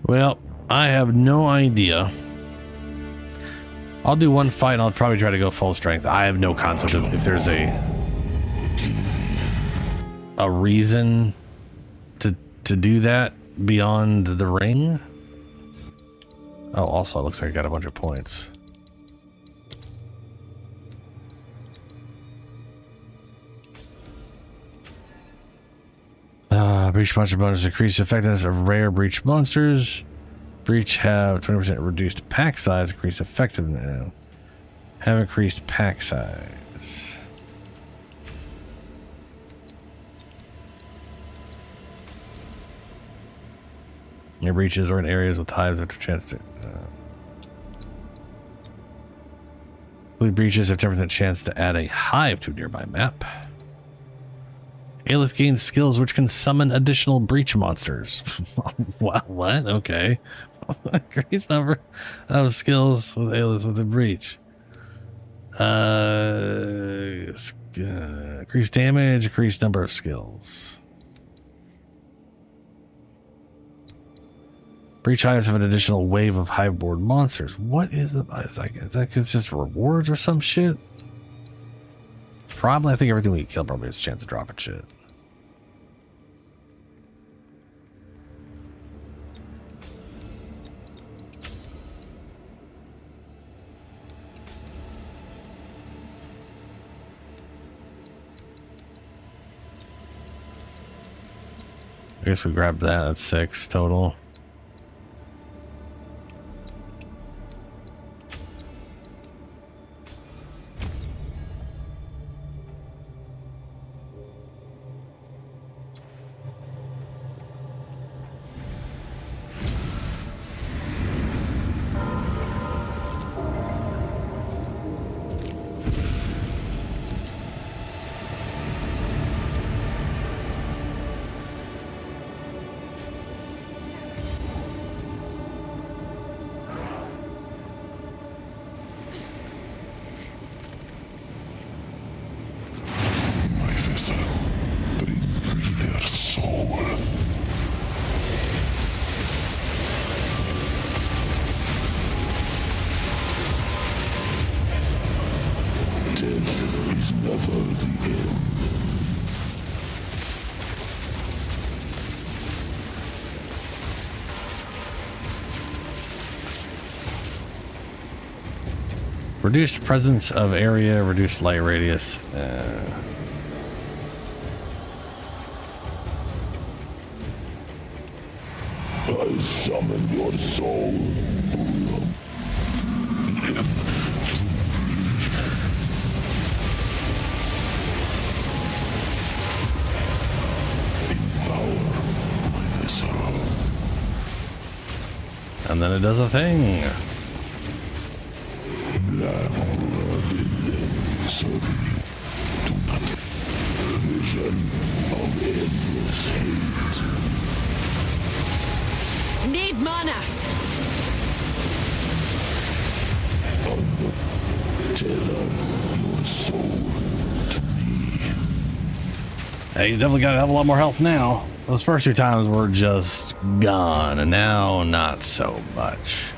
Well, I have no idea. I'll do one fight and I'll probably try to go full strength. I have no concept of if there's a reason to do that beyond the ring. Oh, also it looks like I got a bunch of points. Breach monster bonus increased effectiveness of rare breach monsters. Breach have 20% reduced pack size, increased effectiveness. Have increased pack size. Your breaches are in areas with hives that have a chance to. Complete breaches have 10% chance to add a hive to a nearby map. Aelith gains skills which can summon additional breach monsters. What? Okay. Increased number of skills with Aelith with a breach. Increased damage, increased number of skills. Breach hives have an additional wave of hive-born monsters. What is it? Is that it's just rewards or some shit? Probably. I think everything we kill probably has a chance of dropping shit. I guess we grabbed that. That's 6 total. Reduced presence of area, reduced light radius. I summon your soul, Ulam. Live through me. Empower my vessel. And then it does a thing. Suddenly, do not vision of endless hate. Need mana. Tether your soul to me. Hey, you definitely got to have a lot more health now. Those first 2 times were just gone, and now not so much.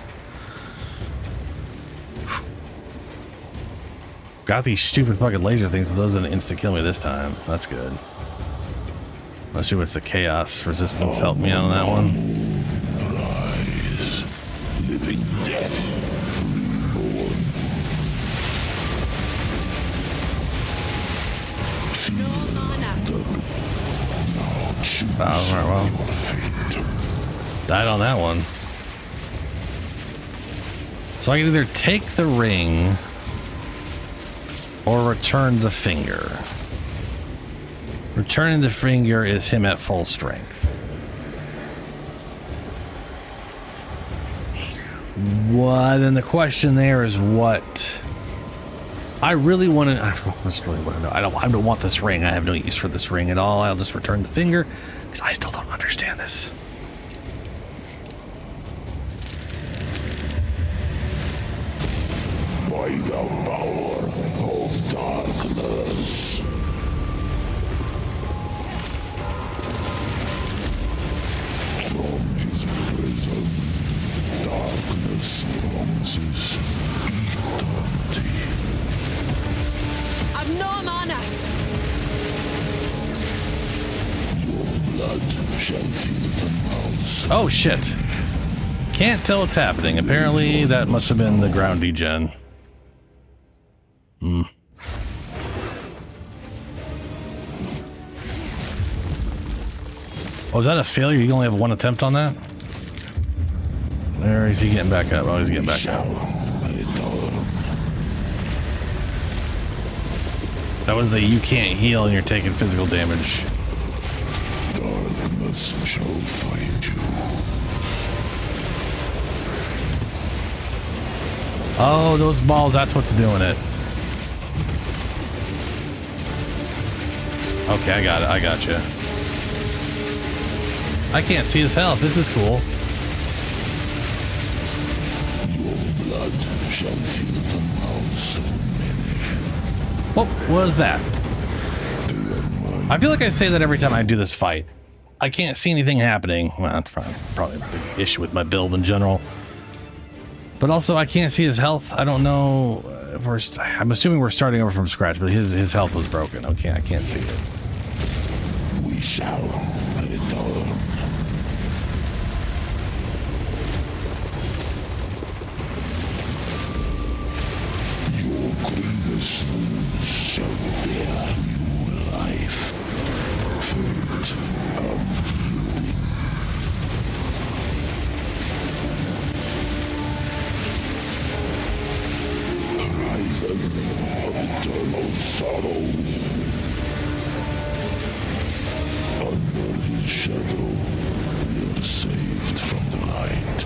Got these stupid fucking laser things, but those didn't insta kill me this time. That's good. Let's see what's the chaos resistance. Help me out on that one. Rise, living death, reborn. Feel now choose well. your fate. Died on that one. So I can either take the ring or return the finger. Returning the finger is him at full strength. What? Then the question there is what? I really want to. I just really want to know. I don't want this ring. I have no use for this ring at all. I'll just return the finger because I still don't understand this. By the power of darkness. From his prison, darkness promises eternity. I've no mana. Your blood shall fill the mouths. Oh shit. Can't tell what's happening. Apparently that must have been the ground degen. Oh, is that a failure? You only have 1 attempt on that? Or is he getting back up? Oh, he's getting back up. That was the you can't heal and you're taking physical damage. Darkness shall find you. Oh, those balls, that's what's doing it. Okay, I got it. I got you. I can't see his health. This is cool. Your blood shall fill the mouths of the many. What was that? I feel like I say that every time I do this fight. I can't see anything happening. Well, that's probably a big issue with my build in general. But also, I can't see his health. I don't know if we're... I'm assuming we're starting over from scratch, but his health was broken. Okay, I can't see it. We shall return. Your grievous wounds shall bear new life. Fate unyielding. Horizon of eternal sorrow. Under his shadow, we are saved from the light.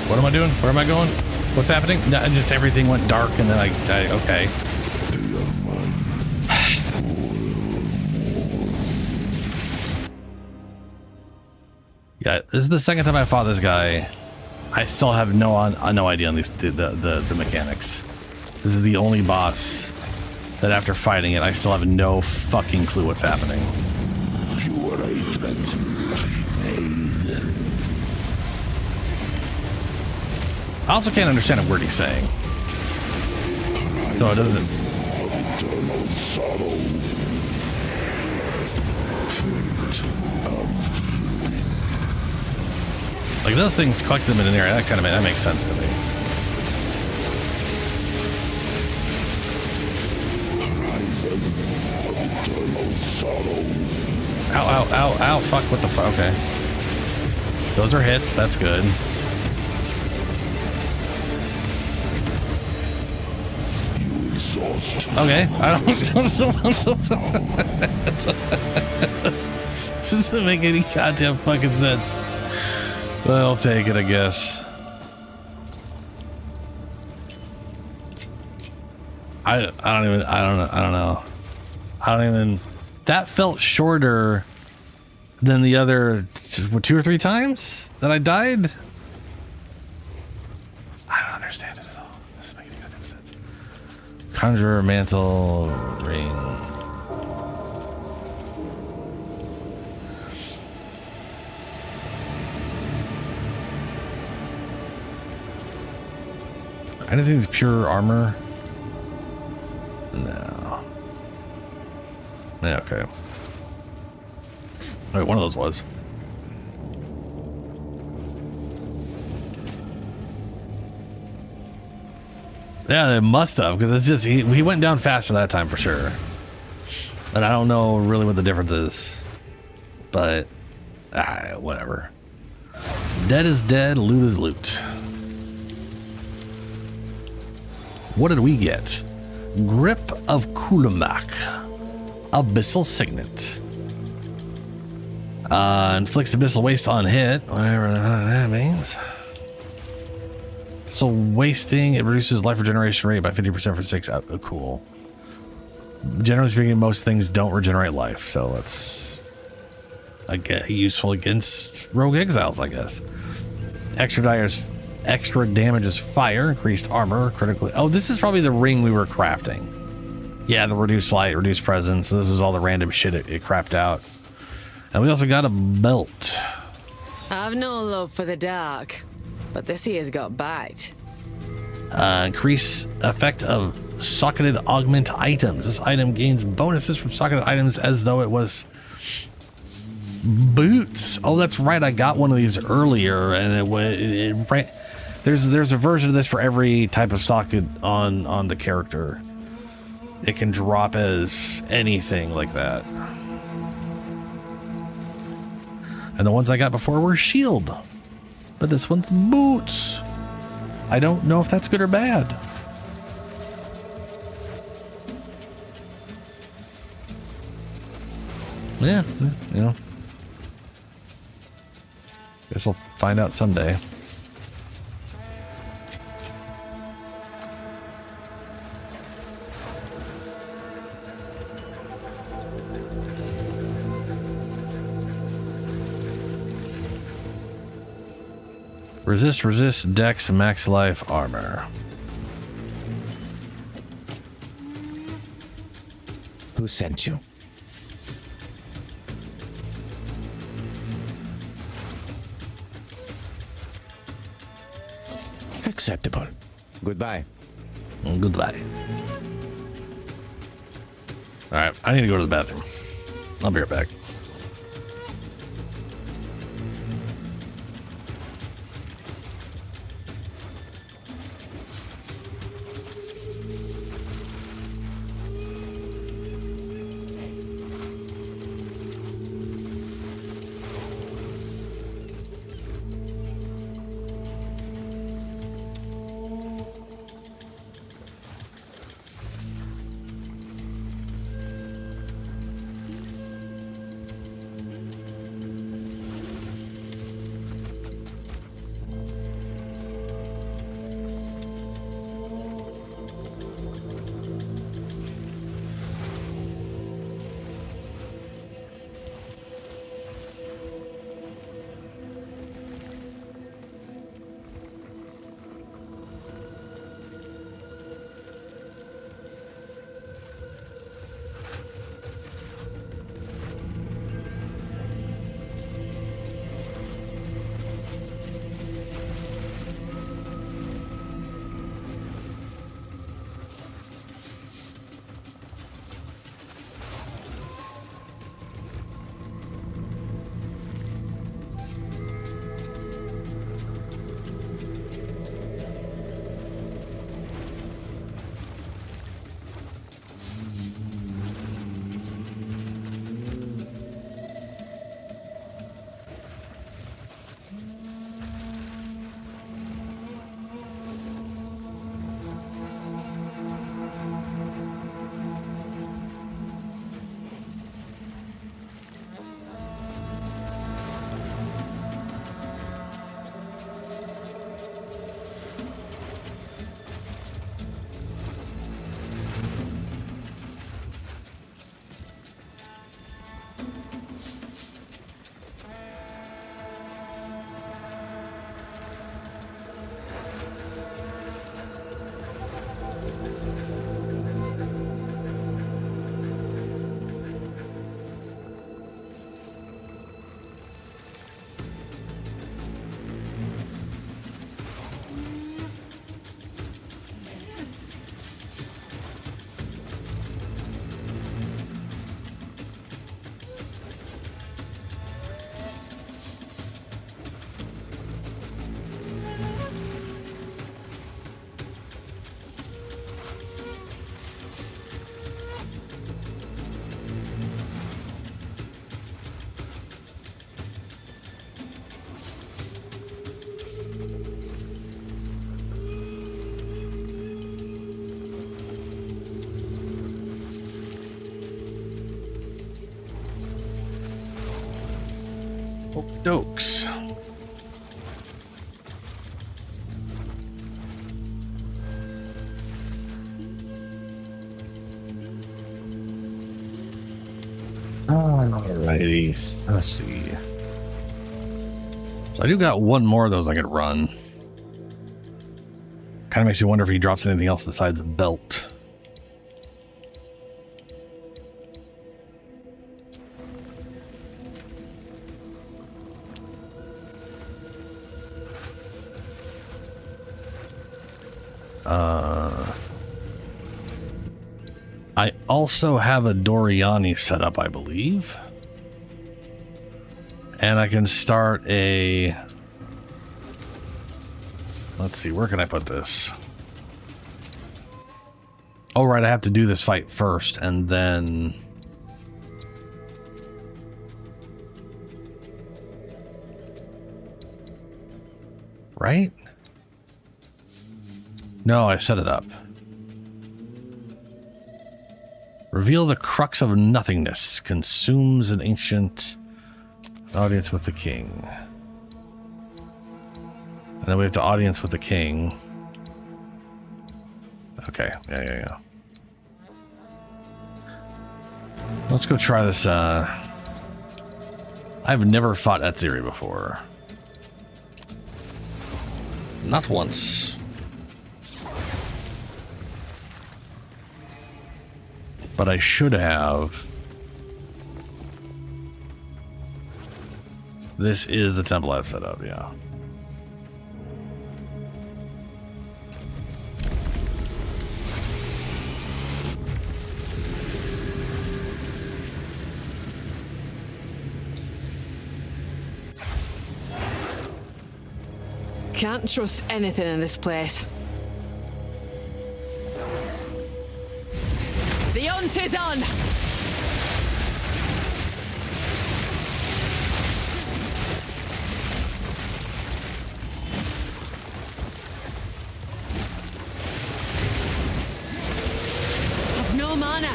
What am I doing? Where am I going? What's happening? No, just everything went dark and then I okay. Yeah, this is the second time I fought this guy. I still have no idea on these the mechanics. This is the only boss that after fighting it, I still have no fucking clue what's happening. Pure hatred remain. I also can't understand a word he's saying. So it doesn't... Eternal sorrow. Fate unyielding. Like those things, collect them in an area, that makes sense to me. Horizon of eternal sorrow. Ow, ow, ow, ow, fuck, what the fuck, okay. Those are hits, that's good. Okay, I don't... This doesn't make any goddamn fucking sense. But I'll take it, I guess. I don't know. That felt shorter than the other 2 or 3 times that I died. I don't understand it at all. This doesn't make any goddamn sense. Conjurer, mantle, ring. Anything's pure armor? No. Yeah, okay. Wait, one of those was. Yeah, it must have, because it's just, he went down faster that time for sure. And I don't know really what the difference is. But, whatever. Dead is dead, loot is loot. What did we get? Grip of Kulamak. Abyssal Signet. Inflicts abyssal waste on hit, whatever that means. So wasting, it reduces life regeneration rate by 50% for 6 out. Oh, cool. Generally speaking, most things don't regenerate life, so that's useful against rogue exiles, I guess. Extra damage is fire, increased armor, critically. Oh, this is probably the ring we were crafting. Yeah, the reduced light, reduced presence. This was all the random shit it crapped out. And we also got a belt. I've no love for the dark, but this here's got bite. Increase effect of socketed augment items. This item gains bonuses from socketed items as though it was boots. Oh, that's right. I got one of these earlier, and right. There's a version of this for every type of socket on the character. It can drop as anything like that. And the ones I got before were shield. But this one's boots. I don't know if that's good or bad. Yeah, you know. Guess we'll find out someday. Resist, dex, max life, armor. Who sent you? Acceptable. Goodbye. Goodbye. Alright, I need to go to the bathroom. I'll be right back. Dokes. Alrighty. Let's see. So I do got one more of those I could run. Kind of makes you wonder if he drops anything else besides a belt. I also have a Doriani set up, I believe. And I can start a... Let's see, where can I put this? Oh, right, I have to do this fight first, and then... Right? No, I set it up. Reveal the crux of nothingness. Consumes an ancient audience with the king. And then we have to audience with the king. Okay, yeah. Let's go try this. I've never fought Etziri before. Not once. But I should have. This is the temple I've set up, yeah. Can't trust anything in this place. The hunt is on! I've no mana.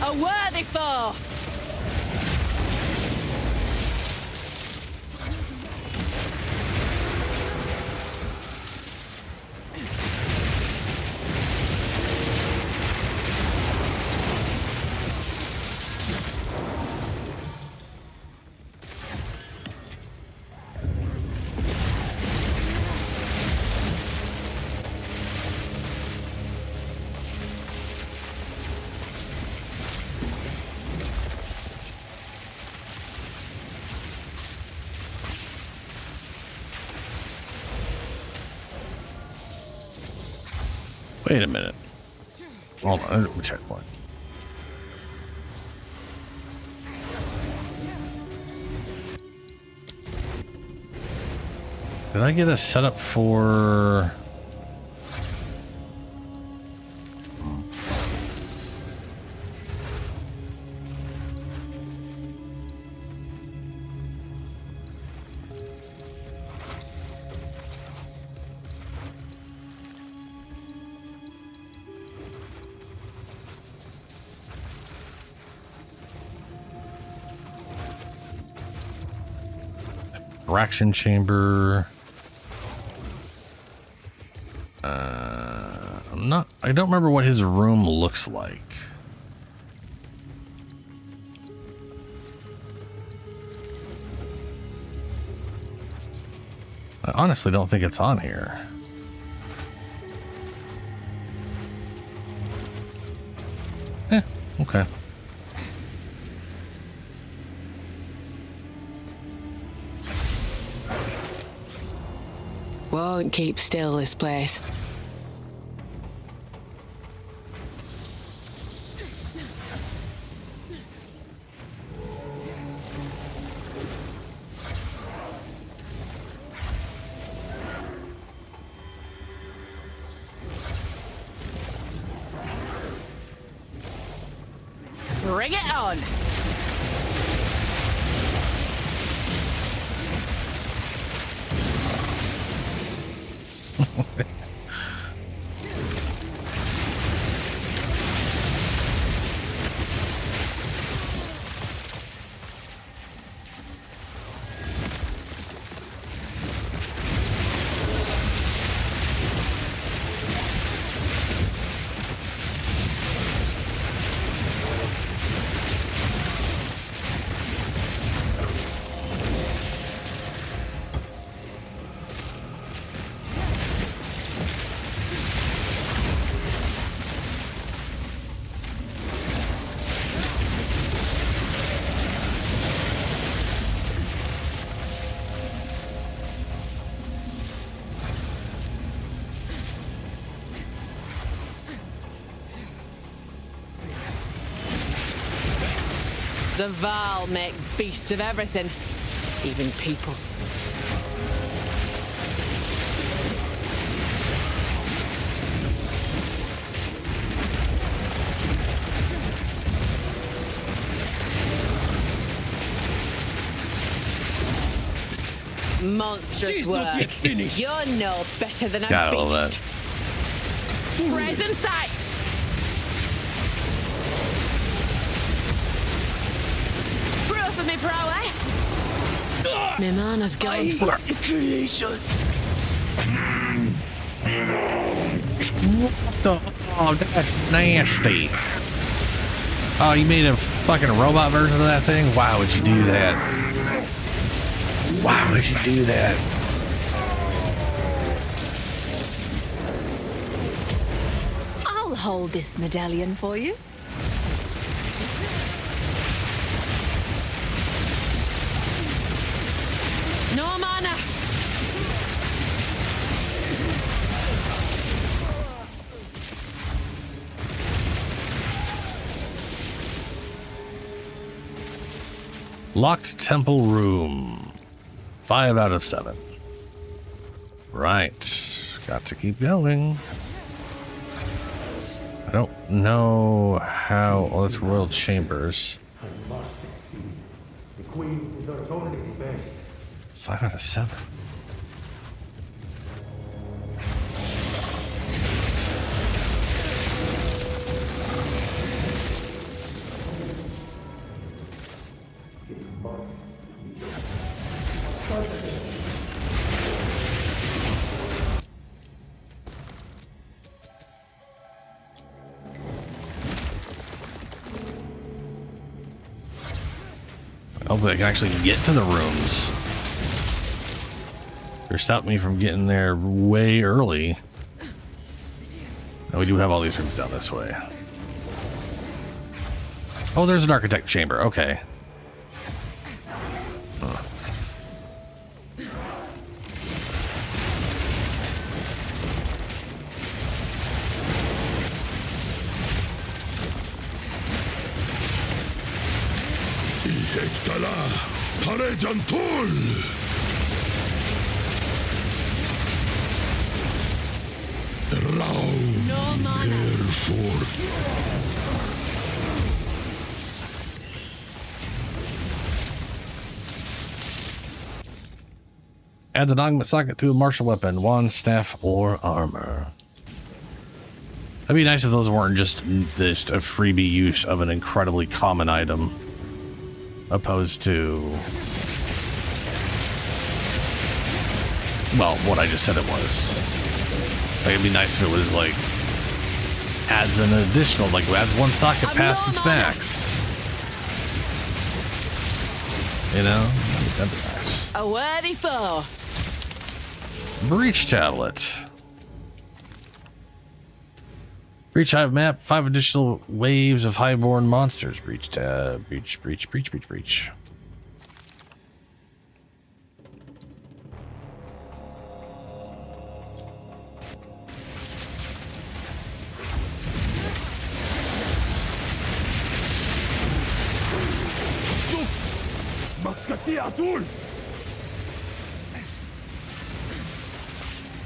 A worthy foe! Wait a minute. Hold on, let me check one. Did I get a setup for... Fraction chamber. I don't remember what his room looks like. I honestly don't think it's on here. Okay. Won't keep still, this place. Bring it on! The Val make beasts of everything, even people. Monstrous work. You're no better than a beast. Present sight. Proof of me prowess. My mana's gone. Creation. Oh, that's nasty. Oh, you made a fucking robot version of that thing? Why would you do that? Why would you do that? I'll hold this medallion for you. No mana. Locked temple room. 5 out of 7. Right. Got to keep going. I don't know how... Oh, it's royal chambers. 5 out of 7. Hopefully I can actually get to the rooms. Or stop me from getting there way early. Now we do have all these rooms down this way. Oh, there's an architect chamber. Okay. Huh. No mana. Adds an augment socket to a martial weapon, wand, staff, or armor. That'd be nice if those weren't just a freebie use of an incredibly common item, opposed to, well, what I just said it was. Like, it'd be nice if it was like adds an additional, like adds one socket past its max. You know, that'd be nice. A worthy foe. Breach tablet. Breach hive map. 5 additional waves of highborn monsters. Breach tab. Breach.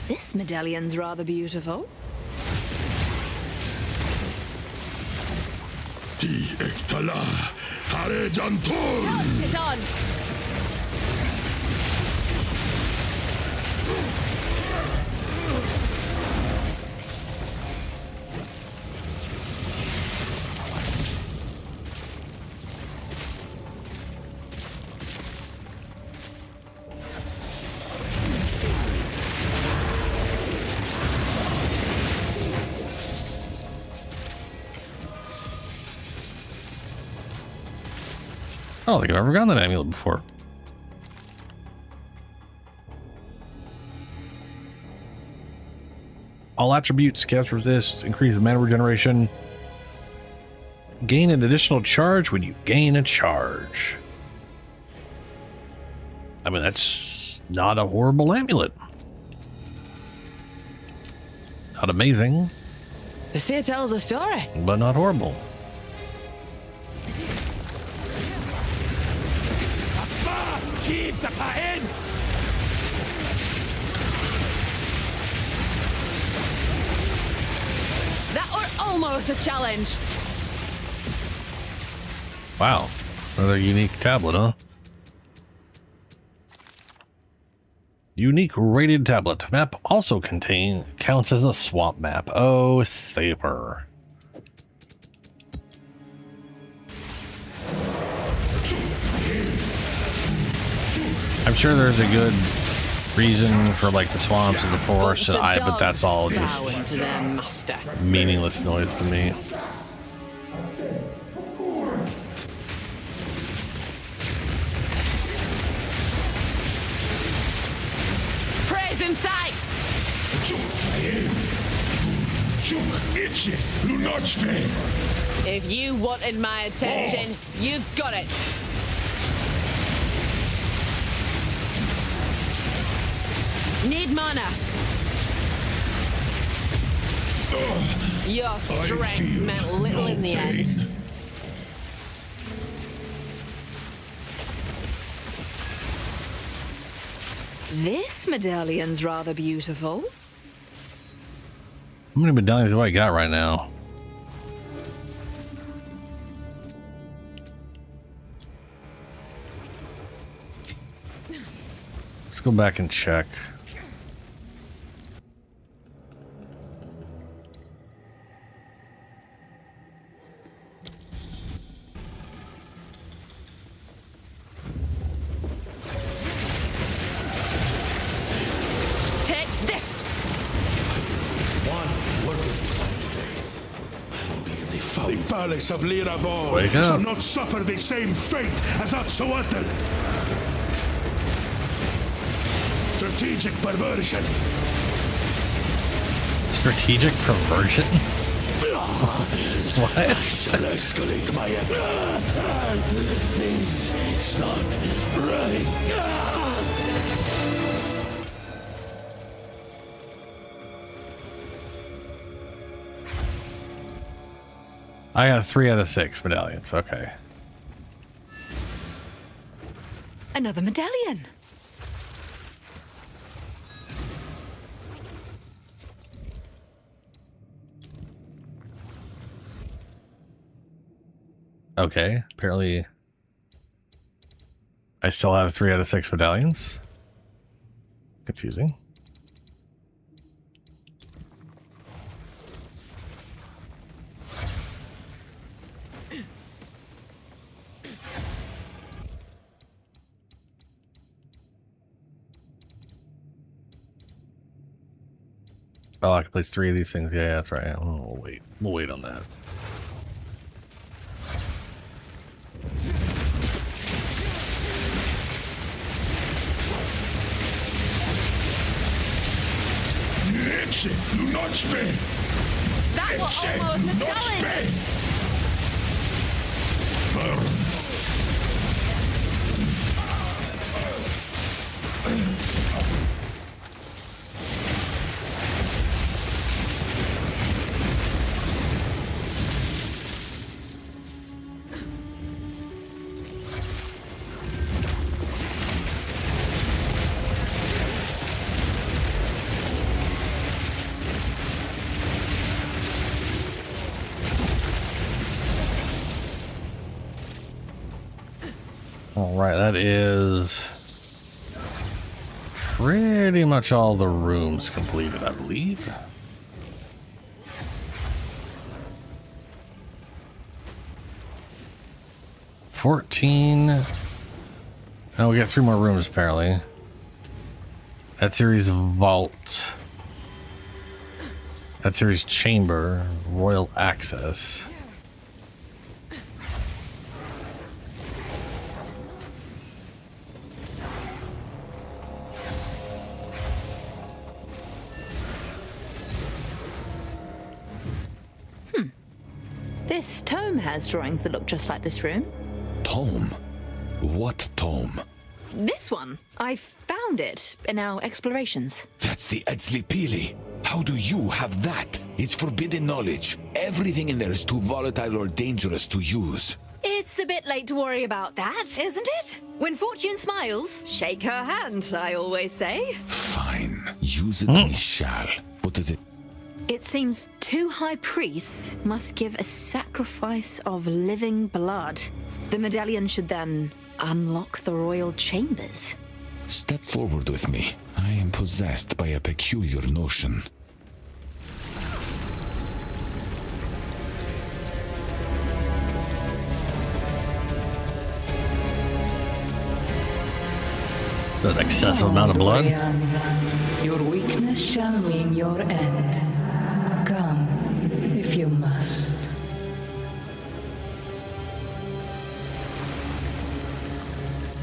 This medallion's rather beautiful. Put it on. I don't think I've ever gotten that amulet before. All attributes, cast resist, increase mana regeneration. Gain an additional charge when you gain a charge. I mean, that's not a horrible amulet. Not amazing. The seer tells a story. But not horrible. Keeps the in. That were almost a challenge. Wow. Another unique tablet, huh? Unique rated tablet. Map also counts as a swamp map. Oh, Thaper. I'm sure there's a good reason for like the swamps and the forest, but that's all just to their master. meaningless noise to me. Praise in sight! If you wanted my attention, you've got it. Need mana. Your strength meant little in the end. This medallion's rather beautiful. How many medallions do I got right now? Let's go back and check. Take this! The palace of Liravol Wake up. shall not suffer the same fate as Atsuatl. Strategic perversion. Strategic perversion? What? I shall escalate my effort. This is not right. I got 3 out of 6 medallions. Okay. Another medallion. Okay. Apparently, I still have 3 out of 6 medallions. Confusing. Oh, I can place 3 of these things. Yeah, that's right. Oh, we'll wait. We'll wait on that. That was almost a challenge! All right, that is pretty much all the rooms completed, I believe. $14. Oh, we got 3 more rooms apparently. That series vault. That series chamber. Royal access. This tome has drawings that look just like this room. Tome? What tome? This one. I found it in our explorations. That's the Etzli Pili. How do you have that? It's forbidden knowledge. Everything in there is too volatile or dangerous to use. It's a bit late to worry about that, isn't it? When fortune smiles, shake her hand, I always say. Fine. Use it we shall. What does it? It seems 2 high priests must give a sacrifice of living blood. The medallion should then unlock the royal chambers. Step forward with me. I am possessed by a peculiar notion. An excessive amount of blood. Dorian, your weakness shall mean your end. Come, if you must.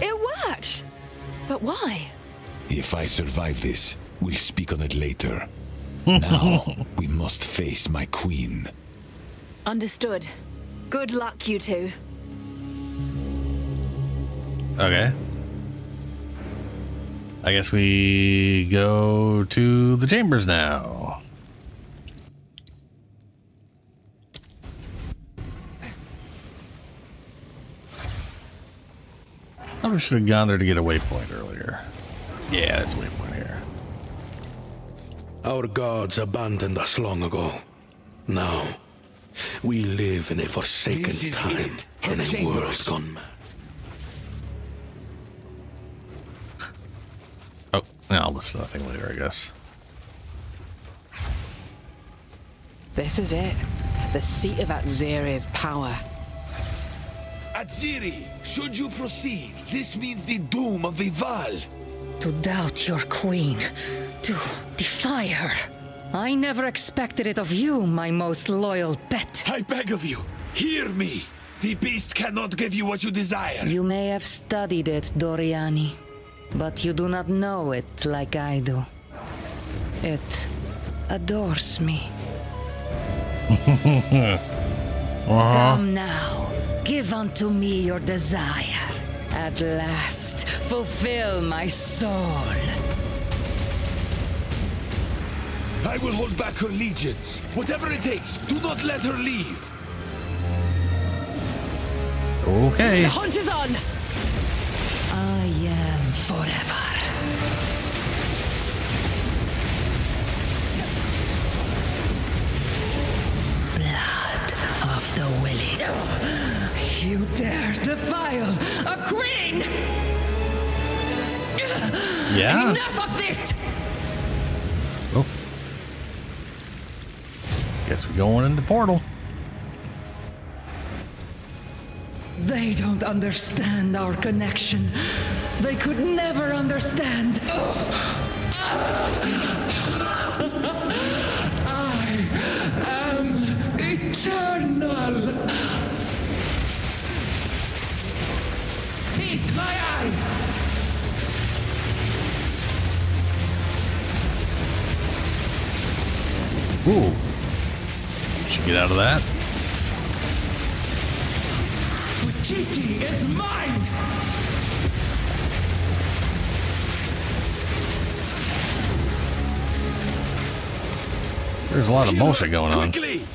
It worked! But why? If I survive this, we'll speak on it later. Now, we must face my queen. Understood. Good luck, you two. Okay. I guess we go to the chambers now. Probably should have gone there to get a waypoint earlier. Yeah, that's a waypoint here. Our gods abandoned us long ago. Now, we live in a forsaken time, in a world gone mad. Oh, no, I'll listen to that thing later, I guess. This is it. The seat of Atziri's power. Atziri, should you proceed, this means the doom of the Val. To doubt your queen, to defy her. I never expected it of you, my most loyal pet. I beg of you, hear me. The beast cannot give you what you desire. You may have studied it, Doriani, but you do not know it like I do. It adores me. Come now, give unto me your desire. At last, fulfill my soul. I will hold back her legions. Whatever it takes, do not let her leave. Okay. The hunt is on! I am forever. Blood of the willing. You dare defile a queen! Yeah? Enough of this! Oh. Guess we're going in the portal. They don't understand our connection. They could never understand. I am eternal. Eat my eye. Ooh. Should get out of that. Fuchiti is mine! There's a lot of bullshit going on. Quickly!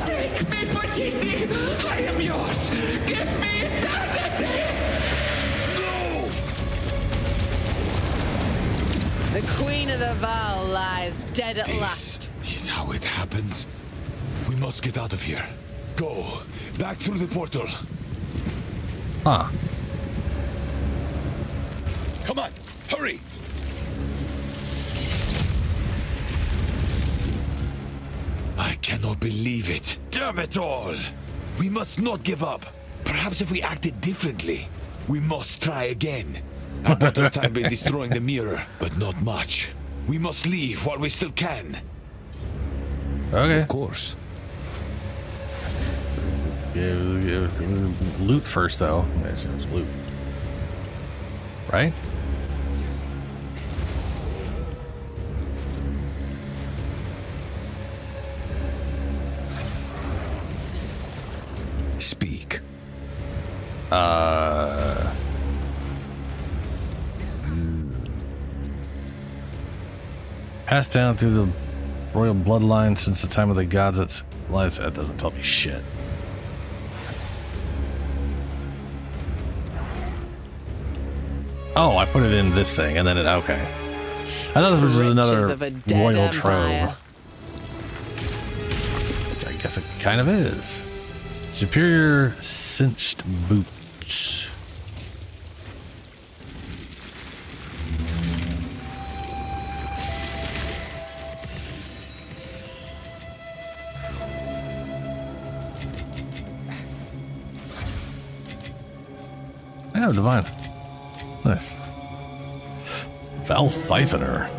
Take me, Fuchiti! I am yours! Give me eternity! No! The Queen of the Val lies dead at last. This is how it happens. We must get out of here. Go. Back through the portal. Huh. Come on. Hurry. I cannot believe it. Damn it all. We must not give up. Perhaps if we acted differently. We must try again. Alberto's time by destroying the mirror, but not much. We must leave while we still can. Okay. Of course. Loot first, though. There's loot. Right? Speak. Passed down through the royal bloodline since the time of the gods. That doesn't tell me shit. Oh, I put it in this thing, and then it... Okay. I thought this was just another royal trove. Which I guess it kind of is. Superior cinched boots. Oh, divine. Nice. Val Siphoner.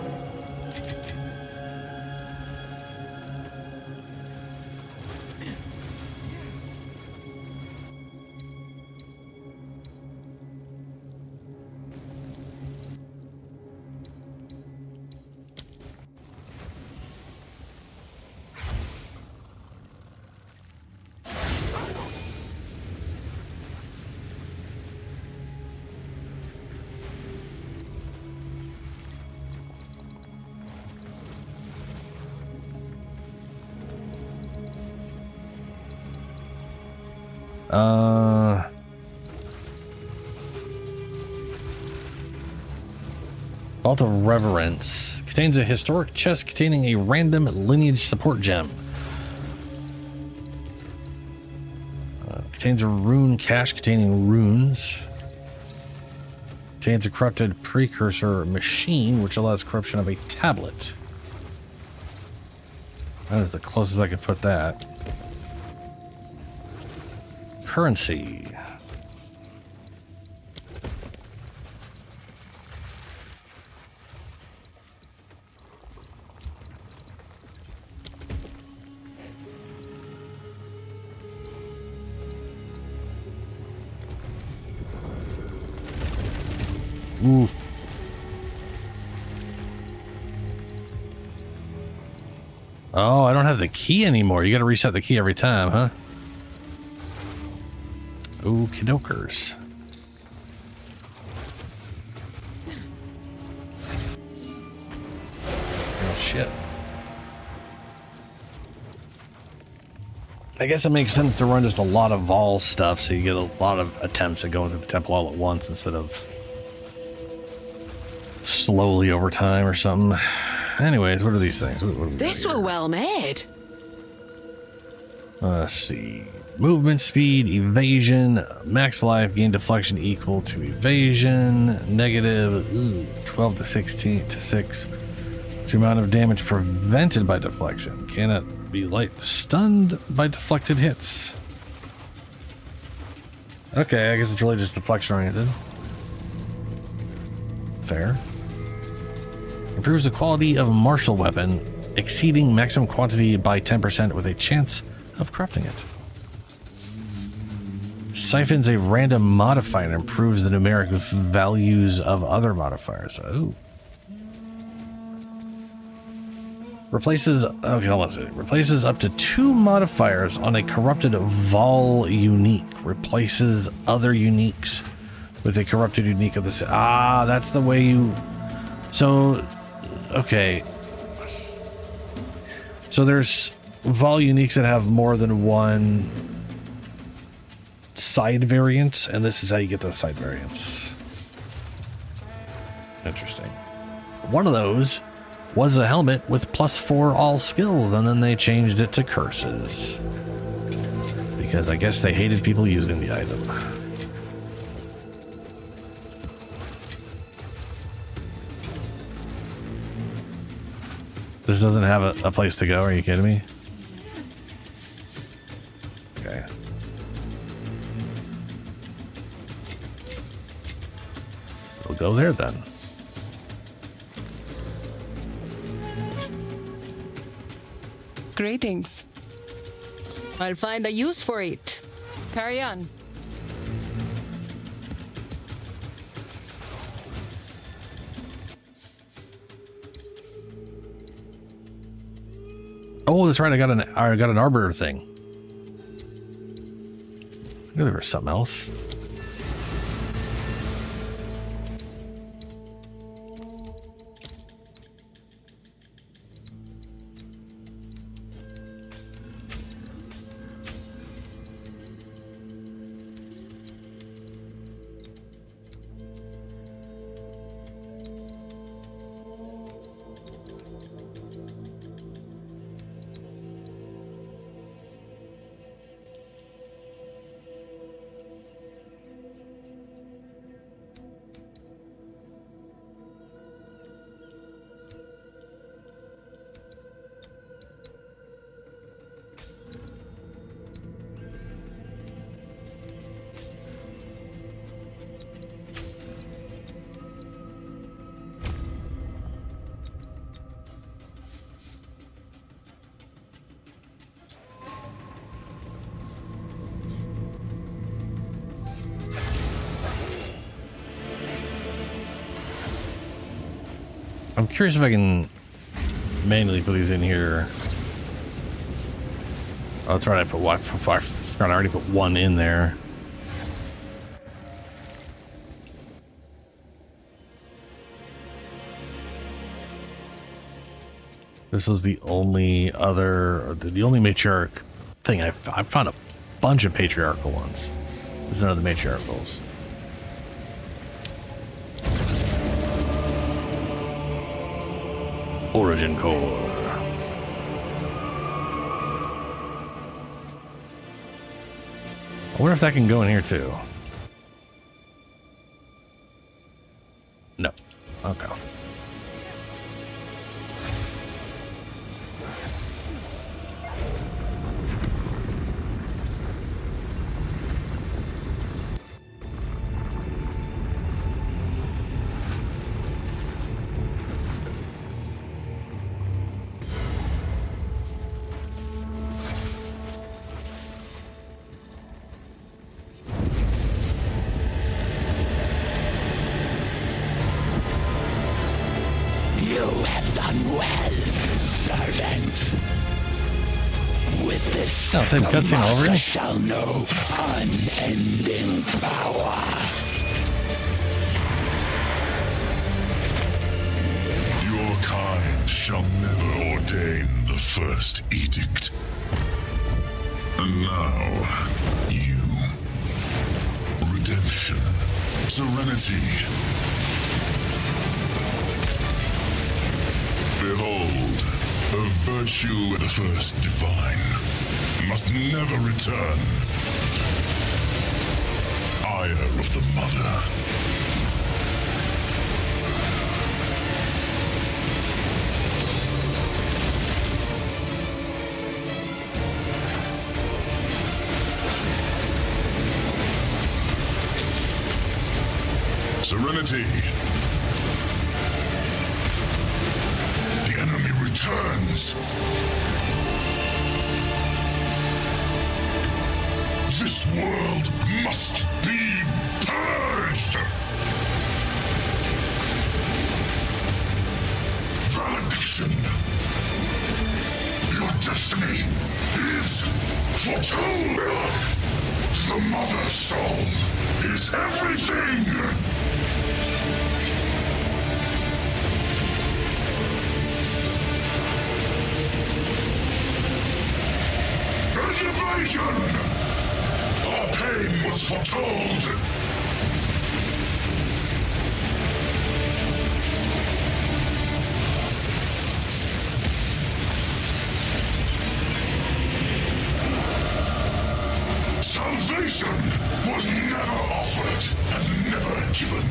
Vault of Reverence contains a historic chest containing a random lineage support gem. Contains a rune cache containing runes. Contains a corrupted precursor machine, which allows corruption of a tablet. That is the closest I could put that. Currency. Oof. Oh, I don't have the key anymore. You got to reset the key every time, huh? Okie dokers. Oh, shit. I guess it makes sense to run just a lot of Vol stuff so you get a lot of attempts at going to the temple all at once instead of slowly over time or something. Anyways, what are these things? This were well made. Let's see. Movement speed, evasion, max life, gain deflection equal to evasion, negative 12 to 16 to 6. The amount of damage prevented by deflection. Cannot be light stunned by deflected hits. Okay, I guess it's really just deflection oriented. Fair. Improves the quality of martial weapon, exceeding maximum quantity by 10% with a chance of corrupting it. Siphons a random modifier and improves the numeric values of other modifiers. Oh. Replaces, okay, hold on a second. Replaces up to 2 modifiers on a corrupted Vol unique. Replaces other uniques with a corrupted unique of the set. Ah, that's the way you... So, okay. So there's Vol uniques that have more than one side variant, and this is how you get those side variants. Interesting. One of those was a helmet with +4 all skills, and then they changed it to curses. Because I guess they hated people using the item. This doesn't have a place to go, are you kidding me? Okay. We'll go there then. Greetings. I'll find a use for it. Carry on. Oh, that's right. I got an arbiter thing. I knew there was something else. I'm curious if I can manually put these in here. Oh, that's right. I already put one in there. This was the only other, the only matriarch thing. I found a bunch of patriarchal ones. There's none of the matriarchals. Origin core. I wonder if that can go in here too. No. Okay. Oh, same cutscene already? Shall know unending power. Your kind shall never ordain the first edict. And now, you. Redemption. Serenity. Behold, a virtue of the first divine must never return. Ire of the mother. Serenity. The enemy returns. This world must be purged! Valediction! Your destiny is foretold! The mother soul is everything! Invasion! Our pain was foretold! Salvation was never offered and never given.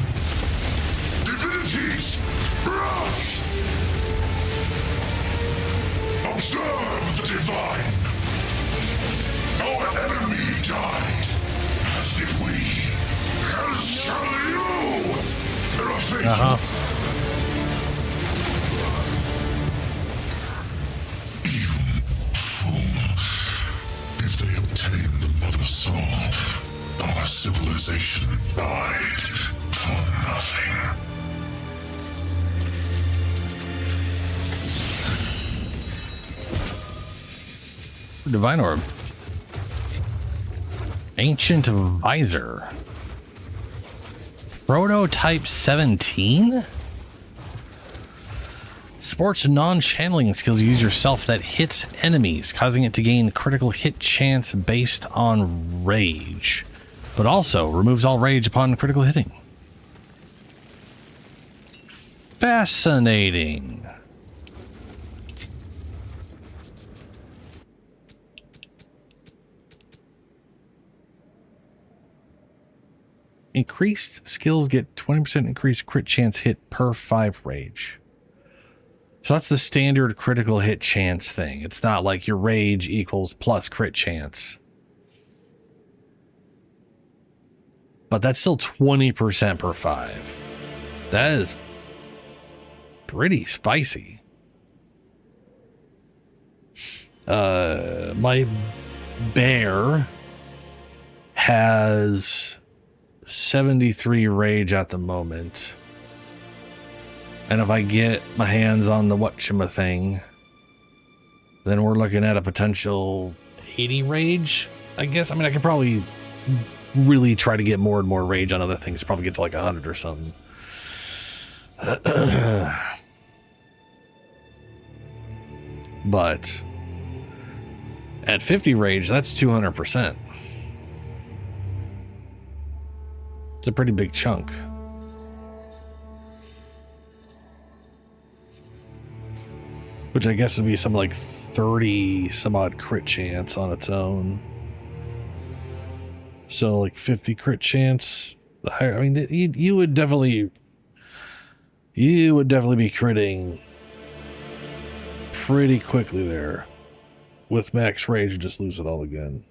Divinities, wrath! Observe the divine! Our enemy died, as did we. As shall you! There are fates. You fool. If they obtain the mother soul, our civilization died for nothing. Divine orb. Ancient Visor. Prototype 17? Sports non-channeling skills you use yourself that hits enemies, causing it to gain critical hit chance based on rage, but also removes all rage upon critical hitting. Fascinating. Increased skills get 20% increased crit chance hit per 5 rage. So that's the standard critical hit chance thing. It's not like your rage equals plus crit chance. But that's still 20% per 5. That is pretty spicy. My bear has 73 rage at the moment. And if I get my hands on the whatchama thing, then we're looking at a potential 80 rage, I guess. I mean, I could probably really try to get more and more rage on other things, probably get to like 100 or something. But at 50 rage, that's 200%. It's a pretty big chunk. Which I guess would be something like 30 some odd crit chance on its own. So like 50 crit chance. The higher, I mean, you would definitely be critting pretty quickly there. With max rage, you just lose it all again.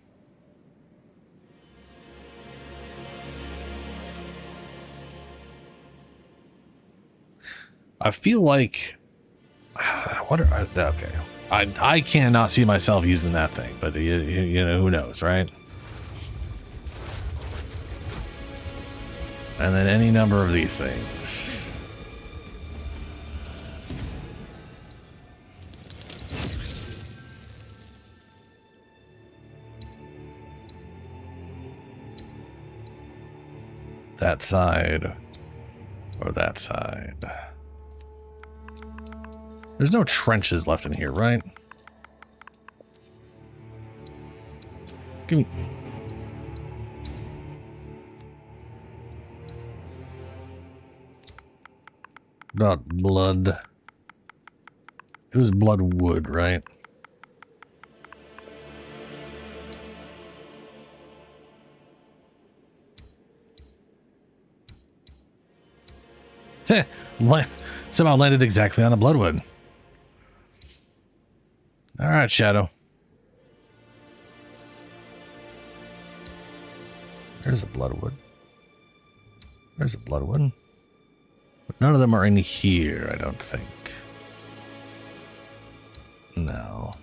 I feel like okay. I cannot see myself using that thing, but you know, who knows, right? And then any number of these things. That side or that side. There's no trenches left in here, right? Give me... About blood. It was blood wood, right? Somehow landed exactly on a bloodwood. All right, Shadow. There's a bloodwood. There's a bloodwood. But none of them are in here, I don't think. No.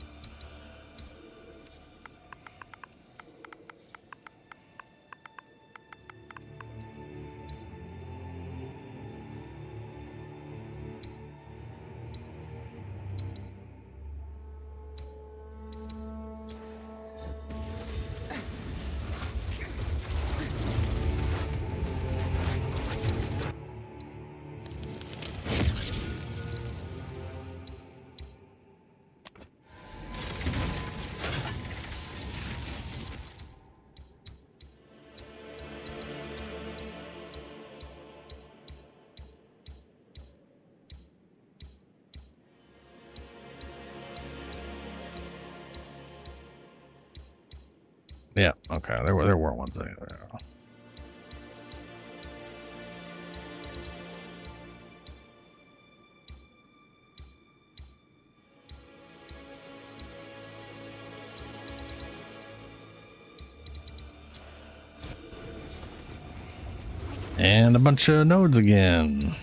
Yeah, okay. There were ones there. And a bunch of nodes again.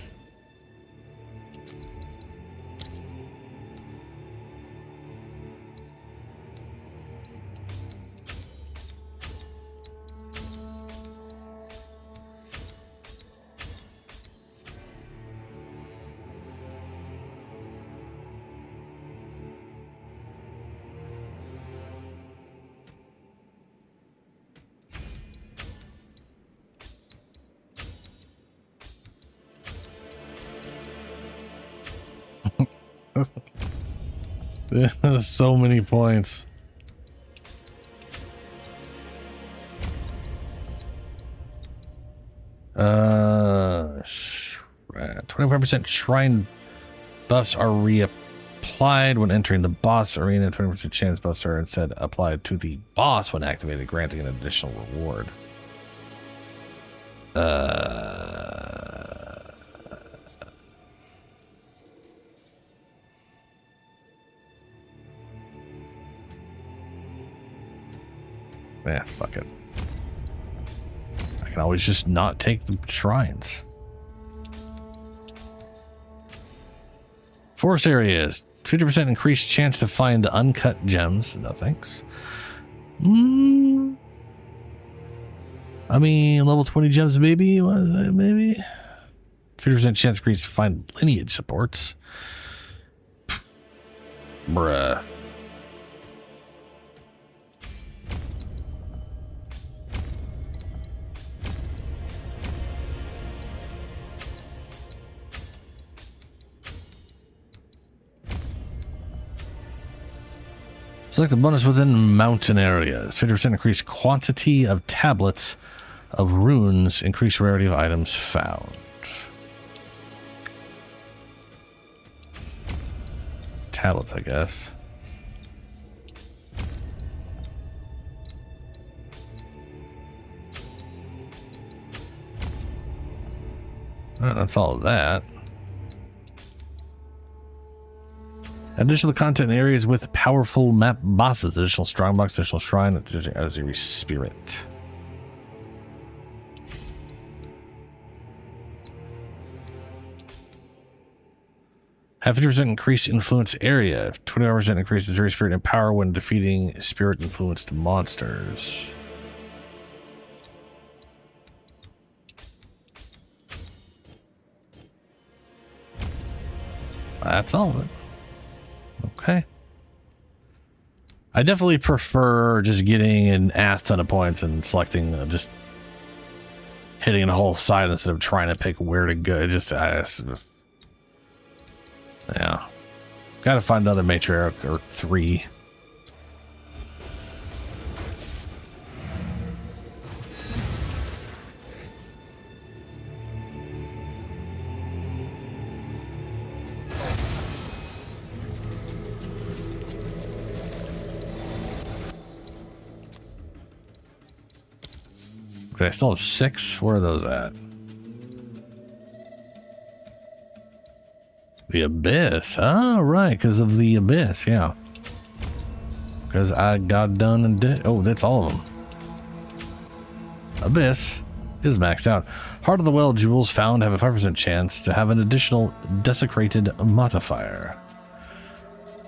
There's so many points. 25% shrine buffs are reapplied when entering the boss arena. 20% chance buffs are instead applied to the boss when activated, granting an additional reward. Yeah, fuck it. I can always just not take the shrines. Forest areas. 50% increased chance to find the uncut gems. No thanks. I mean, level 20 gems maybe? Was it maybe? 50% chance increase to find lineage supports. Bruh. Select the bonus within mountain areas. 50% increased quantity of tablets of runes. Increased rarity of items found. Tablets, I guess. Alright, that's all of that. Additional content in areas with powerful map bosses. Additional strongbox, additional shrine, additional spirit. Have 50% increase influence area. 20% increases Zuri spirit and power when defeating spirit influenced monsters. That's all of it. Okay. I definitely prefer just getting an ass ton of points and selecting, just hitting a whole side instead of trying to pick where to go. Yeah. Gotta find another matriarch or 3. Okay, I still have 6. Where are those at? The Abyss. Oh, right, because of the Abyss, yeah. Because I got done and did. Oh, that's all of them. Abyss is maxed out. Heart of the Well jewels found have a 5% chance to have an additional desecrated modifier.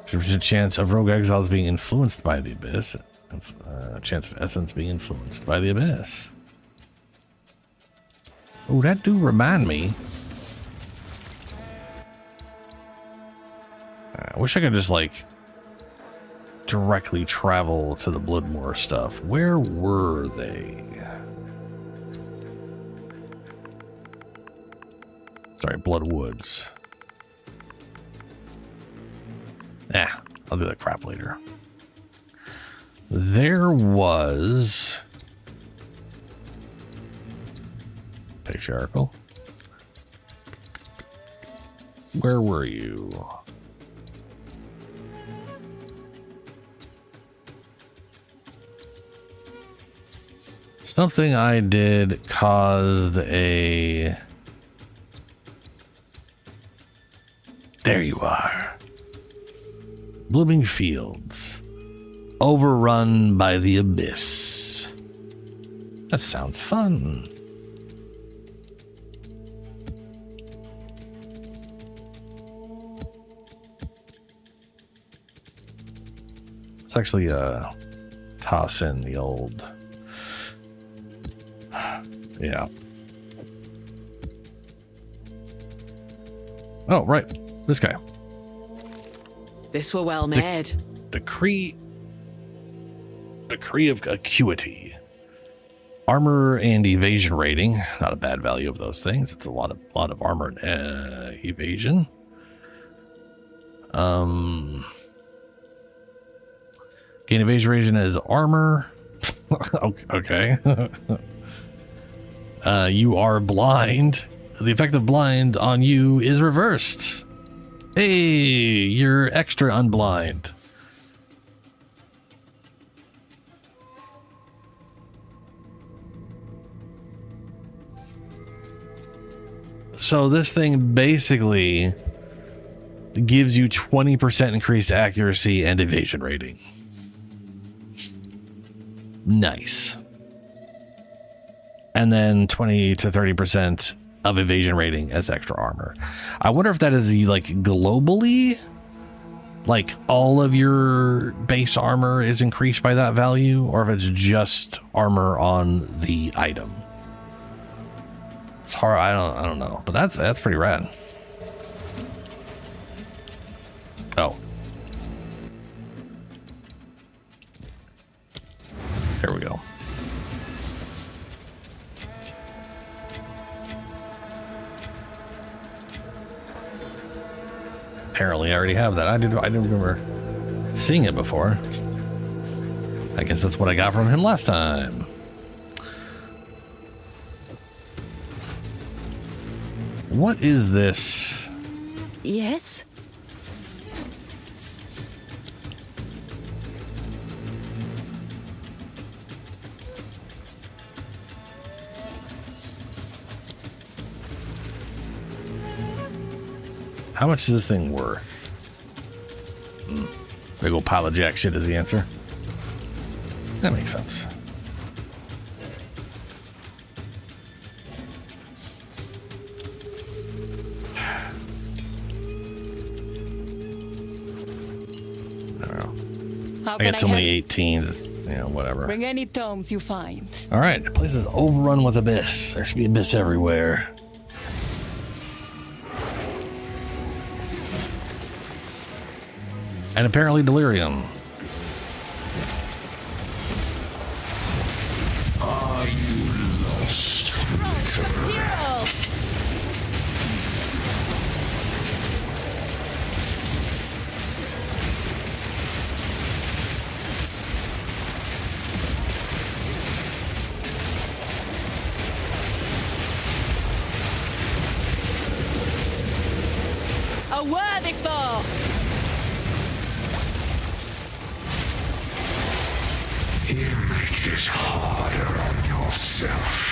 50% chance of rogue exiles being influenced by the Abyss. Chance of essence being influenced by the Abyss. Oh, that do remind me. I wish I could just like directly travel to the Bloodmoor stuff. Where were they? Sorry, Bloodwoods. I'll do that crap later. There was patriarchal. Where were you? Something I did caused a... There you are. Blooming Fields. Overrun by the Abyss. That sounds fun. Let's actually toss in the old... Yeah. Oh, right. This guy. This were well made. Decree of Acuity. Armor and evasion rating. Not a bad value of those things. It's a lot of armor and evasion. Gain evasion rating as armor. Okay. You are blind. The effect of blind on you is reversed. Hey, you're extra unblind. So this thing basically gives you 20% increased accuracy and evasion rating. Nice. And then 20 to 30% of evasion rating as extra armor. I wonder if that is like globally, like all of your base armor is increased by that value, or if it's just armor on the item. It's hard. I don't know, but that's pretty rad. Oh. There we go. Apparently I already have that. I didn't remember seeing it before. I guess that's what I got from him last time. What is this? Yes? How much is this thing worth? Big old pile of jack shit is the answer. That makes sense. How I can got so help? many 18s, you know, whatever. Bring any tomes you find. All right, the place is overrun with abyss. There should be abyss everywhere. And apparently delirium. Are you lost, little? A worthy foe! You make this harder on yourself.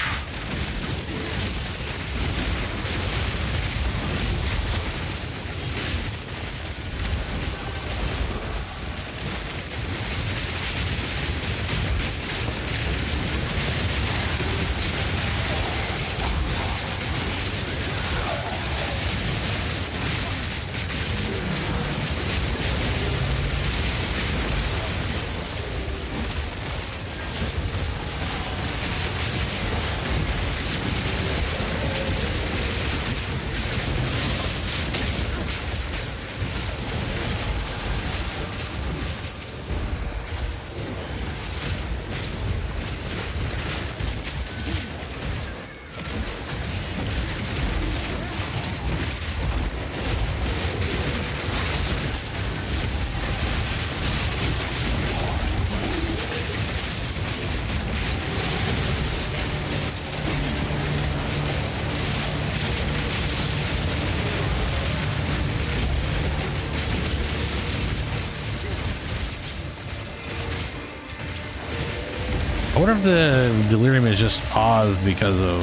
I wonder if the delirium is just paused because of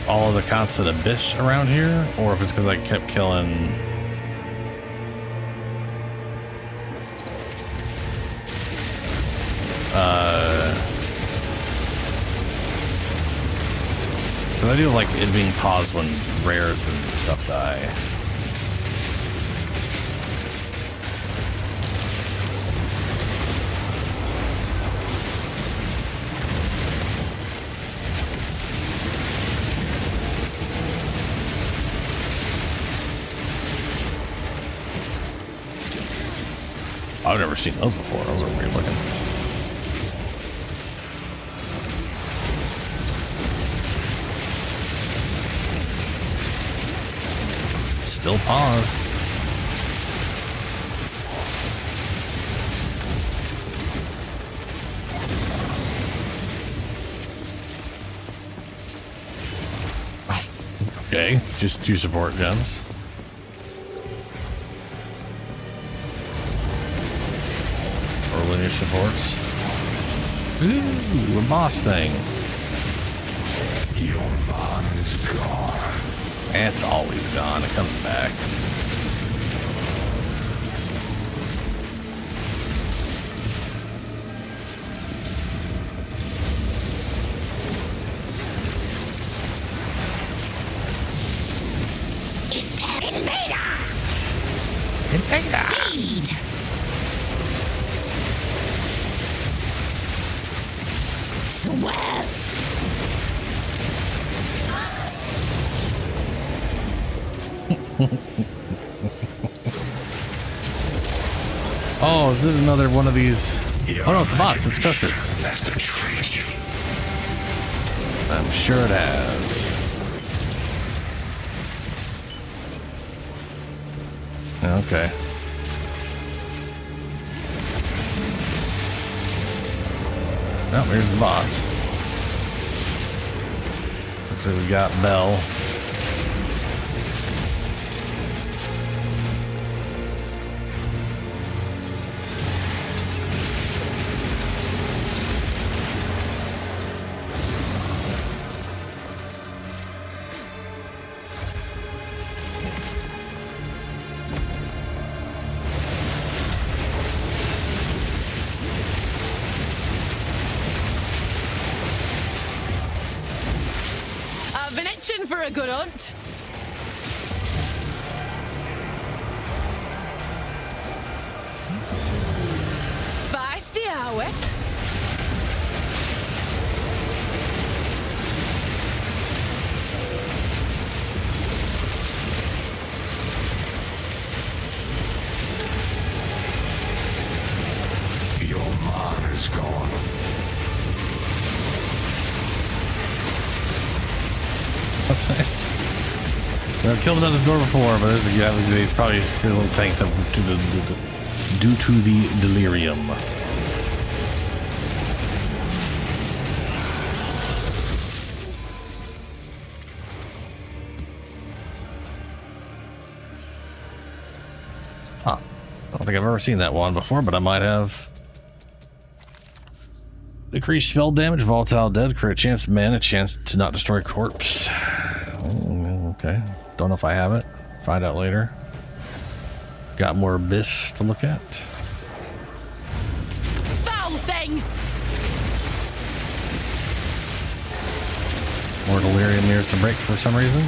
all of the constant abyss around here, or if it's because I kept killing. Because I do like it being paused when rares and stuff die. I've never seen those before. Those are weird looking. Still paused. Okay, it's just 2 support gems. Linear supports. Ooh, a boss thing. Your man is gone. It's always gone. It comes back. Invader! Swell! Oh, is it another one of these? Oh no, it's the boss. It's Croesus. I'm sure it has. Okay. Oh, here's the boss. Looks like we got Bell. I've been itching for a good hunt. Feisty, are we? Your man is gone. I've killed him at his door before, but he's probably a little tanked up due to the delirium. Huh. I don't think I've ever seen that one before, but I might have. Decrease spell damage, volatile dead, create a chance mana, chance to not destroy corpse. Okay, don't know if I have it. Find out later. Got more abyss to look at. Foul thing! More delirium mirrors to break for some reason.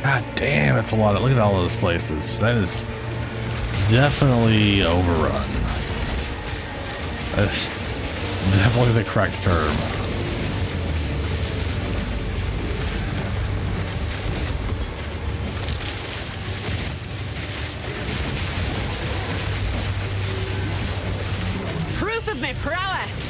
God damn, it's a lot. Look at all those places. That is definitely overrun. That's definitely the correct term. Proof of my prowess!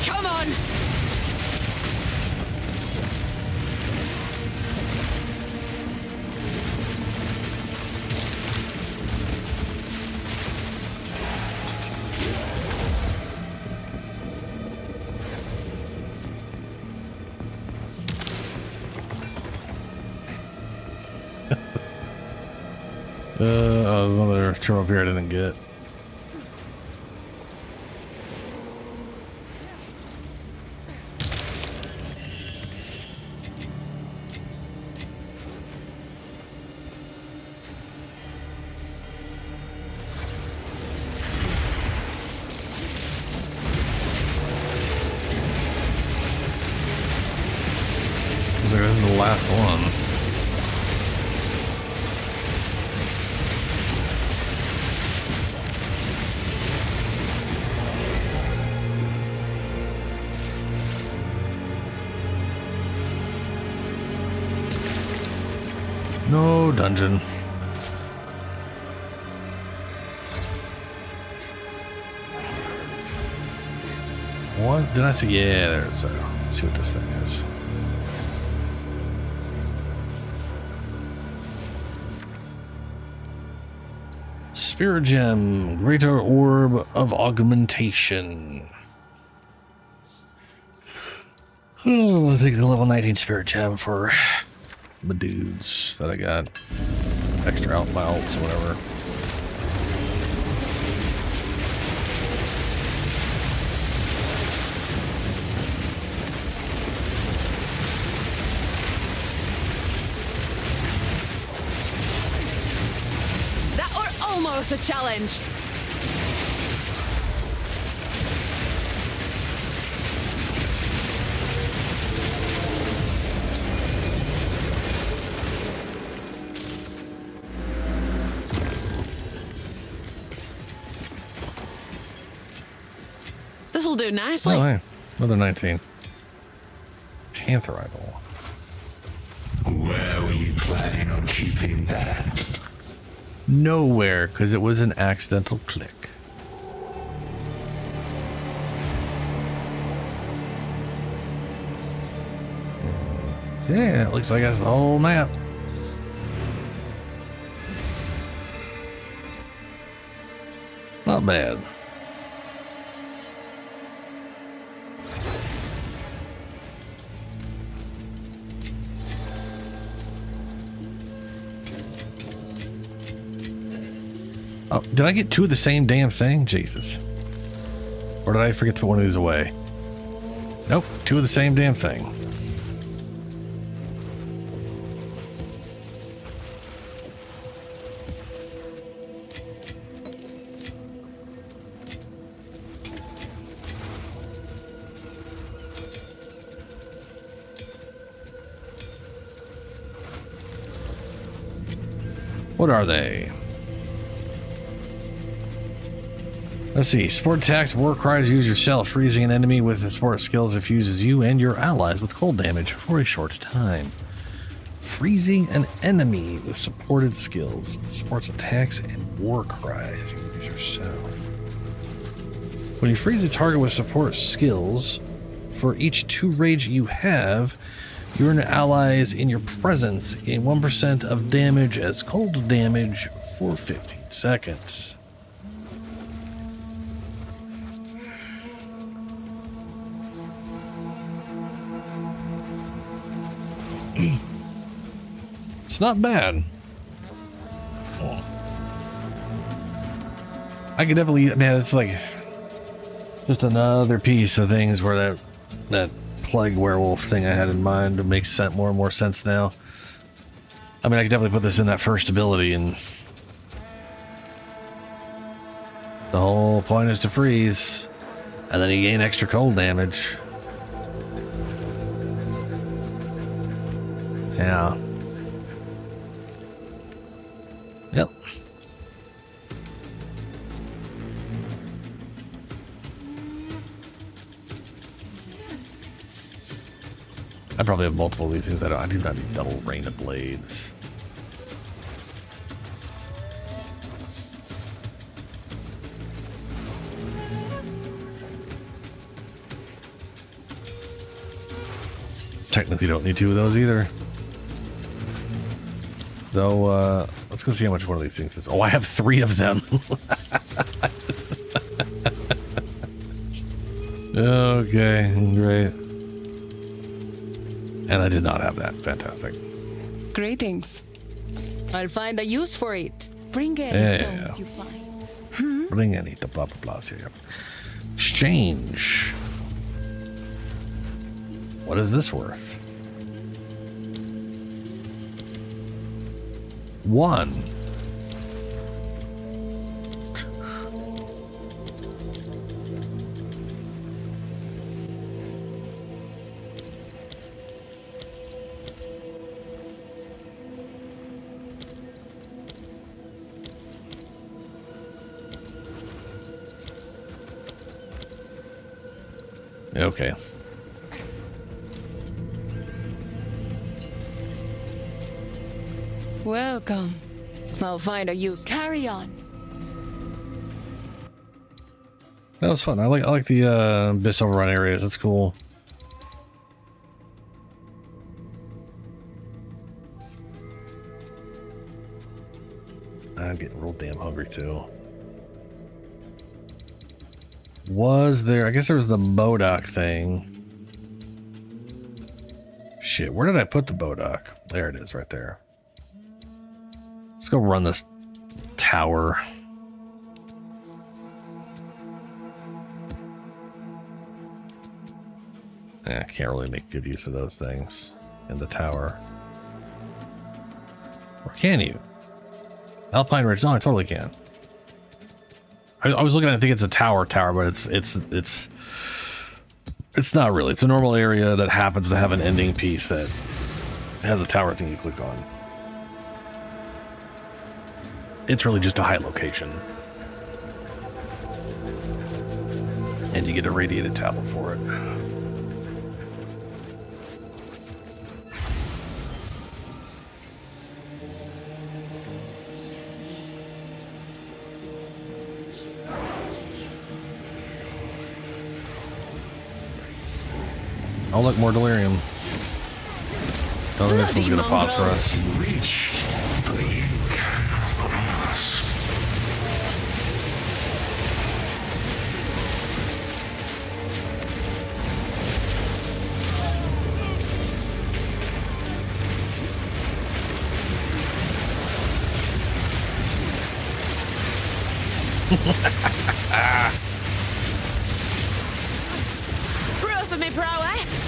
Come on! There's another terminal up here I didn't get. Looks like this is the last one. No dungeon. What did I see? Yeah, there's a. Let's see what this thing is. Spirit Gem, Greater Orb of Augmentation. Oh, I'll take the level 19 Spirit Gem for the dudes that I got. Extra out my ults or whatever. That were almost a challenge. This'll do nicely. Oh, hey, another 19. Panther Idol. Where were you planning on keeping that? Nowhere, because it was an accidental click. Yeah, it looks like that's the whole map. Not bad. Oh, did I get two of the same damn thing? Jesus. Or did I forget to put one of these away? Nope, two of the same damn thing. What are they? Let's see. Support attacks, war cries, use yourself. Freezing an enemy with the support skills infuses you and your allies with cold damage for a short time. Freezing an enemy with supported skills. Supports attacks and war cries. You use yourself. When you freeze a target with support skills, for each 2 rage you have, you and allies in your presence gain 1% of damage as cold damage for 15 seconds. It's not bad. I could definitely, man, it's like just another piece of things where that plague werewolf thing I had in mind makes more and more sense now. I mean, I could definitely put this in that first ability, and the whole point is to freeze, and then you gain extra cold damage. Yeah. Yep. I probably have multiple of these things. I do not need double rain of blades. Technically don't need 2 of those either. Though, let's go see how much one of these things is. Oh, I have 3 of them. Okay, great. And I did not have that. Fantastic. Greetings. I'll find a use for it. Bring any stones you find. Bring any the blah blah blah here. Exchange. What is this worth? 1. Okay. Welcome. I'll find a use. Carry on. That was fun. I like the Abyss Overrun areas. It's cool. I'm getting real damn hungry too. Was there? I guess there was the Modoc thing. Shit, where did I put the Modoc? There it is, right there. Let's go run this tower. I can't really make good use of those things in the tower. Or can you? Alpine Ridge? No, I totally can. I was looking at it, I think it's a tower, but it's not really. It's a normal area that happens to have an ending piece that has a tower thing you click on. It's really just a high location. And you get a radiated tablet for it. Oh look, more delirium. Don't think this one's gonna pause for us. Reach blink across. Proof of me prowess.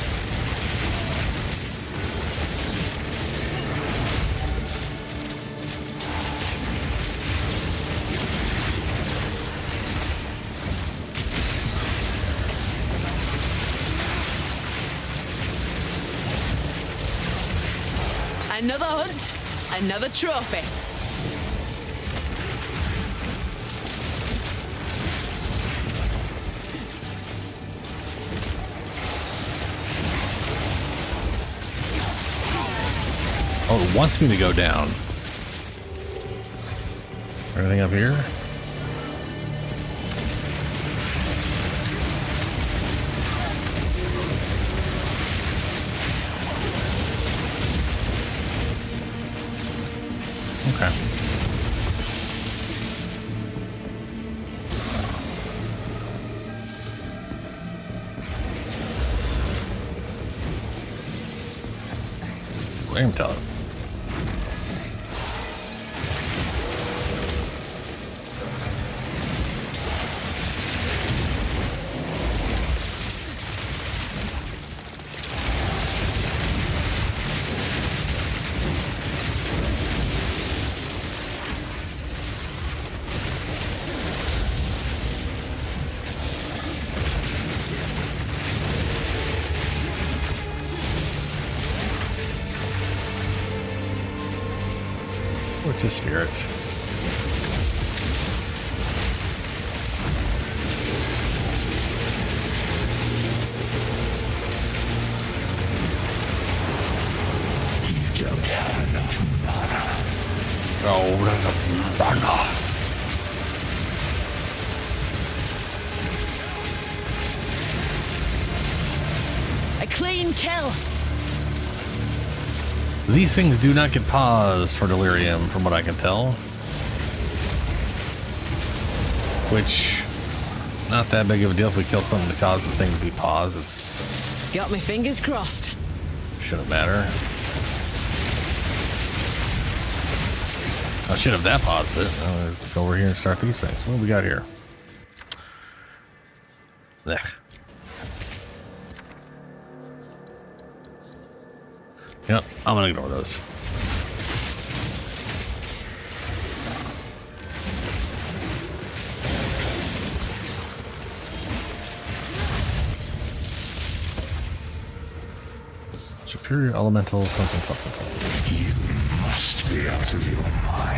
Another hunt, another trophy. Oh, it wants me to go down. Anything up here? Okay. Flame tower. What's his spirits? You don't have enough mana. Oh, not enough mana. A clean kill. These things do not get paused for delirium, from what I can tell. Which, not that big of a deal if we kill something to cause the thing to be paused. It's Got my fingers crossed. shouldn't matter. I should have that paused it. Let's go over here and start these things. What do we got here? Ugh. Yep, I'm gonna ignore those. Superior elemental something something something. You must be out of your mind.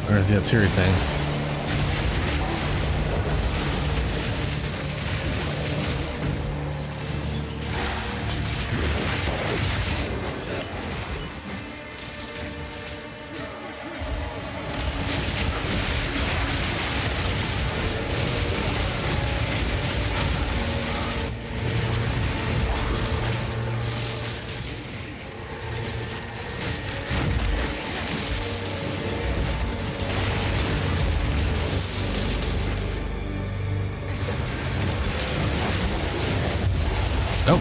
There's that Siri thing. Nope.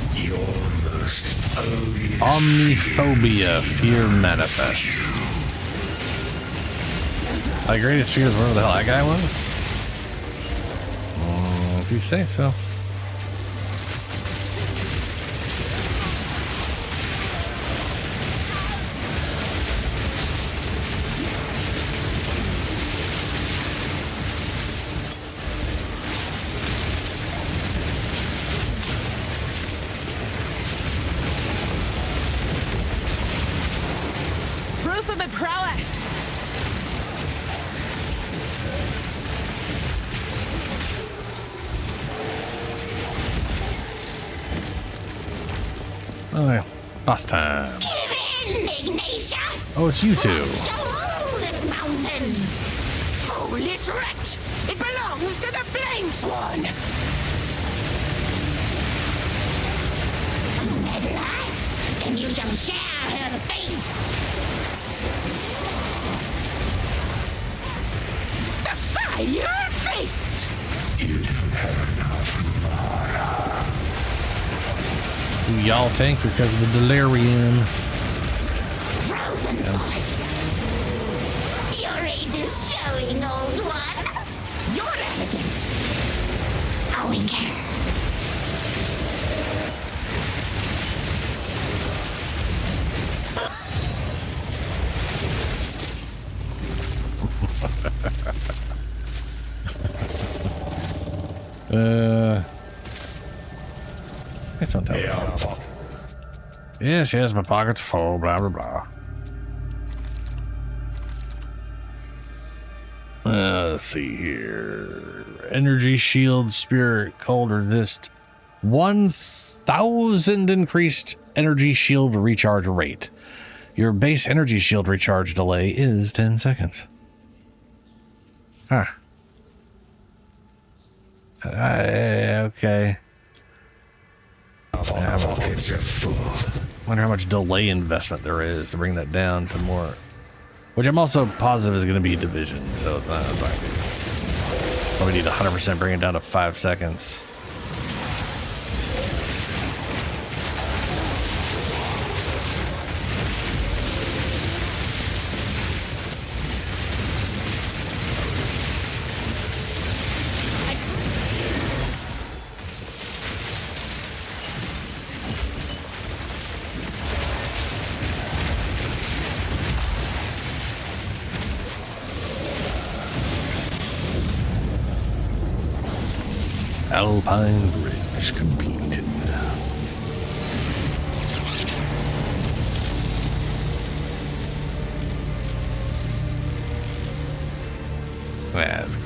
Omniphobia, fear manifest. My greatest fear is wherever the hell that guy was. If you say so. Proof of my prowess! Oh yeah, boss time. Give in, Ignatia! Oh, it's you two. Shall rule this mountain! Foolish wretch! It belongs to the Flame Sworn! Meddler, then you shall share her fate! The Fire Fists! You don't have enough mana. Do y'all tank because of the delirium? Frozen solid! Your age is showing, old one! Your arrogance! A weaker! It's don't tell me. Yes, my pocket's full, blah, blah, blah. Let's see here. Energy shield, spirit, cold resist. 1,000 increased energy shield recharge rate. Your base energy shield recharge delay is 10 seconds. Huh. Okay. Pockets are full. Wonder how much delay investment there is to bring that down to more. Which I'm also positive is going to be division, so it's not like probably need 100% bring it down to 5 seconds. Alpine Bridge completed. That's cool.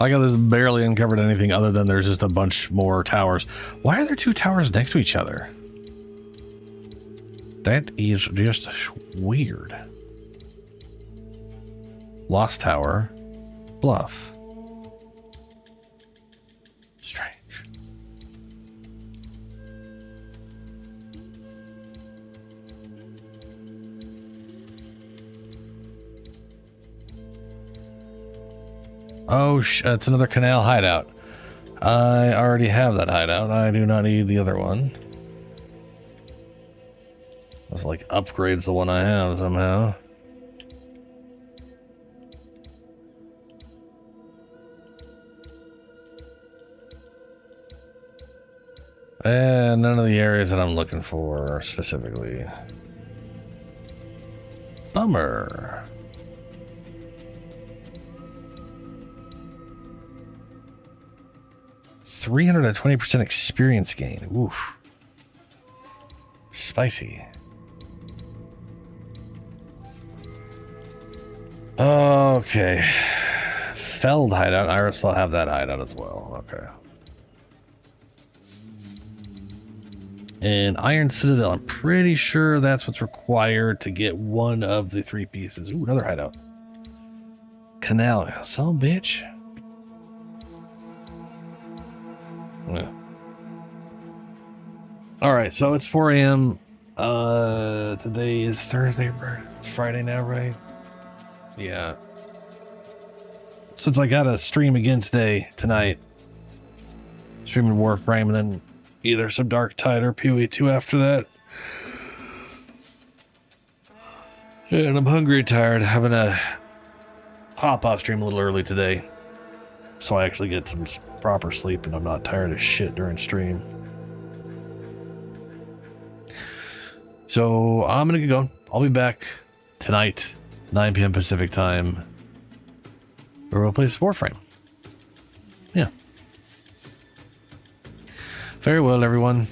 I got this barely uncovered anything other than there's just a bunch more towers. Why are there 2 towers next to each other? That is just weird. Lost Tower, Bluff. Strange. Oh, it's another canal hideout. I already have that hideout. I do not need the other one. This like upgrades the one I have somehow. And none of the areas that I'm looking for specifically. Bummer. $320% experience gain. Oof. Spicy. Okay. Feld hideout. I still have that hideout as well. Okay. And Iron Citadel. I'm pretty sure that's what's required to get one of the 3 pieces. Ooh, another hideout. Canal. Some bitch. Yeah. All right, so it's 4 a.m. Today is Thursday. It's Friday now, right? Yeah. Since I got to stream again tonight, streaming Warframe, and then either some Dark Tide or PoE2 after that. Yeah, and I'm hungry and tired. Having to hop off stream a little early today, so I actually get some proper sleep and I'm not tired as shit during stream. So I'm gonna get going. I'll be back tonight, 9 p.m. Pacific time, where we'll play some Warframe. Yeah. Very well, everyone.